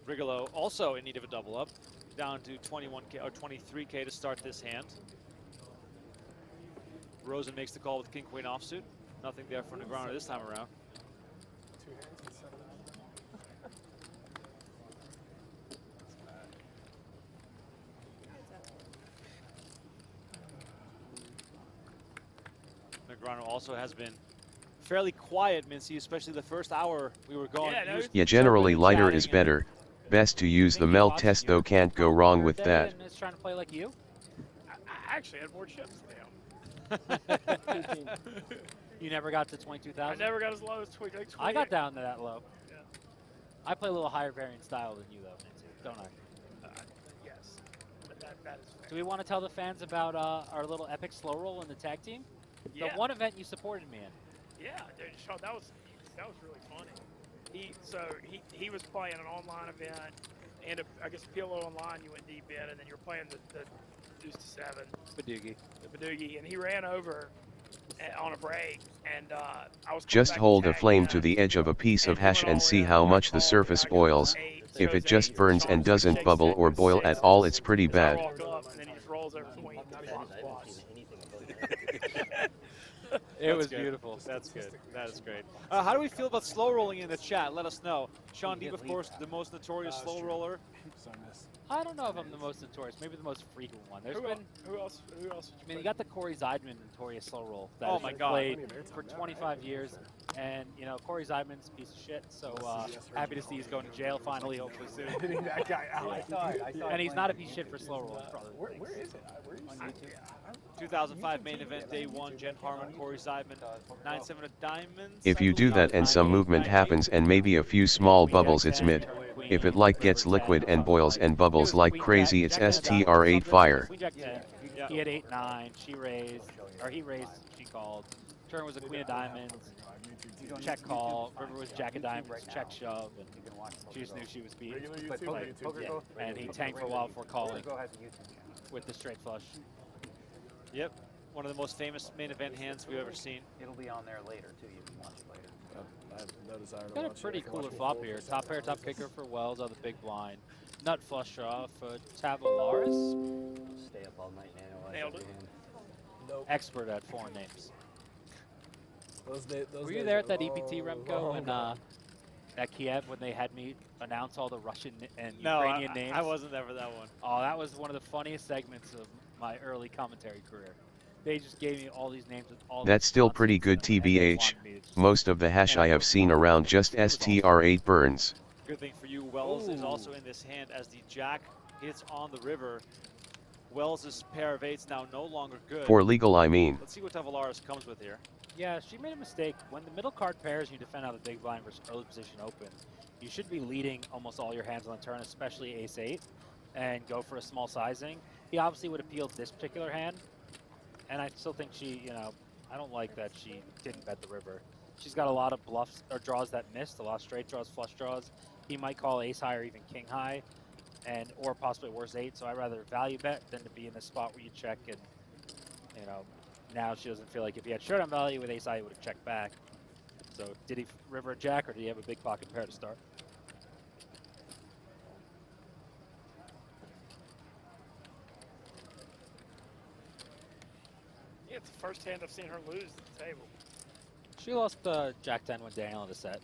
L: Rigolo also in need of a double up, down to 21K or 23K to start this hand. Rosen makes the call with king queen offsuit. Nothing there for Negreanu this time around. Negreanu also has been fairly quiet, Mincy, especially the first hour we were going.
S: Yeah, generally lighter is better. Best to use the meld test though, can't go wrong with that.
C: Is trying to play like you?
M: I actually had more chips than him.
C: You never got to 22,000?
M: I never got as low as 20. Like
C: I got down to that low. Yeah. I play a little higher variant style than you, though, Nancy, don't I?
M: Yes. But that is fair.
C: Do we want to tell the fans about our little epic slow roll in the tag team?
M: Yeah.
C: The one event you supported me in.
M: Yeah, dude, Sean, that was really funny. He was playing an online event, and I guess PLO online you went deep in, and then you were playing the deuce to 7.
C: Badoogie.
M: The Badoogie, and he ran over on a break, and I was
S: Just hold a flame to the edge of a piece of hash and see how much the surface boils. If it just burns and doesn't bubble or boil at all, it's pretty bad.
M: Walk up, and then he just rolls over queen.
C: It was beautiful.
L: That's good. That is great. How do we feel about slow rolling in the chat? Let us know. Sean Deeb, of course, the most notorious slow roller.
C: I don't know if I'm the most notorious. Maybe the most frequent one. There's been
M: who else?
C: I mean, you got the Corey Zeidman notorious slow roll that
L: oh my God.
C: played for 25 years, and you know Corey Zeidman's a piece of shit. So happy to see he's going to jail finally, hopefully soon.
K: Hitting that guy out.
P: I saw
C: And he's not a piece of shit for slow rolling.
K: Where is it? Where is it?
L: 2005 main event, day 1, Jen Harmon, Corey Zeidman, 9-7 of diamonds.
S: If you do that and some movement happens and maybe a few small bubbles, it's mid. If it like gets liquid and boils and bubbles like crazy, it's STR8 fire.
C: He had 8-9, she raised, or he raised, she called. Turn was a queen of diamonds, check call. River was jack of diamonds, check shove, and she just knew she was beat. And he tanked for a while before calling with the straight flush.
L: Yep, one of the most famous main event hands we've ever seen.
P: It'll be on there later, too. You can watch it later.
K: I have no desire to
C: Got a
K: watch
C: pretty
K: it.
C: cooler flop here. Top pair, top kicker for Wells on the big blind. Nut flush draw for Tavolaris.
T: Stay up all night and analyze
M: Nailed it.
K: Nope.
C: Expert at foreign names.
K: Those
C: Were you there at that EPT, Remco, and at Kiev when they had me announce all the Russian and Ukrainian names?
L: I wasn't there for that one.
C: Oh, that was one of the funniest segments of my early commentary career. They just gave me all these names with all.
S: That's still pretty good TBH. Most of the hash I have seen around just STR8 burns.
L: Good thing for you, Wells is also in this hand as the jack hits on the river. Wells' pair of 8s now no longer good.
S: For legal, I mean.
L: Let's see what Tavolaris comes with here.
C: Yeah, she made a mistake. When the middle card pairs, you defend out the big blind versus early position open. You should be leading almost all your hands on the turn, especially ace-8, and go for a small sizing. He obviously would appeal this particular hand, and I still think she, I don't like that she didn't bet the river. She's got a lot of bluffs or draws that missed, a lot of straight draws, flush draws. He might call ace high or even king high, or possibly worse 8. So I'd rather value bet than to be in this spot where you check and, now she doesn't feel like if he had showdown value with ace high, he would have checked back. So did he river a jack or did he have a big pocket pair to start?
M: Yeah, it's the first hand I've seen her lose at the table.
C: She lost jack 10 when Daniel had a set.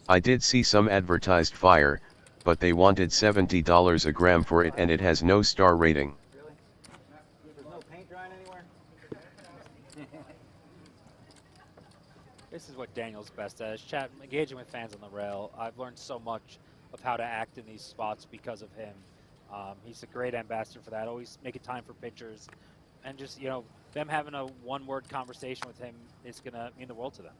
S: I did see some advertised fire, but they wanted $70 a gram for it and it has no star rating.
P: Really? There's no paint drying anywhere?
C: This is what Daniel's best at, is chat, engaging with fans on the rail. I've learned so much of how to act in these spots because of him. He's a great ambassador for that, always making time for pictures. And just, them having a one-word conversation with him is going to mean the world to them.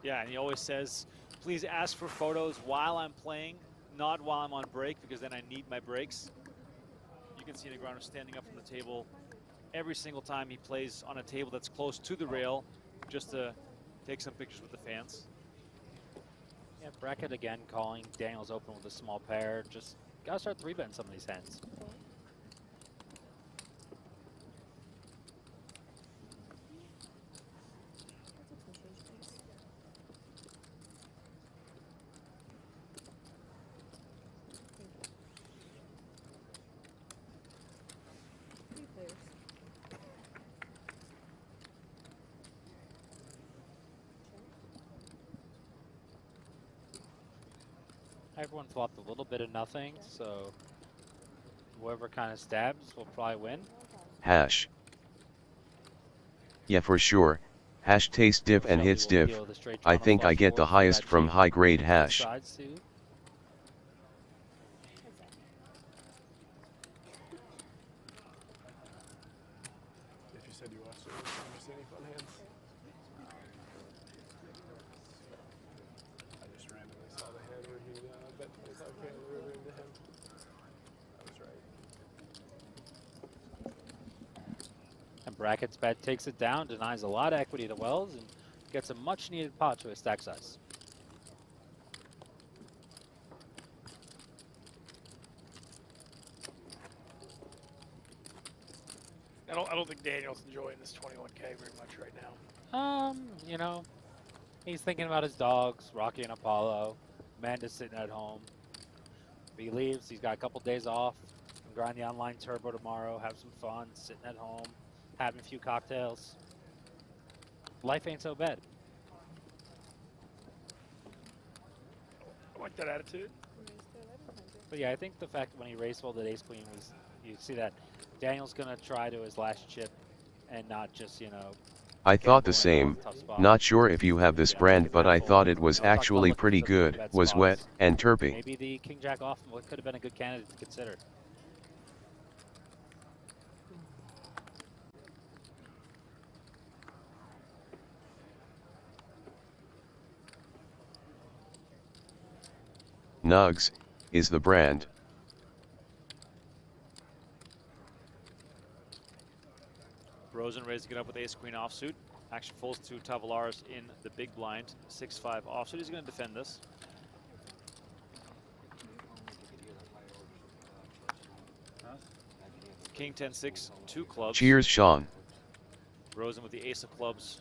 L: Yeah, and he always says, please ask for photos while I'm playing, not while I'm on break, because then I need my breaks. You can see Negreanu standing up from the table every single time he plays on a table that's close to the rail, just to take some pictures with the fans.
C: Yeah, bracket again calling. Daniel's open with a small pair. Just gotta start 3-betting some of these hands. Everyone flopped a little bit of nothing, so whoever kind of stabs will probably win.
S: Hash. Yeah, for sure. Hash taste diff and hits diff. I think I get the highest from high grade hash.
K: If you said you watched it, did you see any fun hands? I just randomly saw the hand where he bet 25K on the river into him. That was right.
C: And brackets bet takes it down, denies a lot of equity to Wells, and gets a much needed pot to his stack size.
M: I don't think Daniel's enjoying this 21K very much right now.
C: You know, he's thinking about his dogs, Rocky and Apollo. Amanda's sitting at home. If he leaves, he's got a couple days off. Can grind the online turbo tomorrow, have some fun, sitting at home, having a few cocktails. Life ain't so bad.
M: I like that attitude.
C: But yeah, I think the fact when he race folded ace queen was, you see that Daniel's gonna try to his last chip and not just, you know.
S: I thought the same. Not sure if you have this brand, but I thought it was actually pretty good. Was wet and terpy.
C: Maybe the king jack off could have been a good candidate to consider.
S: Nugs is the brand.
L: Rosen raising it up with ace queen offsuit. Action folds to Tavolaris in the big blind. 6-5 offsuit. He's going to defend this. King 10-6, 2 clubs.
S: Cheers, Sean.
L: Rosen with the ace of clubs.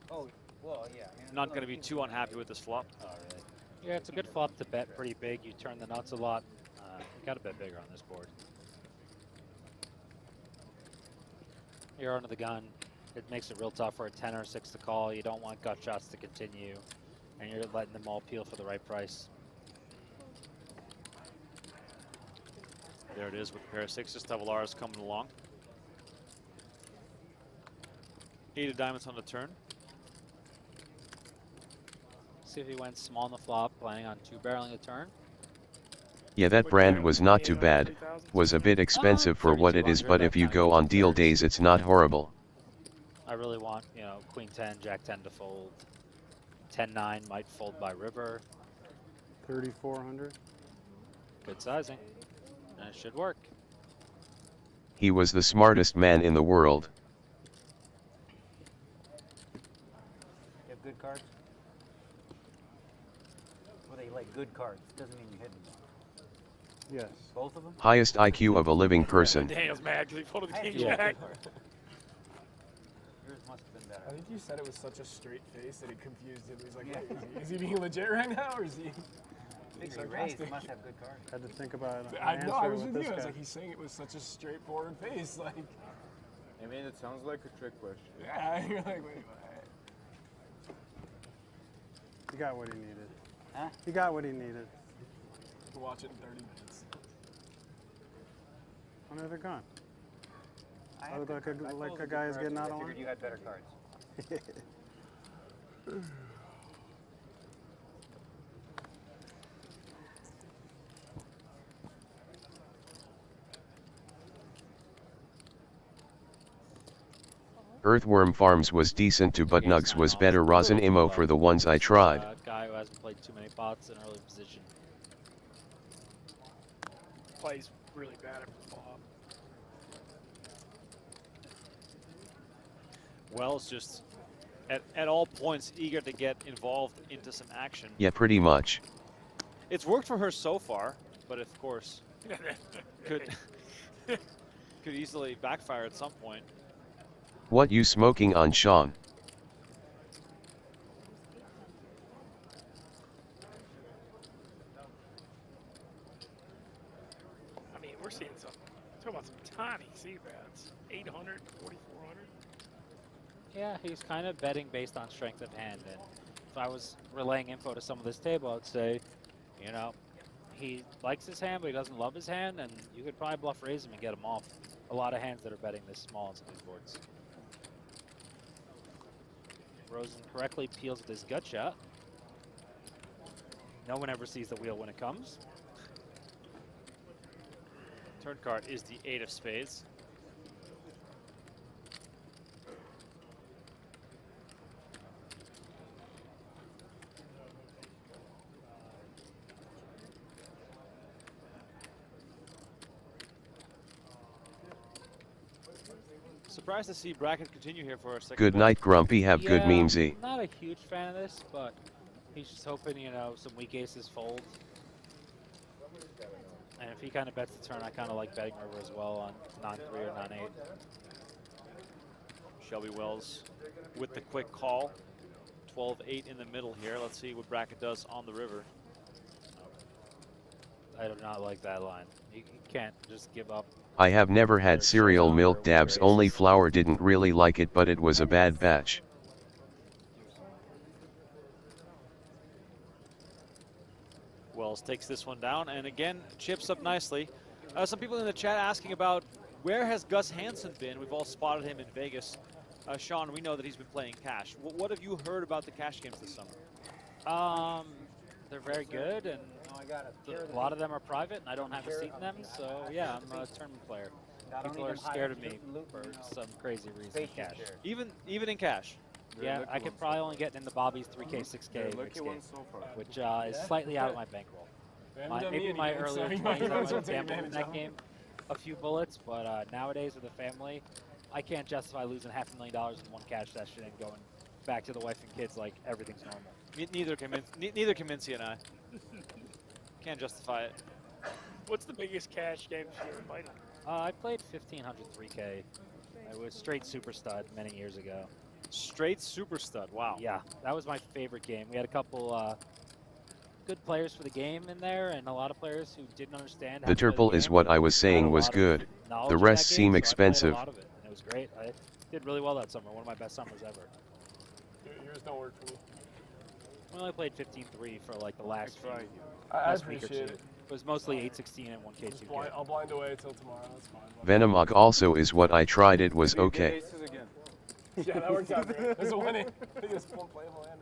P: Oh, well, yeah.
L: Not going to be too unhappy with this flop.
C: Yeah, it's a good flop to bet pretty big. You turn the nuts a lot. You got to bet bigger on this board. You're under the gun. It makes it real tough for a 10 or a 6 to call. You don't want gut shots to continue, and you're letting them all peel for the right price.
L: There it is with a pair of sixes. Tavolaris coming along. 8 of diamonds on the turn.
C: See if he went small on the flop, planning on 2-barreling the turn.
S: Yeah, that brand was not too bad. Was a bit expensive for what it is, but if you go on deal days, it's not horrible.
C: I really want, you know, queen 10, jack 10 to fold. 10-9 might fold by river.
N: 3,400.
C: Good sizing. And it should work.
S: He was the smartest man in the world.
P: You have good cards? Well, they like good cards. Doesn't mean you hit them.
N: Yes.
P: Both of them?
S: Highest IQ of a living person.
M: Daniel's mad because he folded the king
P: Yeah.
M: jack.
P: Yours must have been better.
K: I think you said it was such a straight face that it confused him. He's like, hey, is he being legit right now, or is he being sarcastic?
P: He must have good cards.
N: Had to think about it.
K: I know, I was with you. I was like, he's saying it was such a straightforward face. Like,
B: I mean, it sounds like a trick question.
K: yeah, you're like, wait, what?
N: He got what he needed.
P: Huh?
N: He got what he needed.
K: To watch it in 30 minutes.
N: When are they gone?
P: I
N: I look
P: have good cards. I
N: like
P: folded
N: a
P: good
N: guy is
P: cards
N: getting
P: because
N: out
P: I
N: on
P: figured you had better cards.
S: Earthworm Farms was decent too, but Nugs was better. Rosin Imo for the ones I tried.
C: Guy who hasn't played too many pots in early position.
M: Plays really bad at the flop.
L: Wells just at all points eager to get involved into some action.
S: Yeah, pretty much.
L: It's worked for her so far, but of course could easily backfire at some point.
S: What you smoking on, Sean?
M: I mean, we're seeing some. Talking about some tiny C-bats, 800, 4,400.
C: Yeah, he's kind of betting based on strength of hand. And if I was relaying info to some of this table, I'd say, you know, he likes his hand, but he doesn't love his hand, and you could probably bluff raise him and get him off. A lot of hands that are betting this small on some of these boards. Rosen correctly peels with his gut shot. No one ever sees the wheel when it comes.
L: Turn card is the 8 of spades. Surprised to see bracket continue here for a second.
S: Good night, Grumpy. Have good memesy.
C: I'm not a huge fan of this, but he's just hoping, you know, some weak aces fold. And if he kind of bets the turn, I kind of like betting river as well on non-3 or non-8.
L: Shelby Wells with the quick call. 12-8 in the middle here. Let's see what bracket does on the river.
C: I do not like that line. You can't just give up.
S: I have never had cereal milk dabs, only flour. Didn't really like it, but it was a bad batch.
L: Wells takes this one down and again chips up nicely. Some people in the chat asking about where has Gus Hansen been? We've all spotted him in Vegas. Sean, we know that he's been playing cash. What have you heard about the cash games this summer?
C: They're very good, and a lot of them are private, and I don't have a seat in them, so yeah, I'm a tournament player. People are scared of me for some crazy reason in cash.
L: Even in cash?
C: Yeah, I could probably only get in the Bobby's 3K, 6K mixed game, which is slightly out of my bankroll. Maybe my earlier 20s I was gambling in that game a few bullets, but nowadays with a family, I can't justify losing $500,000 in one cash session and going back to the wife and kids like everything's normal.
L: Neither can Mincy and I. Can't justify it.
M: What's the biggest cash game you ever played?
C: I played 1500 3K. I was straight super stud many years ago.
L: Straight super stud, wow.
C: Yeah, that was my favorite game. We had a couple good players for the game in there, and a lot of players who didn't understand how
S: The
C: to play
S: Turple is what I was saying was good. The rest seem expensive.
C: A lot of it, and it was great. I did really well that summer. One of my best summers ever.
K: Yours don't work for me.
C: We only played 15-3 for like the last week or two.
K: it.
C: It was mostly 8-16 and 1K2K.
K: I'll blind away until tomorrow. That's fine.
S: Venomog also is what I tried. It was okay.
K: Yeah, that works out great. There's a winning. Biggest full playable hand.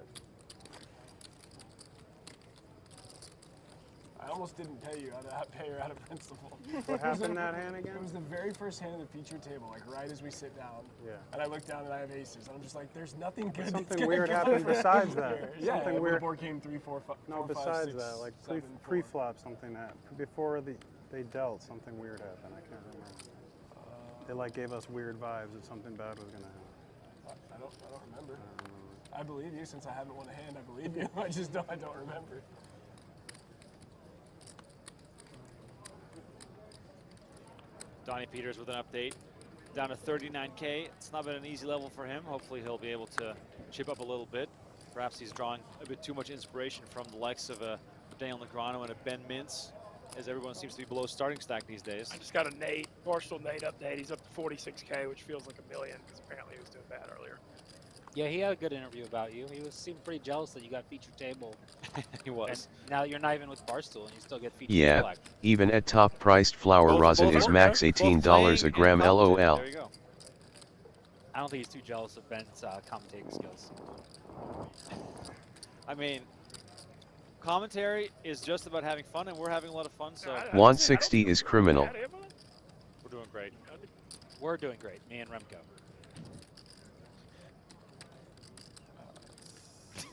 K: I almost didn't pay you out of principle.
N: What happened in that hand again?
K: It was the very first hand in the feature table, like right as we sit down.
N: Yeah.
K: And I look down and I have aces. And I'm just like, there's nothing good.
N: Something weird happened besides that.
K: Yeah,
N: something
K: when
N: weird.
K: the board came 3, 4, 5.
N: No,
K: 4,
N: besides
K: 5, 6,
N: that, like
K: 7,
N: pre-flop, something that before they dealt, something weird happened. I can't remember. They like gave us weird vibes that something bad was gonna happen.
K: I don't remember. I believe you since I haven't won a hand. I believe you. I just don't. I don't remember.
L: Donnie Peters with an update. Down to 39K. It's not been an easy level for him. Hopefully he'll be able to chip up a little bit. Perhaps he's drawing a bit too much inspiration from the likes of Daniel Negreanu and a Ben Mintz, as everyone seems to be below starting stack these days.
M: I just got a Barstool Nate update. He's up to 46K, which feels like $1 million because apparently he was doing bad earlier.
C: Yeah, he had a good interview about you. He seemed pretty jealous that you got featured table.
L: He was.
C: And now you're not even with Barstool, and you still get featured
S: Yeah,
C: table.
S: even at top-priced flour rosin is max $18 a gram. LOL.
L: There you go.
C: I don't think he's too jealous of Ben's commentating skills.
L: I mean, commentary is just about having fun, and we're having a lot of fun. So
S: 160 is criminal.
L: We're doing great.
C: We're doing great. Me and Remco.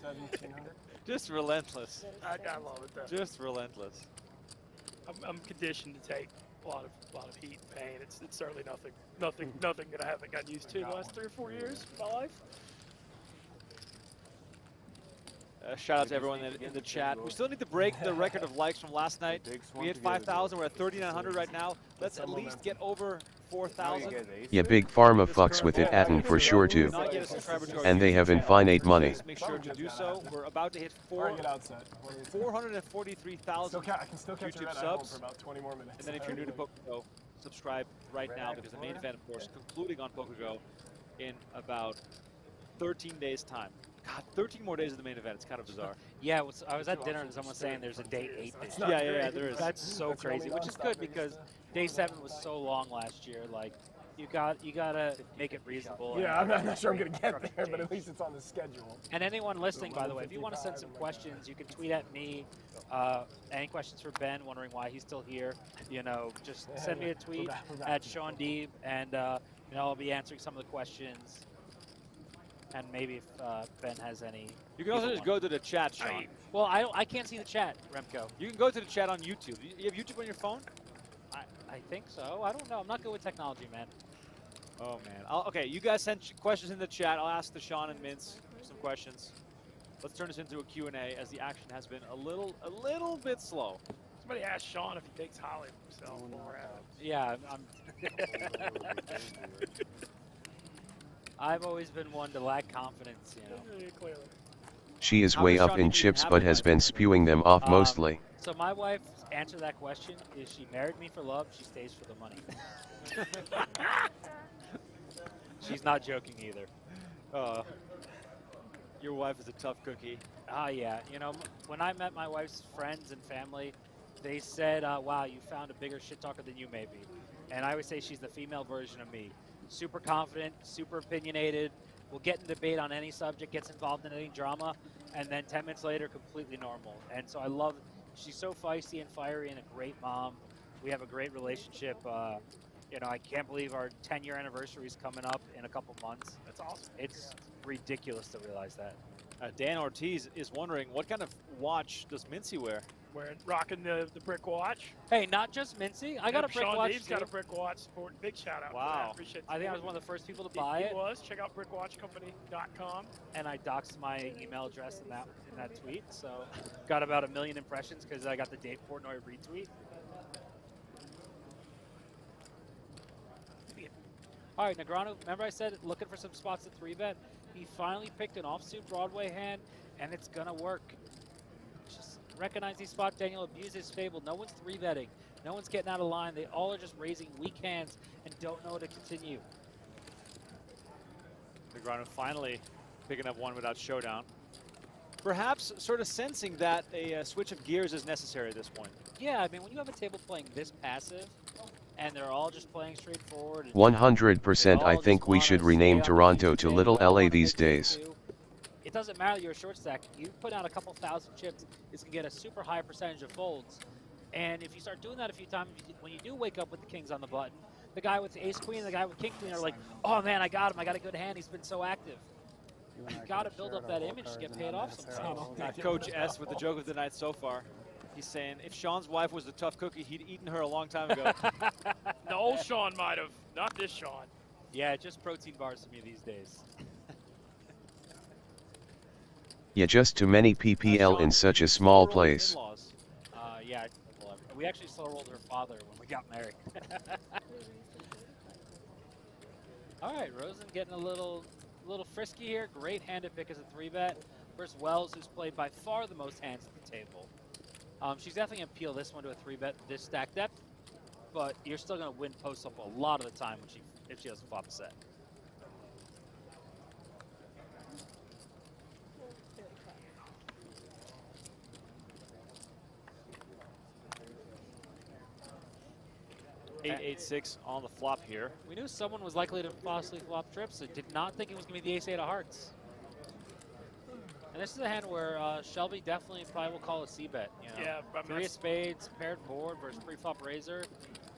K: 1700.
L: Just relentless.
M: I love it though.
L: Just relentless.
M: I'm conditioned to take a lot of heat and pain. It's certainly nothing that I haven't gotten used to the last 3 or 4 years of my life.
L: shout out to everyone in the chat. We still need to break the record of likes from last night. We hit 5,000. We're at 3,900 right now. Let's at least get over 4,000.
S: Yeah, Big Pharma fucks with it atin for sure too. And they have infinite money.
L: Make sure to do so. We're about to hit 443,000 YouTube subs.
K: For about 20 more minutes.
L: And then if you're new to PokerGo, subscribe right now because the main event, of course, concluding on PokerGo in about 13 days' time. God, 13 more days of the main event. It's kind of bizarre.
C: Yeah, I was at dinner and someone saying there's a day 8 this year.
L: Yeah, there is.
C: That's so crazy, which is good because day 7 was so long last year. Like, you gotta make it reasonable.
K: Yeah, I'm not sure I'm gonna get there, but at least it's on the schedule.
C: And anyone listening, by the way, if you want to send some questions, you can tweet at me. Any questions for Ben, wondering why he's still here, just send me a tweet at Sean Deeb, and I'll be answering some of the questions. And maybe if Ben has any.
L: You can also just go to the chat, Sean.
C: Well, I can't see the chat, Remco.
L: You can go to the chat on YouTube. You have YouTube on your phone?
C: I think so. I don't know. I'm not good with technology, man.
L: Oh, man. Okay, you guys send questions in the chat. I'll ask the Sean and Mince some questions. Let's turn this into a Q&A as the action has been a little bit slow.
M: Somebody asked Sean if he takes Holly himself.
C: Yeah, I've always been one to lack confidence,
M: Clearly.
S: She is way up in chips but has been spewing them off mostly.
C: So my wife answer that question is she married me for love, she stays for the money. She's not joking either.
L: Your wife is a tough cookie.
C: Yeah. When I met my wife's friends and family, they said, wow, you found a bigger shit talker than you may be. And I always say she's the female version of me. Super confident, super opinionated, will get in debate on any subject, gets involved in any drama, and then 10 minutes later, completely normal. And so I love, she's so feisty and fiery and a great mom. We have a great relationship. I can't believe our 10-year anniversary is coming up in a couple months.
M: That's awesome.
C: It's ridiculous to realize that.
L: Dan Ortiz is wondering, what kind of watch does Mincy wear?
M: Rocking the brick watch.
C: Hey, not just Mincy. I got a brick
M: Sean
C: watch.
M: Deeb's got a brick watch supporting. Big shout out.
C: Wow.
M: I appreciate
C: I think I was one of the first people to buy it.
M: He was. Check out brickwatchcompany.com.
C: And I doxed my email address in that tweet. So got about 1 million impressions because I got the Dave Portnoy retweet. All right, Negreanu, remember I said looking for some spots to 3-bet? He finally picked an offsuit Broadway hand, and it's going to work. Just recognize these spots. Daniel abused his fable. No one's 3-betting. No one's getting out of line. They all are just raising weak hands and don't know how to continue.
L: Negreanu finally picking up one without showdown. Perhaps sort of sensing that a switch of gears is necessary at this point.
C: Yeah, I mean, when you have a table playing this passive, and they're all just playing straightforward.
S: 100% I think we should rename Toronto to Little LA these days.
C: It doesn't matter that you're a short stack. You put out a couple thousand chips, it's going to get a super high percentage of folds. And if you start doing that a few times, when you do wake up with the kings on the button, the guy with the ace queen and the guy with king queen are like, oh man, I got him. I got a good hand. He's been so active. You got to build up that image to get paid off sometimes.
L: Coach S with the joke of the night so far. He's saying if Sean's wife was a tough cookie, he'd eaten her a long time ago.
M: The old Sean might have, not this Sean.
C: Yeah, just protein bars for me these days.
S: Yeah, just too many PPL in such a small place.
C: Yeah, we actually slow rolled her father when we got married. All right, Rosen getting a little frisky here. Great hand to pick as a 3-bet. Versus Wells, who's played by far the most hands at the table. She's definitely going to peel this one to a 3-bet this stack depth, but you're still going to win post-up a lot of the time if she doesn't flop a set.
L: $8-8-6 on the flop here.
C: We knew someone was likely to possibly flop trips. I did not think it was going to be the ace-8 of hearts. And this is a hand where Shelby definitely probably will call a C-bet.
M: Yeah,
C: 3 of spades, paired board versus pre-flop razor.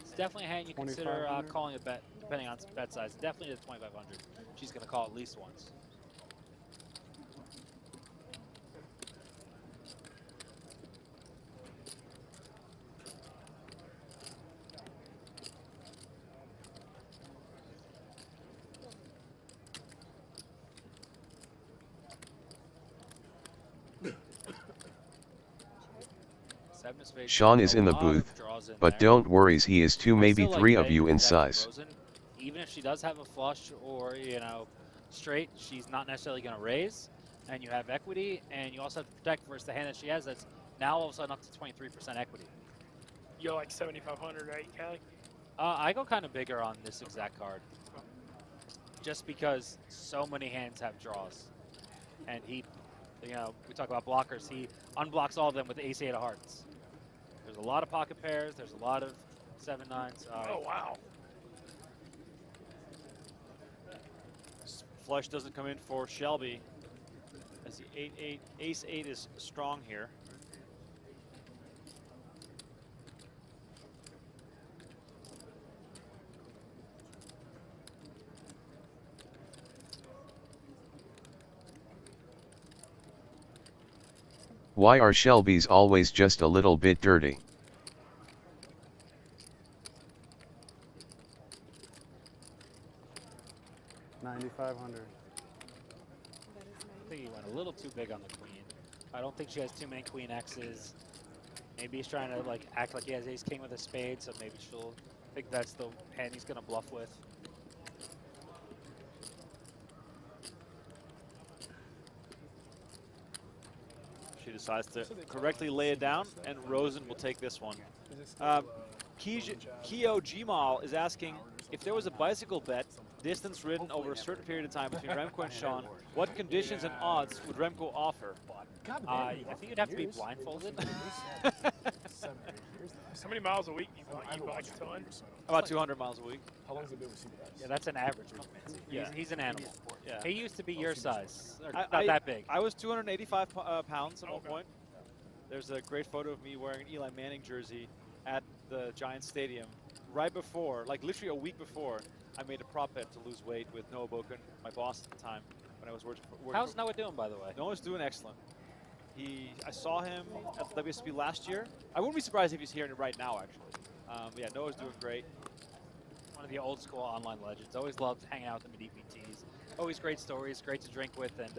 C: It's definitely a hand you consider calling a bet, depending on bet size. Definitely at 2,500. She's going to call at least once.
S: Sean is in the booth, but don't worry, he is 2 maybe 3 of you in size.
C: Rosen, even if she does have a flush or, you know, straight, she's not necessarily going to raise. And you have equity, and you also have to protect versus the hand that she has that's now all of a sudden up to 23% equity.
M: You're like 7,500, right, Callie?
C: I go kind of bigger on this exact card. Just because so many hands have draws. And he, you know, we talk about blockers, he unblocks all of them with the ace-8 of hearts. There's a lot of pocket pairs, there's a lot of 7-9s.
M: Oh, wow.
L: Flush doesn't come in for Shelby, as the 8-8, ace-8 is strong here.
S: Why are Shelby's always just a little bit dirty?
N: $9,500.
C: I think he went a little too big on the queen. I don't think she has too many queen X's. Maybe he's trying to like act like he has ace king with a spade, so maybe she'll think that's the hand he's gonna bluff with.
L: She decides to correctly lay it down, and Rosen will take this one. Kyo Gmal is asking, if there was a bicycle bet, distance ridden over a certain period of time between Remco and Sean, what conditions and odds would Remco offer?
C: I think you'd have to be blindfolded.
M: How many miles a week you bike a ton?
L: About 200 miles a week.
K: How long has it been with CBS?
C: Yeah, that's an average.
L: Yeah.
C: He's an animal.
L: Yeah.
C: He used to be your size. Not
L: I,
C: that big.
L: I was 285 pounds at one point. There's a great photo of me wearing an Eli Manning jersey at the Giants Stadium right before, like literally a week before, I made a prop bet to lose weight with Noah Boken, my boss at the time, when I was working
C: How's Noah doing, by the way?
L: Noah's doing excellent. I saw him at the WSP last year. I wouldn't be surprised if he's here right now, actually. Yeah, Noah's doing great.
C: One of the old school online legends. Always loved hanging out with him at EPTs. Always great stories, great to drink with, and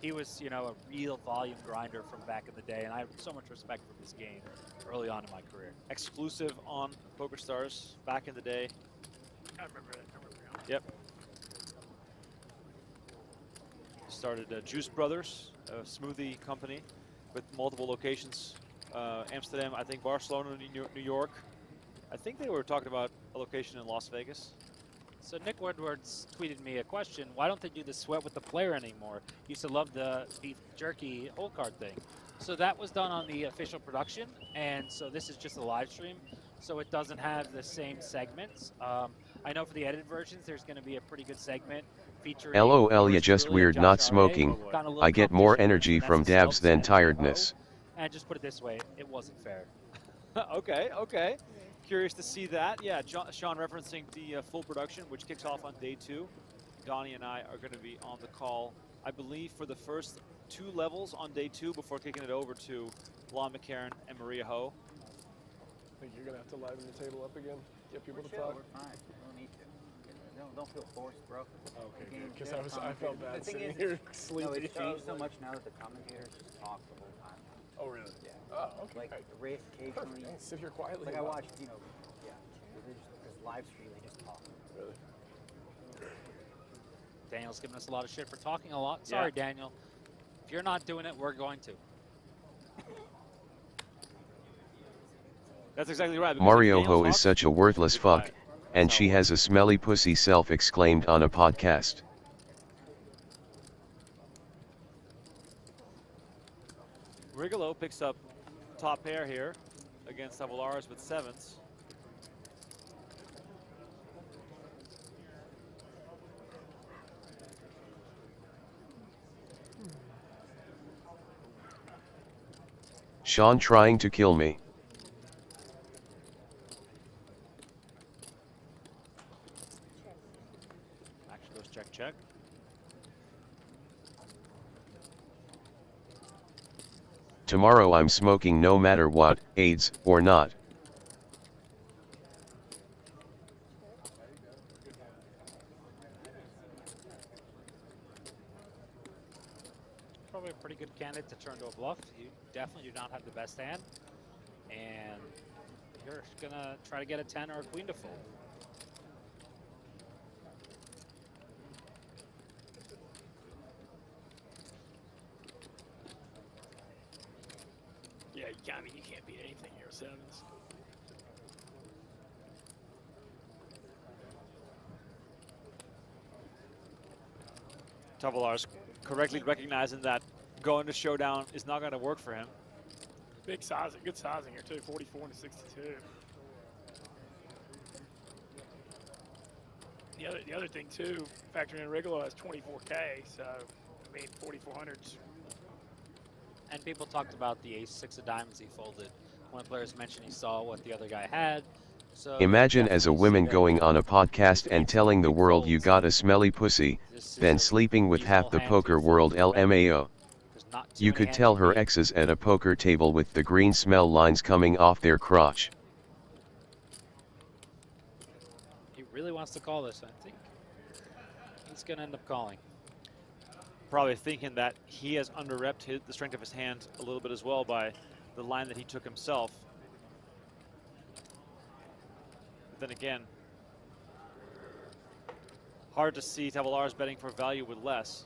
C: he was, you know, a real volume grinder from back in the day, and I have so much respect for this game early on in my career.
L: Exclusive on PokerStars back in the day.
M: I remember that.
L: Yep. Started Juice Brothers, a smoothie company with multiple locations. Amsterdam, I think Barcelona, New York. I think they were talking about a location in Las Vegas.
C: So Nick Woodward's tweeted me a question. Why don't they do the sweat with the player anymore? Used to love the beef jerky whole card thing. So that was done on the official production, and so this is just a live stream, so it doesn't have the same segments. I know for the edited versions, there's going to be a pretty good segment featuring...
S: LOL, you just weird not smoking. I get more energy from dabs than tiredness.
C: And just put it this way, it wasn't fair.
L: Okay. Curious to see that. Yeah, Sean referencing the full production, which kicks off on day 2. Donnie and I are going to be on the call, I believe, for the first 2 levels on day 2 before kicking it over to Lon McCarron and Maria Ho.
K: I think you're going to have to liven the table up again, get people to talk.
P: We're fine. We don't need to. Don't feel forced, bro.
K: Okay, good. Because I felt bad sitting here sleeping.
P: No, it's changed so much now that the commentators just talk the whole time.
K: Oh, really?
P: Yeah.
K: Oh, okay.
P: Like, Rafe occasionally...
K: Sit here quietly.
P: Like, I watched, you know, this live stream, they just talk.
K: Really?
C: Daniel's giving us a lot of shit for talking a lot. Sorry, Daniel. If you're not doing it, we're going to.
L: That's exactly right.
S: Mario Ho is such a worthless fuck, and she has a smelly pussy self-exclaimed on a podcast.
L: Rigolo picks up top pair here against Avalares with 7s.
S: Sean trying to kill me.
L: Action goes check, check.
S: Tomorrow I'm smoking no matter what, AIDS or not.
C: Probably a pretty good candidate to turn to a bluff. You definitely do not have the best hand. and you're gonna try to get a 10 or a queen to fold.
M: Yeah, I mean, you can't beat anything here with sevens.
L: Tavalar's correctly recognizing that going to showdown is not going to work for him.
M: Big sizing, good sizing here too, 44 to 62. The other thing too, factoring in Rigolo has 24K, so I mean 4400s.
C: And people talked about the ace-6 of diamonds he folded. One of the players mentioned he saw what the other guy had. So
S: Imagine as a woman going on a podcast and telling the world you got a smelly pussy, then sleeping with half the poker world LMAO. You could tell her exes at a poker table with the green smell lines coming off their crotch.
C: He really wants to call this, I think. He's going to end up calling.
L: Probably thinking that he has under-repped the strength of his hand a little bit as well by the line that he took himself. But then again, hard to see Tavalar's betting for value with less.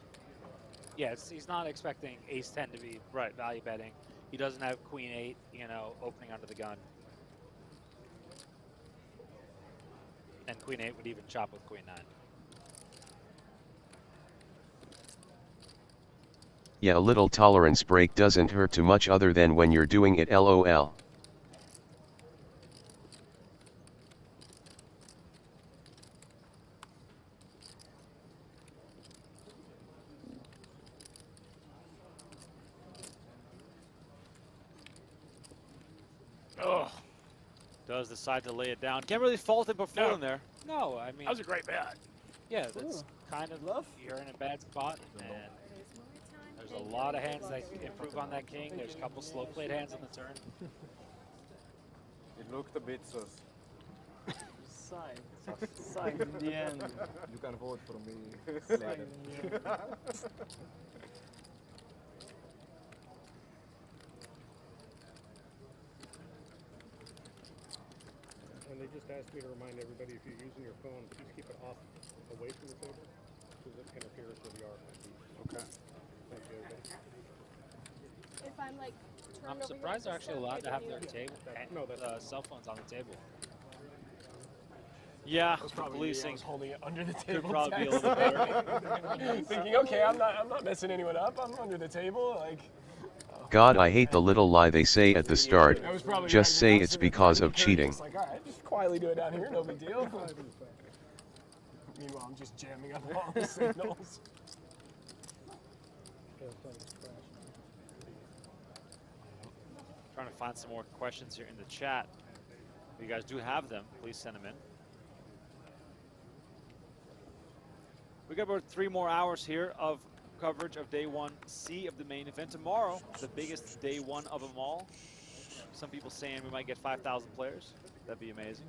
C: Yeah, he's not expecting ace-10 to be value betting. He doesn't have queen-8, you know, opening under the gun. And queen-8 would even chop with queen-9.
S: Yeah, a little tolerance break doesn't hurt too much other than when you're doing it LOL.
M: Oh.
L: Does decide to lay it down. Can't really fault him for falling there.
C: No, I mean...
M: That was a great bet.
C: Yeah, that's kind of love. You're in a bad spot, and there's a lot of hands that improve on that king. There's a couple slow played hands on the turn.
B: It looked a bit sus.
G: Sign in the end.
B: You can vote for me
G: Sign
B: later.
G: in the end.
O: And they just asked me to remind everybody, if you're using your phone, please keep it off, away from the table, because it interferes with the RFID.
N: Okay.
O: Thank you, everybody.
E: If I'm like turned
C: I'm
E: over
C: surprised
E: here,
C: they're actually allowed to have their table,
O: No, that's
C: cell phones on the table.
L: Yeah,
K: That was
L: the
K: probably
L: policing
K: me. I was holding it under the
L: could
K: table.
L: probably be a little better.
K: Thinking, okay, I'm not messing anyone up. I'm under the table. Like,
S: God, I hate the little lie they say at the start.
K: that was probably
S: Just
K: right.
S: say
K: I was
S: it's
K: sitting there
S: because
K: trying
S: of
K: to be courteous,
S: cheating.
K: Like, all right, just quietly do it down here, no big deal. Meanwhile, I'm just jamming up all the signals.
L: Trying to find some more questions here in the chat. If you guys do have them, please send them in. We got about 3 more hours here of coverage of day 1C of the main event. Tomorrow, the biggest day 1 of them all. Some people saying we might get 5,000 players. That'd be amazing.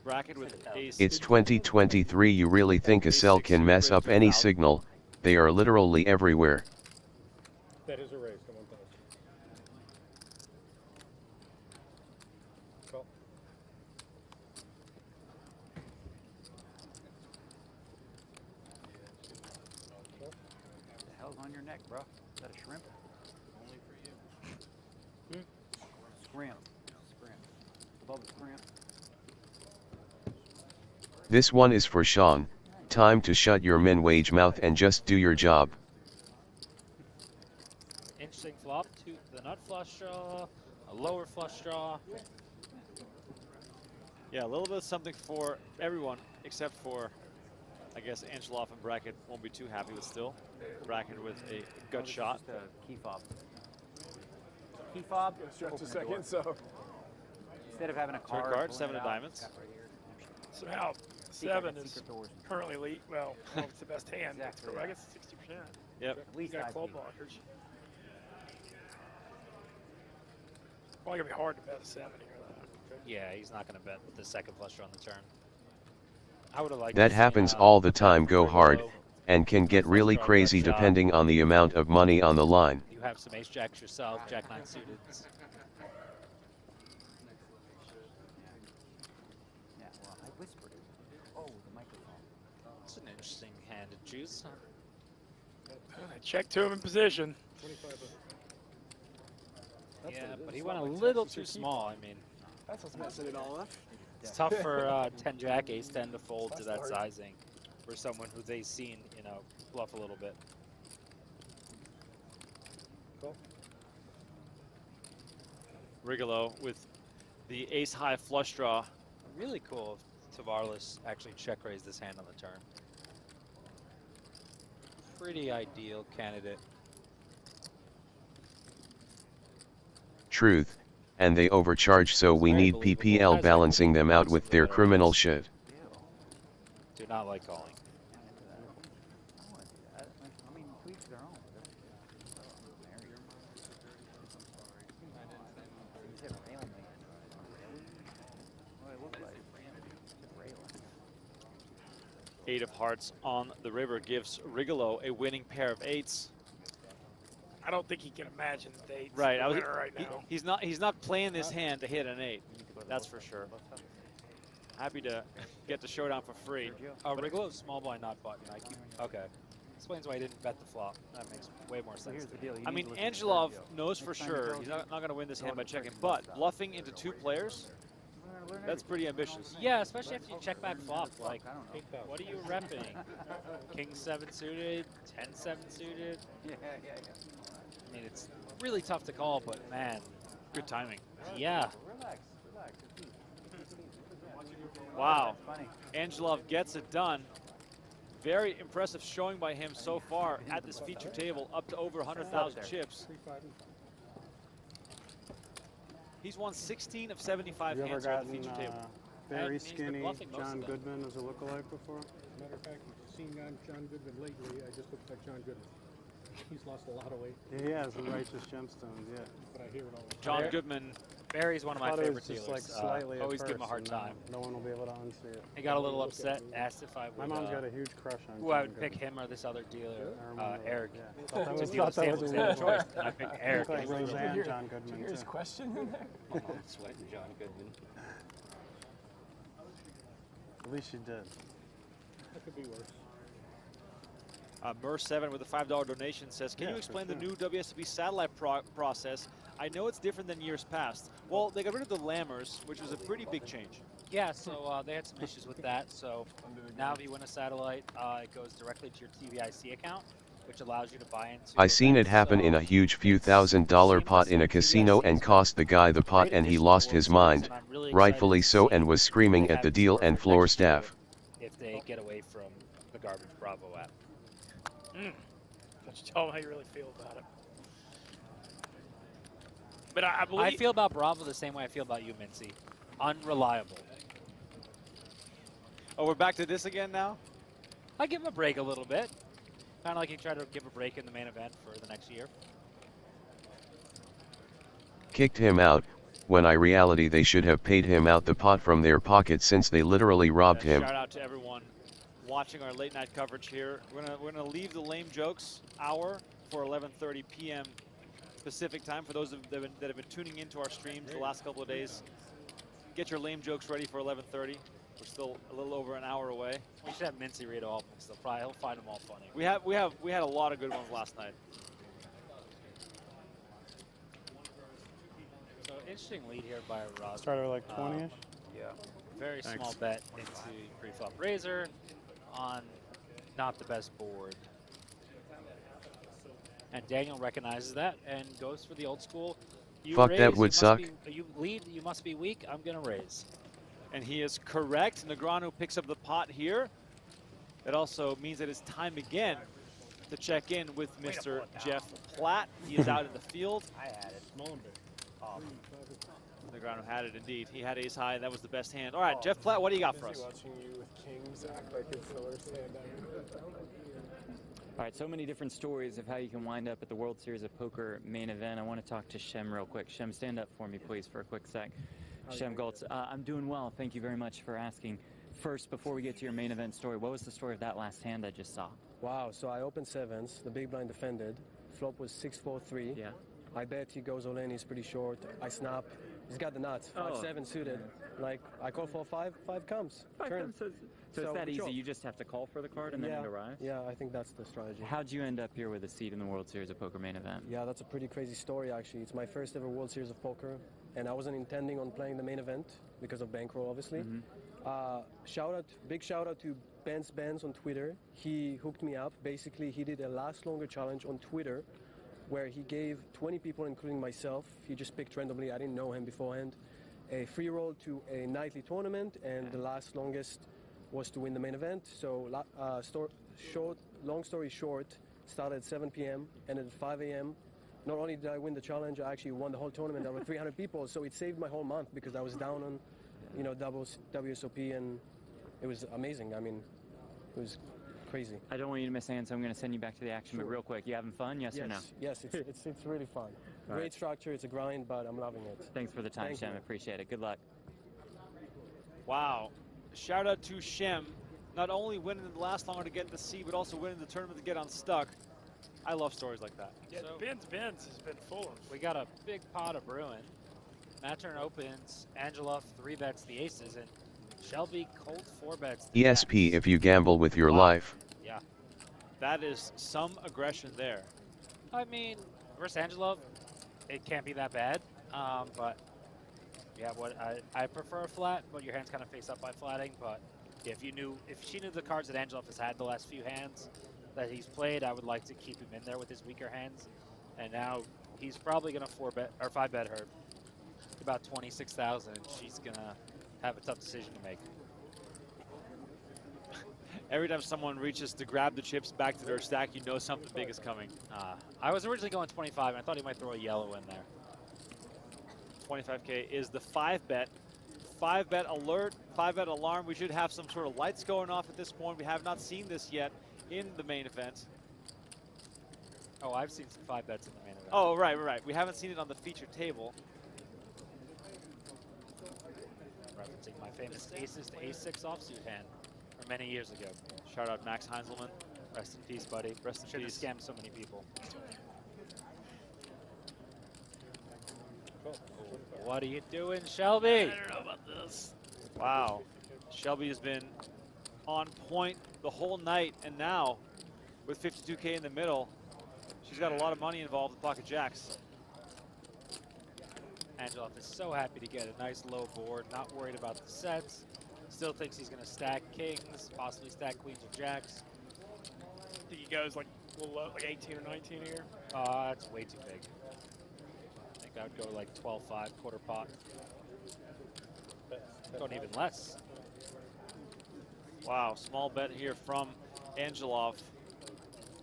L: Bracket with ace.
S: It's 2023. You really think a cell can mess up any signal? They are literally everywhere.
O: That is a raise to 1,000. Call.
P: The hell's on your neck, bro? Is that a shrimp?
T: Only for you.
P: Scrimp. Scrimp. Above the scrimp.
S: This one is for Sean. Time to shut your min wage mouth and just do your job.
C: Interesting flop to the nut flush draw, a lower flush draw.
L: Yeah, a little bit of something for everyone, except for, I guess, Angelov and Brackett won't be too happy with still. Brackett with a gut shot.
P: Just a key fob. Key fob.
K: Stretch
P: open
K: a
P: the door.
K: second, so.
P: Instead of having a
L: Third
P: card.
L: card,
P: pulling
L: 7
P: it
L: of
P: out,
L: diamonds.
P: tap right here.
M: So now
P: See if I
M: 7
P: got
M: is
P: secret doors.
M: currently lead. Well, I don't know if it's the best hand.
P: Exactly.
M: I guess 60%.
L: Yep.
P: At least
M: He's got
P: I
M: club
P: think.
M: blockers. Probably gonna be hard to bet a 7 here.
C: Yeah, he's not going to bet the second flush draw on the turn. I would have liked
S: That
C: to see,
S: happens all the time. Go hard, and can get really crazy depending on the amount of money on the line.
C: You have some ace jacks yourself, jack 9 suited.
P: Yeah, well, I whispered it. Oh, the microphone.
C: It's an interesting hand to choose.
M: Check 2 in position.
C: Yeah, but he went a little too small. I mean,
K: That's what's messing it all up.
C: it's tough for 10 jack, ace 10 to fold to that sizing for someone who they've seen, you know, bluff a little bit.
K: Cool.
L: Rigolo with the ace high flush draw.
C: Really cool if Tavares actually check raised this hand on the turn. Pretty ideal candidate.
S: Truth, and they overcharge, so we need PPL balancing them out with their criminal shit.
C: Do not like calling.
P: I mean, to each their own.
L: Eight of hearts on the river gives Rigolo a winning pair of eights.
M: I don't think he can imagine the dates.
L: Right,
M: Right now.
L: he's not playing this hand to hit an 8. That's for sure. Happy to get the showdown for free.
C: Rigolo's small blind not button. Okay. Explains why he didn't bet the flop. That makes way more sense.
P: Here's the deal.
L: I mean, Angelov knows for sure he's not going to win this hand by checking, but bluffing into 2 players, that's pretty ambitious.
C: Yeah, especially after you check back flop. Like, what are you repping? King 7 suited, 10-7 suited.
P: Yeah.
C: I mean, it's really tough to call, but man,
L: good timing.
C: Yeah.
P: Relax.
L: Wow. Angelov gets it done. Very impressive showing by him so far at this feature table, up to over 100,000 chips. He's won 16 of 75
N: Have you ever
L: hands at the
N: gotten
L: feature table.
N: very
C: And he's been
N: skinny
C: bluffing most
N: John
C: of them.
N: Goodman as a lookalike before?
O: Matter of fact, if you've seen John Goodman lately, I just looked like John Goodman. He's lost a lot of weight.
N: Yeah, he has the righteous gemstones, yeah.
O: But I hear it all the time.
L: John Goodman.
C: Barry's one of my
N: Thought it
C: favorite
N: was just
C: dealers.
N: like slightly at
C: Always give him a
N: first,
C: hard
N: and now
C: time.
N: No one will be able to unsee it.
C: He got a little upset, asked if I would.
N: My mom's got a huge crush on
C: who
N: John
C: I would pick,
N: Goodman.
C: him or this other dealer,
N: I remember that,
C: Eric.
N: yeah.
C: To
N: Thought that was
C: deal with
N: a
C: Samuel's
N: weird
C: choice. And I picked Eric.
N: Looked like Roseanne John
K: Did
N: Goodman,
K: you hear his
N: too.
K: question in there?
T: I'm sweating John Goodman.
N: At least she did.
O: That could be worse.
L: Mer7 with a $5 donation says, can you explain the new WSOP satellite process? I know it's different than years past. Well, they got rid of the lammers, which was a pretty big change.
C: Yeah, so they had some issues with that. So now if you win a satellite, it goes directly to your TVIC account, which allows you to buy into.
S: I seen it happen in a huge few $1,000 pot in a casino and cost the guy the pot and he lost his mind, rightfully so, and was screaming at the deal and floor staff.
C: If they get away from the garbage Bravo app.
M: Just tell them how you really feel about it. But I believe...
C: I feel about Bravo the same way I feel about you, Mincy. Unreliable.
L: Oh, we're back to this again now?
C: I give him a break a little bit. Kind of like you try to give a break in the main event for the next year.
S: Kicked him out, when I reality they should have paid him out the pot from their pocket since they literally robbed him.
L: Shout out to everyone watching our late night coverage here. We're gonna leave the lame jokes hour for 11:30 p.m. Pacific time. For those that have been tuning into our streams the last couple of days, get your lame jokes ready for 11:30. We're still a little over an hour away.
C: We should have Mincy read all of them. So he'll find them all funny.
L: We had a lot of good ones last night.
C: So interesting lead here by Roz.
N: Started with like 20-ish?
C: Yeah. Very
N: Thanks.
C: small bet into pre-flop razor on not the best board. And Daniel recognizes that and goes for the old school. You
S: Fuck,
C: raise,
S: that would suck.
C: You lead, you must be weak. I'm going to raise.
L: And he is correct. Negreanu picks up the pot here. It also means that it's time again to check in with Mr. Jeff Platt. He is out in the field.
P: I had it.
L: Negreanu had it indeed. He had ace high, and that was the best hand. All right, Jeff Platt, what do you got for us?
K: Watching you with kings act like it's the worst hand ever.
Q: All right, so many different stories of how you can wind up at the World Series of Poker main event. I want to talk to Shem real quick. Shem, stand up for me, please, for a quick sec. Shem Goltz, I'm doing well. Thank you very much for asking. First, before we get to your main event story, what was the story of that last hand I just saw?
F: Wow, so I opened sevens, the big blind defended, Flop was 6-4-3.
Q: Yeah.
F: I bet he goes all in. He's pretty short. I snap. He's got the nuts. 5-7 suited. Like I call for 5 comes. Turn.
Q: So it's that easy. You just have to call for the card and then it arrives?
F: Yeah, I think that's the strategy.
Q: How'd you end up here with a seat in the World Series of Poker main event?
F: Yeah, that's a pretty crazy story, actually. It's my first ever World Series of Poker, and I wasn't intending on playing the main event because of bankroll, obviously. Big shout out to Benz on Twitter. He hooked me up. Basically, he did a last longer challenge on Twitter where he gave 20 people, including myself, he just picked randomly, I didn't know him beforehand, a free roll to a nightly tournament, and the last longest was to win the main event. So long story short, started at 7 p.m. ended at 5 a.m. Not only did I win the challenge, I actually won the whole tournament. There were 300 people, so it saved my whole month because I was down on, doubles, WSOP, and it was amazing. I mean, it was crazy.
Q: I don't want you to miss Ann, so I'm going to send you back to the action. But real quick, you having fun? Yes or no?
F: Yes, it's really fun.
Q: All
F: Great
Q: right.
F: structure. It's a grind, but I'm loving it.
Q: Thanks for the time,
F: Thank
Q: Shem.
F: you.
Q: I appreciate it. Good luck.
L: Wow. Shout out to Shem. Not only winning the last longer to get the C, but also winning the tournament to get unstuck. I love stories like that.
M: Yeah, Ben's has been full of.
C: We got a big pot of brewing. Matt turn opens. Angela 3-bets the aces, and Shelby cold 4-bets.
S: ESP if you gamble with your life.
C: Yeah.
L: That is some aggression there.
C: I mean, versus Angela, it can't be that bad. But yeah, I prefer a flat, but your hands kind of face up by flatting. But if she knew the cards that Angela has had the last few hands that he's played, I would like to keep him in there with his weaker hands. And now he's probably gonna 5-bet her about 26,000. She's gonna have a tough decision to make.
L: Every time someone reaches to grab the chips back to their stack, you know something big is coming.
C: I was originally going 25, and I thought he might throw a yellow in there.
L: 25K is the 5-bet. 5-bet alert, 5-bet alarm. We should have some sort of lights going off at this point. We have not seen this yet in the main event.
C: Oh, I've seen some 5-bets in the main event.
L: Oh, right. We haven't seen it on the feature table.
C: Referencing my famous aces to ace-6 offsuit hand from many years ago.
L: Shout out Max Heinzelman.
C: Rest in peace, buddy.
L: Rest in
C: Should have
L: peace.
C: scammed so many people. What are you doing, Shelby?
M: I don't know about this.
L: Wow. Shelby has been on point the whole night, and now with 52K in the middle, she's got a lot of money involved with pocket jacks.
C: Angela is so happy to get a nice low board, not worried about the sets. Still thinks he's going to stack kings, possibly stack queens or jacks.
M: I think he goes like a little low, like 18 or 19 here.
C: That's way too big. I think I would go like 12-5, quarter pot. Going even less.
L: Wow, small bet here from Angelov.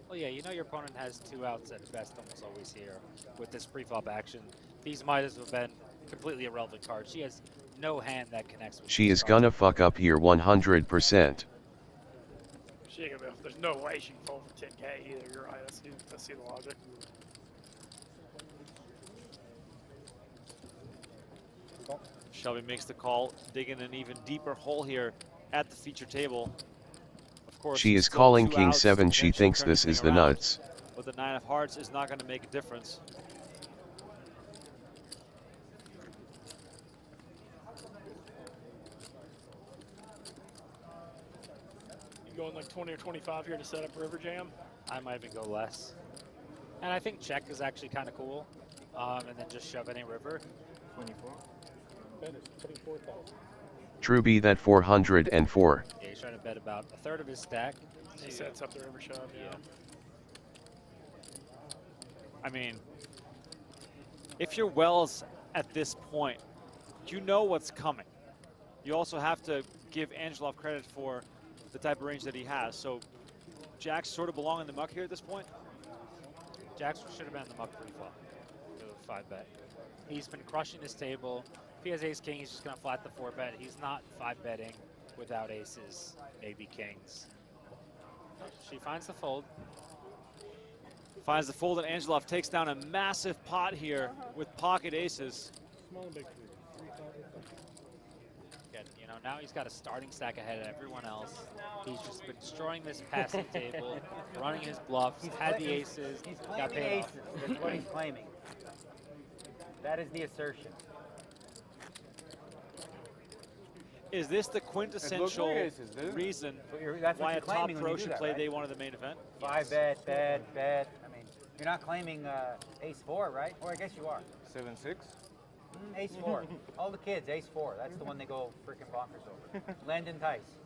C: Well, yeah, you know your opponent has 2 outs at best almost always here with this pre-flop action. These might as well have been completely irrelevant cards. She has no hand that connects with
S: She is gonna fuck up here 100%.
M: She ain't gonna be, there's no way she can fold for 10K either. You're right. I see the logic.
L: Shelby makes the call, digging an even deeper hole here at the feature table. Of course,
S: She is
L: still
S: calling
L: 2
S: King
L: outs,
S: 7. She
L: eventually
S: thinks
L: turn
S: this
L: thing
S: is the
L: around.
S: nuts.
L: But the 9 of hearts is not going to make a difference.
M: You going like 20 or 25 here to set up River Jam?
C: I might even go less. And I think check is actually kind of cool. And then just shove any river.
T: 24.
O: Ben is 24,000.
S: True B that 404.
C: Yeah, he's trying to bet about a third of his stack.
M: He sets up the river shove, yeah.
L: I mean, if you're Wells at this point, you know what's coming. You also have to give Angelov credit for the type of range that he has. So jacks sort of belong in the muck here at this point.
C: Jacks should have been in the muck pre-flop. 5-bet. He's been crushing this table. If he has ace-king, he's just going to flat the 4-bet. He's not 5-betting without aces, maybe kings. She finds the fold.
L: Finds the fold, and Angelov takes down a massive pot here with pocket aces.
O: Small and big 3. 3,000.
C: Again, you know, now he's got a starting stack ahead of everyone else. He's just been destroying this passing table, running his bluffs, had the aces,
P: He's
C: got
P: claiming
C: paid
P: aces.
C: off.
P: That's what he's claiming. That is the assertion.
L: Is this the quintessential reason
P: That's what
L: why
P: you're
L: a top
P: claiming when
L: pro
P: you do
L: should
P: that,
L: play
P: right?
L: day one of the main event?
P: Five bet, bet. I mean, you're not claiming ace four, right? Or I guess you are.
B: 7-6.
P: Ace four. All the kids, ace four. That's the one they go freaking bonkers over. Landon Tice.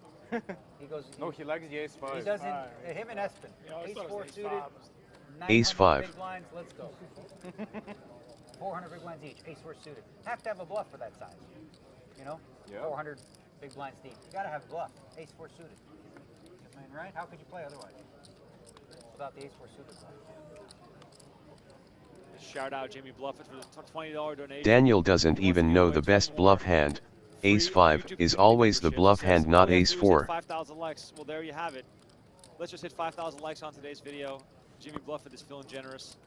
P: He goes.
B: No, he likes the ace 5.
P: He doesn't. Him and Espen. Ace four suited.
S: Ace 5.
P: Big blinds. Let's go. 400 big blinds each. Ace four suited. Have to have a bluff for that size. You know.
B: Yeah.
P: 400 big blinds deep. You gotta have a bluff. Ace four suited. I mean, right? How could you play otherwise? Without the ace four suited bluff.
L: Shout out Jimmy Bluffett for the $20 donation.
S: Daniel doesn't even know the best bluff hand. Ace 5 is always the bluff hand, not ace 4.
L: 5,000 likes. Well, there you have it. Let's just hit 5,000 likes on today's video. Jimmy Bluffett is feeling generous.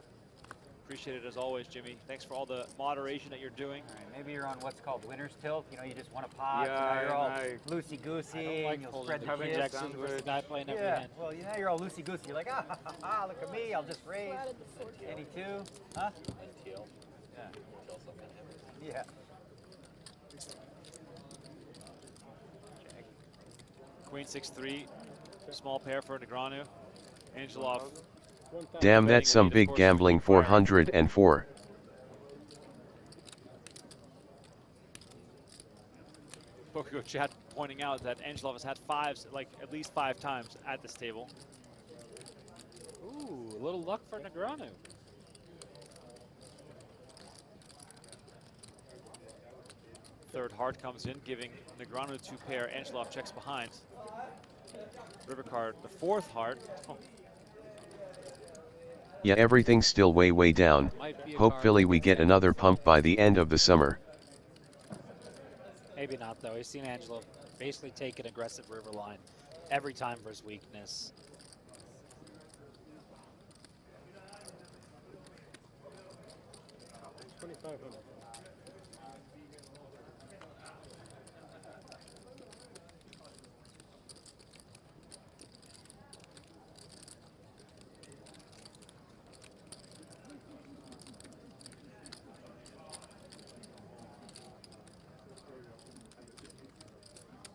L: Appreciate it as always, Jimmy. Thanks for all the moderation that you're doing.
P: All right, maybe you're on what's called winner's tilt. You know, you just want to pot.
B: Yeah,
P: so now you're all
B: I
P: loosey-goosey.
C: like
P: and you'll
C: folding
P: spread the
B: having
P: chips.
C: Jackson versus the guy playing every
P: Yeah,
C: hand.
P: well, you know, you're all loosey-goosey. You're like, look at me. I'll just raise. Any two? Huh? Yeah. Yeah.
L: Queen 6-3, small pair for Negreanu. Angelov.
S: Damn, that's some big gambling. 404.
L: Poker chat pointing out that Angelov has had fives like at least 5 times at this table.
C: Ooh, a little luck for Negreanu.
L: Third heart comes in, giving Negreanu 2 pair. Angelov checks behind. River card, the 4th heart. Oh.
S: Yeah, everything's still way down. Hopefully we get another pump by the end of the summer.
C: Maybe not, though. We've seen Angelo basically take an aggressive river line every time for his weakness.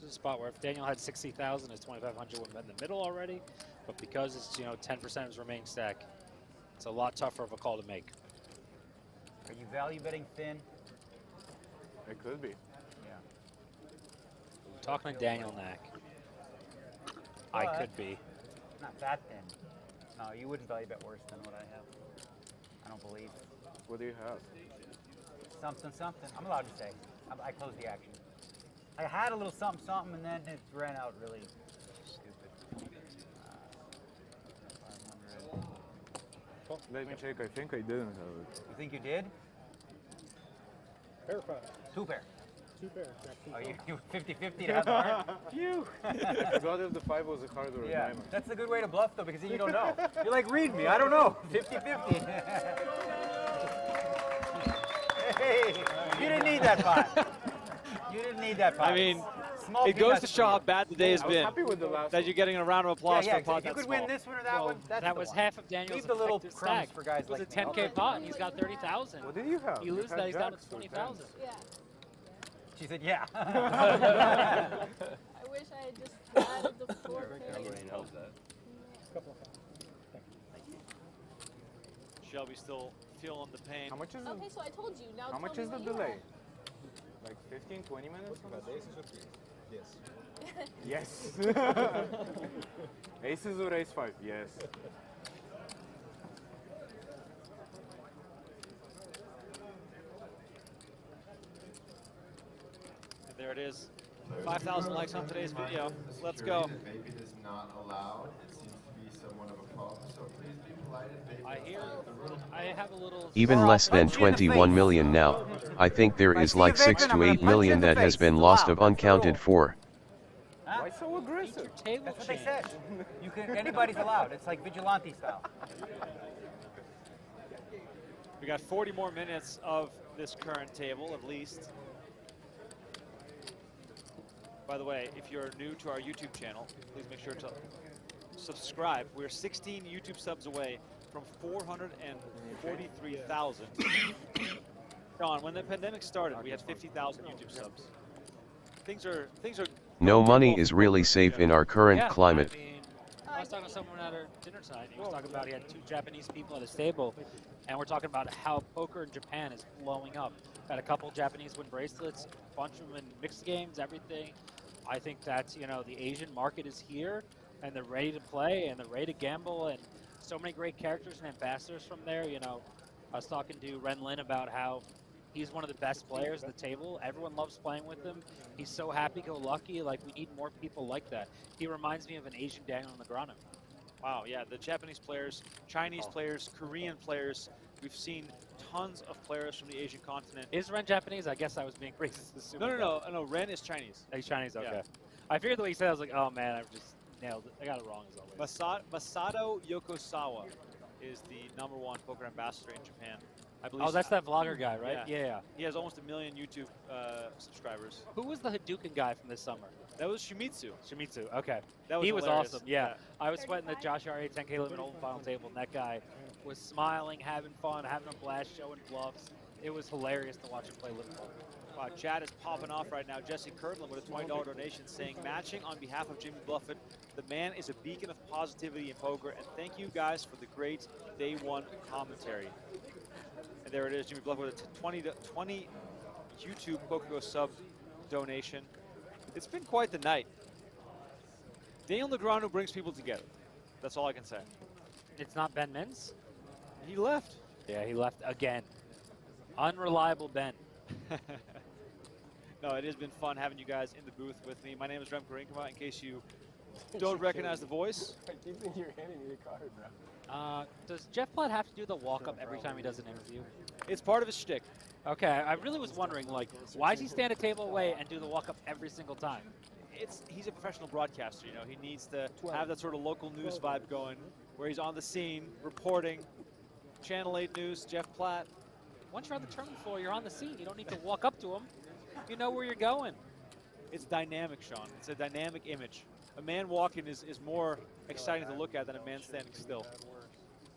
C: Spot where if Daniel had 60,000, his 2,500 would have been in the middle already, but because it's 10% of his remaining stack, it's a lot tougher of a call to make.
P: Are you value betting thin?
B: It could be.
P: Yeah.
C: Talking to Daniel Knack, I could be.
P: Not that thin. No, you wouldn't value bet worse than what I have. I don't believe.
B: What do you have?
P: Something. I'm allowed to say. I closed the action. I had a little something, and then it ran out really stupid. 500.
B: Let me check. I think I didn't have it.
P: You think you did?
O: Pair 5.
P: 2 pair.
O: 2 pair.
P: Oh, you 50-50 to have the heart? Phew!
B: I forgot if the 5 was a card or a diamond.
P: That's a good way to bluff, though, because then you don't know. You're like, read me. I don't know. 50-50. Hey, you didn't need that 5. You didn't need that 5.
L: I mean,
P: Small
L: it goes to
P: peanuts
L: show
P: for
L: how
P: you.
L: bad the day has been.
B: Happy with the last
L: that you're getting a round of applause
P: Yeah,
L: for a pot
P: if you
L: that's
P: could win
L: small.
P: this one or that one, that's
C: That
P: the
C: was
P: one.
C: half of Daniel's
P: Leave the little
C: effective
P: crumbs
C: stack.
P: for guys
C: It was
P: like
C: a 10K
P: me.
C: pot, and he's got 30,000.
B: What did you have?
C: You lose
B: had
C: that, he's down to
B: jacks or
C: 20,000.
E: Yeah.
P: She said, yeah.
E: I wish I had just added the 4 pairs.
L: Shelby still feeling the pain.
B: How much is
E: Okay, so I told you. Now
B: How much
E: tell
B: is
E: me
B: the
E: what you
B: delay?
E: had.
B: Like 15, 20 minutes?
U: Yes.
B: Yes. Aces or ace 5? Yes.
L: And there it is. 5,000 likes on today's video. Let's go.
H: Vaping is not allowed. It seems to be somewhat of a problem, so please be polite and vape.
C: I have a little.
S: Even less than 21 million now. I think there is like 6 to 8 million that has been lost of uncounted for.
P: Huh?
B: Why so aggressive?
P: That's what they said. You can. Anybody's allowed. It's like vigilante style.
L: We got 40 more minutes of this current table, at least. By the way, if you're new to our YouTube channel, please make sure to subscribe. We're 16 YouTube subs away from 443,000. Sean, when the pandemic started, we had 50,000 YouTube subs. Things are.
S: No money is really safe in our current climate.
C: I mean, I was talking to someone at our dinner tonight. He was talking about he had 2 Japanese people at his table, and we're talking about how poker in Japan is blowing up. Had a couple Japanese win bracelets, a bunch of them in mixed games, everything. I think that the Asian market is here, and they're ready to play, and they're ready to gamble, and so many great characters and ambassadors from there. I was talking to Ren Lin about how he's one of the best players at the table. Everyone loves playing with him. He's so happy-go-lucky. Like, we need more people like that. He reminds me of an Asian Daniel Negreanu.
L: Wow, yeah, the Japanese players, Chinese players, Korean players. We've seen tons of players from the Asian continent.
C: Is Ren Japanese? I guess I was being racist.
L: No, Ren is Chinese.
C: He's Chinese, okay.
L: Yeah.
C: I figured the way he said it, I was like, oh man, I just nailed it. I got it wrong as always.
L: Masato Yokosawa is the #1 poker ambassador in Japan. I believe.
C: Oh, that's that vlogger guy, right? Yeah.
L: He has almost 1 million YouTube subscribers.
C: Who was the Hadouken guy from this summer?
L: That was Shimizu.
C: Okay.
L: He
C: was
L: hilarious.
C: awesome, yeah. I was sweating the Josh R.A. 10K Limit Open Final Table, and that guy was smiling, having fun, having a blast, showing bluffs. It was hilarious to watch him play Limit Poker.
L: Wow, chat is popping off right now. Jesse Kirtland with a $20 donation saying, matching on behalf of Jimmy Bluffett, the man is a beacon of positivity in poker, and thank you guys for the great day one commentary. And there it is, Jimmy Bluffett with a 20 YouTube PokerGo sub donation. It's been quite the night. Daniel Negreanu brings people together. That's all I can say.
C: It's not Ben Mintz?
L: He left.
C: Yeah, he left again. Unreliable Ben.
L: No, it has been fun having you guys in the booth with me. My name is Remco Rinkema, in case you don't recognize the voice.
K: I keep thinking you're handing me a card, bro.
C: Does Jeff Platt have to do the walk-up every time he does an interview?
L: It's part of his shtick.
C: Okay, I really was wondering, like, why does he stand a table away and do the walk-up every single time?
L: He's a professional broadcaster, He needs to have that sort of local news vibe going, where he's on the scene, reporting. Channel 8 News, Jeff Platt.
C: Once you're on the tournament floor, you're on the scene. You don't need to walk up to him. You know where you're going.
L: It's dynamic, Sean. It's a dynamic image. A man walking is more exciting to look at than a man standing still.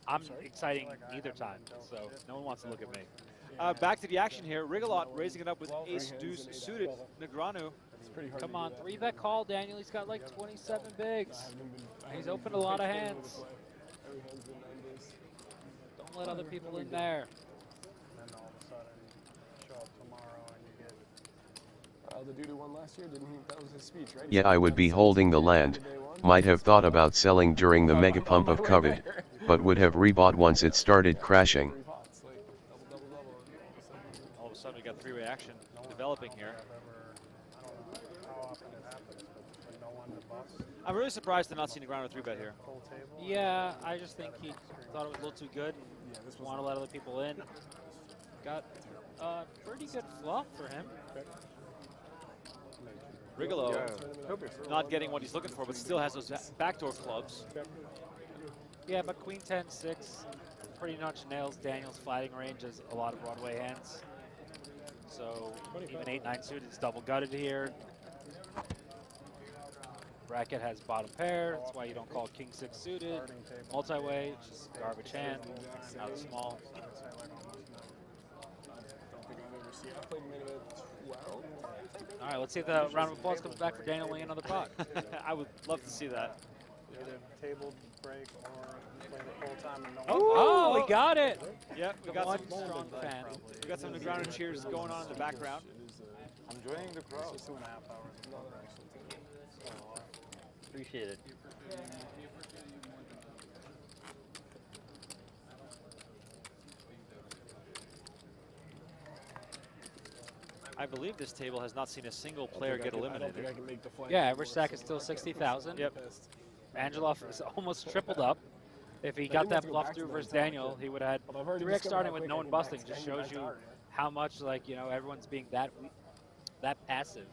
C: I'm exciting either time, so no one wants to look at me.
L: Back to the action here. Rigalot raising it up with ace-deuce suited. Negreanu.
C: Come on, 3-bet call, Daniel. He's got like 27 bigs. He's opened a lot of hands. Don't let other people in there.
N: And then all of a sudden, show up tomorrow and you get...
K: The dude who won last year, didn't he? That was his speech, right?
S: Yeah, I would be holding the land. Might have thought about selling during the mega pump of COVID, but would have rebought once it started crashing.
L: All of a sudden, we got three-way action developing here. I'm really surprised to not see Negreanu 3-bet here.
C: Yeah, I just think he thought it was a little too good. Just wanted to let other people in. Got a pretty good flop for him.
L: Rigolo not getting what he's looking for, but still has those backdoor clubs.
C: Yeah, but Queen 10-6 pretty much nails Daniel's flatting range as a lot of Broadway hands. So even 8-9 suited is double gutted here. Bracket has bottom pair, that's why you don't call King 6 suited. Multi-way, it's just garbage hand, out of small. All right, let's see if the round of applause comes back for Daniel winning another pot.
L: I would love to see that.
N: Either table break or play the full time and no
C: Oh, we got it!
L: Yep, we got some
C: strong fan.
L: We got some Negreanu cheers going on in the background.
B: I'm joining the crowd.
N: 2.5 hours.
T: Appreciate it.
L: I believe this table has not seen a single player get eliminated.
C: Yeah, average stack is still 60,000.
L: Yep.
C: Angelov is almost tripled up. If he got that bluff through versus Daniel, he would have had 3x starting with no one busting. Just shows you how much, like, you know, everyone's being that passive.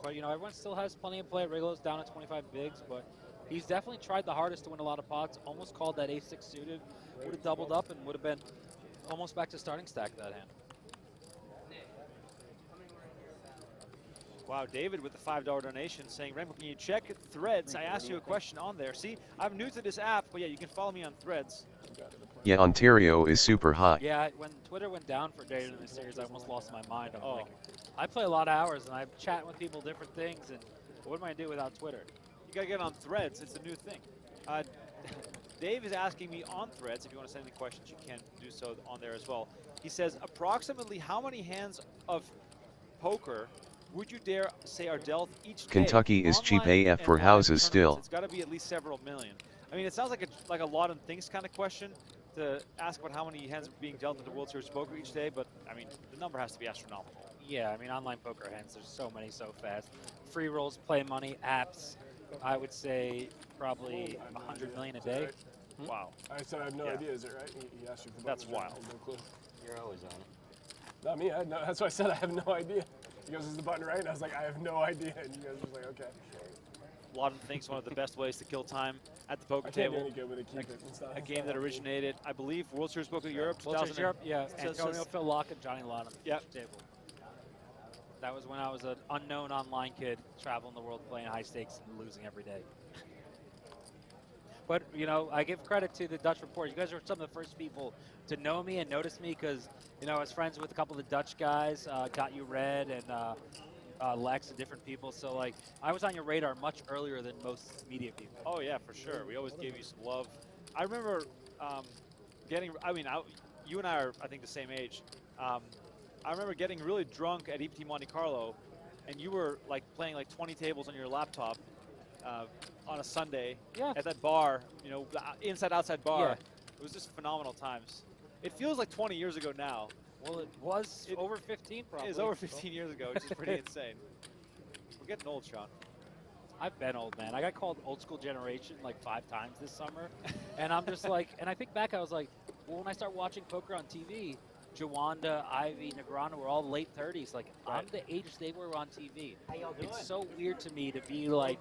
C: But, you know, everyone still has plenty of play. Rigolo's down at 25 bigs, but he's definitely tried the hardest to win a lot of pots. Almost called that ace-6 suited. Would have doubled up and would have been almost back to starting stack that hand.
L: Wow, David with the $5 donation saying, Rainbow, can you check Threads? I asked you a question on there. See, I'm new to this app, but yeah, you can follow me on Threads.
S: Yeah, Ontario is super hot.
C: Yeah, when Twitter went down for a day in the series, I almost lost my mind. I'm like, I play a lot of hours, and I'm chatting with people, different things, and what am I gonna do without Twitter?
L: You gotta get on Threads. It's a new thing. Dave is asking me on Threads, if you want to send any questions, you can do so on there as well. He says, approximately how many hands of poker would you dare say are dealt each day?
S: Kentucky is cheap AF for
L: and live
S: houses
L: tournaments?
S: still.
L: It's got to be at least several million. I mean, it sounds like a lot of things kind of question to ask about how many hands are being dealt in the World Series of Poker each day, but I mean, the number has to be astronomical.
C: Yeah, I mean, online poker hands, there's so many so fast. Free rolls, play money, apps, I would say probably 100 million a day.
L: Wow.
K: I said I have no idea, is it right? He asked you for
L: That's
K: buttons, right?
L: wild.
K: I have no clue.
T: You're always on it.
K: Not me, that's why I said I have no idea. He goes, is the button right? And I was like, I have no idea. And you guys were just like, okay.
L: Lawton thinks one of the best ways to kill time at the poker
K: I can't do
L: table.
K: any good with a keep it and stuff.
L: A game that originated, I believe, World Series Poker Europe,
C: World Series
L: 2000.
C: Europe, yeah. Antonio, Phil Locke, and Johnny Lawton at the
L: Yep.
C: table. That was when I was an unknown online kid traveling the world playing high stakes and losing every day. But, you know, I give credit to the Dutch Report. You guys are some of the first people to know me and notice me because, you know, I was friends with a couple of the Dutch guys, Got You Red and Lex and different people. So, like, I was on your radar much earlier than most media people.
L: Oh, yeah, for sure. We always gave you some love. I remember you and I are, I think, the same age. I remember getting really drunk at EPT Monte Carlo, and you were, like, playing, like, 20 tables on your laptop on a Sunday at that bar, you know, inside-outside bar.
C: Yeah.
L: It was just phenomenal times. It feels like 20 years ago now.
C: Well, it was over 15 probably.
L: It was over 15 years ago, which is pretty insane. We're getting old, Sean.
C: I've been old, man. I got called old school generation like 5 times this summer. And I'm just like, and I think back, I was like, well, when I start watching poker on TV, Jawanda, Ivy, Negreanu were all late 30s. Like, I'm the age they were on TV. It's so weird to me to be like,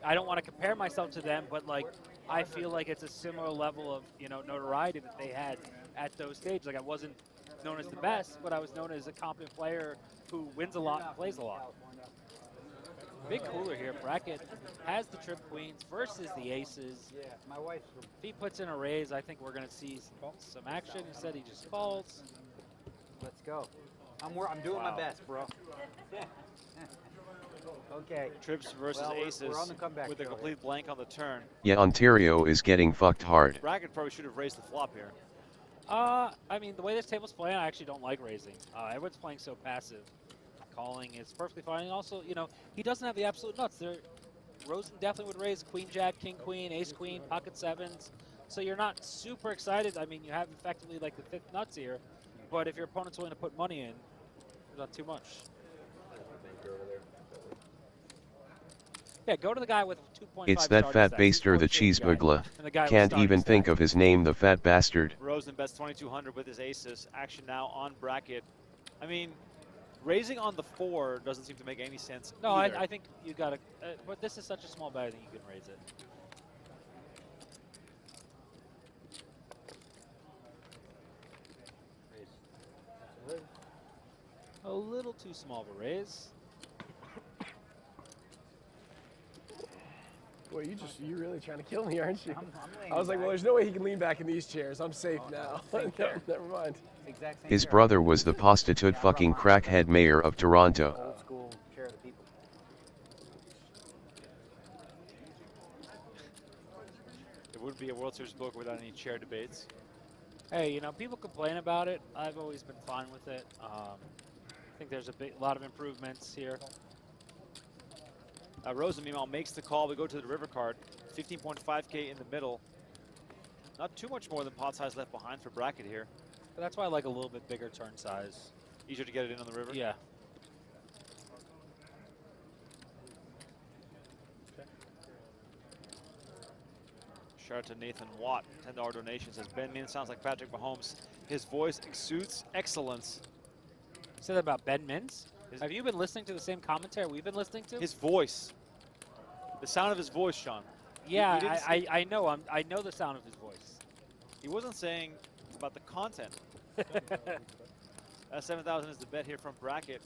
C: I don't want to compare myself to them, but like, I feel like it's a similar level of, you know, notoriety that they had at those stages. Like, I wasn't known as the best, but I was known as a competent player who wins a lot and plays a lot. Big cooler here. Brackett has the trip queens versus the aces.
P: Yeah, my wife.
C: If he puts in a raise, I think we're going to see some action. Instead, he just calls.
P: Let's go. I'm doing my best, bro. Okay.
L: Trips versus aces
P: we're on the comeback
L: with a complete blank on the turn.
S: Yeah, Ontario is getting fucked hard.
L: Brackett probably should have raised the flop here.
C: I mean, the way this table's playing, I actually don't like raising. Everyone's playing so passive. Calling is perfectly fine. And also, you know, he doesn't have the absolute nuts. Rosen definitely would raise queen, jack, king, queen, ace, queen, pocket sevens. So you're not super excited. I mean, you have effectively like the 5th nuts here. But if your opponent's willing to put money in, not too much. Yeah, go to the guy with 2.5.
S: It's that fat baster, the cheeseburglar. Can't even think of his name, the fat bastard.
L: Rosen bets 2,200 with his aces. Action now on Brackett. I mean, raising on the 4 doesn't seem to make any sense.
C: No, I think you got to. But this is such a small bet, I think you can raise it. A little too small of a raise.
K: Boy, you're really trying to kill me, aren't you? I was like, well, there's no way he can lean back in these chairs. I'm safe now. Never mind.
S: His brother was the prostitute fucking crackhead mayor of Toronto.
P: Old school chair of the people.
L: It wouldn't be a World Series book without any chair debates.
C: Hey, you know, people complain about it. I've always been fine with it. I think there's a lot of improvements here.
L: Rosen, meanwhile, makes the call. We go to the river card. 15.5K in the middle. Not too much more than pot size left behind for Brackett here.
C: But that's why I like a little bit bigger turn size.
L: Easier to get it in on the river?
C: Yeah.
L: Shout out to Nathan Watt, $10 donation. Says Ben Min sounds like Patrick Mahomes. His voice exudes excellence.
C: Say that about Ben Mintz? Have you been listening to the same commentary we've been listening to?
L: His voice. The sound of his voice, Sean.
C: Yeah, I know. I know the sound of his voice.
L: He wasn't saying about the content. 7,000 is the bet here from Brackett.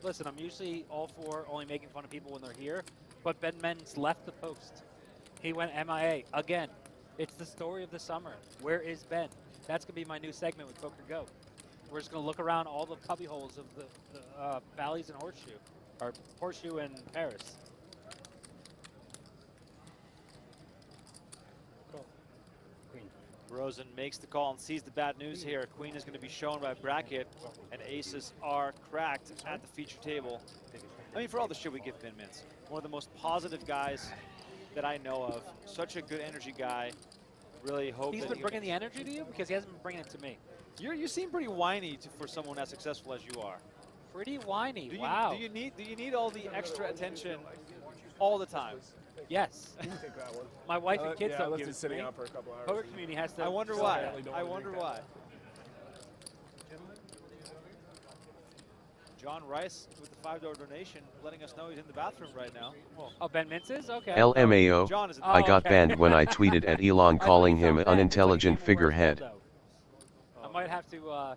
C: listen, I'm usually all for only making fun of people when they're here, but Ben Men's left the post. He went MIA again. It's the story of the summer. Where is Ben? That's going to be my new segment with Poker Go. We're just going to look around all the cubby holes of the Bally's and Horseshoe, or Horseshoe and Paris.
L: Rosen makes the call and sees the bad news here. Queen is going to be shown by bracket, and aces are cracked at the feature table. I mean, for all the shit we give Ben Mintz, one of the most positive guys that I know of. Such a good energy guy. Really hope
C: He's been bringing the energy to you because he hasn't been bringing it to me.
L: You seem pretty whiny for someone as successful as you are.
C: Pretty whiny.
L: Wow. Do you need all the extra attention all the time?
C: Yes.
K: You can take that one.
C: My wife and kids don't
K: left
C: give
K: it
C: it to
K: sitting
C: me.
K: out for a couple hours.
C: Poker community has to.
L: I wonder why. I wonder why. John Rice with the $5 donation, letting us know he's in the bathroom right now.
C: Oh, Ben Mintz is? Okay.
S: LMAO,
L: John is
S: I got banned when I tweeted at Elon calling him an unintelligent figurehead.
C: I might have to,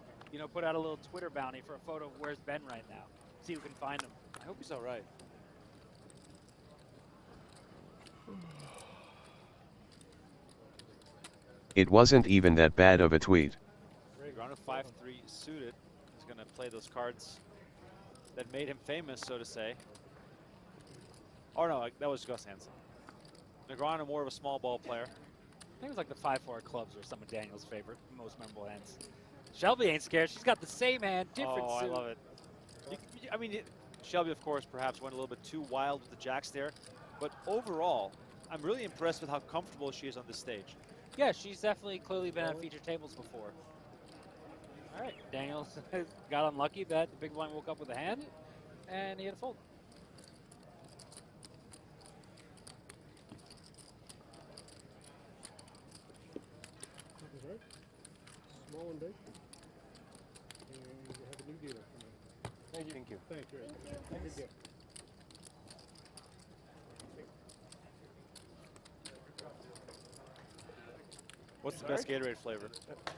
C: put out a little Twitter bounty for a photo of where's Ben right now. See who can find him.
L: I hope he's all right.
S: It wasn't even that bad of a tweet.
L: Round of 5-3 suited. He's going to play those cards that made him famous, so to say. Oh no, that was Gus Hansen. Negreanu more of a small ball player.
C: I think it was like the 5-4 clubs were some of Daniel's favorite, most memorable hands. Shelby ain't scared. She's got the same hand, different
L: Oh,
C: suit.
L: I love it. Shelby, of course, perhaps went a little bit too wild with the jacks there. But overall, I'm really impressed with how comfortable she is on this stage.
C: Yeah, she's definitely clearly been on feature tables before. All right, Daniel got unlucky that the big blind woke up with a hand, and he had a fold.
O: Small and big. And you have a new dealer.
K: Thank you.
O: Thank you. Thank you. Good deal.
L: What's the best Gatorade flavor?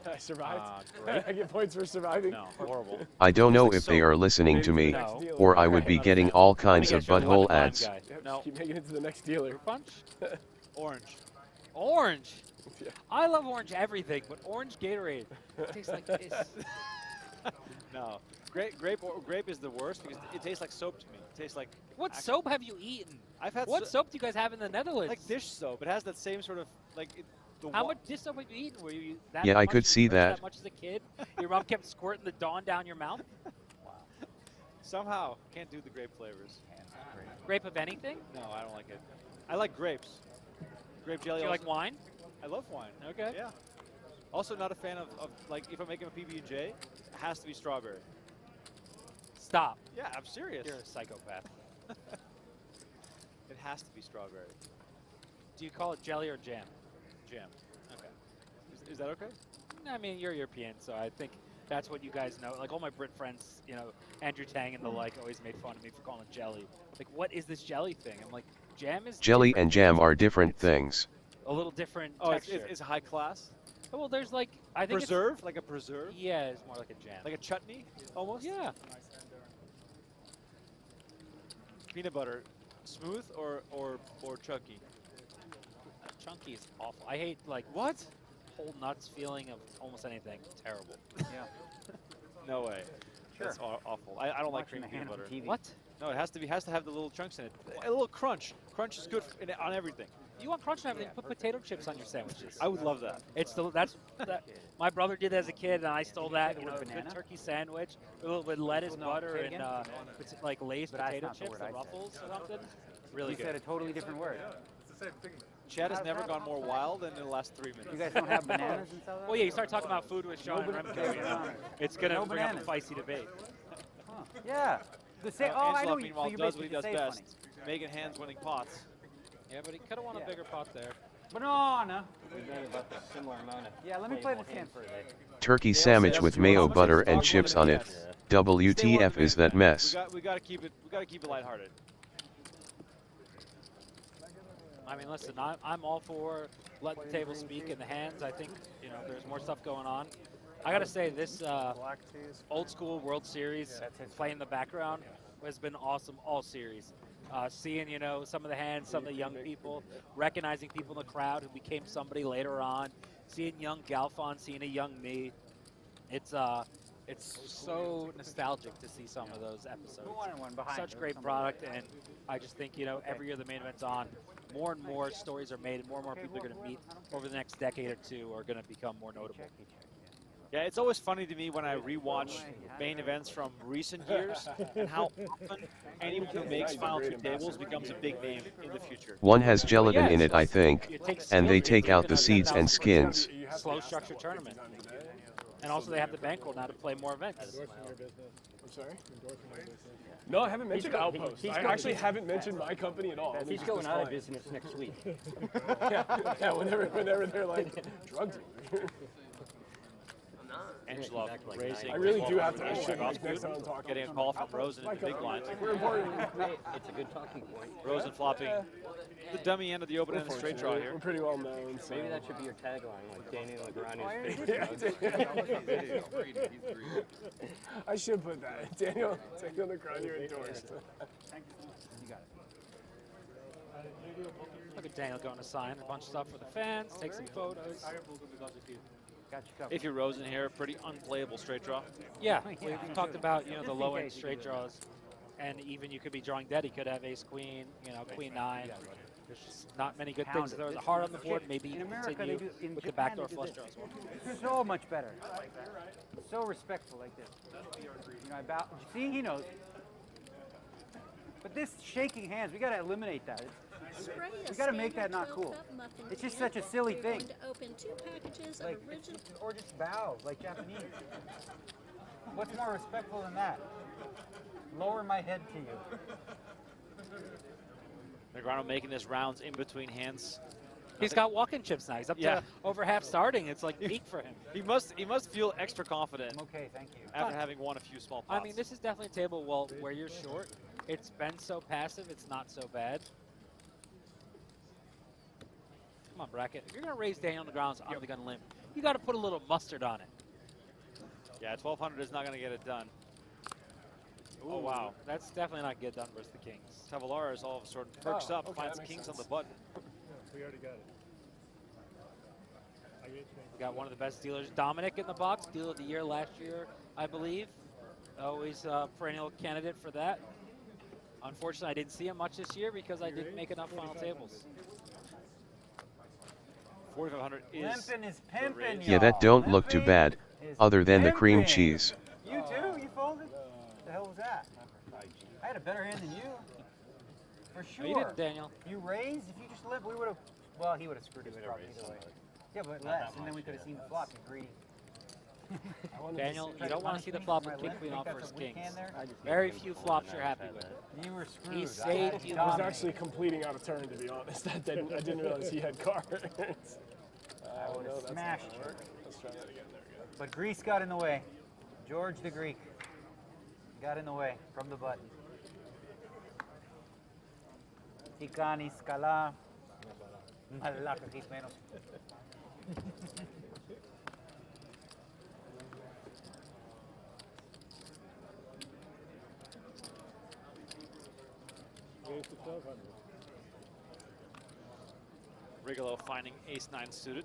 K: I survived.
L: Great.
K: I get points for surviving.
L: No, horrible.
S: I don't know if they are listening to me, or I would be getting all kinds of butthole ads.
K: No. Keep making it to the next dealer.
C: Punch?
L: Orange.
C: Orange?
K: Yeah.
C: I love orange everything, but orange Gatorade tastes like this.
L: No. Grape is the worst because it tastes like soap to me. It tastes like...
C: What soap have you eaten?
L: I've had
C: What soap do you guys have in the Netherlands?
L: Like dish soap. It has that same sort of...
C: How much dish soap have you eaten? Were you that
S: Yeah, I
C: much?
S: could see
C: You drank
S: that.
C: much as a kid? Your mom kept squirting the Dawn down your mouth?
L: Somehow, can't do the grape flavors.
C: Grape of anything?
L: No, I don't like it. I like grapes. Grape jelly.
C: Do you
L: also.
C: like wine?
L: I love wine.
C: Okay.
L: Yeah. Also not a fan of like, if I'm making a PB&J, it has to be strawberry.
C: Stop.
L: Yeah, I'm serious.
C: You're a psychopath.
L: It has to be strawberry.
C: Do you call it jelly or jam?
L: Jam. Okay. Is that okay?
C: I mean, you're European, so I think that's what you guys know. Like all my Brit friends, Andrew Tang and the like always made fun of me for calling it jelly. Like, what is this jelly thing? I'm like, jam is
S: Jelly
C: different.
S: and jam are different things.
C: A little different
L: Oh,
C: texture.
L: it's high class?
C: Oh, well, there's like, I think
L: Preserve? Like a preserve?
C: Yeah, it's more like a jam.
L: Like a chutney, almost?
C: Yeah.
L: Peanut butter, smooth or chunky?
C: Chunky is awful. I hate like
L: what?
C: Whole nuts feeling of almost anything. Terrible.
P: Yeah.
L: No way.
P: Sure.
L: That's awful. I don't like cream
P: Watching the
L: peanut
P: hand on
L: butter.
P: TV.
C: What?
L: No, it has to have the little chunks in it. A little crunch. Crunch is good on everything.
C: You want crunch and everything? Put potato chips on your sandwiches.
L: I would love that.
C: It's my brother did that as a kid, and I stole that.
P: the word
C: Good
P: banana?
C: turkey sandwich, a little bit lettuce,
P: No,
C: butter,
P: say
C: and
P: again?
C: like Lay's
P: But that's
C: potato
P: not the
C: chips,
P: word
C: the
P: I said.
C: Ruffles or something. Really
P: You
C: good.
P: said a totally different word.
U: It's the same thing.
L: Chad has
P: How's
L: never
P: that
L: gone more wild than in the last 3 minutes.
P: You guys don't have bananas in South Africa?
C: Well, yeah, you start talking about food with Sean and Remco, it's gonna
P: No
C: bring up a
P: bananas.
C: feisty debate.
P: Huh. Yeah. The same. Oh, I
L: Angelo,
P: know. So
L: meanwhile,
P: you're
L: does what
P: basically
L: he does
P: to say
L: best.
P: funny.
L: Making hands, winning pots.
C: Yeah, but he could have won a bigger pot there.
P: Banana.
T: About the similar amount of
P: Yeah, let me play this hand for a day.
S: Turkey sandwich with mayo, butter, and chips on it. WTF is that mess?
L: We got to keep it lighthearted.
C: I mean, listen, I'm all for letting the table speak in the hands. I think, there's more stuff going on. I got to say, this old school World Series play in the background, has been awesome all series. Seeing, you know, some of the hands, some of the young people, recognizing people in the crowd who became somebody later on, seeing young Galfon, seeing a young me. It's so nostalgic to see some of those episodes. Such great product, and I just think, you know, every year the main event's on, more and more stories are made, and more people are going to meet over the next decade or two are going to become more notable.
L: Yeah, it's always funny to me when I rewatch main events from recent years and how often anyone who makes Final Two tables becomes a big name in the future.
S: One has gelatin in it, I think, and they take out the seeds and skins.
C: Slow structured tournament. And also they have the bankroll now to play more events.
K: I'm sorry? No, I haven't mentioned Outpost. I actually haven't mentioned my company at all.
T: He's going out of business next week.
K: yeah, whenever they're like, drug dealer.
L: Angela raising.
K: I really do have to actually next time I'm talking.
L: Getting a call from Rosen in the big line.
K: We're important.
T: It's a good talking point.
L: Rosen flopping the dummy end of the open end straight draw here.
K: We're pretty well known. So.
T: Maybe that should be your tagline, like Daniel
K: I should put that. Daniel Negreanu endorsed.
C: Look at Daniel going to sign a bunch of stuff for the fans, take some photos.
L: If you're Rosen here, pretty unplayable straight draw.
C: Yeah, we've talked about, you know, the low end straight draws, and even you could be drawing dead. He could have ace queen, you know, queen nine. There's just not many good things. There was a heart on the board. Maybe you can continue with the backdoor flush draw as well.
P: So much better. So respectful like this. You know, I bow. See, he knows. But this shaking hands, we got to eliminate that. We got to make that not cool. It's just such a silly thing.
R: Open 2 packages of
P: like,
R: original.
P: Or just bow, like Japanese. What's more respectful than that? Lower my head to you.
L: Negreanu making this rounds in between hands.
C: He's got walk-in chips now. He's up to over half starting. It's like peak for him.
L: He must feel extra confident.
P: I'm okay, thank you.
L: After having won a few small pots.
C: I mean, this is definitely a table where you're short. It's been so passive, it's not so bad. Come on, bracket. If you're going to raise Daniel Negreanu's on the gun limb, you got to put a little mustard on it.
L: Yeah, 1200 is not going to get it done.
C: Ooh, oh, wow. That's definitely not get done versus the kings.
L: Tavolaris all of a sudden perks up, finds kings on the button.
O: We already got it.
C: We got one of the best dealers, Dominic, in the box. Dealer of the year last year, I believe. Always a perennial candidate for that. Unfortunately, I didn't see him much this year because I didn't make enough final tables.
L: 4,500 is
P: Limpin' is pimpin',
S: Yeah, that don't look too bad, other than the cream cheese.
P: You too? You folded? The hell was that? I had a better hand than you. For sure.
C: No, you didn't, Daniel.
P: You raised? If you just limped, we would have. Well, he would have screwed us probably either way. Yeah, but less, and then we could have seen the flop. You greedy.
C: Daniel, you don't want to see the flop with king queen off versus kings. Very few flops you're happy with.
P: You were screwed.
C: He saved you.
K: I was actually completing out of turn, to be honest. I didn't realize he had cards.
P: I would have smashed you.
K: Let's try that again. There we go.
P: But Greece got in the way. George the Greek got in the way from the button. Tikani, Scala, Malaka, menos.
L: Rigolo finding ace-9 suited.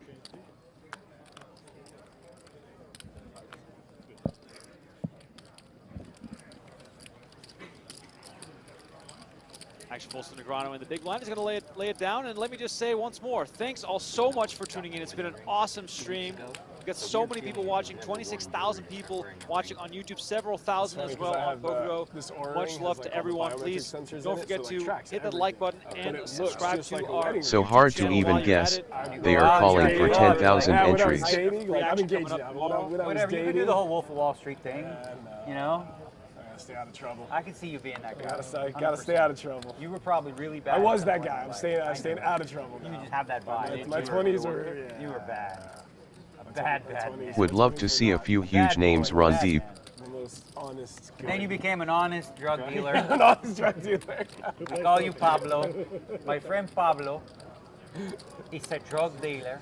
L: Action falls to Negreanu in the big blind. He's going to lay it down. And let me just say once more, thanks all so much for tuning in. It's been an awesome stream. We've got so many people watching, 26,000 people watching on YouTube, several thousand as well on PokerGo. Much love to everyone. Please don't forget to hit that like button and subscribe to our
S: So hard to even guess. They are calling for 10,000 entries.
K: I'm engaged now.
P: Whatever, you can do the whole Wolf of Wall Street thing, you know?
K: Stay out of trouble.
P: I can see you being that guy.
K: Gotta stay out of trouble.
P: You were probably really bad.
K: I was that guy. I'm staying out of trouble.
P: You just have that vibe.
K: My 20s were.
P: You were bad. Bad.
S: Would love to see a few huge names run deep.
K: The most honest.
P: Then you became an honest drug dealer.
K: An honest drug dealer.
P: I call you Pablo. My friend Pablo is a drug dealer.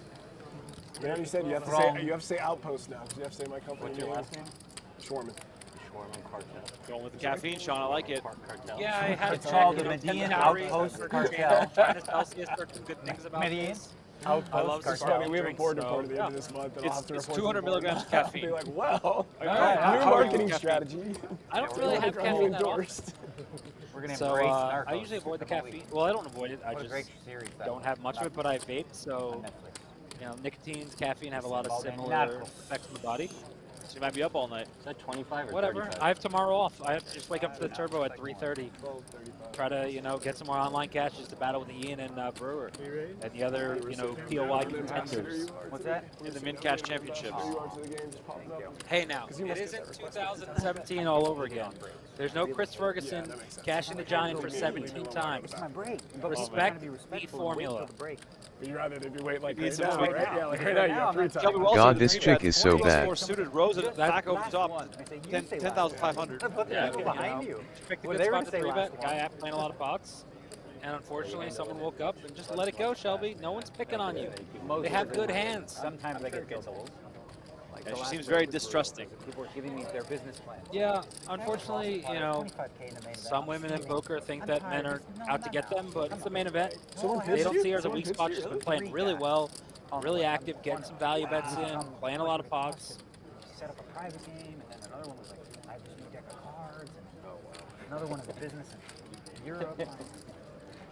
K: Man, you said you have to say Outpost now. You have to say my company.
P: What's your last name?
K: Schwarman.
L: Going with the caffeine, Sean. I like it.
C: Yeah, I had
P: It's
C: to
P: called
C: check,
P: the
C: 10
P: Median
C: calories
P: Outpost
C: per
P: Cartel.
C: Trying to tell CSR some good things about
P: Median
C: this.
P: Outpost
C: I love
K: It's funny, we have a board report at the end of this month. And I'll have to
L: It's
K: report to
L: 200
K: the board.
L: milligrams of
K: I'll
L: caffeine.
K: be like, well,
L: All right,
K: new
L: how are you
K: marketing
L: with
K: strategy.
C: I don't really have caffeine that often.
K: endorsed.
P: We're gonna
C: So
P: embrace
C: I
P: narcos.
C: usually avoid the caffeine. Well, I don't avoid it. I
P: What a
C: just
P: great series that
C: don't
P: was.
C: have much of it, but I vape, so you know, nicotines, caffeine have a lot of similar
P: Narcos.
C: effects on the body.
L: So you might be up all night.
T: Is that 25 or
C: Whatever.
T: 35?
C: I have tomorrow off. I have to just wake up to the turbo at 3:30. Try to, you know, get some more online catches to battle with Ian and Brewer and the other, you know, POY contenders.
P: What's that?
L: In the Min Cash Championships.
C: Hey, now it isn't 2017 all over again. There's no Chris Ferguson cashing the giant for 17 times.
P: It's my break.
C: Respect the formula.
K: You'd rather if you wait like
L: Need
K: right
L: some
K: now,
L: right
K: right?
L: now.
K: Yeah, like right now, you got free time.
S: God, this chick is so bad.
L: More suited, Rose back over the top, 10,500.
P: Yeah,
C: You
P: behind
C: know,
P: you.
C: picked a
P: Well,
C: good
P: they were
C: spot to
P: gonna say
C: 3-bet.
P: last
C: The guy playing a lot of pots. And unfortunately, someone woke up and just let it go, Shelby. No one's picking on you. They have good hands.
P: Sometimes I get told.
L: Yeah, she seems very distrusting.
P: People are giving me their business plan.
C: Yeah, unfortunately, you know, some women in poker think that men are out to get them, but it's the main event. They don't see her as a weak spot. She's been playing really well, really active, getting some value bets in, playing a lot of pots.
P: Set up a private game, and then another one was like, I have this new deck of cards, and another one is a business in Europe. I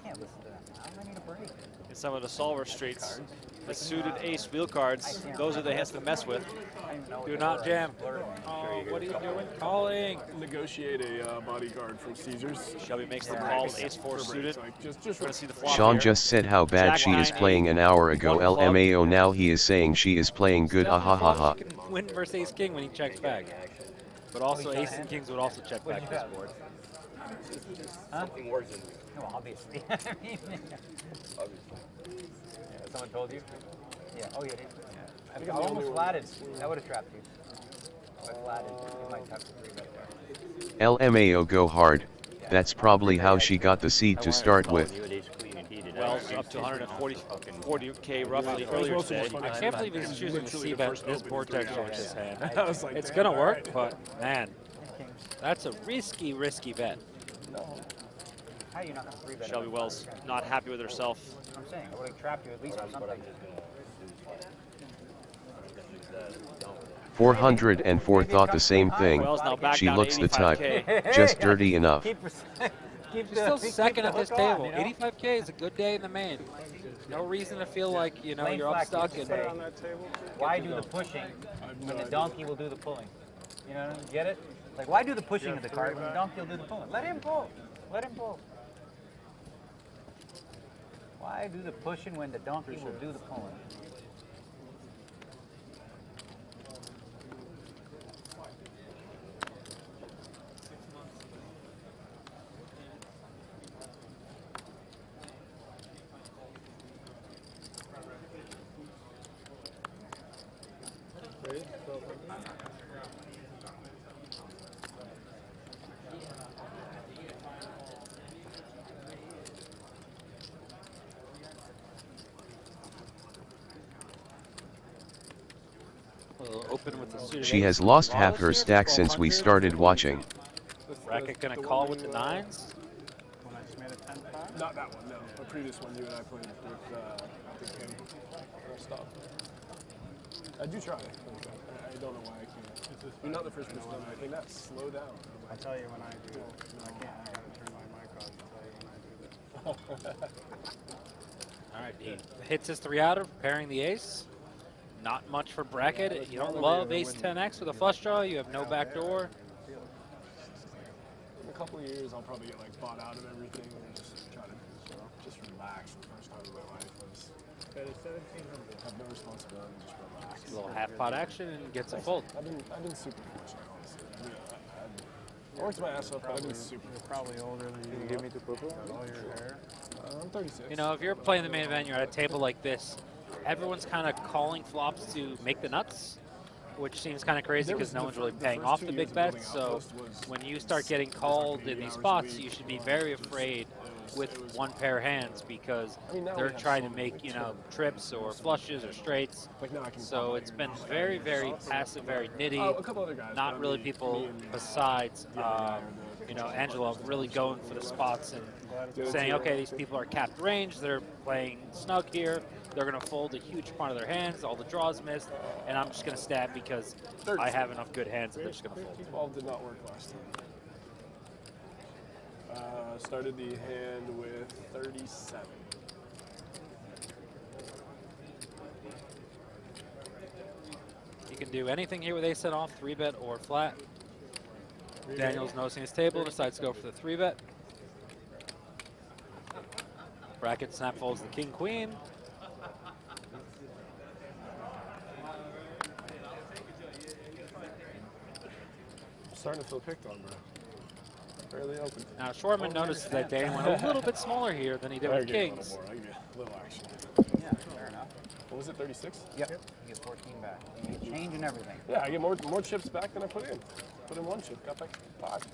P: can't listen to that now. I need a break.
L: In some of the solver streets, the suited ace wheel cards, those are the hands to mess with.
C: Do not jam. Oh, what are you doing? Calling.
K: Negotiate a bodyguard from Caesars.
L: Shelby makes the call, ace 4 suited.
K: Just
L: Gonna see the flop
S: Sean
L: here.
S: just said how bad she is playing an hour ago. LMAO, now he is saying she is playing good. Ha ha ha ha.
C: She can win versus ace king when he checks back. But also ace and kings would also check back this board.
P: Something worse than no, obviously. I mean, someone told you? Yeah. Oh, yeah. I think I almost flatted. That would have trapped you. If I flatted, you might have to 3-bet there.
S: LMAO, go hard. That's probably how she got the seed to start with.
L: Wells up to 40K roughly earlier today.
C: I can't believe he's choosing to C-bet this board texture with his hand.
K: I was like,
C: It's going to work, but man, that's a risky bet.
P: How are you not going to 3-bet?
L: Shelby Wells not happy with herself.
P: I'm saying, I would have trapped you at least for something.
S: 404 thought the same thing. She looks the type. Just dirty enough.
C: She's still second at this table. 85K is a good day in the main. No reason to feel like, you know, you're up stuck. And
P: why do the pushing when the donkey will do the pulling? You know, get it? Like, why do the pushing of the card when the donkey will do the pulling? Let him pull. Let him pull. Why do the pushing when the donkey will do the pulling?
C: Open with the suited
S: She
C: ace.
S: has lost half her stack since we started watching.
C: Bracket gonna call with the nines.
K: Not that one, no. The previous one you and I played with him. First off. I do try. I don't know why I can't. You're not the first person to do anything. That slow down.
N: I tell you when I do it. I can't. I gotta turn my mic off to tell you when I do this.
C: All right, he hits his 3-outer, pairing the ace. Not much for bracket. You don't love ace 10x with a flush draw. You have no back door.
K: In a couple of years, I'll probably get like bought out of everything and just try to just relax for the first time in my life. Have no responsibility, just relax.
C: A little half pot action and gets a fold.
K: I've been super fortunate, honestly. I mean, I worked my ass off, but I've been super.
N: You're probably older than you.
K: Can you give me the purple?
N: All your hair.
K: I'm 36.
C: You know, if you're playing the main event, you're at a table like this, everyone's kind of calling flops to make the nuts, which seems kind of crazy because no one's really paying off the big bets. So when you start getting called in these spots, you should be very afraid with one pair of hands because they're trying to make, you know, trips or flushes or straights. So it's been very, very passive, very nitty.
K: A couple other guys.
C: Not really people besides, you know, Angelo really going for the spots and saying, okay, these people are capped range. They're playing snug here. They're going to fold a huge part of their hands. All the draws missed. And I'm just going to stab because I have enough good hands that they're just going to fold.
K: 12 did not work last time. Started the hand with 37.
C: You can do anything here with ace-10 off, 3-bet or flat. Daniel's noticing his table, decides to go for the 3-bet. Bracket snap folds the king-queen.
K: I'm starting to feel picked on, bro. Fairly open.
C: Now, Shorman notices that Daniel went a little bit smaller here than he did with kings.
K: I give you a little action.
P: Yeah, fair enough.
K: What was it, 36?
P: Yep. You get 14 back. You get change and everything.
K: Yeah, I get more chips back than I put in. Put in 1 chip, got back 5.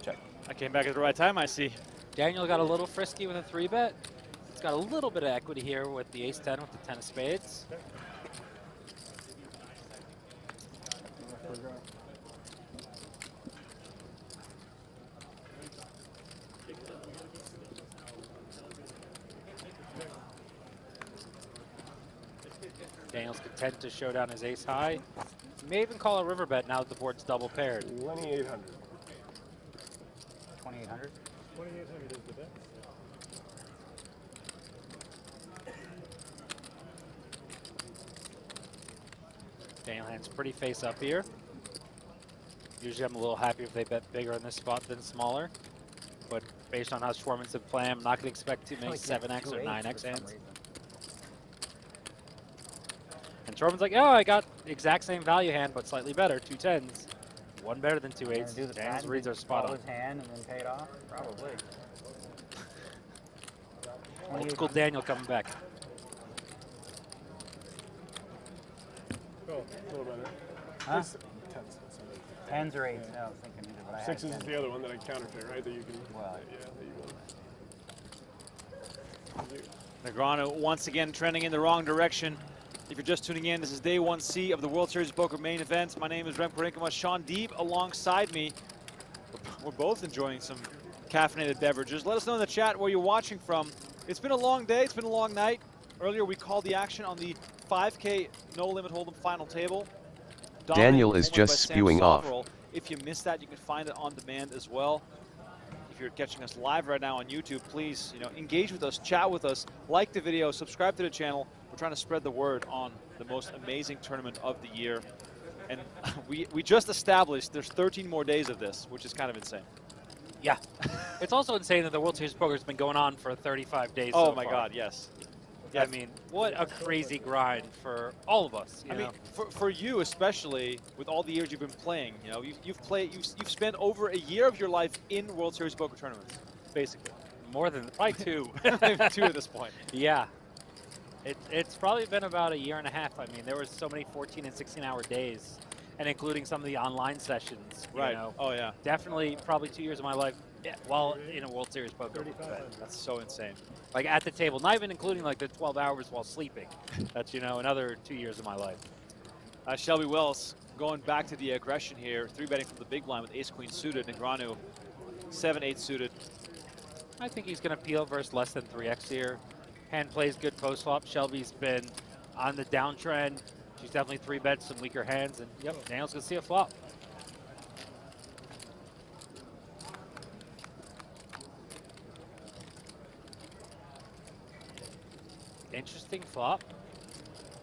K: Check.
L: I came back at the right time, I see.
C: Daniel got a little frisky with a 3-bet. He's got a little bit of equity here with the ace-10 with the 10 of spades. Daniel's content to show down his ace high. He may even call a river bet now that the board's double paired.
K: 2,800.
P: 2,800?
O: 2,800 is the bet.
C: Daniel hands pretty face up here. Usually I'm a little happy if they bet bigger in this spot than smaller. But based on how Schwarman's been playing, I'm not going to expect too many 7x or 9x hands. And Schwarman's like, oh, I got the exact same value hand, but slightly better. 2 10s. One better than 2 8s. Daniel's reads are spot on.
P: His hand and then pay it off? Probably.
C: Old school Daniel coming back.
K: Oh, a little better.
P: Huh?
K: 10s.
P: 10s or 8s? No, I was thinking either, but I had
K: 6s is
P: 10s.
K: the other one that I counterfeit, right? That you can.
P: Well,
K: yeah, that you will.
L: Negreanu once again trending in the wrong direction. If you're just tuning in, this is day 1C of the World Series of Poker main event. My name is Remco Rinkema. Sean Deeb alongside me. We're both enjoying some caffeinated beverages. Let us know in the chat where you're watching from. It's been a long day. It's been a long night. Earlier, we called the action on the 5K No Limit Hold'em final table.
S: Daniel is just spewing off.
L: If you missed that, you can find it on demand as well. If you're catching us live right now on YouTube, please, engage with us, chat with us, like the video, subscribe to the channel. We're trying to spread the word on the most amazing tournament of the year. And we just established there's 13 more days of this, which is kind of insane.
C: Yeah. It's also insane that the World Series of Poker has been going on for 35 days
L: Oh
C: so
L: my
C: far.
L: God, yes.
C: I mean, what a crazy grind for all of us.
L: I mean, for you especially, with all the years you've been playing, you've spent over a year of your life in World Series Poker tournaments, basically.
C: More than probably 2.
L: 2 at this point.
C: Yeah. It's probably been about a year and a half. I mean, there was so many 14 and 16-hour days, and including some of the online sessions.
L: Right. Oh yeah.
C: Definitely, probably 2 years of my life while in a World Series Poker.
L: That's so insane.
C: Like at the table, not even including like the 12 hours while sleeping. That's another 2 years of my life.
L: Shelby Wells going back to the aggression here, 3-betting from the big blind with ace queen suited. Negreanu 7-8 suited.
C: I think he's going to peel versus less than 3x here. Hand plays good post flop. Shelby's been on the downtrend. She's definitely 3-bet some weaker hands, and yep, Daniel's going to see a flop. Interesting flop.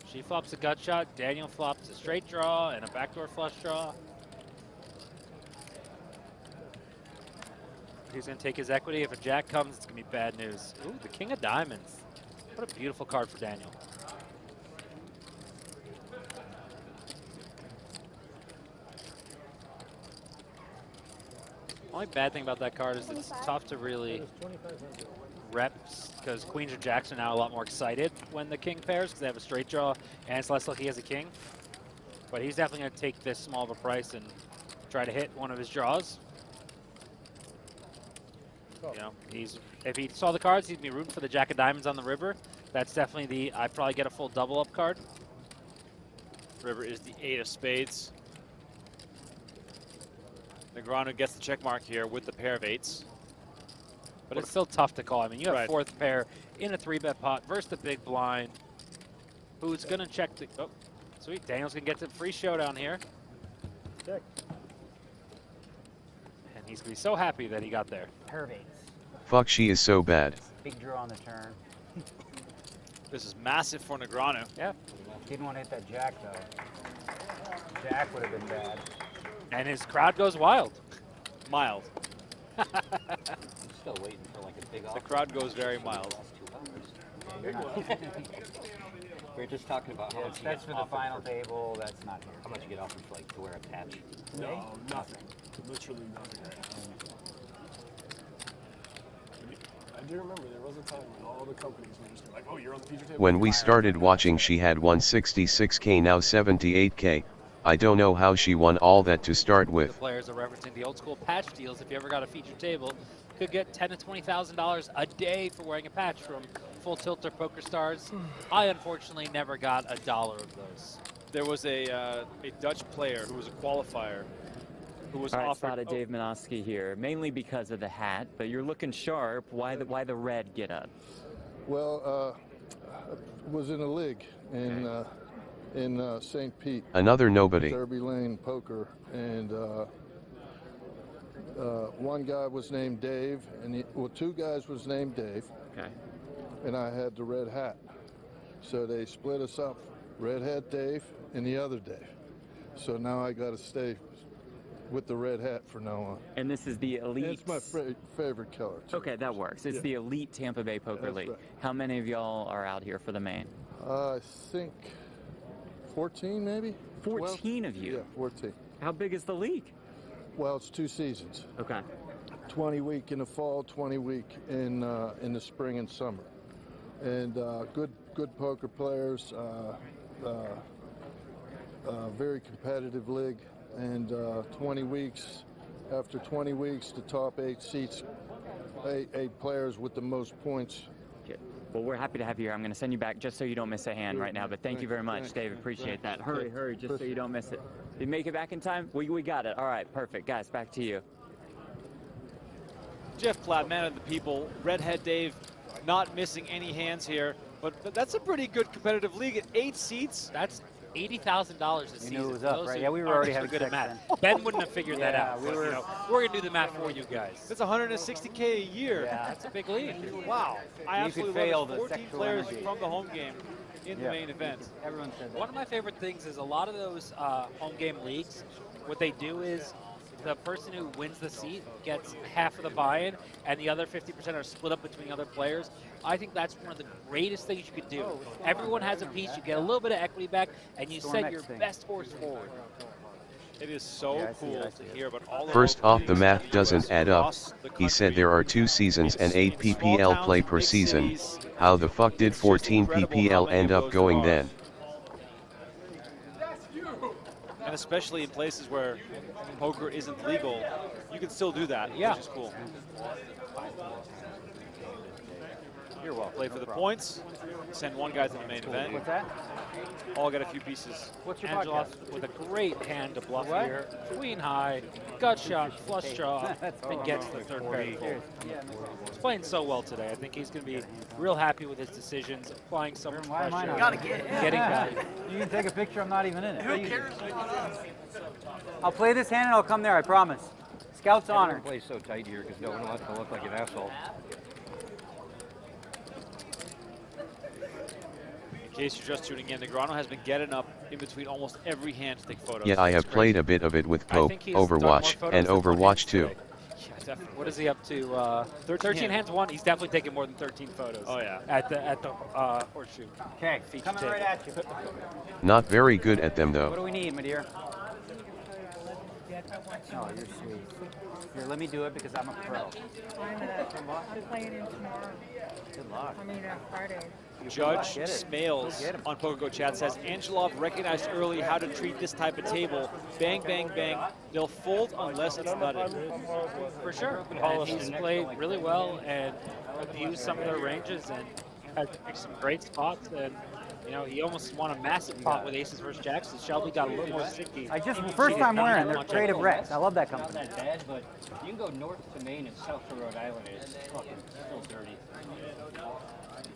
C: She flops a gut shot. Daniel flops a straight draw and a backdoor flush draw. He's going to take his equity. If a jack comes, it's going to be bad news. Ooh, the king of diamonds. What a beautiful card for Daniel. Only bad thing about that card is it's tough to really reps because queens or jacks are now a lot more excited when the king pairs because they have a straight draw and it's less lucky as a king. But he's definitely going to take this small of a price and try to hit one of his draws. You know, if he saw the cards, he'd be rooting for the Jack of Diamonds on the river. That's definitely I'd probably get a full double up card.
L: River is the 8 of spades. Negreanu gets the check mark here with the pair of 8s.
C: But it's still tough to call. I mean, you have fourth pair in a 3-bet pot versus the big blind. Who's going to check the... Oh, sweet. Daniel's going to get the free showdown here.
O: Check.
C: And he's going to be so happy that he got there.
P: Pair of 8s.
S: Fuck, she is so bad.
P: Big draw on the turn.
L: This is massive for Negreanu.
C: Yeah.
P: Didn't want to hit that jack, though. Jack would have been bad.
C: And his crowd goes wild.
L: Mild.
T: I'm still waiting for like a big offer.
L: The crowd goes very mild.
T: We were just talking about how much
P: that's for the final table. That's not here.
T: How much you get offered for, like, to wear a patch?
K: No, nothing. Literally nothing. I do remember there was a time when all the companies were just like, oh, you're on the feature table.
S: When we started watching, she had 166K, now 78K. I don't know how she won all that to start
C: The
S: with.
C: players are referencing the old school patch deals. If you ever got a feature table, you could get $10,000 to $20,000 a day for wearing a patch from Full Tilt or Poker Stars. I unfortunately never got $1 of those.
L: There was a Dutch player who was a qualifier who was
Q: All right,
L: offered.
Q: spotted Dave Minosky here, mainly because of the hat, but you're looking sharp. Why the red get up?
R: Well, I was in a league in St. Pete.
S: Another nobody.
R: Derby Lane Poker, and one guy was named Dave, and two guys was named Dave.
Q: Okay.
R: And I had the red hat, so they split us up, red hat Dave and the other Dave. So now I got to stay with the red hat for now on.
Q: And this is the elite.
R: It's my favorite color. Too.
Q: Okay, that works. It's the elite Tampa Bay Poker
R: That's
Q: League.
R: right.
Q: How many of y'all are out here for the main?
R: I think 14 maybe.
Q: 14 of you?
R: Yeah, 14.
Q: How big is the league?
R: Well, it's 2 seasons.
Q: Okay.
R: 20 week in the fall, 20 week in the spring and summer, and good poker players. Very competitive league, and 20 weeks. After 20 weeks, the top 8 seats, 8 players with the most points.
Q: Good. Well, we're happy to have you here. I'm going to send you back just so you don't miss a hand right now, but thank you very much, Dave. Appreciate that. Hurry, just so you don't miss it. Did you make it back in time? We got it. All right, perfect. Guys, back to you.
L: Jeff Platt, man of the people. Redhead Dave not missing any hands here, but that's a pretty good competitive league at 8 seats.
C: That's $80,000 this season.
P: You knew it was up, right? Yeah, we were already having
C: good at
P: sex
C: math. Ben wouldn't have figured that out.
P: we
C: But,
P: were.
C: you know, we're gonna do the math for you guys.
L: That's $160K a year.
P: Yeah,
C: That's a big league.
L: Wow. I
P: You could
L: absolutely
P: fail
L: love it.
P: the
L: 14
P: sexual
L: players
P: energy.
L: from the home game in the main event.
P: Everyone said that.
C: One of my favorite things is a lot of those home game leagues, what they do is the person who wins the seat gets half of the buy-in, and the other 50% are split up between other players. I think that's one of the greatest things you could do. Everyone has a piece, you get a little bit of equity back, and you send your best horse forward.
L: It is so cool to hear about all the
S: First
L: local
S: off, the
L: leagues
S: math doesn't add up.
L: across the
S: He said
L: country.
S: there are 2 seasons and 8 PPL play per season. How the fuck did 14 PPL end up going then?
L: And especially in places where poker isn't legal, you can still do that,
C: Yeah.
L: which is cool.
P: You're welcome.
L: Play for the points, send one guy to the main event.
P: What's that?
L: All get a few pieces.
P: What's your
C: Angela
P: podcast?
C: with a great hand to bluff
P: What?
C: here. Queen high, gut shot, flush draw,
P: That's
C: and
P: all
C: gets
P: I'm
C: the
P: wrong.
C: third pair to fold.
P: Yeah.
C: He's playing so well today. I think he's going to be real happy with his decisions, applying so much
P: Why am I
C: pressure,
P: not?
C: getting value.
P: You can take a picture. I'm not even in it. Who cares? I'll play this hand and I'll come there. I promise. Scout's honor.
T: Everyone plays so tight here because no one wants to look like an asshole.
L: In case you're just tuning in, Negreanu has been getting up in between almost every hand to take photos.
S: Yeah, I
L: It's
S: have
L: crazy.
S: played a bit of it with Pope,
C: think he's done more
S: Overwatch,
C: photos
S: and
C: than
S: Overwatch 2.
L: Yeah, definitely.
C: What is he up to? 13 hands won. He's definitely taken more than 13 photos.
L: Oh, yeah.
C: At the horseshoe.
P: Okay,
C: feature
P: coming
C: table.
P: right at you.
S: Not very good at them
P: What
S: though.
P: do we need, my dear? Oh, you're sweet. Here, let me do it because I'm a pro.
E: I'm playing in tomorrow.
P: Good luck.
E: I mean, Friday.
L: Judge Smales on PokerGo chat says, Angelov recognized early how to treat this type of table. Bang, bang, bang. They'll fold unless it's nutted.
C: For sure. And he's played really well and abused some of their ranges and had some great spots. And you know, he almost won a massive pot with aces versus jacks. And Shelby got a little more sticky.
P: First time wearing, they're Creative Rex. I love that
T: Not
P: company.
T: that bad, but you can go north to Maine and south to Rhode Island. It's fucking still dirty.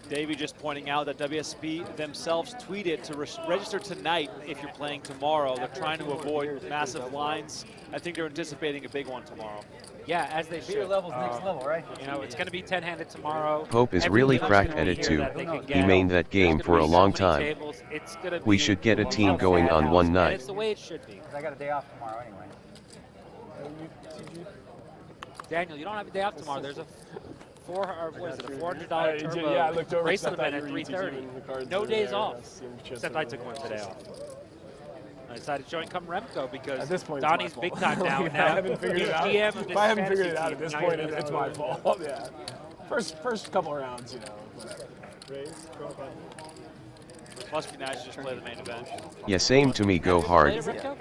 L: Davey just pointing out that WSP themselves tweeted to register tonight if you're playing tomorrow. They're trying to avoid massive lines. I think they're anticipating a big one tomorrow.
C: Yeah, as they should.
P: level's next level, right?
C: You know, it's going to be 10-handed tomorrow.
S: Pope is really cracked at it too. He mained that game for a long time. We should get a team going on one night.
C: It's the way it should be.
P: I got a day off tomorrow anyway.
C: Daniel, you don't have a day off tomorrow. There's a $400 turbo
K: Yeah, I looked over
C: race
K: because I
C: event
K: thought
C: at
K: you were using
C: 3:30.
K: the cards
C: No
K: over
C: days
K: there.
C: off,
K: That seemed just
C: except I took one today off. I decided to join Come Remco because
K: At this point,
C: Donnie's
K: it's my
C: big
K: fault.
C: time now.
K: If I haven't figured it out,
C: GM of
K: if I haven't
C: this
K: figured it out
C: fantasy
K: at this
C: team,
K: point,
C: now
K: it's my fault. Yeah. First couple rounds, you know, whatever.
L: Must be nice to just play the main event.
S: Yeah, same to me, go hard.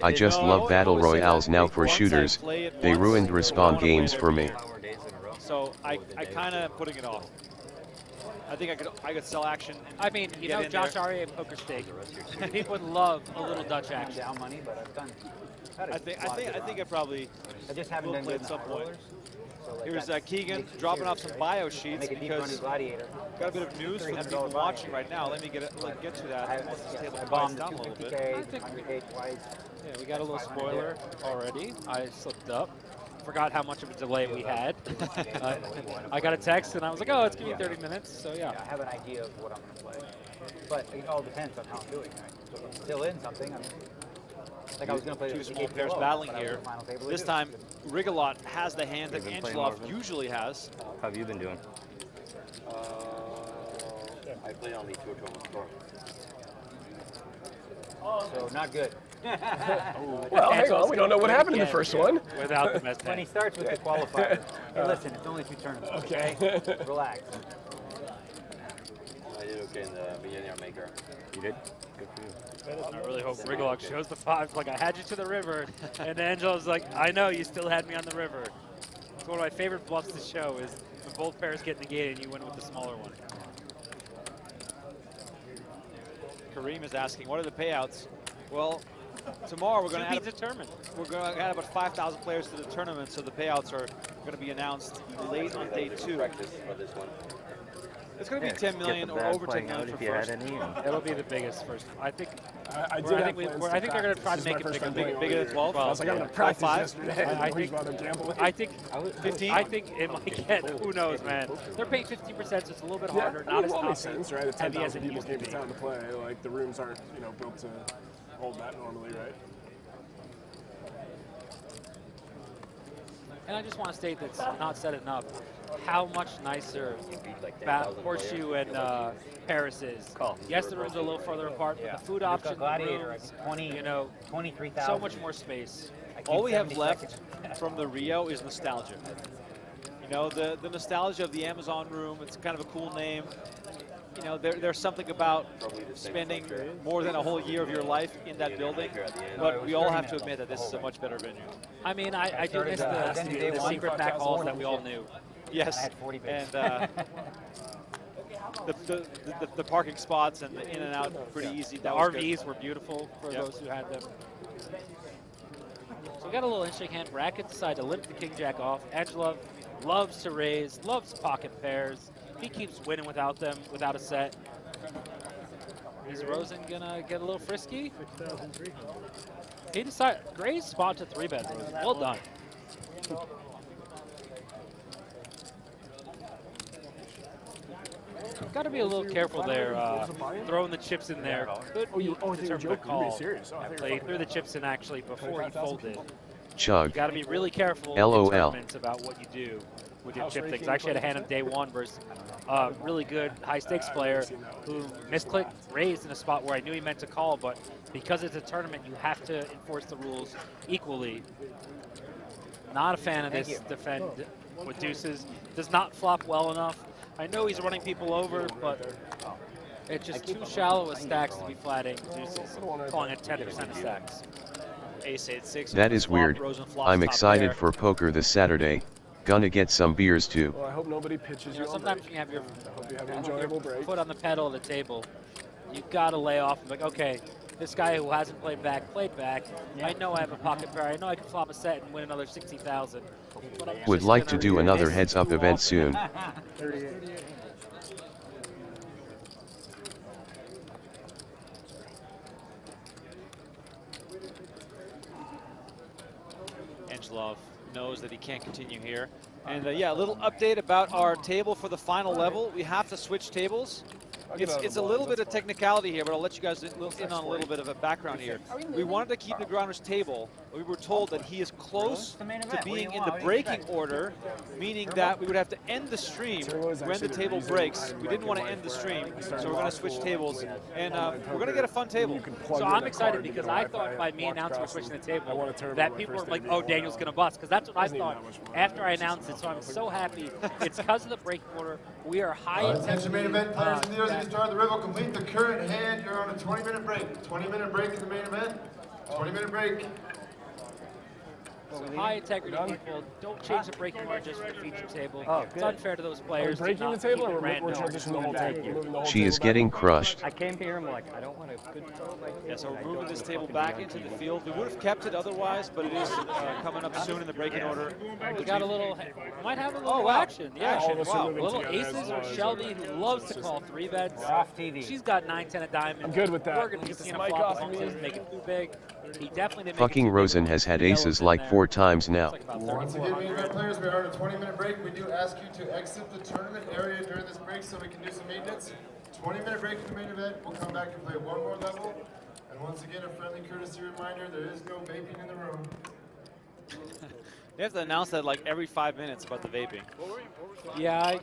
S: I just love battle royales now for shooters. They ruined respawn games for me.
L: So I kind of putting it off. I think I could sell action.
C: I mean, you know, Josh Aria and Poker Steak. He would love a little Dutch action.
P: Down money, but I've done.
L: I think I probably
P: I just haven't
L: will
P: done
L: play
P: good
L: at some
P: enough
L: point.
P: rollers. So like
L: Here's
P: that
L: Keegan
P: makes it
L: dropping off
P: serious,
L: some
P: right?
L: bio sheets
P: Make a deep
L: because
P: running gladiator.
L: got a bit of news for the people watching right now. Let me get to that. Let's just table
P: I
L: the price
P: bombed
L: down a little bit.
P: 250K, 100K twice.
C: Yeah, we got a little spoiler already. I slipped up. Forgot how much of a delay we had. I got a text and I was like, oh, it's going to be 30 minutes. So yeah.
P: I have an idea of what I'm going to play. But it all depends on how I'm doing, right? So if I'm still in something, I mean, like I was going to play
L: Two
P: the
L: small
P: PK
L: pairs
P: below,
L: battling
P: but I was
L: here.
P: the final table to
L: This
P: do.
L: time, Rigolot has the hand that
T: You've been playing
L: Angelov
T: Marvin?
L: usually has.
T: How have you been doing? I play only 2 tournaments.
P: So not good.
K: Well, hang on, we don't know what happened in the first one.
C: Without the best
P: When he starts with the qualifier, hey, listen, it's only 2 tournaments.
K: Okay.
P: Relax.
T: I did okay in the Millionaire Maker. You did? Good for you.
C: I really hope Rigolot shows the 5. Like, I had you to the river. And Angelo's like, I know, you still had me on the river. It's one of my favorite bluffs to show is when both pairs get negated and you win with the smaller one.
L: Kareem is asking, what are the payouts? Well, tomorrow we're going to
C: To be determined.
L: We're going to add about 5,000 players to the tournament, so the payouts are going to be announced late on day 2.
T: Practice for this one.
L: It's going to be 10 million or over 10 million for first.
C: It'll be the biggest first. I think.
K: I did
C: I
K: have
C: think,
K: plans
C: I think they're going to
K: practice.
C: try to
K: This is
C: make
K: my
C: it
K: first time
C: bigger,
K: playing
C: bigger
K: all
C: than
K: year.
C: 12.
K: I was like, I'm going to practice
L: 5.
K: yesterday.
C: I think-
K: rather gamble.
C: I think
L: 15.
C: I think it might get. Who knows, man? They're paying 50%, so it's a little bit harder.
K: Yeah,
C: Not as
K: well, it makes
C: top
K: sense, right? At
C: heavy as
K: 10,000
C: it
K: people
C: used to
K: came
C: be.
K: to town to play. Like, the rooms aren't, you know, built to hold that normally, right?
C: And I just want to state that's not said enough. How much nicer Horseshoe and Paris is. Yes, the rooms are a little further apart, but the food options, the
P: Gladiator,
C: rooms,
P: 20,
C: you know,
P: 23,000.
C: so much more space.
L: All we have left from the Rio is nostalgia. You know, the nostalgia of the Amazon room. It's kind of a cool name. You know, there's something about spending more than a whole year of your life in that building, but we all have to admit that this is a much better venue.
C: I mean, I do miss the secret back halls that we all knew.
L: Yes, and the parking spots and the in and out pretty easy.
C: The
L: That was
C: RVs
L: good.
C: were beautiful for those who had them. So we got a little interesting hand. Brackett decided to limp the king jack off. Angelov loves to raise, loves pocket pairs. He keeps winning without them, without a set. Is Rosen gonna get a little frisky?
O: 6,300.
C: He decided, great spot to 3-bet Rosen. Well done. Got to be a little careful there, throwing the chips in there. Could be determined to call. He threw the chips in actually before he folded.
S: Chug.
C: You got to be really careful
S: LOL.
C: in tournaments about what you do with your chip things. I actually had a hand on day 1 versus a really good high stakes player who misclicked, raised in a spot where I knew he meant to call, but because it's a tournament, you have to enforce the rules equally. Not a fan of this defend with deuces. Does not flop well enough. I know he's running people over, but It's just too shallow a stacks to be flatting deuces, calling it 10% of stacks.
L: Ace 8-6.
S: That is weird. I'm excited for poker this Saturday. Gonna get some beers too.
K: Well, I hope nobody pitches you.
C: Sometimes when you have your
K: I hope you have an enjoyable break.
C: foot on the pedal of the table, you gotta lay off and be like, okay, this guy who hasn't played back, played back. I know I have a pocket pair. I know I can flop a set and win another 60,000.
S: Would like to do another heads-up event soon.
O: 38.
L: Angelov knows that he can't continue here. And yeah, a little update about our table for the final level. We have to switch tables. It's a little bit of technicality here, but I'll let you guys in on a little bit of a background here. We wanted to keep Negreanu's table. We were told that he is close to being in the breaking order, meaning that we would have to end the stream when the table breaks. We didn't want to end the stream, so we're going to switch tables. And we're going to get a fun table.
C: So I'm excited because I thought by me announcing we're switching the table that people were like, oh, Daniel's going to bust, because that's what I thought after I announced it. So I'm so happy. It's because of the breaking order. We are high
H: Attention main event players and viewers, if you start the river, complete the current hand. You're on a 20-minute break. 20-minute break in the main event. 20-minute break.
C: So high integrity people, don't change the breaking order just for the feature table. It's unfair to those
K: Are we
C: players.
K: breaking the table or we're transitioning the whole table?
S: She is getting crushed.
Q: I came here, I'm like, I don't want to good throw my
L: Yeah, so we're moving this table back into the field. We would have kept it otherwise, but it is coming up soon in the breaking order.
C: We got a little, might have a little action. Yeah, wow. Little aces or Shelby, who loves to call 3-bets.
P: Off TV.
C: She's got 9-10 of diamonds.
K: I'm good with that.
C: We're going to be seeing a flop as long as he doesn't make it too big. He definitely didn't
S: Fucking
C: make it
S: Rosen has had aces like 4 times now.
H: Once again, main event players, we are on a 20-minute break. We do ask you to exit the tournament area during this break so we can do some maintenance. 20-minute break in the main event. We'll come back and play one more level. And once again, a friendly courtesy reminder, there is no vaping in the room.
L: They have to announce that like every 5 minutes about the vaping.
C: Yeah,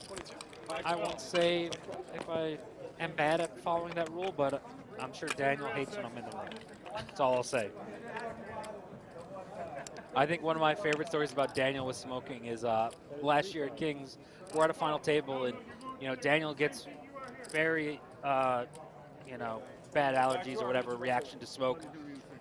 C: I won't say if I am bad at following that rule, but I'm sure Daniel hates when I'm in the room. That's all I'll say. I think one of my favorite stories about Daniel with smoking is last year at Kings, we're at a final table, and Daniel gets very bad allergies or whatever reaction to smoke,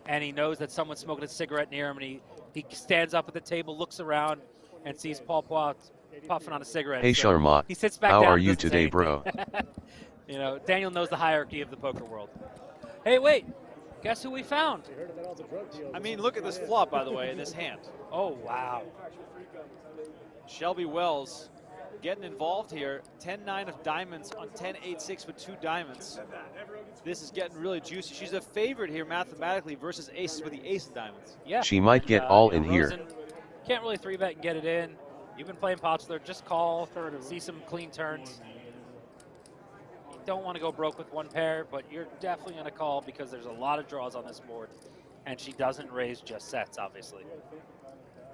C: and he knows that someone's smoking a cigarette near him, and he stands up at the table, looks around, and sees Paul puffing on a cigarette.
S: Hey
C: so
S: Sharmat,
C: he sits back
S: how
C: down
S: are
C: and
S: you
C: doesn't say
S: today, bro?
C: anything. Daniel knows the hierarchy of the poker world. Hey, wait. Guess who we found?
L: I mean, look at this flop, by the way, in this hand.
C: Oh, wow.
L: Shelby Wells getting involved here. 10-9 of diamonds on 10-8-6 with 2 diamonds. This is getting really juicy. She's a favorite here mathematically versus aces with the ace of diamonds.
C: Yeah.
S: She might get all in here.
C: Rosen can't really 3-bet and get it in. You've been playing Popular. Just call, see some clean turns. Don't want to go broke with one pair, but you're definitely going to call because there's a lot of draws on this board, and she doesn't raise just sets, obviously.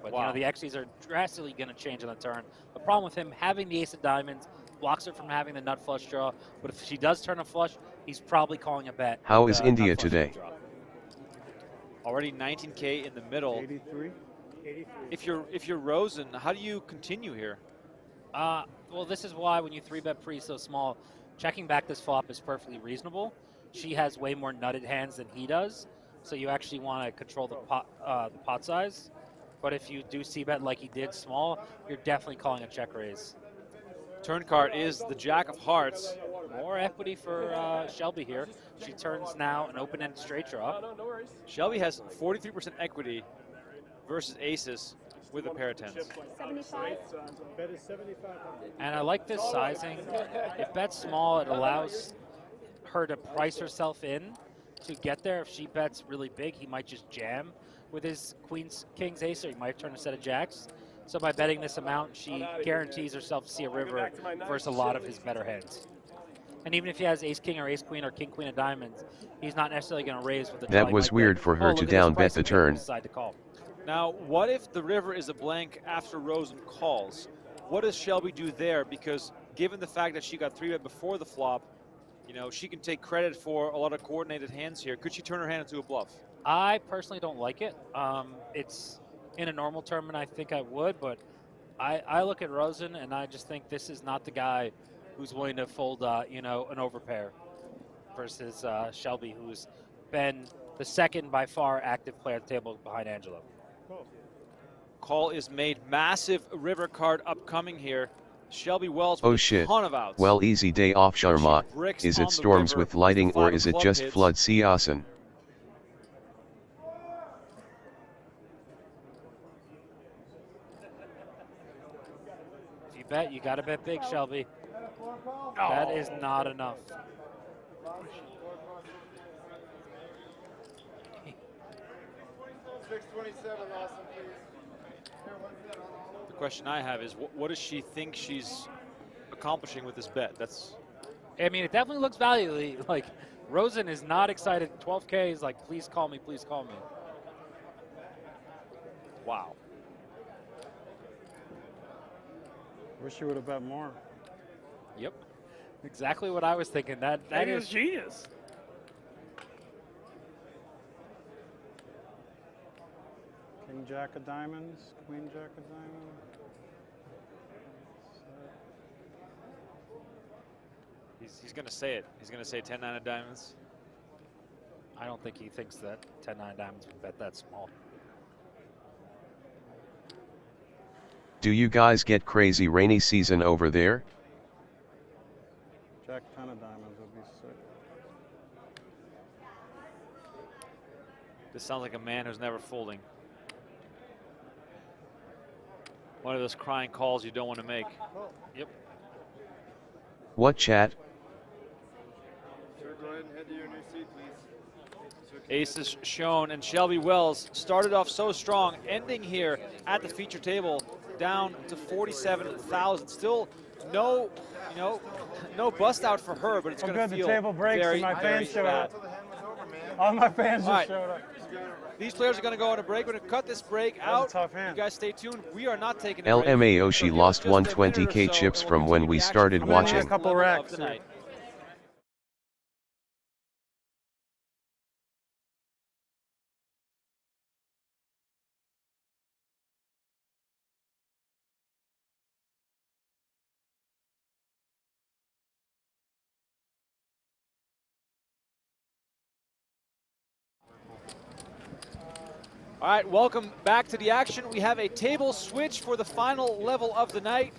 C: But the X's are drastically going to change on the turn. The problem with him having the ace of diamonds blocks her from having the nut flush draw, but if she does turn a flush, he's probably calling a bet.
S: How is India today?
L: Already 19K in the middle.
O: 83.
L: If you're Rosen, how do you continue here?
C: Well, this is why when you 3-bet pre so small, checking back this flop is perfectly reasonable. She has way more nutted hands than he does, so you actually want to control the pot size. But if you do c-bet like he did small, you're definitely calling a check raise.
L: Turn card is the Jack of Hearts.
C: More equity for Shelby here. She turns now an open-ended straight draw.
L: Shelby has 43% equity versus aces with a pair of 10s.
E: 75.
O: Bet is 75.
C: And I like this sizing. If bets small, it allows her to price herself in to get there. If she bets really big, he might just jam with his queens, kings, ace, or he might turn a set of jacks. So by betting this amount, she guarantees herself to see a river versus a lot of his better hands. And even if he has ace king or ace queen or king queen of diamonds, he's not necessarily going to raise with the.
S: That was weird for her to down bet the turn.
C: To call.
L: Now, what if the river is a blank after Rosen calls? What does Shelby do there? Because given the fact that she got 3-bet before the flop, she can take credit for a lot of coordinated hands here. Could she turn her hand into a bluff?
C: I personally don't like it. It's in a normal tournament, I think I would, but I look at Rosen and I just think this is not the guy who's willing to fold, an overpair. versus Shelby, who's been the second by far active player at the table behind Angelo.
L: Call is made. Massive river card upcoming here. Shelby Wells with
S: Oh
L: a
S: shit.
L: ton of outs.
S: Well, easy day off Sharma.
L: bricks
S: Is
L: on
S: it
L: the
S: storms
L: river
S: with lighting
L: with
S: or
L: 5
S: is it
L: club
S: just
L: hits.
S: flood Siasen?
C: If you bet, you got to bet big, Shelby. That is not enough.
H: 627, Lawson, please.
L: The question I have is, what does she think she's accomplishing with this bet? That's.
C: I mean, it definitely looks valuable. Like, Rosen is not excited. 12K is like, please call me, please call me.
L: Wow.
N: Wish you would have bet more.
C: Yep. Exactly what I was thinking. That
M: is genius.
N: King Jack of diamonds, Queen Jack of diamonds.
L: He's going to say it. He's going to say 10-9 of diamonds.
C: I don't think he thinks that 10-9 diamonds would bet that small.
S: Do you guys get crazy rainy season over there?
N: Jack 10 of diamonds would be sick.
L: This sounds like a man who's never folding. One of those crying calls you don't want to make. Yep.
S: What chat?
H: Sir, go ahead and head to your new seat, please.
L: Aces shown, and Shelby Wells started off so strong, ending here at the feature table down to 47,000. Still no, no bust out for her, but it's going to feel
N: the table breaks
L: very,
N: and my
L: very
N: fans showed
L: bad.
N: up. All my fans
L: All right.
N: just showed up.
L: These players are going to go on a break. We're going to cut this break out.
N: Tough hand.
L: You guys stay tuned. We are not taking a break.
S: LMAO, she lost 120k chips from when we started watching.
N: A couple racks.
L: All right, welcome back to the action. We have a table switch for the final level of the night.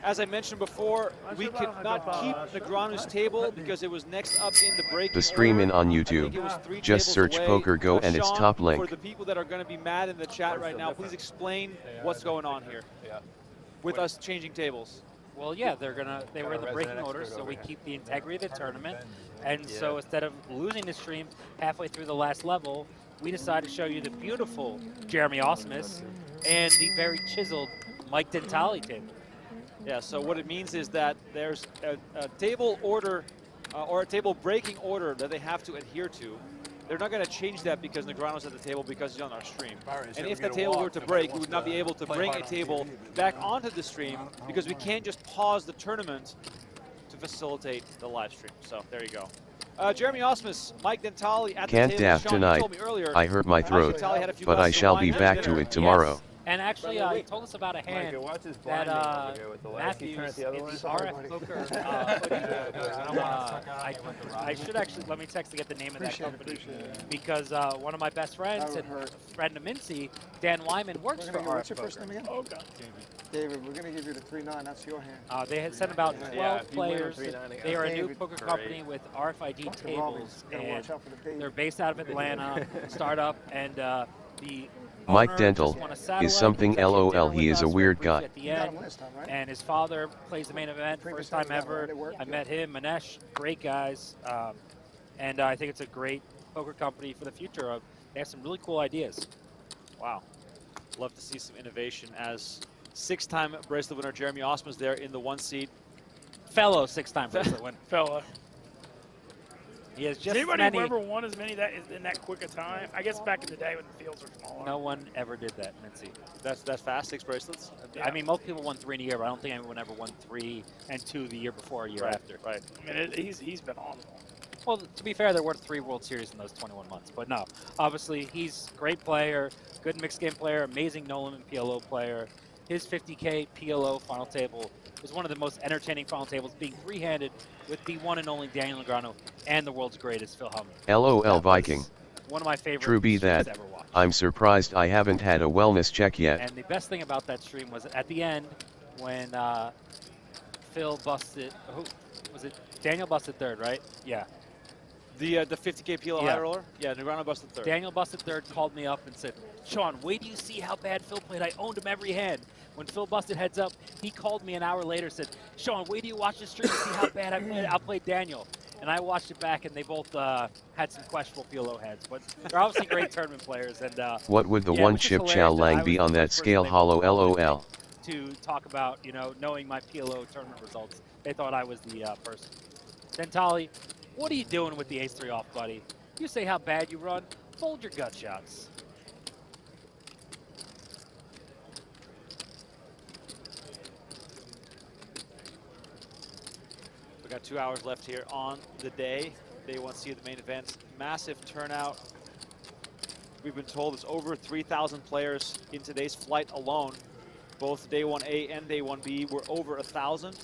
L: As I mentioned before, we could not keep Negreanu's table because it was next up in the break.
S: The stream in on
L: I think it
S: YouTube.
L: was 3
S: Just
L: tables
S: search
L: away.
S: Poker Go and it's
L: Sean,
S: top
L: for
S: link.
L: the people that are going to be mad in the chat right now, please explain what's going on here with us changing tables.
C: Well, yeah, they were in the breaking order, so we keep the integrity of the tournament. And so instead of losing the stream halfway through the last level, we decided to show you the beautiful Jeremy Osmus and the very chiseled Mike Dentali table.
L: Yeah, so what it means is that there's a table order or a table breaking order that they have to adhere to. They're not going to change that because Negreanu's at the table because he's on our stream. And if the table were to break, we would not be able to bring a table back onto the stream because we can't just pause the tournament to facilitate the live stream. So there you go. Jeremy Osmus, Mike Dentali at
S: Can't
L: the table.
S: daft
L: Sean, you
S: tonight.
L: told me earlier,
S: I hurt my throat,
L: Dentali had a few
S: but I
L: glasses of
S: shall
L: wine
S: be
L: and
S: back
L: dinner.
S: to it tomorrow.
C: And actually, he told us about a hand that Matthews in the RF Poker I should actually, let me text to get the name of that company. Because one of my best friends and her friend Mincy, Dan Wyman, works for RF
D: What's your first
C: Poker.
D: name again?
C: Oh, God.
D: David, we're going to give you the 3-9. That's your hand.
C: They had sent about 12 players.
D: if you win a 3-9
C: They are a new
D: David,
C: poker
D: great.
C: company with RFID
D: Fucking Robbins,
C: tables,
D: gotta
C: and
D: watch out for the baby.
C: they're based out of Atlanta, startup, and the
S: Mike
C: owner
S: Dental
C: just won a satellite.
S: is something
C: He was actually at
S: LOL.
C: dinner
S: He
C: with
S: is a
C: us for
S: weird
C: brief
S: guy.
C: at the end, and his father plays the main event, first time ever. I met him, Manesh, great guys, and I think it's a great poker company for the future. They have some really cool ideas.
L: Wow. Love to see some innovation as 6-time bracelet winner Jeremy Osmus there in the 1 seat.
C: Fellow 6-time bracelet winner.
M: Fella.
C: He has just
M: Has anybody
C: many.
M: ever won as many that in that quick a time? I guess back in the day when the fields were smaller.
C: No one ever did that, Mincy.
L: That's fast, 6 bracelets?
C: I mean, most people won 3 in a year, but I don't think anyone ever won 3 and 2 the year before or year after.
L: Right.
M: I mean, he's been on.
C: Well, to be fair, there were 3 World Series in those 21 months. But no, obviously, he's a great player, good mixed game player, amazing no-limit PLO player. His 50K PLO final table was one of the most entertaining final tables, being three-handed with the one and only Daniel Negreanu and the world's greatest Phil Hellmuth.
S: LOL Viking.
C: One of my favorite
S: True be
C: streams
S: that.
C: ever watched.
S: I'm surprised I haven't had a wellness check yet.
C: And the best thing about that stream was at the end when Phil busted. Who was it? Daniel busted third, right? Yeah.
L: The 50K PLO high roller? Yeah, Negreanu busted third.
C: Daniel busted third, called me up and said, Sean, wait till you see how bad Phil played. I owned him every hand. When Phil busted heads up, he called me an hour later and said, Sean, wait till you watch the stream and see how bad I outplayed Daniel. And I watched it back, and they both had some questionable PLO heads. But they're obviously great tournament players. And
S: What would the
C: yeah,
S: one
C: it was just
S: chip
C: hilarious
S: Chow
C: that
S: Lang
C: I
S: be
C: was
S: on
C: the
S: that
C: first
S: scale?
C: they
S: Hollow
C: called
S: LOL.
C: to talk about, knowing my PLO tournament results. They thought I was the person. Dentali, what are you doing with the ace-3 off, buddy? You say how bad you run, fold your gut shots.
L: We got 2 hours left here on the day. Day 1C of the main event. Massive turnout. We've been told it's over 3,000 players in today's flight alone. Both day 1A and day 1B were over 1,000.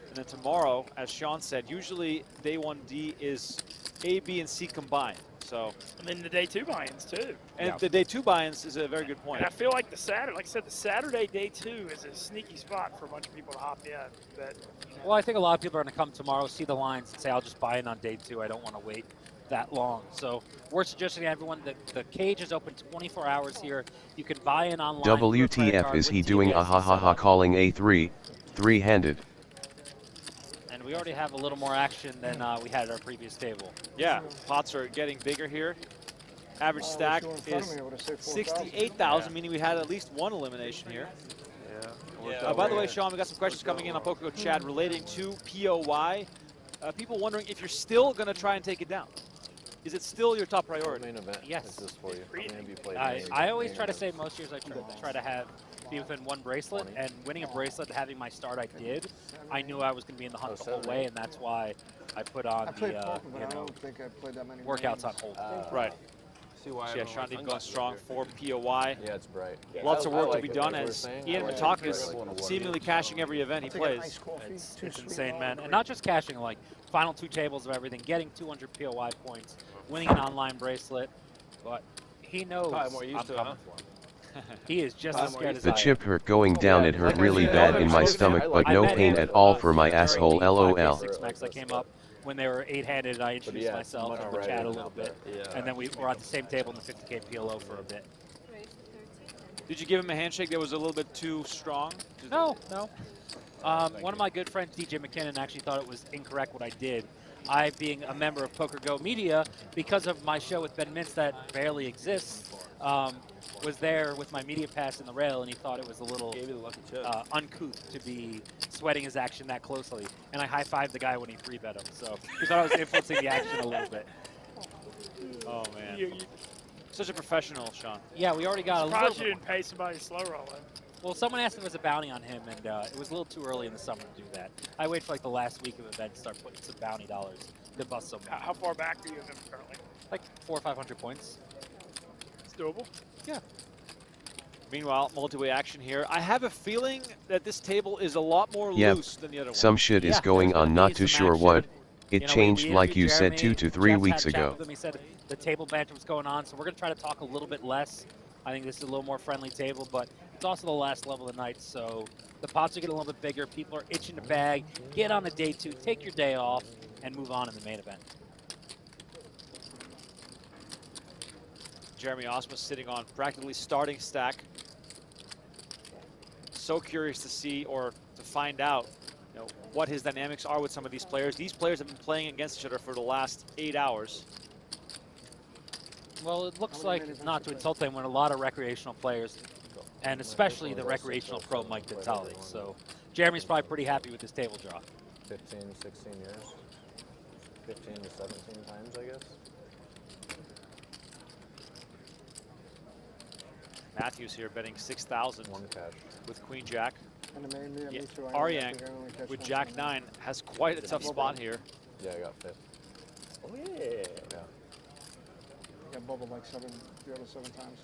L: And then tomorrow, as Sean said, usually day 1D is A, B, and C combined. So,
M: and then the day 2 buy-ins too.
L: And the day 2 buy-ins is a very good point.
M: And I feel like the Saturday, like I said, the Saturday day 2 is a sneaky spot for a bunch of people to hop in. But
C: Well, I think a lot of people are going to come tomorrow, see the lines, and say, I'll just buy in on day 2. I don't want to wait that long. So we're suggesting to everyone that the cage is open 24 hours here. You can buy in online.
S: WTF is he doing a ha ha ha calling A3, three-handed.
C: And we already have a little more action than we had at our previous table.
L: Yeah, pots are getting bigger here. Average stack is 68,000, meaning we had at least one elimination here. By the way, Sean, we got some questions coming in on PokerGo chat relating to POY. People wondering if you're still going to try and take it down. Is it still your top priority?
I: Main event.
C: Yes.
I: Is for you?
C: I always try to say most years I try to be within one bracelet, and winning a bracelet and having my start I did, I knew I was going to be in the hunt the whole way, and that's why I put on workouts on hold.
L: Right.
B: See why
L: Yeah, Sean Deep going strong for POY.
I: Yeah, it's bright.
L: Lots of work to be done as Ian Matakis seemingly cashing every event he plays.
C: It's insane, man. And not just cashing, like final 2 tables of everything, getting 200 POY points, winning an online bracelet, but he knows I'm coming for him. He is just as scared as
S: The
C: I
S: chip hurt going down, it hurt really bad in my stomach, but no pain at all for my asshole, LOL.
C: 6 max I came up when they were 8-handed, and I introduced myself in the chat a little bit, and then we were at the same table in the 50K PLO for a bit.
L: Did you give him a handshake that was a little bit too strong?
C: No. One of my good friends, DJ McKinnon, actually thought it was incorrect what I did. I, being a member of PokerGo Media, because of my show with Ben Mintz that barely exists, was there with my media pass in the rail, and he thought it was a little uncouth to be sweating his action that closely. And I high-fived the guy when he free-bet him, so he thought I was influencing the action a little bit.
L: Oh, man. Such a professional, Sean.
C: Yeah, we already got a
M: surprised
C: little...
M: you didn't pay somebody slow rolling.
C: Well, someone asked if there was a bounty on him, and it was a little too early in the summer to do that. I wait for like the last week of event to start putting some bounty dollars to bust some.
M: How far back are you of him currently?
C: Like 400 or 500 points.
M: It's doable.
C: Yeah.
L: Meanwhile, multi-way action here. I have a feeling that this table is a lot more
S: Yep,
L: loose than the other one.
S: some shit is going on, not too sure what. It changed like you said 2 to 3 weeks ago.
C: He said the table banter was going on, so we're going to try to talk a little bit less. I think this is a little more friendly table, but it's also the last level of the night, so the pots are getting a little bit bigger. People are itching to bag. Get on a day 2, take your day off, and move on in the main event.
L: Jeremy Osmus sitting on practically starting stack. So curious to see or to find out what his dynamics are with some of these players. These players have been playing against each other for the last 8 hours.
C: Well, it looks like, not to insult them, when a lot of recreational players, and especially the recreational pro Mike Dentali. So Jeremy's probably pretty happy with this table draw.
I: 15, 16 years. 15 to 17 times, I guess.
L: Matthews here betting 6,000 with Queen Jack.
N: Yeah,
L: Aryang with Jack 9 has quite a tough spot here.
I: Yeah, I got 5th.
T: Oh yeah.
N: Got bubbled like 7 times.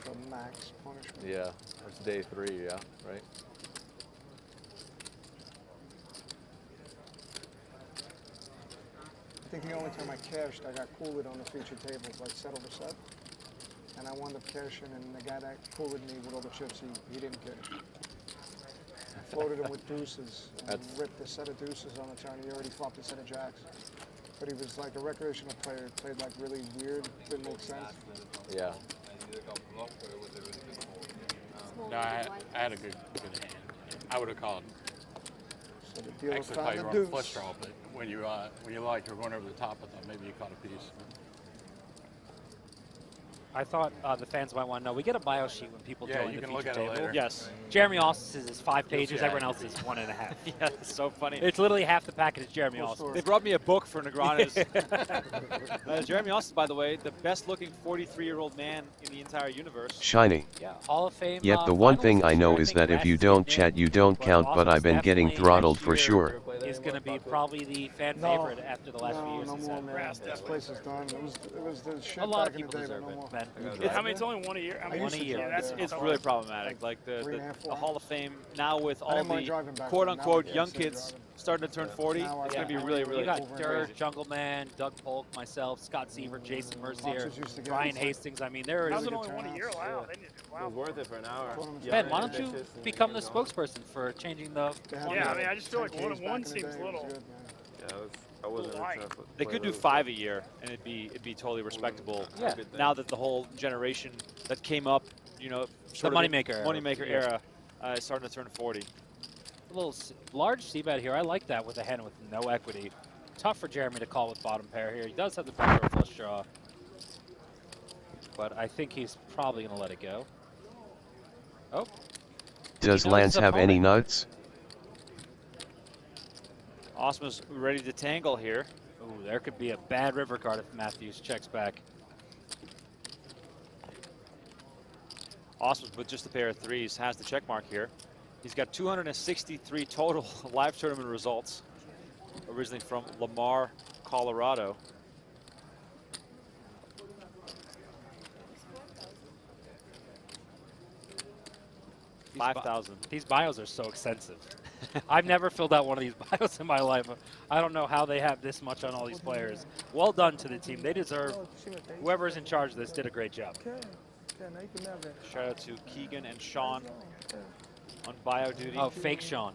A: the max punishment.
I: Yeah, it's day 3, yeah, right?
A: I think the only time I cashed, I got cooled on the feature table, like set over set. And I wound up cashing, and the guy that cooled me with all the chips, he didn't cash. I floated him with deuces, and ripped a set of deuces on the turn. He already flopped a set of jacks. But he was like a recreational player, played like really weird, didn't make sense.
I: Yeah.
V: No, I had a good hand. I would have called.
A: So the dealer
V: Actually,
A: found
V: thought you
A: the
V: were on a
A: deuce.
V: flush draw, but when you like you were going over the top, I thought maybe you caught a piece.
C: I thought the fans might want to know. We get a bio sheet when people
V: Yeah,
C: join
V: you
C: the
V: can look
C: feature
V: at it
C: table.
V: later.
C: Yes. Jeremy Austin's is 5 pages.
V: see
C: Everyone
V: it.
C: else's is 1.5.
L: Yeah, that's so funny.
C: It's literally half the packet is Jeremy Austin.
L: They brought me a book for Negrana's. Jeremy Austin, by the way, the best-looking 43-year-old man in the entire universe.
S: Shiny.
C: Yeah, Hall of Fame.
S: Yet the one thing I know is that if you don't chat, you don't count, but I've been getting throttled for sure.
C: Is going to be probably the fan favorite after the last few years.
A: No more, man. This place is done. It was the shit
C: A lot
A: back
C: of
A: in the
C: people
A: day,
C: deserve
A: but no more.
C: it,
M: It's, I mean, it's only 1 a year. I mean,
C: One a year.
M: Yeah,
L: It's really problematic. Like the
A: 3.5, 4.
L: Hall of Fame now with
A: I
L: all
A: didn't mind driving
L: the
A: back
L: quote-unquote
A: then. Now
L: young
A: I'm still
L: kids
A: driving.
L: starting to turn 40.
A: Now I
L: It's
A: got
L: going to be
A: over
L: really,
A: and
L: really
C: You got
A: over and
C: Dirt,
A: crazy.
C: Jungle Man, Doug Polk, myself, Scott Seaver, Jason Mercier,
A: Boxers used to get
C: Brian
A: it.
C: Hastings. I mean, there
M: how's
C: is.
M: it only 1 a year? Wow. They need to, wow.
B: It was worth it for an hour.
C: Ben, why don't you become the spokesperson for changing the?
M: Yeah, I mean, I just feel like
A: Ten Ks back
M: one
A: in the
M: seems
A: day, it
M: little.
A: was good, man.
B: Yeah, I wasn't
M: Light.
B: rich enough to
L: They
B: play
L: could do
B: those.
L: 5 a year, and it'd be totally respectable.
C: Yeah.
L: Now that the whole generation that came up, you know, sort of
C: moneymaker era.
L: moneymaker era, is starting to turn 40.
C: A little large c-bet here. I like that with a hand with no equity. Tough for Jeremy to call with bottom pair here. He does have the backdoor flush draw, but I think he's probably going to let it go. Oh.
S: Does
C: He knows
S: Lance
C: his
S: have any
C: opponent.
S: nuts?
L: Osma's ready to tangle here.
C: Ooh, there could be a bad river card if Matthews checks back.
L: Osma's with just a pair of threes has the check mark here. He's got 263 total live tournament results, originally from Lamar, Colorado.
C: These
L: 5,000.
C: These bios are so extensive. I've never filled out one of these bios in my life. I don't know how they have this much on all these players. Well done to the team. They deserve, whoever's in charge of this did a great job.
L: Shout out to Keegan and Sean on bio duty.
C: Oh, fake Sean.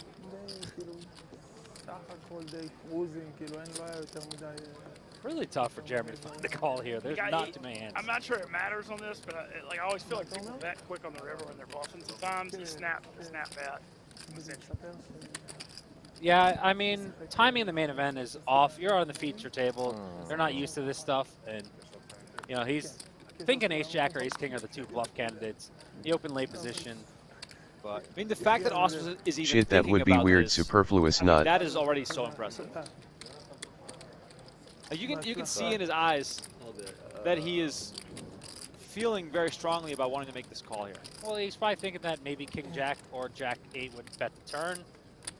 C: Really tough for Jeremy to find the call here. There's not too many hands.
M: I'm not sure it matters on this, but I always feel like people bet quick on the river when they're bluffing. Sometimes you snap bet.
C: Yeah, I mean, timing in the main event is off. You're on the feature table. They're not used to this stuff. And, you know, he's thinking ace-jack or ace-king are the two bluff candidates. The open late position. But,
L: I mean, the fact that Osma is even
S: Shit, that
L: thinking
S: would be
L: about
S: weird,
L: this,
S: superfluous
L: I mean,
S: nut.
L: that is already so impressive. You can see in his eyes that he is feeling very strongly about wanting to make this call here.
C: well, he's probably thinking that maybe king-jack or jack-8 would bet the turn.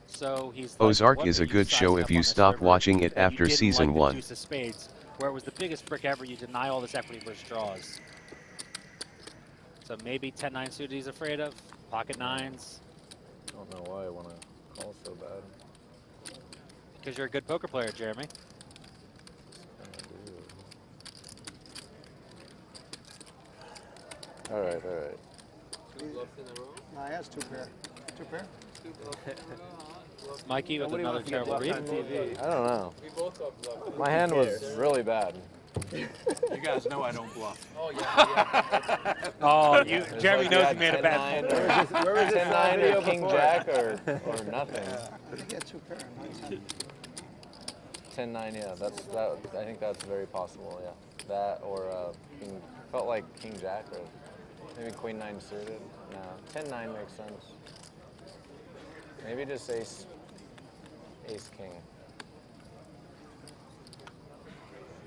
C: So he's
S: Ozark
C: like,
S: is
C: what
S: a
C: are you
S: good show
C: sizing
S: if
C: up
S: you
C: on this
S: stop
C: river
S: watching it
C: that you
S: after
C: didn't
S: season
C: like the
S: 1.
C: deuce of spades, where it was the biggest brick ever. You deny all this equity versus draws. So maybe 10-9 suited he's afraid of. Pocket nines.
I: I don't know why I want to call so bad.
C: Because you're a good poker player, Jeremy.
I: All right, all right.
A: Two bluffs in a row? No, he has two pair. Two pair?
C: Mikey with another terrible read.
I: I don't know. My hand was really bad.
V: You guys know I don't bluff.
C: Oh, you, Jeremy knows you made a bad
I: move. Where was it? 10-9 or king jack or nothing.
A: I think he had two pair.
I: 10-9, yeah. That. I think that's very possible. Yeah, that or king. Felt like king jack or maybe queen 9 suited. No, 10-9 makes sense. Maybe just ace king.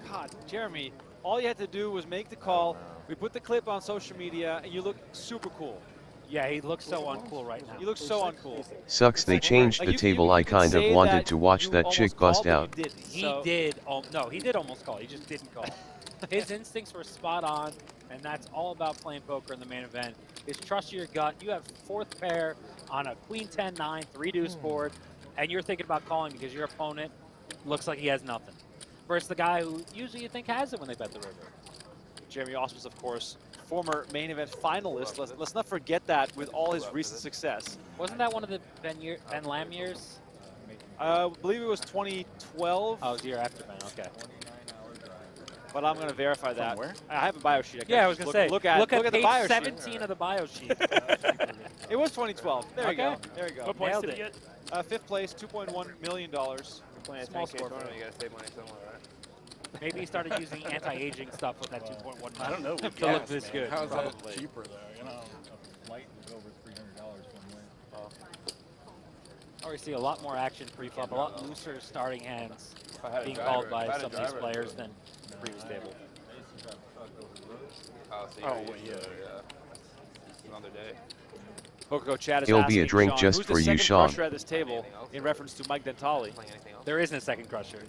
L: God, Jeremy, all you had to do was make the call. We put the clip on social media, and you look super cool.
C: Yeah, he looks so uncool right now.
L: You look so uncool.
S: Sucks they changed the table. I kind of wanted to watch that chick bust out.
C: He did. No, he did almost call. He just didn't call. His instincts were spot on, and that's all about playing poker in the main event. Is trust your gut. You have fourth pair on a queen 10-9, 3-deuce board, and you're thinking about calling because your opponent looks like he has nothing. Versus the guy who usually you think has it when they bet the river.
L: Jeremy Osmus, of course, former main event finalist. Let's not forget that with all his recent success.
C: Wasn't that one of the Ben Lamb years?
L: I believe it was 2012.
C: Oh, it was the year after Ben, okay.
L: But I'm going to verify that.
C: Where?
L: I have a bio sheet.
C: I was going to say,
L: look at
C: page
L: the bio
C: 17
L: sheet.
C: of the bio sheet.
L: It was 2012. There we go. There we go.
M: What points did he get?
L: Fifth place, $2.1 million.
C: Small score.
B: You got to save money somewhere, right?
C: Maybe he started using anti-aging stuff with that 2.1 million.
V: I don't know.
C: To look this good.
V: How's
C: Probably.
V: that cheaper though? You know, a flight is over $300 one way.
C: Or we see a lot more action pre-flop, a lot looser starting hands
B: I had a
C: being
B: driver-
C: called
B: if
C: by
B: I had a
C: some of these
B: driver,
C: players
B: it
C: than the previous table.
B: Oh, so
V: Oh,
B: yeah.
V: yeah.
B: Another day.
L: PokerGo chat is
S: It'll
L: asking
S: be a drink
L: Sean,
S: just
L: who's
S: for
L: the
S: you,
L: second
S: Sean.
L: crusher at this table in reference to Mike Dentale.
C: There isn't a second crusher.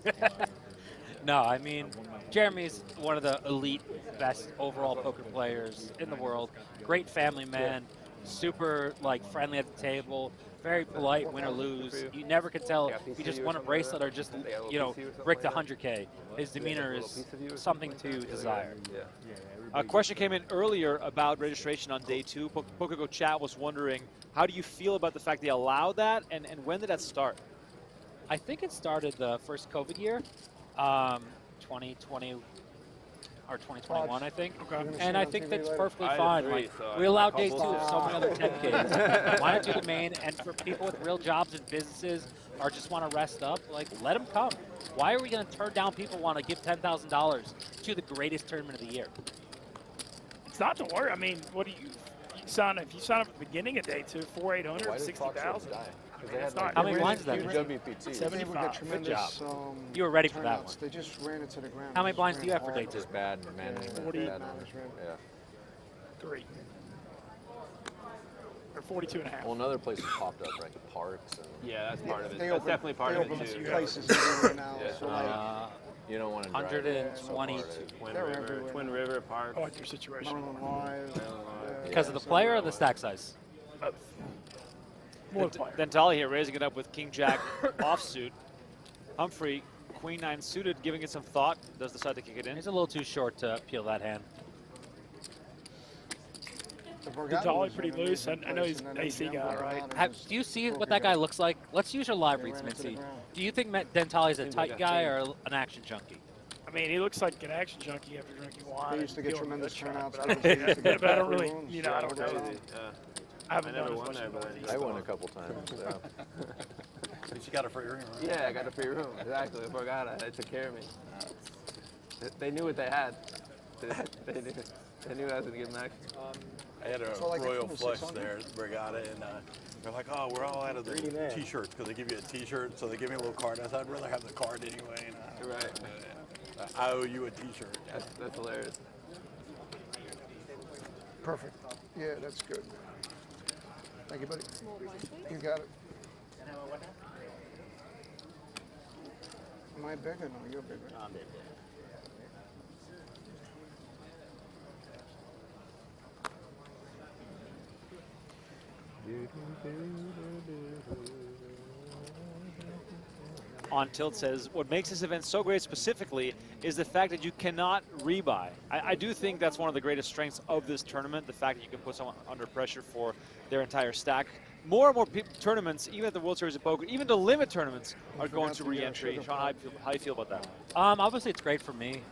C: No, I mean, Jeremy's one of the elite, best overall poker players in the world. Great family man, super friendly at the table, very polite, win or lose. You never could tell if he just won a bracelet or just bricked 100K. His demeanor is something to desire.
L: A question came in earlier about registration on day 2. PokerGo chat was wondering, how do you feel about the fact they allowed that, and when did that start?
C: I think it started the first COVID year, 2020 or 2021, I think.
A: Okay.
C: And I think that's perfectly
B: I had
C: fine.
B: 3, so
C: We
B: I
C: allow
B: had
C: day 2
B: couple
C: of so many other 10Ks. Why not do the main? And for people with real jobs and businesses or just want to rest up, let them come. Why are we going to turn down people who want to give $10,000 to the greatest tournament of the year?
M: It's not to worry. I mean, what do you sign? If you sign up at the beginning of day 2, 4,800, 60,000.
C: How many blinds is that?
B: WPT.
M: 75.
C: Good job. You were ready for that one.
A: They just ran it to the ground.
C: How many blinds do you have for day 2?
I: Just bad management.
M: 40.
I: Bad
A: management.
I: Yeah.
M: 3. Or 42 and a half.
I: Well, another place has popped up, right? The parks. And
B: Yeah, that's part of it.
A: They
B: That's
A: open-
B: definitely part
A: they
B: of
A: open
B: it too.
A: places everywhere now.
B: Yeah.
A: So
I: you don't want to drive
C: 122.
B: Twin
A: They're
B: River,
A: everywhere.
B: Twin River Park.
M: I like your situation.
A: Maryland Live.
C: Because of the player or the stack size?
M: Both. More the player.
L: Dentale here raising it up with King Jack offsuit. Humphrey, Queen 9 suited, giving it some thought. Does decide to kick it in.
C: He's a little too short to peel that hand.
M: Dentale pretty loose. I know he's an AC guy, right?
C: Do you see what that guy looks like? Let's use your live reads, Mitzi. Do you think Dentale is a tight guy or an action junkie?
M: I mean, he looks like an action junkie after drinking wine.
A: They used to get
M: and feeling
A: tremendous
M: good shot,
A: turnouts.
M: But I don't really, I don't know. I haven't
B: never
M: done
B: won
M: as
B: there,
M: much
B: but
M: as
I: I won a couple times. Yeah.
V: But you got a free room, right?
B: Yeah, I got a free room. Exactly. I forgot. They took care of me. They knew what they had. They knew I was going to give them action.
V: I had a royal flush there at Brigada, and they're like, oh, we're all out of the T-shirts because they give you a T-shirt, so they give me a little card. I said, I'd rather have the card anyway. And,
B: Right.
V: I owe you a T-shirt.
B: That's hilarious.
A: Perfect. Yeah, that's good. Thank you, buddy. You got it. Am I bigger? No, you're bigger.
T: I'm big.
L: On Tilt says, what makes this event so great specifically is the fact that you cannot rebuy. I do think that's one of the greatest strengths of this tournament, the fact that you can put someone under pressure for their entire stack. More and more tournaments, even at the World Series of Poker, even the limit tournaments are going to re-entry. Sean, how do you feel about that?
C: Obviously, it's great for me.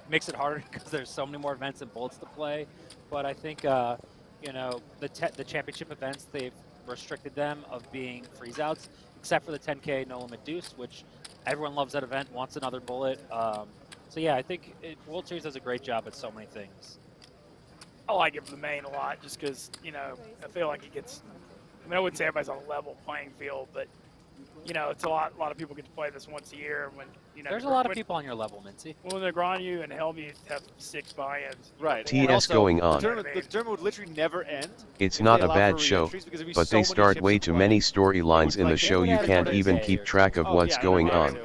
C: Makes it harder because there's so many more events and bullets to play. But I think, the championship events, they've restricted them of being freeze-outs, except for the 10K No Limit Deuce, which everyone loves that event, wants another bullet. So yeah, I think World Series does a great job at so many things.
M: I like it for the main a lot just because, I feel like it gets, I wouldn't say everybody's on a level playing field, but you know, it's a lot of people get to play this once a year. When you know,
C: There's a lot of people on your level, Mincy.
M: Well, Negreanu and Helmy have 6 buy-ins.
L: Right.
S: TS
L: Also,
S: going on.
L: The tournament would literally never end.
S: It's
L: if
S: not
L: they
S: a
L: allow
S: bad
L: for
S: show,
L: re-entries, because there'd be
S: but
L: so
S: they
L: many
S: start
L: ships
S: way
L: to
S: too
L: play.
S: many storylines in the show you can't even keep track of what's going on.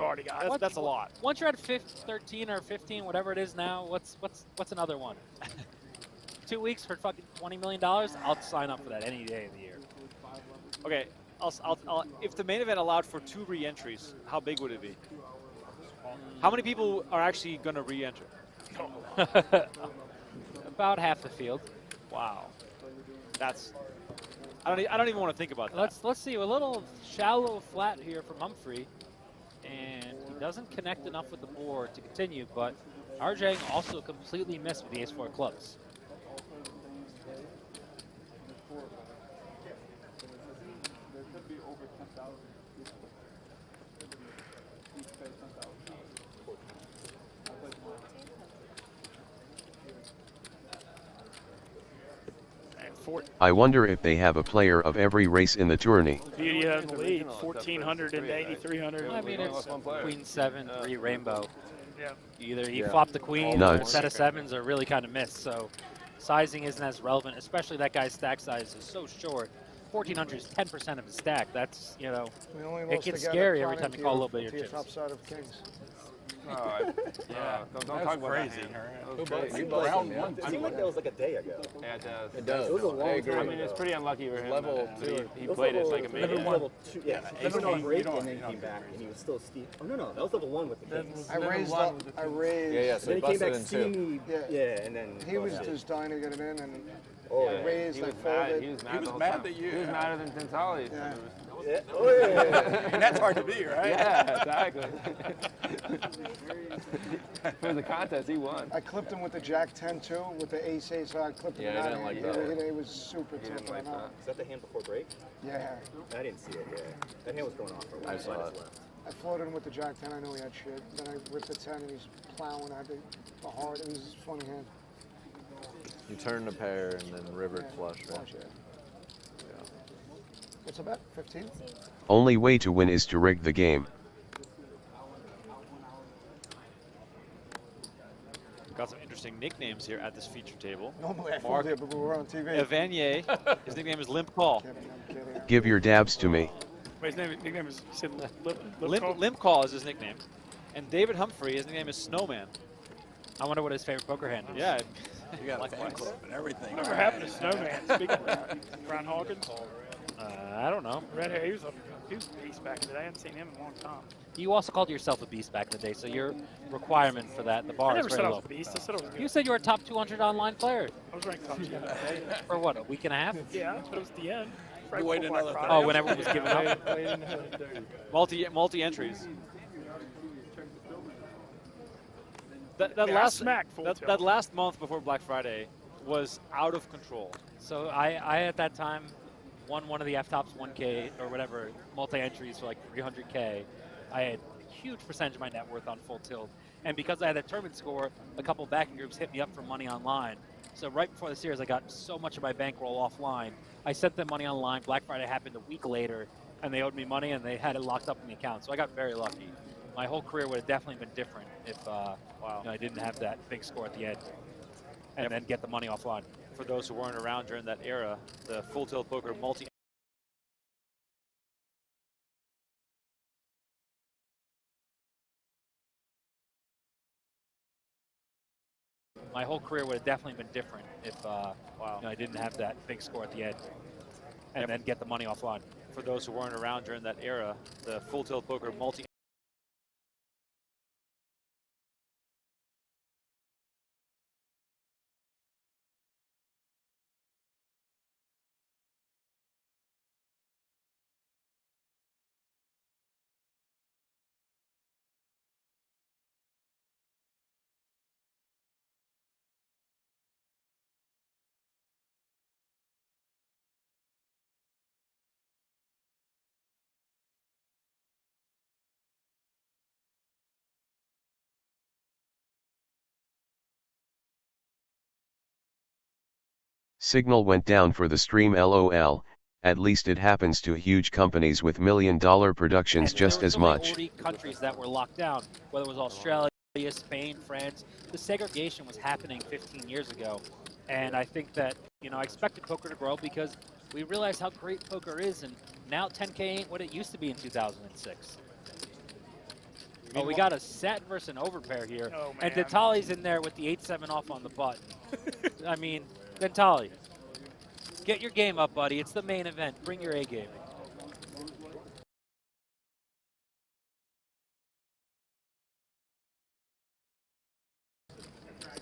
L: That's a lot.
C: Once you're at 13 or 15, whatever it is now, what's another one? 2 weeks for fucking $20 million? I'll sign up for that any day of the year.
L: Okay, I'll, if the main event allowed for 2 re-entries, how big would it be? How many people are actually going to re-enter?
C: About half the field.
L: Wow, that's. I don't even want to think about that.
C: Let's see, a little shallow flat here from Humphrey, and he doesn't connect enough with the board to continue. But RJ also completely missed with the ace-4 clubs.
S: I wonder if they have a player of every race in the tourney.
M: Beauty in the lead, 1,400 and 8,300.
C: I mean, it's queen 7, 3 rainbow.
M: Yeah.
C: Either he flopped the queen or a set of 7s are really kind of missed. So sizing isn't as relevant, especially that guy's stack size is so short. 1,400 is 10% of his stack. That's, you know, it gets scary every time you call a little bit of your chips.
A: Top side of kings.
B: Yeah, don't talk about
V: crazy.
B: That.
T: It seemed like that was like a day ago.
B: Yeah, it does.
T: It does. It was a long time
B: I mean, it's pretty unlucky for him.
T: Level
B: but,
T: 2.
B: He played it like a maniac.
T: Level 2, yeah. He went on break and then came back, and he was still steep. Oh, no, that was level 1 with the kings.
A: I raised up. I raised.
T: Yeah, so then he came back steamy.
A: Yeah,
T: and then
A: he was just dying to get it in, and
T: I
A: raised. I folded.
B: He was mad at you. He was madder than Tintali.
A: Yeah.
T: Yeah. Oh, yeah.
V: And that's hard to beat, right?
B: Yeah, exactly. For the contest, he won.
A: I clipped him with the Jack 10 too, with the ace. I clipped him.
B: Yeah, he didn't like that.
A: He was super tough.
T: Is that the hand before break?
A: Yeah.
T: I didn't see it, yeah. That hand was going off for a while.
B: I saw it.
A: I floated him with the Jack 10. I knew he had shit. Then I ripped the 10 and he's plowing. I had the hard. It was a funny hand.
I: You turn the pair and then river flush, right?
A: Flush, yeah. What's about 15?
S: Only way to win is to rig the game.
L: Got some interesting nicknames here at this feature table.
A: Normally I
L: Mark
A: fold it, but we're on TV.
L: Evanier, his nickname is Limp Call.
S: Give your dabs to me.
M: Wait, his nickname is
L: Limp Call is his nickname. And David Humphrey, his nickname is Snowman.
C: I wonder what his favorite poker hand is.
L: Yeah.
V: You got a fan club and everything.
M: Whatever happened to Snowman? Speaking of that, Brian Hawkins.
C: I don't know.
M: Red hair, he was a beast back in the day. I hadn't seen him in a long time.
C: You also called yourself a beast back in the day, so your requirement for that, the bar
M: I never
C: is
M: said
C: very
M: I
C: low.
M: was a beast. I said I was good.
C: You said you were a top 200 online player.
M: I was ranked top 2.
C: For what, a week and a half?
M: Yeah, but it was the end.
V: You waited another
C: Oh, when everyone was giving up?
L: Multi entries. That last month before Black Friday was out of control.
C: So I at that time won one of the F-Tops 1K or whatever, multi-entries for like 300K. I had a huge percentage of my net worth on full tilt. And because I had a tournament score, a couple backing groups hit me up for money online. So right before the series, I got so much of my bankroll offline. I sent them money online. Black Friday happened a week later, and they owed me money, and they had it locked up in the account. So I got very lucky. My whole career would have definitely been different if you know, I didn't have that big score at the end and then get the money offline.
L: For those who weren't around during that era, the full tilt poker multi.
C: My whole career would have definitely been different if you know, I didn't have that big score at the end and then get the money offline.
L: For those who weren't around during that era, the full tilt poker multi.
S: Signal went down for the stream LOL, at least it happens to huge companies with million-dollar productions just as much.
C: 40 countries that were locked down, whether it was Australia, Spain, France. The segregation was happening 15 years ago. And I think that, you know, I expected poker to grow because we realized how great poker is, and now 10K ain't what it used to be in 2006. Oh, we got a set versus an overpair here.
M: Oh,
C: and
M: man.
C: Dentali's in there with the 8-7 off on the button. I mean, Dentali, get your game up, buddy. It's the main event. Bring your A game.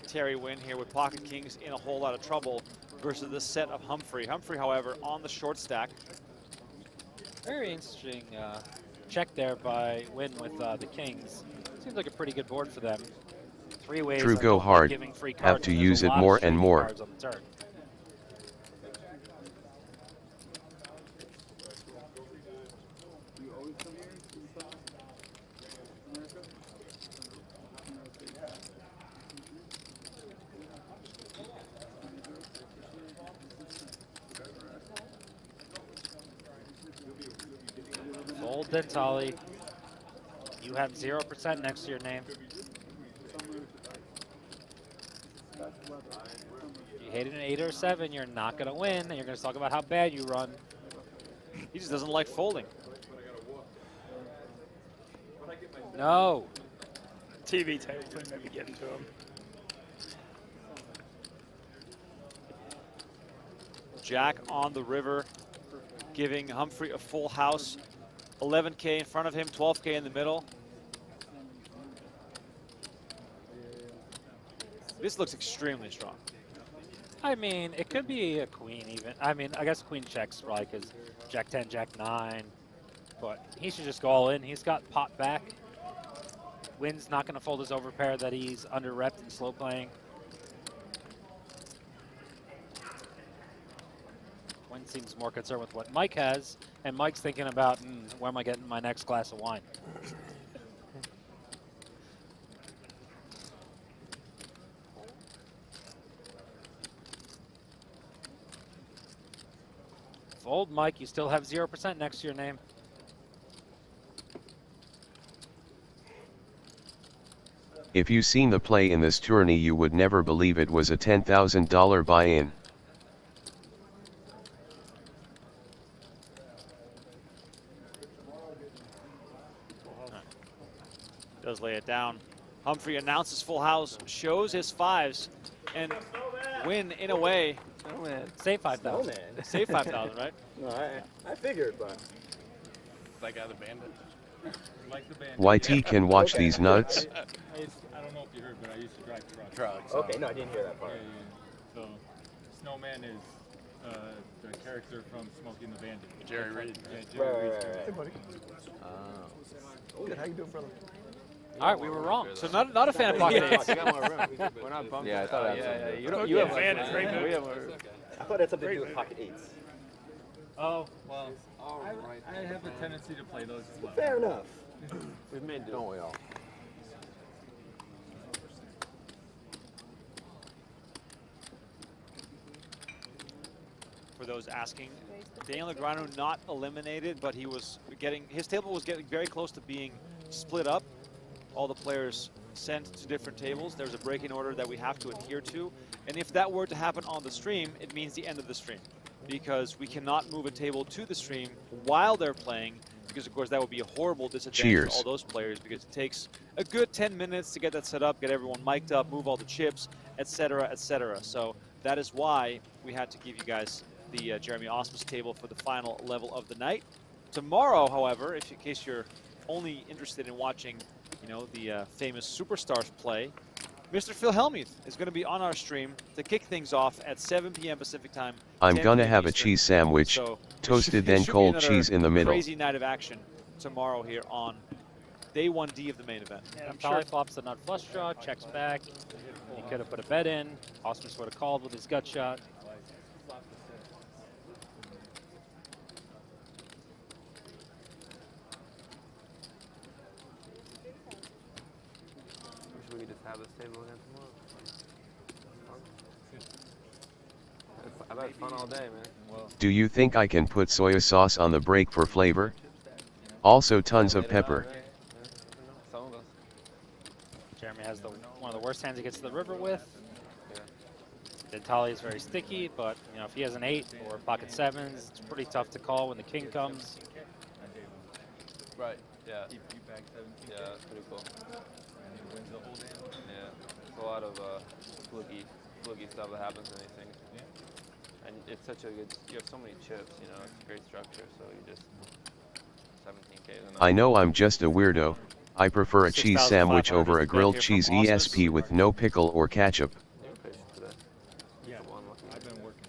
L: Terry Wynn here with Pocket Kings in a whole lot of trouble versus the set of Humphrey. Humphrey, however, on the short stack.
C: Very interesting check there by Wynn with the Kings. Seems like a pretty good board for them. 3 ways.
S: True, go hard. Have to use it more and more.
C: Old Dentali, you have 0% next to your name. If you hit an 8 or 7, you're not going to win, and you're going to talk about how bad you run.
L: He just doesn't like folding.
C: No.
M: TV table thing maybe getting to him.
L: Jack on the river, giving Humphrey a full house. 11K in front of him, 12K in the middle. This looks extremely strong.
C: I mean, it could be a queen even. I mean, I guess queen checks probably because Jack 10, Jack 9. But he should just go all in. He's got pot back. Wynn's not going to fold his overpair that he's under-repped and slow playing. Wynn seems more concerned with what Mike has, and Mike's thinking about, where am I getting my next glass of wine? Fold, Mike. You still have 0% next to your name.
S: If you seen the play in this tourney, you would never believe it was a $10,000 buy-in.
L: Does lay it down. Humphrey announces full house, shows his 5s, and Wynn in a way.
C: Save 5,000.
L: Save 5,000, right?
B: No, I figured, but.
V: That guy the bandit.
S: YT can watch these nuts.
G: I don't know if you heard, but I used to drive trucks.
B: Okay, no, I didn't hear that part.
G: So, Snowman is the character from Smokey and the Bandit.
V: Jerry Reed.
G: Yeah, Jerry Reed.
B: Hey, buddy.
A: Oh, good. How you doing, brother?
L: All right, we were wrong. So not a fan of pocket eights.
B: You got more room. We're not bumped.
S: Yeah, I thought I was.
B: You have
M: fan is great.
B: I thought it had something to do with pocket 8s.
G: Oh, well, I have a tendency to play those as well.
B: Fair enough. We've made do.
I: Don't we all?
L: For those asking, Daniel Negreanu not eliminated, but he was getting, his table was getting very close to being split up. All the players sent to different tables. There's a breaking order that we have to adhere to. And if that were to happen on the stream, it means the end of the stream, because we cannot move a table to the stream while they're playing, because of course that would be a horrible disadvantage for all those players, because it takes a good 10 minutes to get that set up, get everyone mic'd up, move all the chips, etc., etc. So that is why we had to give you guys the Jeremy Osmus table for the final level of the night. Tomorrow, however, in case you're only interested in watching, you know, the famous superstars play, Mr. Phil Hellmuth is going to be on our stream to kick things off at 7 p.m. Pacific time.
S: I'm gonna have a cheese sandwich,
L: So
S: toasted then cold cheese in the middle.
L: Crazy night of action tomorrow here on day 1D of the main event.
C: I'm sure flops the nut flush draw, checks back. He could have put a bet in. Osmus would have called with his gut shot.
B: We could just have this table again tomorrow. I've had fun all day, man. Well,
S: Do you think I can put soy sauce on the break for flavor? Also tons of pepper.
B: some of us.
C: Jeremy has one of the worst hands he gets to the river with. Dentali is very sticky, but you know if he has an 8 or pocket 7s, it's pretty tough to call when the king comes.
B: Right. Yeah. Yeah, that's pretty cool. Yeah. There's a lot of fluky stuff that happens in these things. And it's such a good. You have so many chips. You know, it's a great structure. So you just 17K.
S: I know I'm just a weirdo. I prefer a cheese sandwich over a grilled cheese ESP with no pickle or ketchup.
G: Yeah, I've been working.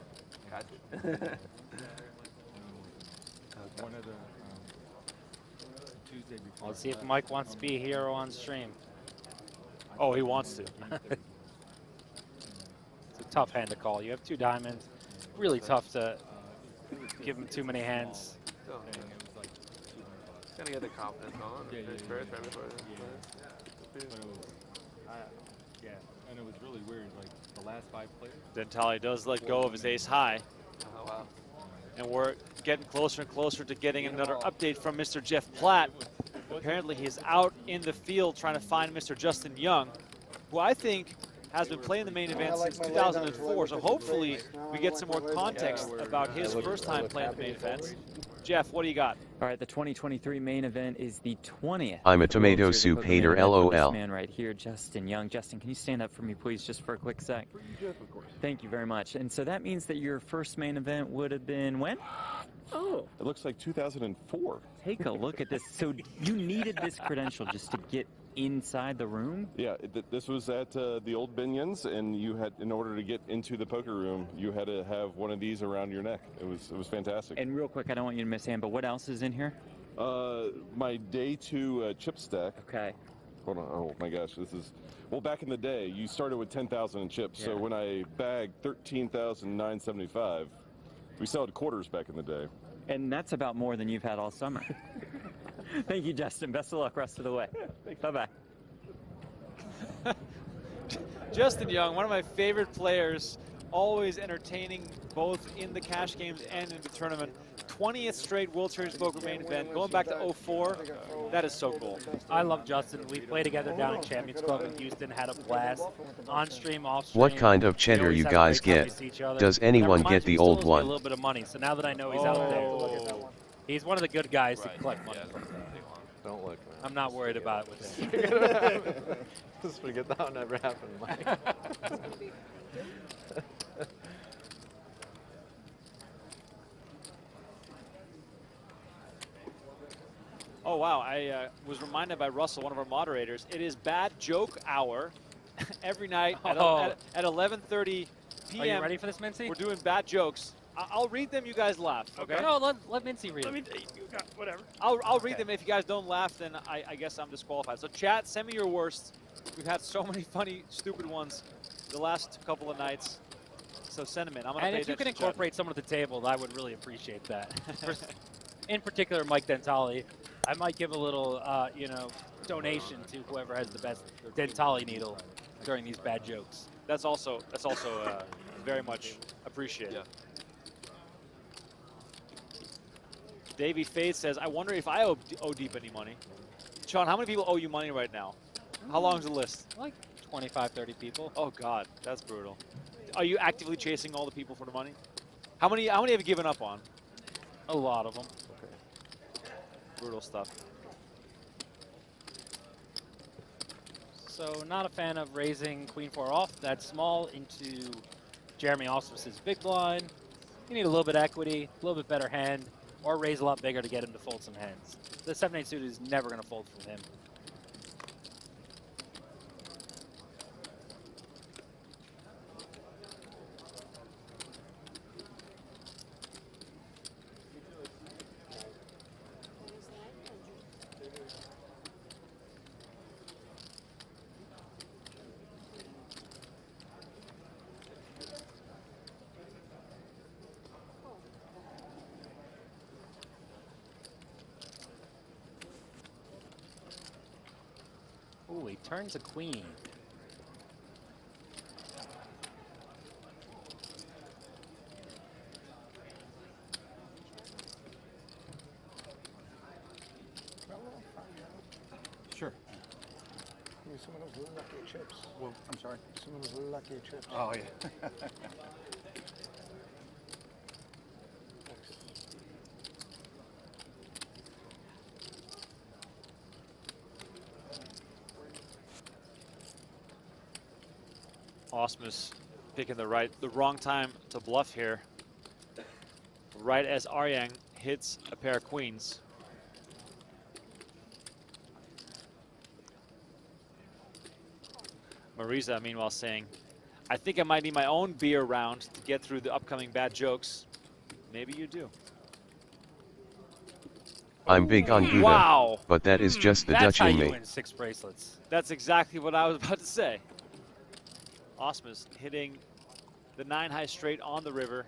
G: One of the Tuesday before.
C: Let's see if Mike wants to be a hero on stream. Oh, he wants to. It's a tough hand to call. You have 2 diamonds. Really tough to give him too many hands.
B: Just gotta get the confidence on.
G: Yeah, and it was really weird. Like the last 5 players.
L: Dentali does let go of his ace high.
B: Oh, wow.
L: And we're getting closer and closer to getting another update from Mr. Jeff Platt. Apparently he's out in the field trying to find Mr. Justin Young, who I think has been playing the main event since 2004. So hopefully we get some more context about his first time playing the main event. Jeff, what do you got?
Q: All right, the 2023 main event is the 20th.
S: I'm a tomato soup hater, LOL.
Q: This man right here, Justin Young. Justin, can you stand up for me, please, just for a quick sec?
R: Of course.
Q: Thank you very much. And so that means that your first main event would have been when? Oh.
F: It looks like 2004.
Q: Take a look at this. So you needed this credential just to get inside the room?
F: Yeah, this was at the old Binions, and you had, in order to get into the poker room, you had to have one of these around your neck. It was fantastic.
Q: And real quick, I don't want you to miss hand, but what else is in here?
F: My day 2 chip stack.
Q: Okay.
F: Hold on. Oh my gosh, this is. Well, back in the day, you started with 10,000 in chips.
Q: Yeah.
F: So when I bagged 13,975, we sold quarters back in the day.
Q: And that's about more than you've had all summer. Thank you, Justin. Best of luck rest of the way. Bye-bye.
L: Justin Young, one of my favorite players, always entertaining both in the cash games and in the tournament. 20th straight World Series Poker main event, going back to 04. That is so cool.
C: I love Justin. We played together down at Champions Club in Houston, had a blast. On stream, off stream.
S: What kind of cheddar you guys get? Does anyone get the old
C: A
S: one?
C: little bit of money. So now that I know he's out there, he's one of the good guys to collect money.
I: Don't look, man.
C: I'm not worried about it with him.
B: Just forget that one never happened, Mike.
L: Oh, wow. I was reminded by Russell, one of our moderators, it is bad joke hour every night at 11:30 p.m.
C: Are you ready for this, Mincy?
L: We're doing bad jokes. I'll read them, you guys laugh, okay?
C: No, let Mincy read them. You got whatever.
L: I'll read them. If you guys don't laugh, then I guess I'm disqualified. So chat, send me your worst. We've had so many funny, stupid ones the last couple of nights. So send them in. I'm gonna
C: And
L: pay
C: if you can
L: attention to
C: incorporate someone at the table, I would really appreciate that. In particular, Mike Dentali. I might give a little, donation to whoever has the best Dentali needle during these bad jokes.
L: That's also very much appreciated.
B: Yeah.
L: Davey Faith says, I wonder if I owe Deep any money. Sean, how many people owe you money right now? How long is the list?
C: Like 25, 30 people.
L: Oh, God, that's brutal. Are you actively chasing all the people for the money? How many have you given up on?
C: A lot of them.
L: Okay. Brutal stuff.
C: So not a fan of raising Queen 4 off that small into Jeremy Osmus's big blind. You need a little bit of equity, a little bit better hand, or raise a lot bigger to get him to fold some hands. The 7-8 suited is never going to fold from him. Ooh, he turns a queen.
A: chips.
P: Well, I'm sorry.
A: Some of those lucky chips.
P: Oh, yeah.
L: Osmus picking the wrong time to bluff here. Right as Aryang hits a pair of queens. Marisa, meanwhile, saying, I think I might need my own beer round to get through the upcoming bad jokes. Maybe you do.
S: I'm big on Gouda,
L: Wow.
S: but that is just the
C: That's
S: Dutch
C: how
S: in
C: you
S: me.
C: win 6 bracelets.
L: That's exactly what I was about to say. Osmus hitting the 9-high straight on the river.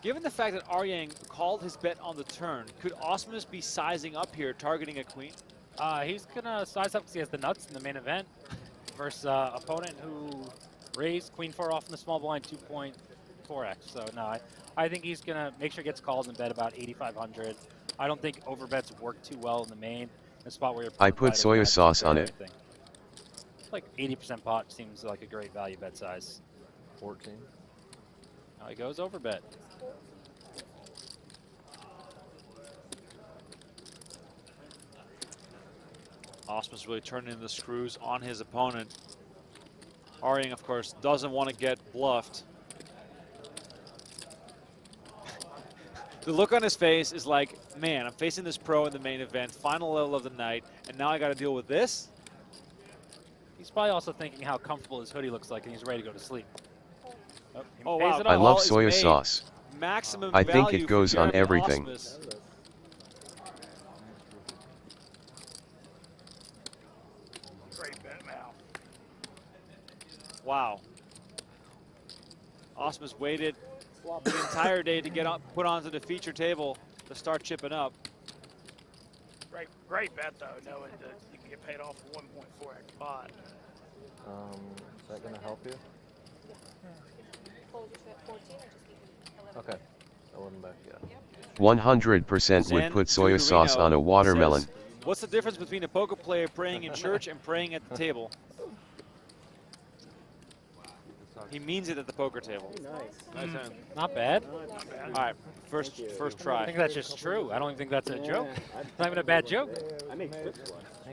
L: Given the fact that Aryang called his bet on the turn, could Osmus be sizing up here, targeting a queen?
C: He's going to size up because he has the nuts in the main event versus opponent who raised queen 4 off in the small blind 2.4x. So, no, I think he's going to make sure he gets called and bet about 8,500. I don't think overbets work too well in the main, a spot where you're
S: I put soy sauce on it.
C: Like 80% pot seems like a great value bet size.
I: 14.
C: Now he goes overbet.
L: Osmus really turning the screws on his opponent. Aryang, of course, doesn't want to get bluffed. The look on his face is like, man, I'm facing this pro in the main event, final level of the night, and now I got to deal with this?
C: He's probably also thinking how comfortable his hoodie looks like and he's ready to go to sleep.
L: Oh, wow.
S: I love soy sauce.
L: Maximum
S: I think
L: value
S: it goes
L: for
S: on
L: Jeremy
S: everything.
L: Osmus.
M: Great bet, Mal.
L: Wow. Osmus waited the entire day to get put onto the feature table to start chipping up.
M: Great bet, though, knowing that you can get paid off for 1.4x pot.
I: Is that going to help you? Okay. 11 back, yeah.
S: 100% would put soy sauce on a watermelon.
L: Says, what's the difference between a poker player praying in church and praying at the table? He means it at the poker table.
C: Nice. Not bad.
L: All right, first try.
C: I think that's just true. I don't even think that's a joke. It's not even a bad joke.
I: I think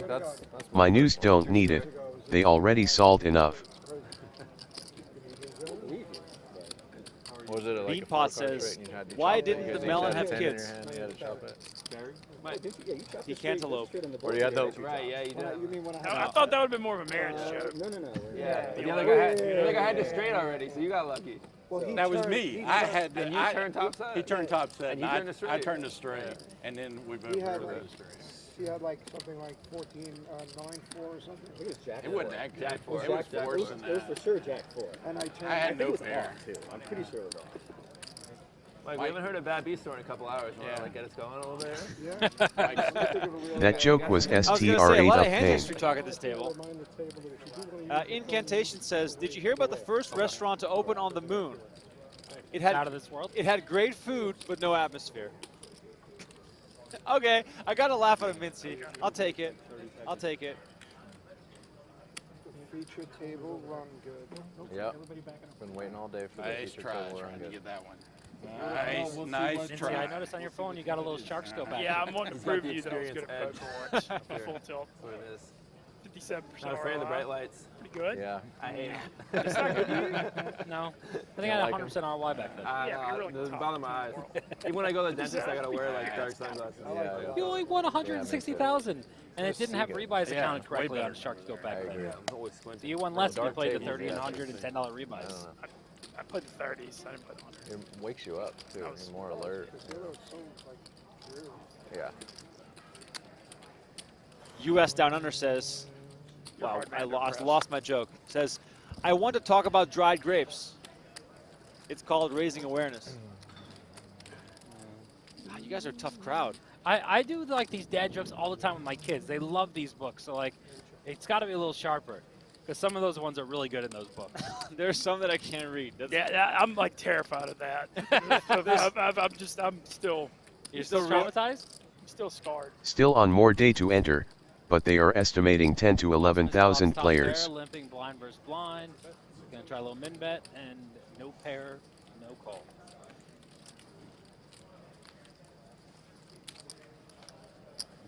I: that's
S: My news don't need it. They already salt enough.
I: Was it like
L: Beanpot says, why didn't the melon have kids? He cantaloupe.
V: Or you had the
B: Right, yeah, you did.
M: I thought that would have been more of a marriage joke.
B: No. Yeah, the other guy had the straight already, so you got lucky.
V: Well, that was me. I had to.
B: And you turned topside?
V: He turned topside.
B: And you turned the straight.
V: I turned the straight, and then we moved over to the straight.
A: He had like something like 14, 9-4 or something. I think it was Jack.
V: It wasn't that
B: Jack 4.
V: It was worse than that.
J: It was for sure Jack 4.
A: And I turned.
V: I had no
J: it was
V: pair.
J: off too. I'm pretty sure it was off.
B: Like, we haven't heard a bad B story in a couple hours.
V: Yeah.
B: Like, get us going a little bit.
A: Yeah.
S: That joke was
L: I was going to say, a
S: STR8
L: lot
S: up
L: of hand
S: pain.
L: history talk at this table. Incantation says, did you hear about the first restaurant to open on the moon? It had
C: Out of this world?
L: It had great food, but no atmosphere. Okay, I got to laugh at a Mincy. I'll take it. I'll take it.
A: Feature table run good.
I: Yep. Been waiting all day for the
V: Nice
I: feature
V: try
I: table
V: trying
I: run
V: to
I: good.
V: get that one. Nice, nice
C: Lindsay,
V: try.
C: I noticed on your phone you got a little shark scope back.
M: Yeah, I'm wanting to
B: It's got
M: prove
B: the
M: to you that I was good at
B: experience
M: poker once. Full tilt.
B: That's what it is.
M: 57%
B: Not afraid of the bright lights.
M: Pretty good.
I: Yeah.
B: I hate it.
M: It's not good to you?
C: No. I think I had 100% ROI back then.
M: Yeah, you're really
B: It
M: tough.
B: bother my eyes. Even when I go to the dentist, I gotta wear like dark sunglasses.
C: You only won 160,000, and it didn't have rebuys
V: Yeah,
C: accounted
V: way
C: correctly on
V: better.
C: Shark Scope back then.
B: I'm always squinting.
C: So you won less if you
I: Dark
C: played the
I: tables,
C: 30 and
I: yeah.
C: 100 and $10 rebuys.
M: I played the 30s. I didn't play the 100s.
I: It wakes you up too. You're more alert. Yeah.
L: U.S. Down Under says, wow, I lost my joke. Says, I want to talk about dried grapes. It's called raising awareness. God, you guys are a tough crowd.
C: I do like these dad jokes all the time with my kids. They love these books, so like, it's got to be a little sharper. Because some of those ones are really good in those books.
L: There's some that I can't read.
M: Yeah, I'm like terrified of that. I'm still.
C: You're still traumatized?
M: still scarred.
S: Still on more day to enter, but they are estimating 10 to 11,000
C: Stop
S: players.
C: There, limping blind versus blind. Gonna try a little min bet and no pair, no call.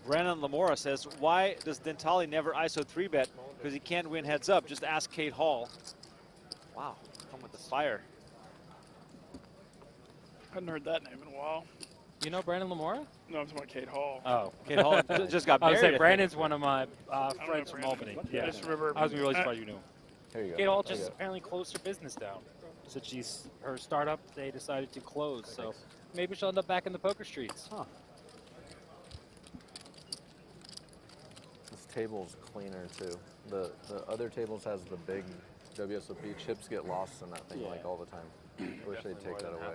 L: Brandon Lamora says, why does Dentale never ISO 3-bet? Because he can't win heads up. Just ask Kate Hall. Wow, come with the fire.
M: Hadn't heard that name in a while.
C: You know Brandon Lamora?
M: No, I'm talking about Kate Hall.
C: Oh.
L: Kate Hall just got married.
C: I was saying, Brandon's one of my friends from Albany.
M: Yeah. I just remember.
C: I was really surprised you knew him.
I: Here you go.
C: Kate Hall just apparently closed her business down. Said her startup, they decided to close. So maybe she'll end up back in the poker streets.
I: Huh. This table's cleaner too. The other tables has the big WSOP. Chips get lost in that thing like all the time. I wish they'd take that away.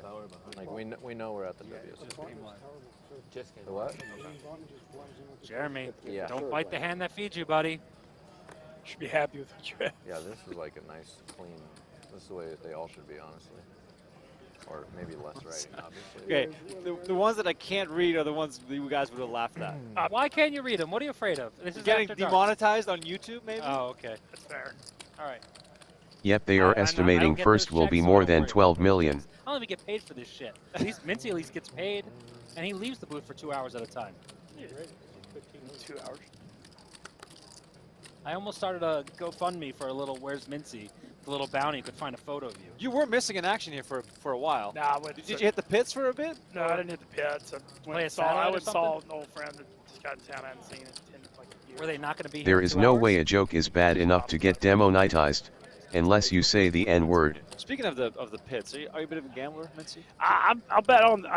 I: Like we know we're at the WSOP. The what?
C: Jeremy,
I: Yeah.
C: don't bite the hand that feeds you, buddy.
M: You should be happy with what you have.
I: Yeah, this is like a nice, clean. This is the way they all should be, honestly. Or maybe less writing, obviously.
L: Okay, the ones that I can't read are the ones that you guys would have laughed at.
C: Why can't you read them? What are you afraid of? This is
L: Getting
C: after dark.
L: demonetized on YouTube, maybe?
C: Oh, okay.
M: That's fair.
C: All right.
S: Yep, they are estimating first will be more than 12 million.
C: I don't even get paid for this shit. At least Mincy at least gets paid, and he leaves the booth for 2 hours at a time.
M: Yeah. 2 hours.
C: I almost started a GoFundMe for a little Where's Mincy, the little bounty could find a photo of you.
L: You were missing in action here for a while.
M: Nah,
L: Did you hit the pits for a bit?
M: No, I didn't hit the pits. I saw an old friend that just got in town. I hadn't seen it in like a year.
C: Were they not going to be here?
S: There is no way a joke is bad enough to get demonetized, unless you say the N-word.
L: Speaking of the pits, are you a bit of a gambler, Mincy?
M: I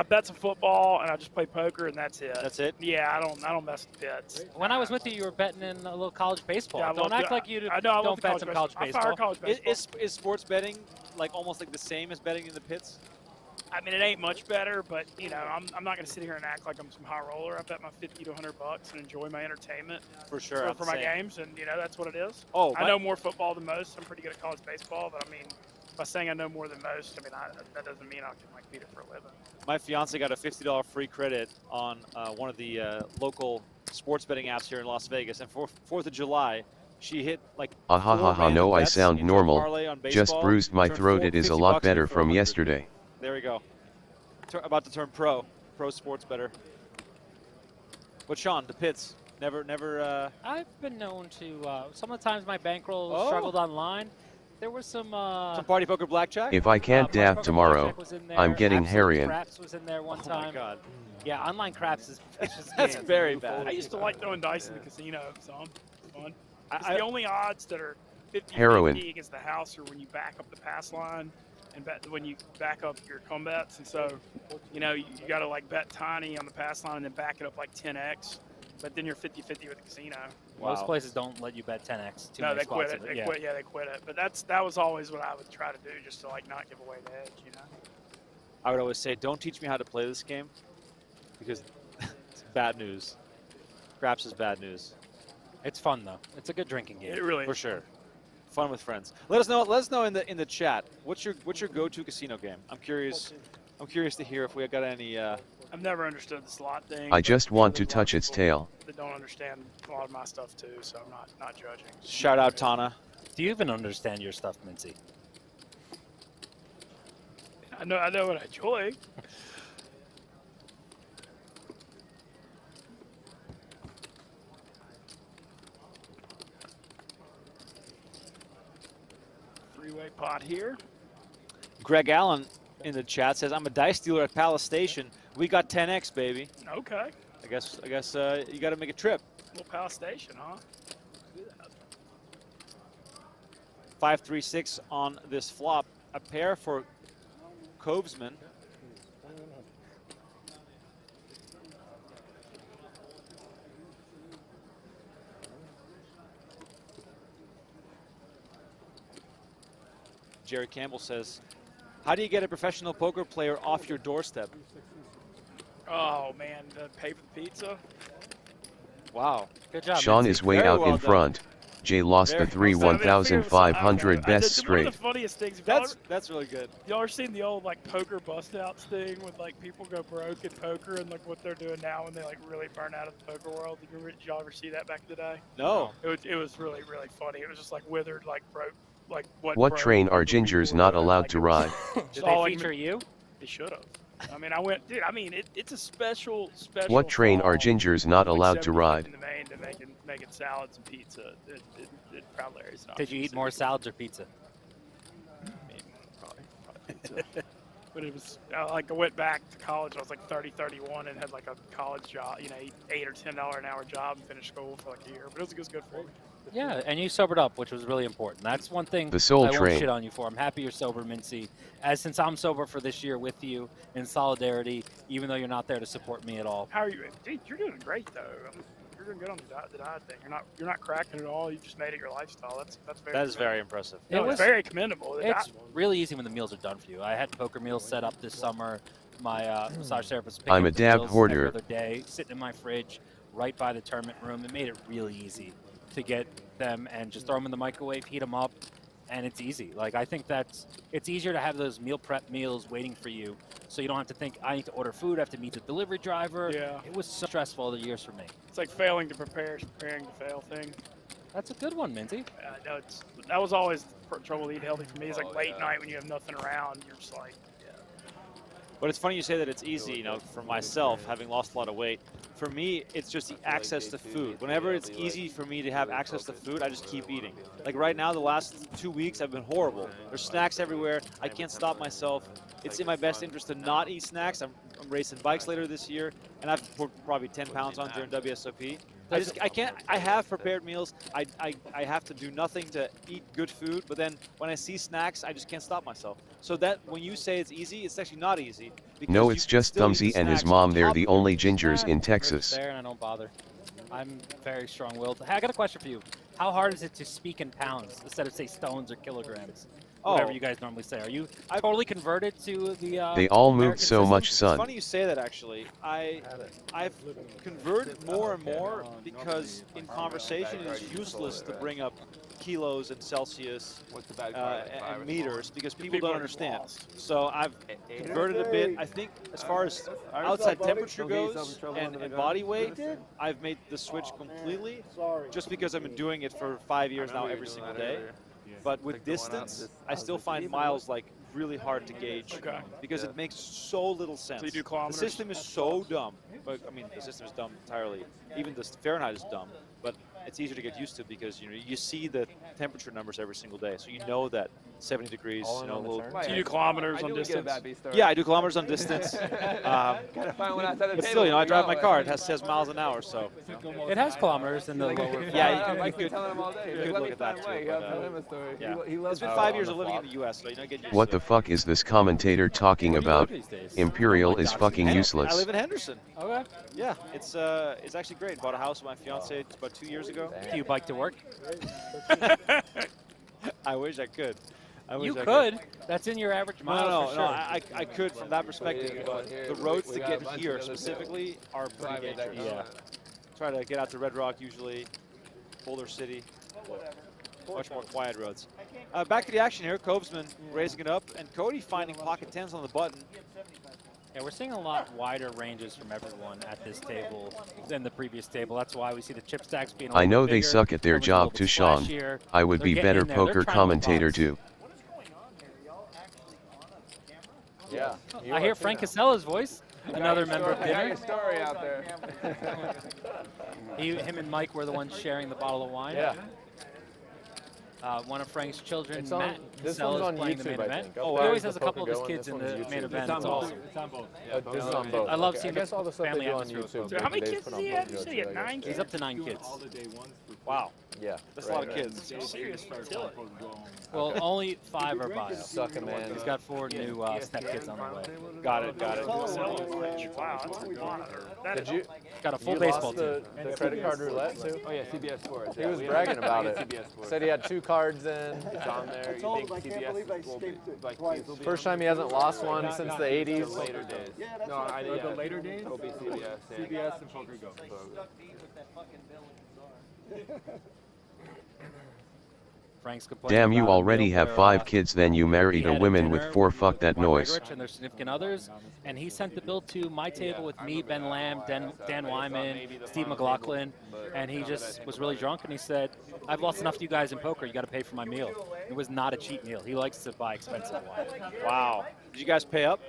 M: bet some football and I just play poker and that's it.
L: That's it?
M: Yeah, I don't mess with pits.
C: When I was with you, you were betting in a little college baseball.
M: Yeah,
C: Don't act like you don't bet some college baseball.
M: I fire college baseball.
L: Is sports betting like almost like the same as betting in the pits?
M: I mean, it ain't much better, but you know, I'm not gonna sit here and act like I'm some high roller. I bet my $50 to $100 and enjoy my entertainment.
L: For sure.
M: For my games, and you know that's what it is.
L: Oh,
M: I know more football than most. I'm pretty good at college baseball, but I mean, by saying I know more than most, I mean that doesn't mean I can like beat it for a living.
L: My fiance got a $50 free credit on one of the local sports betting apps here in Las Vegas, and for 4th of July, she hit like.
S: No, I sound normal. Just bruised my throat. It is a lot better from yesterday.
L: There we go. About to turn pro sports bettor. But Sean, the pits, never.
C: I've been known to. Some of the times my bankroll struggled online. There was some
L: party poker blackjack.
S: If I can't dab tomorrow, I'm getting Harian.
C: Craps was in there one time.
L: Oh my God.
C: Yeah, online craps is vicious.
L: That's very bad.
M: I used to like throwing dice in the casino, so it's fun. It's the only odds that are 50-50 against the house are when you back up the pass line and when you back up your combats. And so, you know, you got to like bet tiny on the pass line and then back it up like 10x. But then you're 50-50 with the casino.
C: Wow. Most places don't let you bet 10x.
M: No, they quit it. They quit it. But that was always what I would try to do, just to like not give away the edge, you know.
L: I would always say, don't teach me how to play this game, because it's bad news. Craps is bad news.
C: It's fun though. It's a good drinking game.
M: It really
L: for
M: is.
L: sure. Fun with friends. Let us know in the chat. What's your go-to casino game? I'm curious to hear if we got any.
M: I've never understood the slot thing.
S: I just want to touch its tail.
M: They don't understand a lot of my stuff too, so I'm not judging.
L: Shout out Tana.
C: Do you even understand your stuff, Mincy?
M: I know what I enjoy. Three-way pot here.
L: Greg Allen in the chat says, I'm a dice dealer at Palace Station. We got 10x, baby.
M: Okay.
L: I guess you got to make a trip.
M: Little Palace Station, huh?
L: 5-3-6 on this flop. A pair for Covesman. Jerry Campbell says, how do you get a professional poker player off your doorstep?
M: Oh, man, pay for the pizza?
L: Wow.
C: Good job,
S: Sean
C: Mincy.
S: is way out in front. J lost the 3-1,500 best straight.
M: One of the funniest things.
L: That's really good.
M: Y'all are seeing the old like poker bust outs thing with like people go broke in poker and like what they're doing now when they like really burn out of the poker world. Did y'all ever see that back in the day?
L: No.
M: It was really funny. It was just like withered, like broke, like
S: What
M: broke,
S: train are gingers not allowed to ride?
C: Did they feature you?
M: They should have. I mean, I went, dude. I mean, it's a special.
S: What train are gingers not allowed to ride?
M: In the main to making salads and pizza. It probably is not.
C: Did you eat more salads or pizza?
M: Probably pizza. But it was like I went back to college. I was like 30, 31, and had like a college job. You know, $8 or $10 an hour job, and finished school for like a year. But it was good for me.
C: Yeah, and you sobered up, which was really important. That's one thing
S: The Soul
C: I won't
S: Train.
C: shit on you for. I'm happy you're sober, Mincy. Since I'm sober for this year with you in solidarity, even though you're not there to support me at all.
M: How are you? Dude, you're doing great though. You're doing good on the diet thing. You're not cracking at all. You just made it your lifestyle. That's very.
L: That is very impressive.
M: No, it's very commendable.
C: It's really easy when the meals are done for you. I had poker meals set up this summer. My massage therapist picked
S: I'm
C: up
S: a
C: the
S: dab
C: meals
S: hoarder.
C: every other day, sitting in my fridge, right by the tournament room. It made it really easy to get them and just throw them in the microwave, heat them up, and it's easy. Like, I think it's easier to have those meal prep meals waiting for you, so you don't have to think, I need to order food, I have to meet the delivery driver.
M: Yeah.
C: It was so stressful the years for me.
M: It's like failing to prepare, preparing to fail thing.
C: That's a good one, Minty.
M: No, that was always the trouble with eating healthy for me. It's like late night when you have nothing around, you're just like,
L: But it's funny you say that it's easy, you know, for myself, having lost a lot of weight. For me, it's just the access to food. Whenever it's easy for me to have access to food, I just keep eating. Like right now, the last 2 weeks have been horrible. There's snacks everywhere. I can't stop myself. It's in my best interest to not eat snacks. I'm racing bikes later this year, and I've put probably 10 pounds on during WSOP. I can't. I have prepared meals. I have to do nothing to eat good food. But then when I see snacks, I just can't stop myself. So that when you say it's easy, it's actually not easy.
S: No, it's just Thumbsy and his mom. They're the only gingers in Texas.
C: There, and I don't bother. I'm very strong-willed. Hey, I got a question for you. How hard is it to speak in pounds instead of say stones or kilograms? Whatever you guys normally say. Are you totally converted to the?
S: They all
C: American
S: moved so
C: system?
S: much,
L: It's
S: son.
L: funny you say that, actually. I've converted more and more because in conversation it's useless to bring up kilos and Celsius and meters because people don't understand. So I've converted a bit. I think as far as outside temperature goes and body weight, I've made the switch completely just because I've been doing it for 5 years now every single day. But with distance, I still find miles like really hard to gauge because it makes so little sense.
M: So you do kilometers?
L: The system is so dumb. But I mean, the system is dumb entirely. Even the Fahrenheit is dumb. But it's easier to get used to because you see the temperature numbers every single day, so you know that 70 degrees.
B: So
M: you do kilometers on distance?
L: Yeah, I do kilometers on distance. But still, I drive my car. It has miles an hour, so
C: It has kilometers in the lower.
L: yeah, you could
B: telling him all day.
L: you could look at that too. Yeah. It's been 5 years of living in the U.S., so get used
S: What
L: to
S: the fuck is this commentator talking about? Imperial is fucking
L: I
S: useless.
L: live in Henderson.
C: Okay.
L: Yeah, it's actually great. Bought a house with my fiance about 2 years ago.
C: Do you bike to work?
L: I wish I could.
C: You could. That's in your average mile for sure.
L: No, I could from that perspective, but the roads to get here specifically are pretty dangerous.
C: Yeah.
L: Try to get out to Red Rock usually, Boulder City, much more quiet roads. Back to the action here. Covesman raising it up, and Cody finding pocket 10s on the button.
C: Yeah, we're seeing a lot wider ranges from everyone at this table than the previous table. That's why we see the chip stacks being a
S: I know
C: little
S: they
C: bigger,
S: suck at their
C: everyone's a little
S: job
C: bit
S: too, Sean.
C: splashier.
S: I would
C: They're
S: be
C: getting
S: better
C: in there. They're
S: poker
C: trying to
S: commentator
C: box.
S: too.
B: Yeah.
C: I hear Frank Casella's voice, another member of
B: I got
C: dinner.
B: your story out there.
C: Him and Mike were the ones sharing the bottle of wine.
B: Yeah.
C: One of Frank's children,
B: It's on-
C: Matt
B: this
C: Casella,
B: one's
C: is
B: on
C: playing the
B: YouTube,
C: main
B: I
C: event.
B: think.
C: He
B: Oh, wow.
C: always has
B: The
C: a couple of
B: poker
C: his
B: going?
C: kids
B: This
C: in
B: one's
C: the
B: YouTube.
C: main event.
B: It's on
C: It's
B: both.
C: awesome.
B: It's on both.
J: This is on both.
C: I love
J: Okay.
C: seeing
J: I guess all the stuff
C: family
J: they do on
C: atmosphere with
J: YouTube.
C: folks.
M: So how many
J: they
M: kids
J: put
M: does
J: on
M: he
J: both
M: have? You said he had
J: videos,
M: 9
C: He's
M: kids?
C: up to 9 kids.
L: Wow.
J: Yeah.
L: That's a lot of kids.
M: Serious fertility.
C: Well, only 5 are bio.
J: Sucking, man.
C: He's got 4 new step kids on the way.
L: Got it.
M: Wow, that's a lot.
J: Did you?
C: Got a full
J: You
C: baseball
J: lost
C: team.
J: the credit card roulette too?
B: Oh yeah, CBS Sports.
J: He was bragging about it. Said he had 2 cards in. It's on there. You think CBS will be first time he hasn't lost one since the 80s.
B: Later days. No, the later days will be CBS.
G: CBS and Poker Go.
C: Frank's complaining
S: Damn, you
C: about a
S: already
C: meal
S: have
C: where,
S: 5 kids, then you
C: he
S: married a
C: had
S: women with
C: dinner
S: 4. Fuck that
C: Mark
S: noise.
C: Rich and their significant others, and he sent the bill to my table with me, Ben Lamb, Dan Wyman, Steve McLaughlin, and he just was really drunk, and he said, I've lost enough to you guys in poker, you got to pay for my meal. It was not a cheap meal. He likes to buy expensive wine.
L: Wow. Did you guys pay up?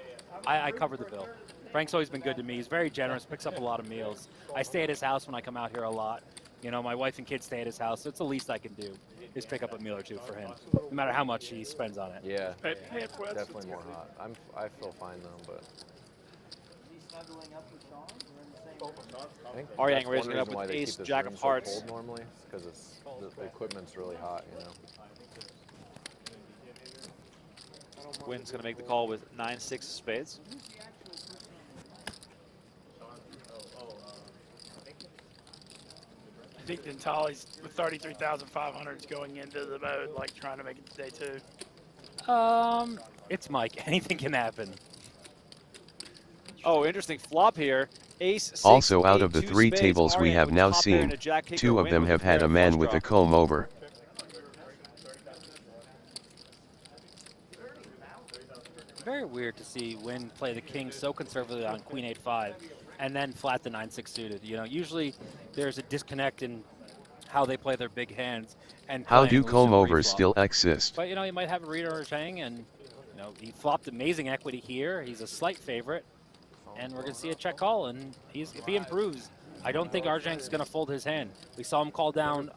C: I covered the bill. Frank's always been good to me. He's very generous, picks up a lot of meals. I stay at his house when I come out here a lot. You know, my wife and kids stay at his house, so it's the least I can do is pick up a meal or two for him, no matter how much he spends on it.
I: Yeah, definitely more hot. I feel fine though, but.
L: Aryang raising it up with ace, jack of hearts.
I: So cold normally, because the equipment's really hot, you know.
L: Quinn's going to make the call with 9-6 of spades.
M: I think Dentali's with 33,500 is going into the mode, like trying to make it to day 2.
C: It's Mike. Anything can happen.
L: Oh, interesting flop here. Ace, 6,
S: Also, out
L: 8,
S: of the
L: 2
S: 3
L: spades.
S: tables we
L: Aryang
S: have
L: with
S: now
L: top pair
S: seen,
L: and a jack kicker
S: 2 of
L: win
S: them
L: with
S: have
L: a
S: had
L: pair
S: a
L: of
S: man
L: flush
S: with
L: draw.
S: a comb over.
C: Very weird to see Wynn play the king so conservatively on queen 8-5 and then flat the 9-6 suited. You know, usually there's a disconnect in how they play their big hands. And
S: How do
C: playing loose
S: comb
C: and
S: overs
C: pre-flop.
S: still exist?
C: But, you know, he might have a read or a hang, and, you know, he flopped amazing equity here. He's a slight favorite, and we're going to see a check call, and if he improves, I don't think Arjank's going to fold his hand. We saw him call down,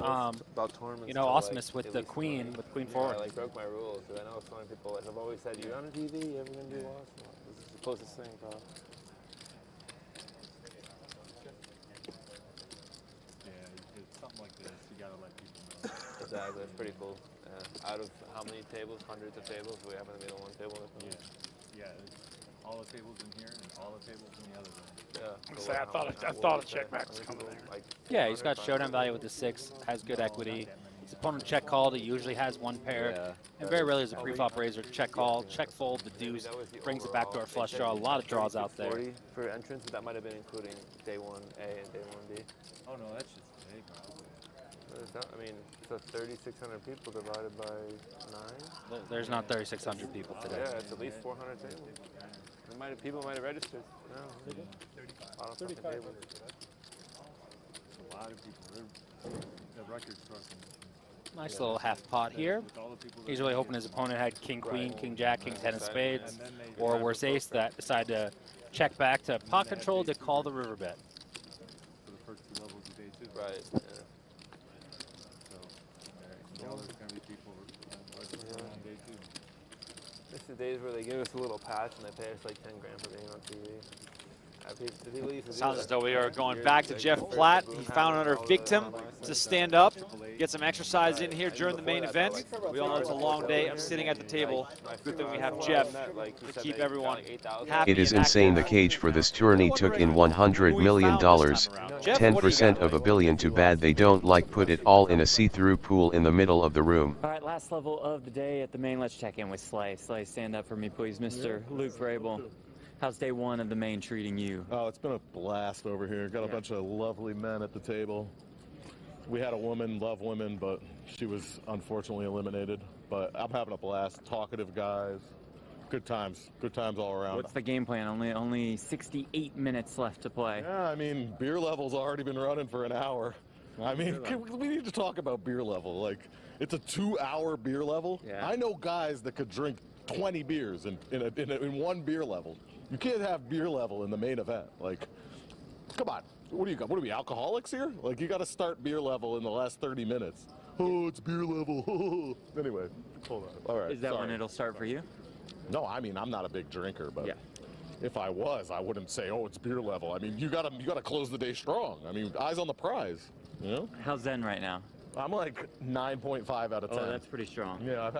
C: you know, Osmus with the queen, with queen forward.
B: I like broke my rules, because I know so many people have always said, you're on TV, you're ever going to do Osmus? This is the closest thing, bro.
G: Yeah, it's something like this, you gotta let people know.
B: Exactly, it's pretty cool. Out of how many tables? Hundreds of tables? We happen to be the one table.
G: Yeah, all the tables in here and all the tables in the other room.
B: Yeah.
M: I thought a check back was coming there.
C: Yeah, he's got showdown value with the 6, has good equity. His opponent check called, he usually has one pair. And very rarely is a pre-flop raiser check call, check fold, the deuce, brings it back to our flush draw. A lot of draws out there.
B: 40 for entrance, but that might have been including day 1A and day 1B.
G: Oh no, that's just today, bro.
B: I mean, so 3,600 people divided by 9?
C: There's not 3,600 people today.
B: Yeah, it's at least 400 tables. People might have registered. No, they did. 35.
G: A lot of people. The record's broken.
C: Nice little half pot here. He's really hoping his opponent had king, queen, king, jack, king, 10 of spades, or worse ace that decide to check back to pot control to call the river bet.
G: For the first 2 levels of day 2.
B: Right, yeah.
G: So there's going to be people on day 2.
B: It's the days where they give us a little patch and they pay us like 10 grand for being on TV.
L: Sounds as though we are going back to Jeff Platt. He found another victim to stand up, get some exercise in here during the main event. We all know it's a long day of sitting at the table. Good thing we have Jeff to keep everyone happy.
S: It is insane the cage for this tourney took in $100 million, 10% of $1 billion. Too bad they don't like put it all in a see-through pool in the middle of the room.
Q: All right, last level of the day at the main. Let's check in with Slay. Slay, stand up for me, please. Mr. Luke Vrabel. How's day 1 of the main treating you?
F: Oh, it's been a blast over here. Got a bunch of lovely men at the table. We had a woman, love women, but she was unfortunately eliminated. But I'm having a blast. Talkative guys. Good times all around.
Q: What's the game plan? Only 68 minutes left to play.
F: Yeah, I mean, beer level's already been running for an hour. I mean, we need to talk about beer level. Like, it's a 2-hour beer level. Yeah. I know guys that could drink 20 beers in one beer level. You can't have beer level in the main event. Like, come on. What do you got? What are we, alcoholics here? Like, you got to start beer level in the last 30 minutes. Oh, it's beer level. Anyway, hold on. All right.
Q: Is that when it'll start for you?
F: No, I mean, I'm not a big drinker, but if I was, I wouldn't say, oh, it's beer level. I mean, you gotta close the day strong. I mean, eyes on the prize, you know?
Q: How's Zen right now?
F: I'm like 9.5 out of 10.
Q: Oh, that's pretty strong.
F: Yeah,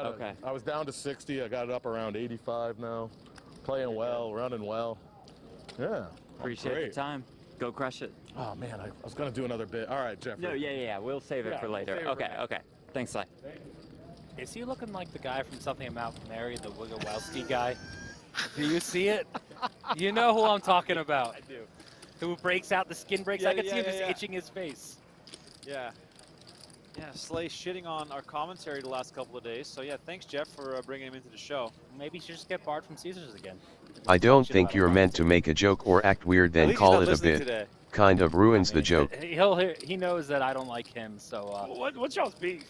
F: I was down to 60. I got it up around 85 now. Playing well, running well. Yeah.
Q: Appreciate the time. Go crush it.
F: Oh, man, I was going to do another bit. All right, Jeffrey.
Q: No, yeah. We'll save it for later. Okay. Thanks, Sly.
C: Is he looking like the guy from Something About Mary, the Wigglewowski guy? Do you see it? You know who I'm talking about.
L: I do.
C: Who breaks out, the skin breaks. I can see him just itching his face.
L: Yeah. Yeah, Slay shitting on our commentary the last couple of days. So yeah, thanks Jeff for bringing him into the show.
C: Maybe he should just get barred from Caesars again.
S: I don't think you're meant to make a joke or act weird then call it a bit.
L: Today.
S: Kind of ruins the joke.
C: He knows that I don't like him, so.
M: What's y'all's beef?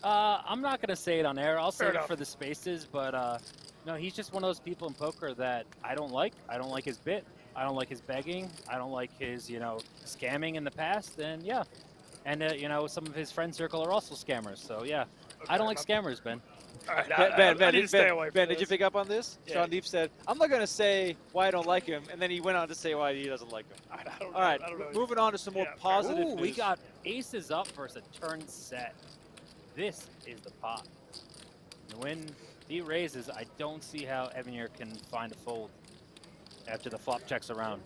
C: I'm not gonna say it on air. I'll
M: Fair
C: save
M: enough.
C: it for the spaces, but no, he's just one of those people in poker that I don't like. I don't like his bit. I don't like his begging. I don't like his, scamming in the past, and yeah. And, some of his friend circle are also scammers. So, yeah, I don't like scammers, Ben.
M: All right,
L: Ben,
M: Ben,
L: did you pick up on this?
M: Yeah.
L: Sean Deep said, I'm not going to say why I don't like him, and then he went on to say why he doesn't like him. All right, moving on to some more positive
C: Ooh,
L: news.
C: we got aces up versus a turn set. This is the pot. When he raises, I don't see how Evanier can find a fold after the flop checks around.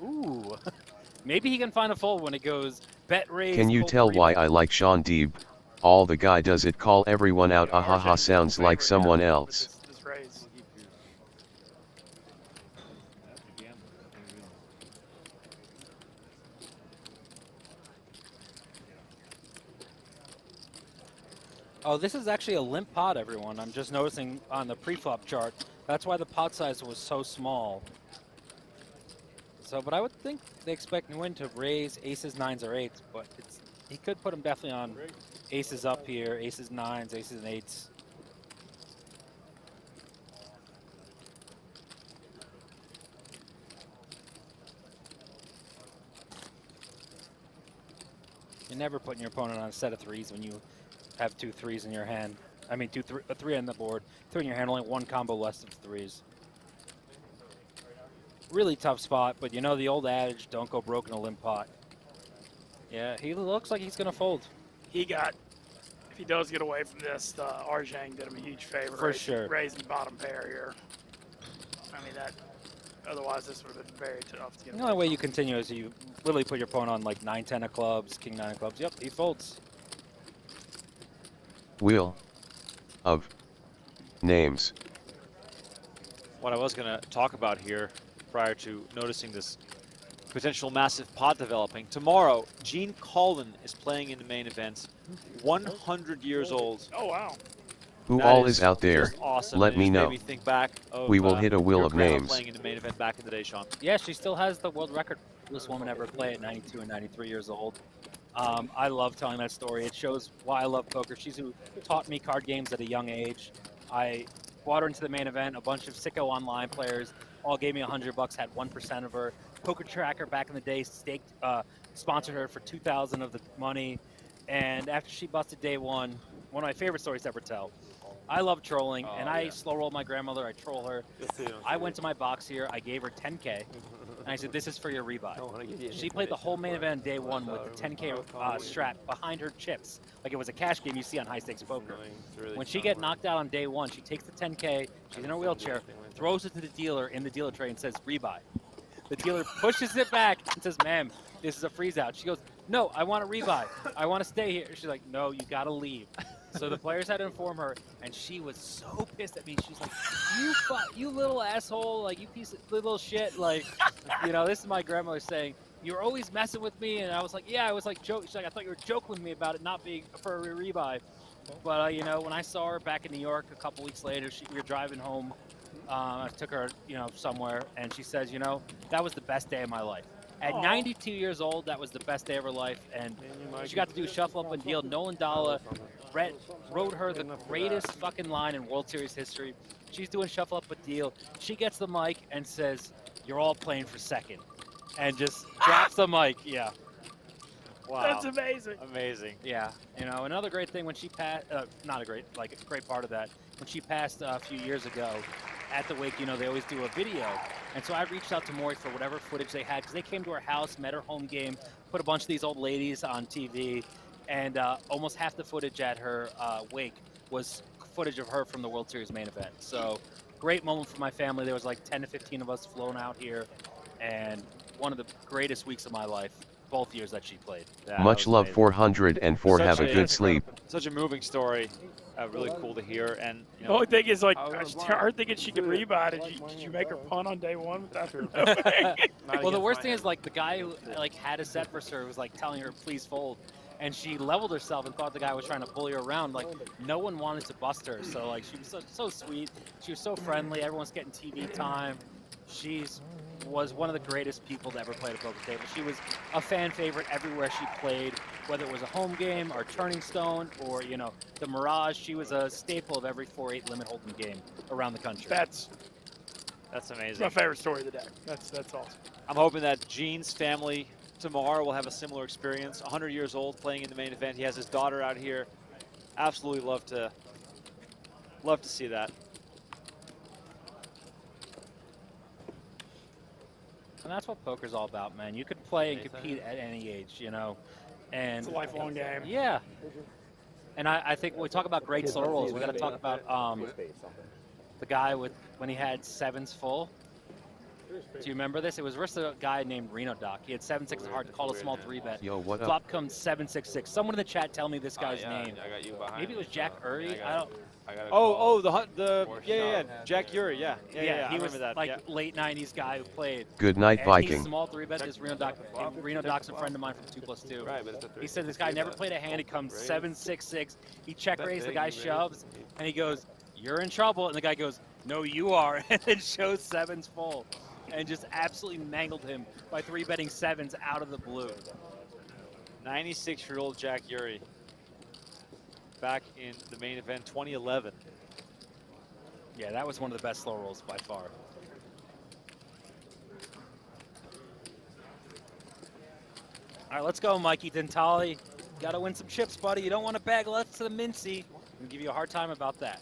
C: Ooh. Maybe he can find a fold when it goes bet raise.
S: Can you tell why I like Sean Deeb? All the guy does it call everyone out, ahaha, sounds like someone else.
M: This raise.
C: Oh, this is actually a limp pot, everyone. I'm just noticing on the pre-flop chart. That's why the pot size was so small. So, but I would think they expect Nguyen to raise aces, nines, or eights, but he could put him definitely on aces up here, aces, nines, aces, and eights. You're never putting your opponent on a set of threes when you have 2 threes in your hand. I mean, a three on the board, 3 in your hand, only one combo less of threes. Really tough spot, but you know the old adage, don't go broke in a limp pot. Yeah, he looks like he's going to fold.
M: If he does get away from this, Arjang did him a huge favor.
C: For sure.
M: Raising bottom pair here. I mean, otherwise this would have been very tough to get
C: The only way you continue is you literally put your opponent on like 9-10 of clubs, king 9 of clubs. Yep, he folds.
S: Wheel of names.
L: What I was going to talk about here prior to noticing this potential massive pot developing. Tomorrow, Gene Collin is playing in the main event, 100 years old.
M: Oh, wow.
S: Who
L: That
S: all is out there?
L: just awesome.
S: Let
L: It
S: me
L: just
S: know.
L: made me think back of,
S: We will hit a wheel
L: your
S: of
L: grandma
S: names.
L: playing in the main event back in the day, Sean.
C: Yeah, she still has the world record. This woman ever play at 92 and 93 years old. I love telling that story. It shows why I love poker. She's who taught me card games at a young age. I brought her into the main event. A bunch of sicko online players all gave me $100, had 1% of her. Poker Tracker back in the day sponsored her for $2,000 of the money. And after she busted day one of my favorite stories to ever tell. I love trolling, and I slow roll my grandmother. I troll her. I went to my box here. I gave her 10K, and I said, "This is for your rebuy." She played the whole main event day one with the 10K strap behind her chips, like it was a cash game you see on high stakes poker. When she get knocked out on day one, she takes the 10K. She's in her wheelchair, throws it to the dealer in the dealer tray, and says, "Rebuy." The dealer pushes it back and says, "Ma'am, this is a freeze out." She goes, "No, I want a rebuy. I want to stay here." She's like, "No, you got to leave." So the players had to inform her, and she was so pissed at me. She's like, you little asshole, like, you piece of little shit. Like, this is my grandmother saying, "You're always messing with me." And I was like, "Yeah, I was like, joke." She's like, "I thought you were joking with me about it not being for a rebuy." But, when I saw her back in New York a couple weeks later, we were driving home. I took her, somewhere, and she says, that was the best day of my life. At 92 years old, that was the best day of her life, and she got to do shuffle up and deal. Nolan Dalla wrote her the greatest fucking line in World Series history. She's doing shuffle up a deal. She gets the mic and says, "You're all playing for second," and just drops the mic. Yeah.
L: Wow.
M: That's amazing.
L: Amazing.
C: Yeah. Another great thing when she passed, not a great, like a great part of that, when she passed a few years ago at the wake, they always do a video. And so I reached out to Maury for whatever footage they had, because they came to her house, met her home game, put a bunch of these old ladies on TV, and almost half the footage at her wake was footage of her from the World Series main event. So great moment for my family. There was like 10 to 15 of us flown out here, and one of the greatest weeks of my life, both years that she played.
S: Much love 404. Have a good sleep.
L: Such a moving story. really cool to hear. And you
M: The
L: know,
M: only thing is, like, her thinking she could rebound. Did you make her punt on day one without her knowing?
C: Well, the worst thing is, like, the guy who like had a set for her was like telling her, "Please fold," and she leveled herself and thought the guy was trying to bully her around. Like, no one wanted to bust her, so like she was so sweet. She was so friendly. Everyone's getting TV time. Was one of the greatest people to ever play at a poker table. She was a fan favorite everywhere she played, whether it was a home game or Turning Stone or, you know, the Mirage. She was a staple of every 4-8 limit hold'em game around the country.
L: That's
M: It's
L: amazing.
M: my favorite story of the day. That's awesome.
L: I'm hoping that Gene's family tomorrow will have a similar experience. 100 years old, playing in the main event. He has his daughter out here. Absolutely love to see that.
C: And that's what poker's all about, man. You could play and compete at any age, you know. And
M: It's a lifelong game.
C: Yeah. And I think when we talk about great slow rolls, we got to talk about the guy when he had sevens full. Do you remember this? It was versus a guy named Reno Doc. He had 7-6 hard, called a small 3-bet.
S: Yo, what up?
C: Flop comes 7-6-6. Someone in the chat tell me this guy's name.
B: I got you behind.
C: Maybe it was Jack Uri. I don't.
L: Jack Uri, yeah,
C: he
L: I
C: was
L: remember that.
C: like late '90s guy who played.
S: Good night,
C: And
S: Viking.
C: He's small 3-bet. This Reno Doc. Reno Doc's a friend of mine from 2+2.
B: Right, but it's a
C: He said this guy never played a hand. He comes 7-6-6. He check
B: Bet
C: raised. The
B: big,
C: guy
B: you raise.
C: shoves, and he goes, "You're in trouble." And the guy goes, "No, you are," and then shows sevens full, and just absolutely mangled him by 3-betting sevens out of the blue.
L: 96-year-old Jack Uri, back in the main event 2011.
C: Yeah, that was one of the best slow rolls by far. All right, let's go, Mikey Dentale. Got to win some chips, buddy. You don't want to bag less to the Mincy. I'll give you a hard time about that.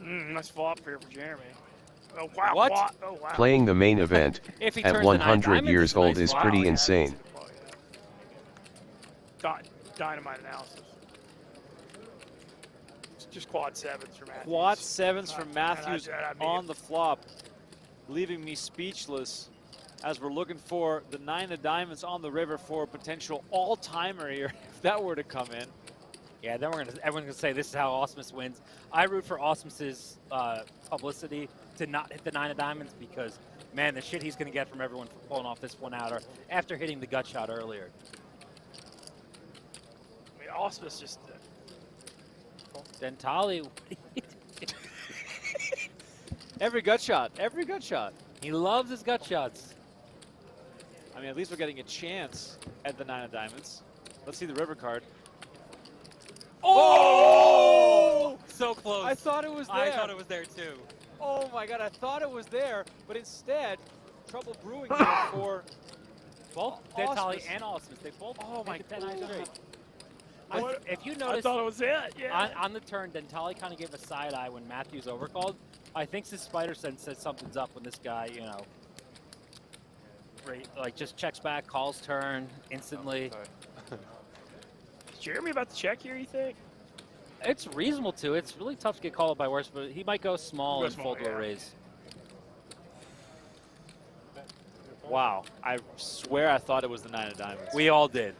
M: Nice flop here for Jeremy. Oh, wow.
C: What?
M: Oh, wow.
S: Playing the main event
C: If he
S: at
C: turns the
S: 100
C: diamond,
S: years
C: it's a
S: old
C: nice
S: is
C: flop.
S: pretty
C: Yeah,
S: insane.
M: Dynamite analysis. It's just quad sevens for Matthews.
L: Quad sevens from Matthews
M: I mean,
L: on the flop, leaving me speechless as we're looking for the 9 of diamonds on the river for a potential all-timer here if that were to come in.
C: Yeah, then everyone's gonna say this is how Osmus wins. I root for Osmus's publicity to not hit the 9 of diamonds because, man, the shit he's gonna get from everyone for pulling off this 1-outer after hitting the gut shot earlier.
M: I mean, Osmus just.
C: Dentale.
L: Every gut shot.
C: He loves his gut shots.
L: I mean, at least we're getting a chance at the 9 of diamonds. Let's see the river card.
C: Oh! So close.
L: I thought it was there.
C: I thought it was there too.
L: Oh my God, I thought it was there, but instead, trouble brewing here for
C: both Dentale and Osmus. They both hit the 10 eyes straight. If you notice,
M: I thought it was it. Yeah.
C: On the turn, Dentale kind of gave a side eye when Matthews overcalled. I think his spider sense says something's up when this guy, you know, like just checks back, calls turn instantly.
M: Is Jeremy about to check here, you think?
C: It's reasonable to. It's really tough to get called by worse, but he might go small and fold to a raise.
L: Wow, I swear I thought it was the 9 of diamonds.
C: We all did.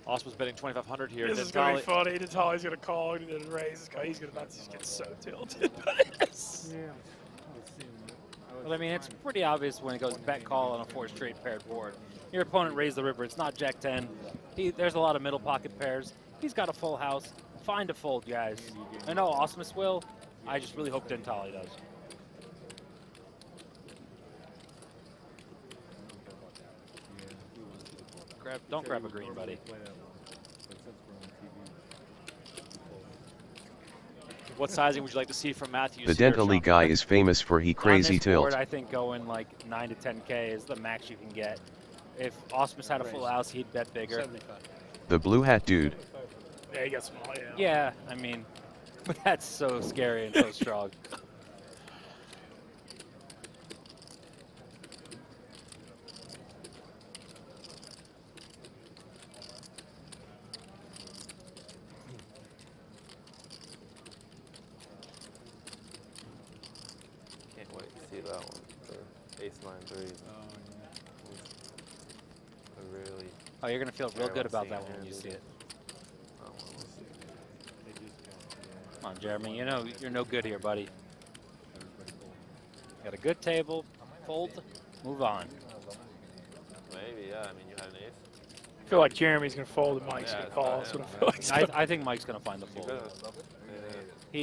L: Osmus betting 2,500 here.
M: This is going to be funny. Dentale's going to call and then raise. He's going to about to just get so tilted by this.
N: Yeah.
C: Well, I mean, it's pretty obvious when it goes bet call on a 4 straight paired board. Your opponent raised the river. It's not Jack 10. There's a lot of middle pocket pairs. He's got a full house. Find a fold, guys. I know Osmus will. I just really hope Dentale does. Don't grab a green, buddy.
L: What sizing would you like to see from Matthews?
S: The Dentale guy is famous for he crazy
C: on this
S: tilt.
C: board, I think going like 9 to 10K is the max you can get. If Osmus had a full house, he'd bet bigger.
S: The blue hat dude.
M: Yeah, he got small, yeah.
C: Yeah, I mean, but that's so scary and so strong.
B: Can't wait to see that one. The ace 9 3.
G: Oh, yeah.
B: A really
C: Oh, you're going to feel real good about that one when you see it. Come on, Jeremy. You know you're no good here, buddy. Got a good table. Fold. Move on.
B: Maybe, yeah. I mean, you had an ace.
M: I feel like Jeremy's going to fold and Mike's going to call. That's what I feel like.
C: I think Mike's going to find the fold.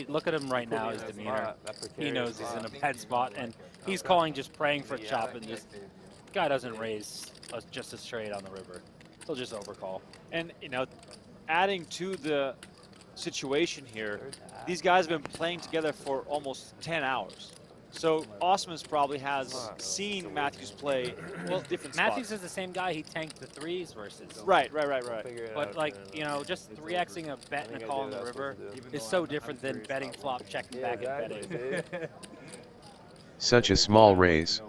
C: Look at him right now, his demeanor. He knows he's in a bad spot, and he's calling just praying for a chop, and just guy doesn't raise just as straight on the river. He'll just overcall.
L: And, you know, adding to the situation here, these guys have been playing together for almost 10 hours. So Osmon's probably has seen Matthews play different
C: Matthews
L: spots.
C: is the same guy he tanked the threes versus.
L: Right.
C: But like, you know, just 3xing a bet and a call on the river is so different than betting flop, checking back and betting.
S: Such a small raise.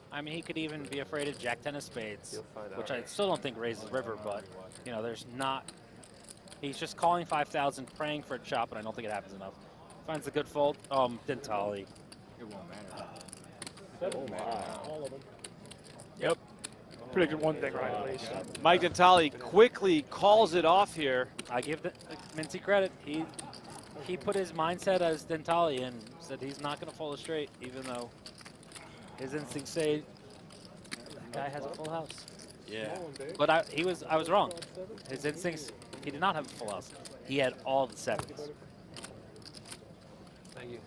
C: I mean, he could even be afraid of Jack 10 of spades, which I still don't think raises river, but, you know, there's not. He's just calling 5,000, praying for a chop, and I don't think it happens enough. Finds a good fold. Dentali.
O: It won't matter.
M: All of them. Yep. Predicted one thing right at least.
L: Mike Dentali quickly calls it off here.
C: I give Mincy credit. He put his mindset as Dentali and said he's not going to fold a straight, even though his instincts say the guy has a full house.
V: Yeah.
C: But I was wrong. His instincts. He did not have a full house. He had all the sevens.
B: Thank you.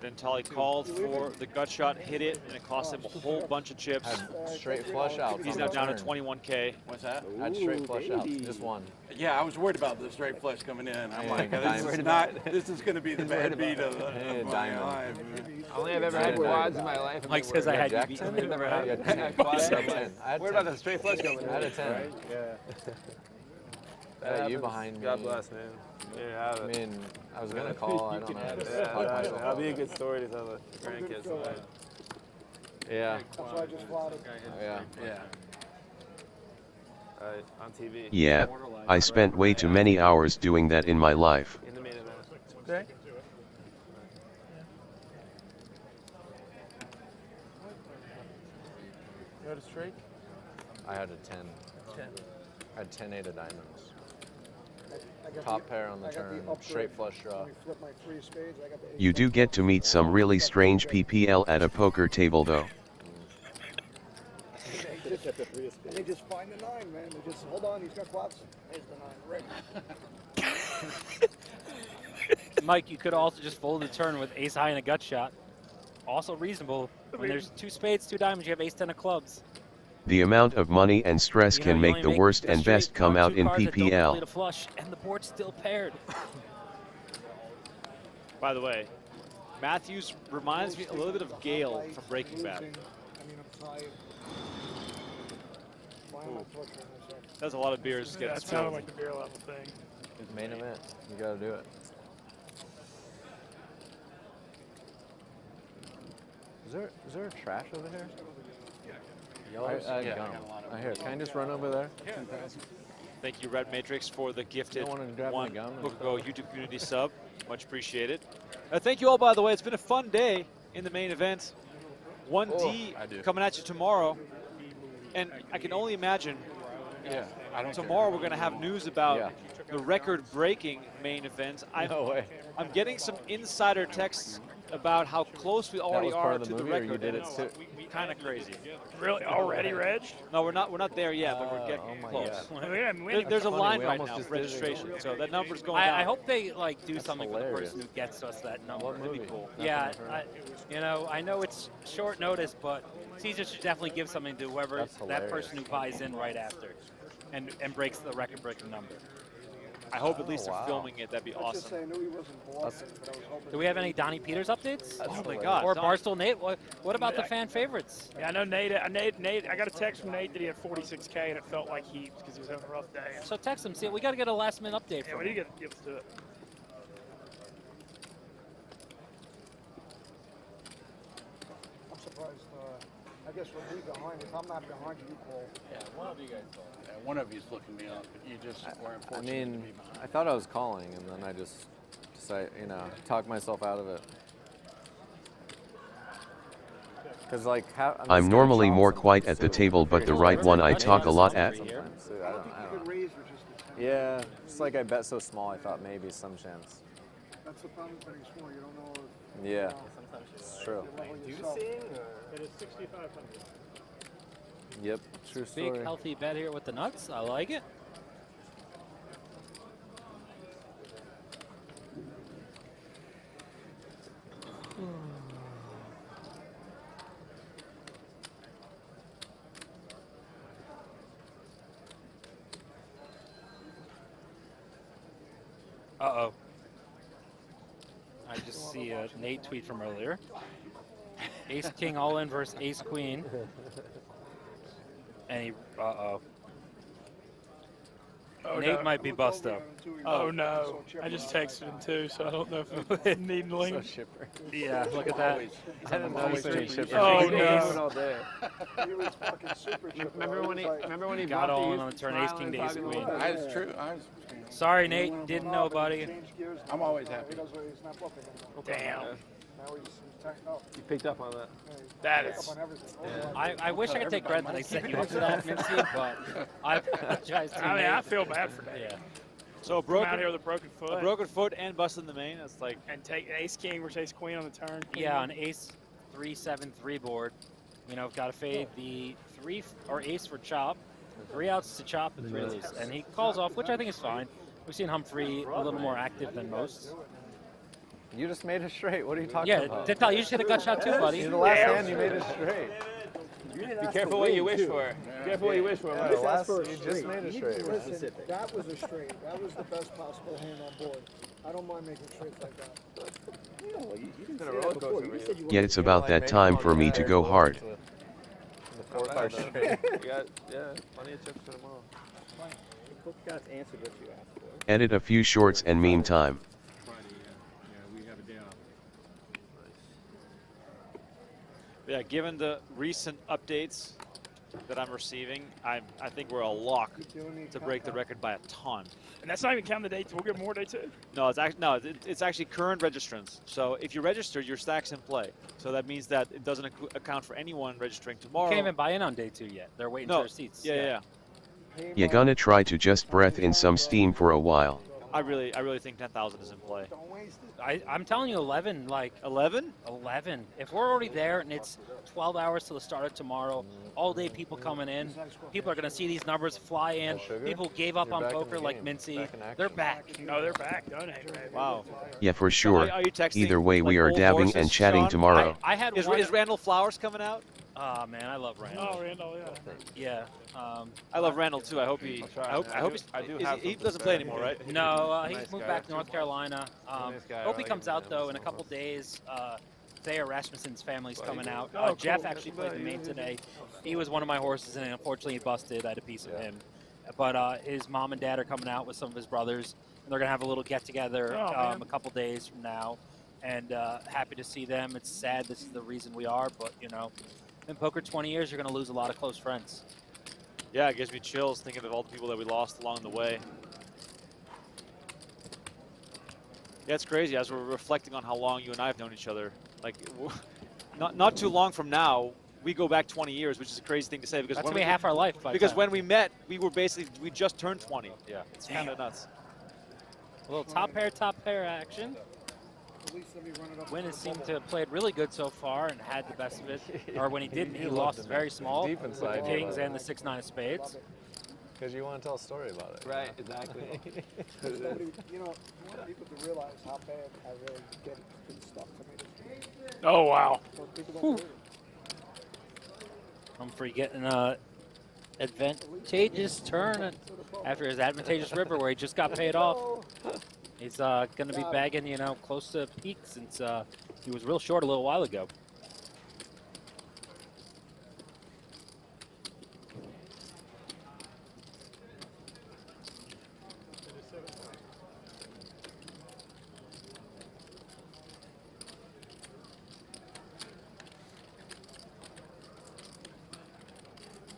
L: Dentali called for the gut shot, hit it, and it cost him a whole bunch of chips.
I: Had straight flush outs.
L: He's now down to 21K.
V: What's that?
I: Had straight flush outs. Just one.
V: Yeah, I was worried about the straight flush coming in. I'm like, this is going to be the bad beat of my life.
B: Only I've ever had quads in my life.
C: Mike says I had
I: Jack
C: you
I: 10?
C: beat. Never had.
B: What about the straight flush coming in?
I: I had a 10.
B: Right?
I: Yeah. You behind me.
B: God bless, man. There you have it.
I: I mean, I was going to call. I don't know.
B: That'll be a good story to tell the grandkids someday.
I: Yeah.
A: That's why I just plotted.
I: Yeah.
B: On TV.
S: Yeah, I spent way too many hours doing that in my life.
B: In the main event. Okay. You had a straight?
I: I had a 10.
B: 10.
I: I had 10-8 of diamonds. Top pair on the turn, straight flush draw.
S: You do get to meet some really strange PPL at a poker table though.
A: They just find the 9, man. They just, hold on, he's got plots. There's the 9, right.
C: Mike, you could also just fold the turn with ace high and a gut shot. Also reasonable. When there's 2 spades, 2 diamonds, you have ace 10 of clubs.
S: The amount of money and stress can make the worst and best come out in PPL.
C: A flush, and the board's still paired.
L: By the way, Matthews reminds me a little bit of Gale from Breaking Bad. That's a lot of beers getting
M: That sounded like the beer level thing.
I: Main event. You got to do it. Is there a trash over here? I hear. Can I just run over there?
L: Thank you, Red Matrix, for the gifted one Go YouTube community sub. Much appreciated. Thank you all, by the way. It's been a fun day in the main event. 1D coming at you tomorrow. And I can only imagine tomorrow we're going to have news about the record-breaking main event. I'm getting some insider texts about how close we already are to the record.
I: You did it too?
L: Kind of crazy.
M: Really? Already, Reg?
L: No, we're not there yet, but we're getting close. There's a line right now for registration, so that number's going down.
C: I hope they do something for the person who gets us that number. That'd be cool. Yeah, I know it's short notice, but Caesar should definitely give something to whoever that person who buys in right after, and breaks the record-breaking number.
L: I hope at least they're filming it. That'd be awesome.
C: Do we have any Donnie Peters updates?
L: Oh my God!
C: Or Barstool Nate? What about the fan favorites?
M: Yeah, I know Nate. I got a text from Nate that he had 46K, and it felt like heaps because he was having a rough day.
C: So text him. See, we got to get a last-minute update.
M: Yeah, we need to get to it.
A: I'm surprised. I guess when we behind, if I'm not behind you, call.
V: Yeah, one of you guys call. Yeah, one of you's looking me up, but you just weren't fortunate to be behind.
I: I thought I was calling, and then I just decided, talked myself out of it. Because like,
S: I'm normally more quiet at the table, but the right one I talk a lot at.
I: Sometimes, I don't know. Yeah, it's like I bet so small. I thought maybe some chance.
A: That's the problem betting small. You don't know if.
I: Yeah, it's true.
O: It is 6,500.
I: Yep, true story.
C: Big healthy bet here with the nuts. I like it. Uh-oh. I just see a Nate tweet from earlier. Ace King all in versus Ace Queen. And he, uh-oh.
M: Oh,
C: Nate
M: no.
C: might be busto.
M: Oh no! I just texted him too, so I don't know if it need link.
I: So chipper.
C: Yeah, look at that.
M: Oh no!
A: He was fucking super chipper.
J: Remember when he
C: got on the turn Ace King to Ace Queen.
V: That's true.
C: Sorry, Nate. Didn't know, buddy.
V: I'm always happy.
M: Damn.
B: You picked up on that.
M: That is.
C: I wish I could take credit that I set you up for that, Mincy, but I apologize to
M: I mean,
C: Nate.
M: I feel bad for that.
C: Yeah.
L: So
M: Come out here with a broken foot.
L: A broken foot and busting the main. That's like.
M: And take Ace King versus Ace Queen on the turn.
C: Yeah, on Ace 3-7-3 board. You know, got to fade the 3 or Ace for chop. 3 outs to chop and 3 loose. And he calls off, which I think is fine. We've seen Humphrey a little more active than most.
I: You just made it straight. What are you talking about?
C: Yeah, Dittal, you just hit a gut shot too, buddy.
I: In the last hand, you made it straight.
B: Be careful what you wish for. Be careful what you wish for.
I: Yeah,
B: Mike.
I: you just made it straight.
A: Listen, that was a straight. That was the best possible hand on board. I don't mind making straights like that.
S: Yet it's about that time for me to go hard.
B: We got, yeah, plenty of chips for tomorrow.
T: Both guys answered what you asked for.
S: Edit a few shorts and meme time.
L: Yeah, given the recent updates that I'm receiving, I think we're a lock to break the record by a ton.
M: And that's not even counting the day 2. We'll get more day 2.
L: No, it's actually current registrants. So if you register, your stack's in play. So that means that it doesn't account for anyone registering tomorrow.
C: Can't even buy in on day 2 yet. They're waiting for their seats.
L: Yeah.
S: You gonna try to just breath in some steam for a while.
L: I really think 10,000 is in play.
C: I'm telling you 11, like
L: 11?
C: 11. If we're already there and it's 12 hours till the start of tomorrow, all day people coming in, people are going to see these numbers fly in. People gave up on poker like Mincy. They're back.
M: No, they're back. Donate, baby.
L: Wow.
S: Yeah, for sure.
L: Are you texting,
S: Either way, we are
L: old
S: dabbing
L: horses,
S: and chatting
L: Sean?
S: tomorrow.
C: I had
L: is Randall Flowers coming out?
C: Oh man, I love Randall.
M: Oh, Randall, yeah.
C: Yeah.
L: I love Randall too. I hope he doesn't play anymore, right?
C: No, he's moved back to North Carolina. Hope he comes out though in a couple days. Thayer Rasmussen's family's coming out. Jeff actually played the main today. He was one of my horses, and unfortunately he busted. I had a piece of him. But his mom and dad are coming out with some of his brothers, and they're gonna have a little get together a couple days from now. And happy to see them. It's sad this is the reason we are, but you know, in poker 20 years, you're gonna lose a lot of close friends.
L: Yeah, it gives me chills thinking of all the people that we lost along the way. Yeah, it's crazy as we're reflecting on how long you and I have known each other. Like, not too long from now, we go back 20 years, which is a crazy thing to say because
C: that's when half our life.
L: Because when we met, we just turned 20. Yeah, it's kind of nuts.
C: A little top pair action. Wynn has seemed to have played really good so far and had the best of it. Or when he didn't, he lost very small
I: deep
C: with
I: inside
C: the kings and the 6-9 of spades.
I: Because you want to tell a story about it.
B: Right, exactly.
A: You know, I want people to realize how bad I really get stuff to me.
M: Oh, wow.
C: Humphrey getting an advantageous turn after his advantageous river where he just got paid off. He's going to be bagging, you know, close to peak since he was real short a little while ago.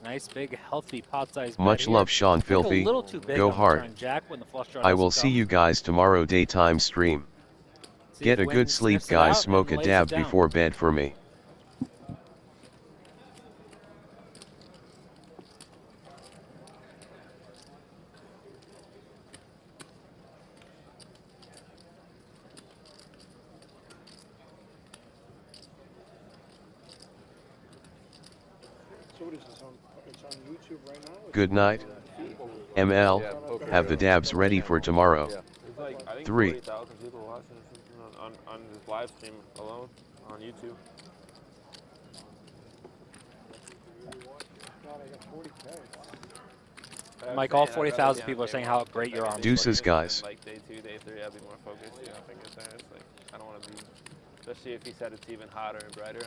C: Nice, big, healthy pot-sized
S: Much love, Sean Filthy. Go hard. I will see you guys tomorrow daytime stream. Get a good sleep, guys. Smoke a dab before bed for me.
A: What is this on? It's on YouTube right now?
S: Good night. ML, have the dabs ready for tomorrow.
B: There's like, I think
S: 3.
B: 40,000 people watching or something on this live stream alone on YouTube.
A: God, I got 40K.
C: Mike, all 40,000 people are saying how great your arms
S: Deuces, guys.
B: Like day 2, day 3, I'll be more focused. You know, if I get there, it's like I don't want to be, especially if he said it's even hotter and brighter.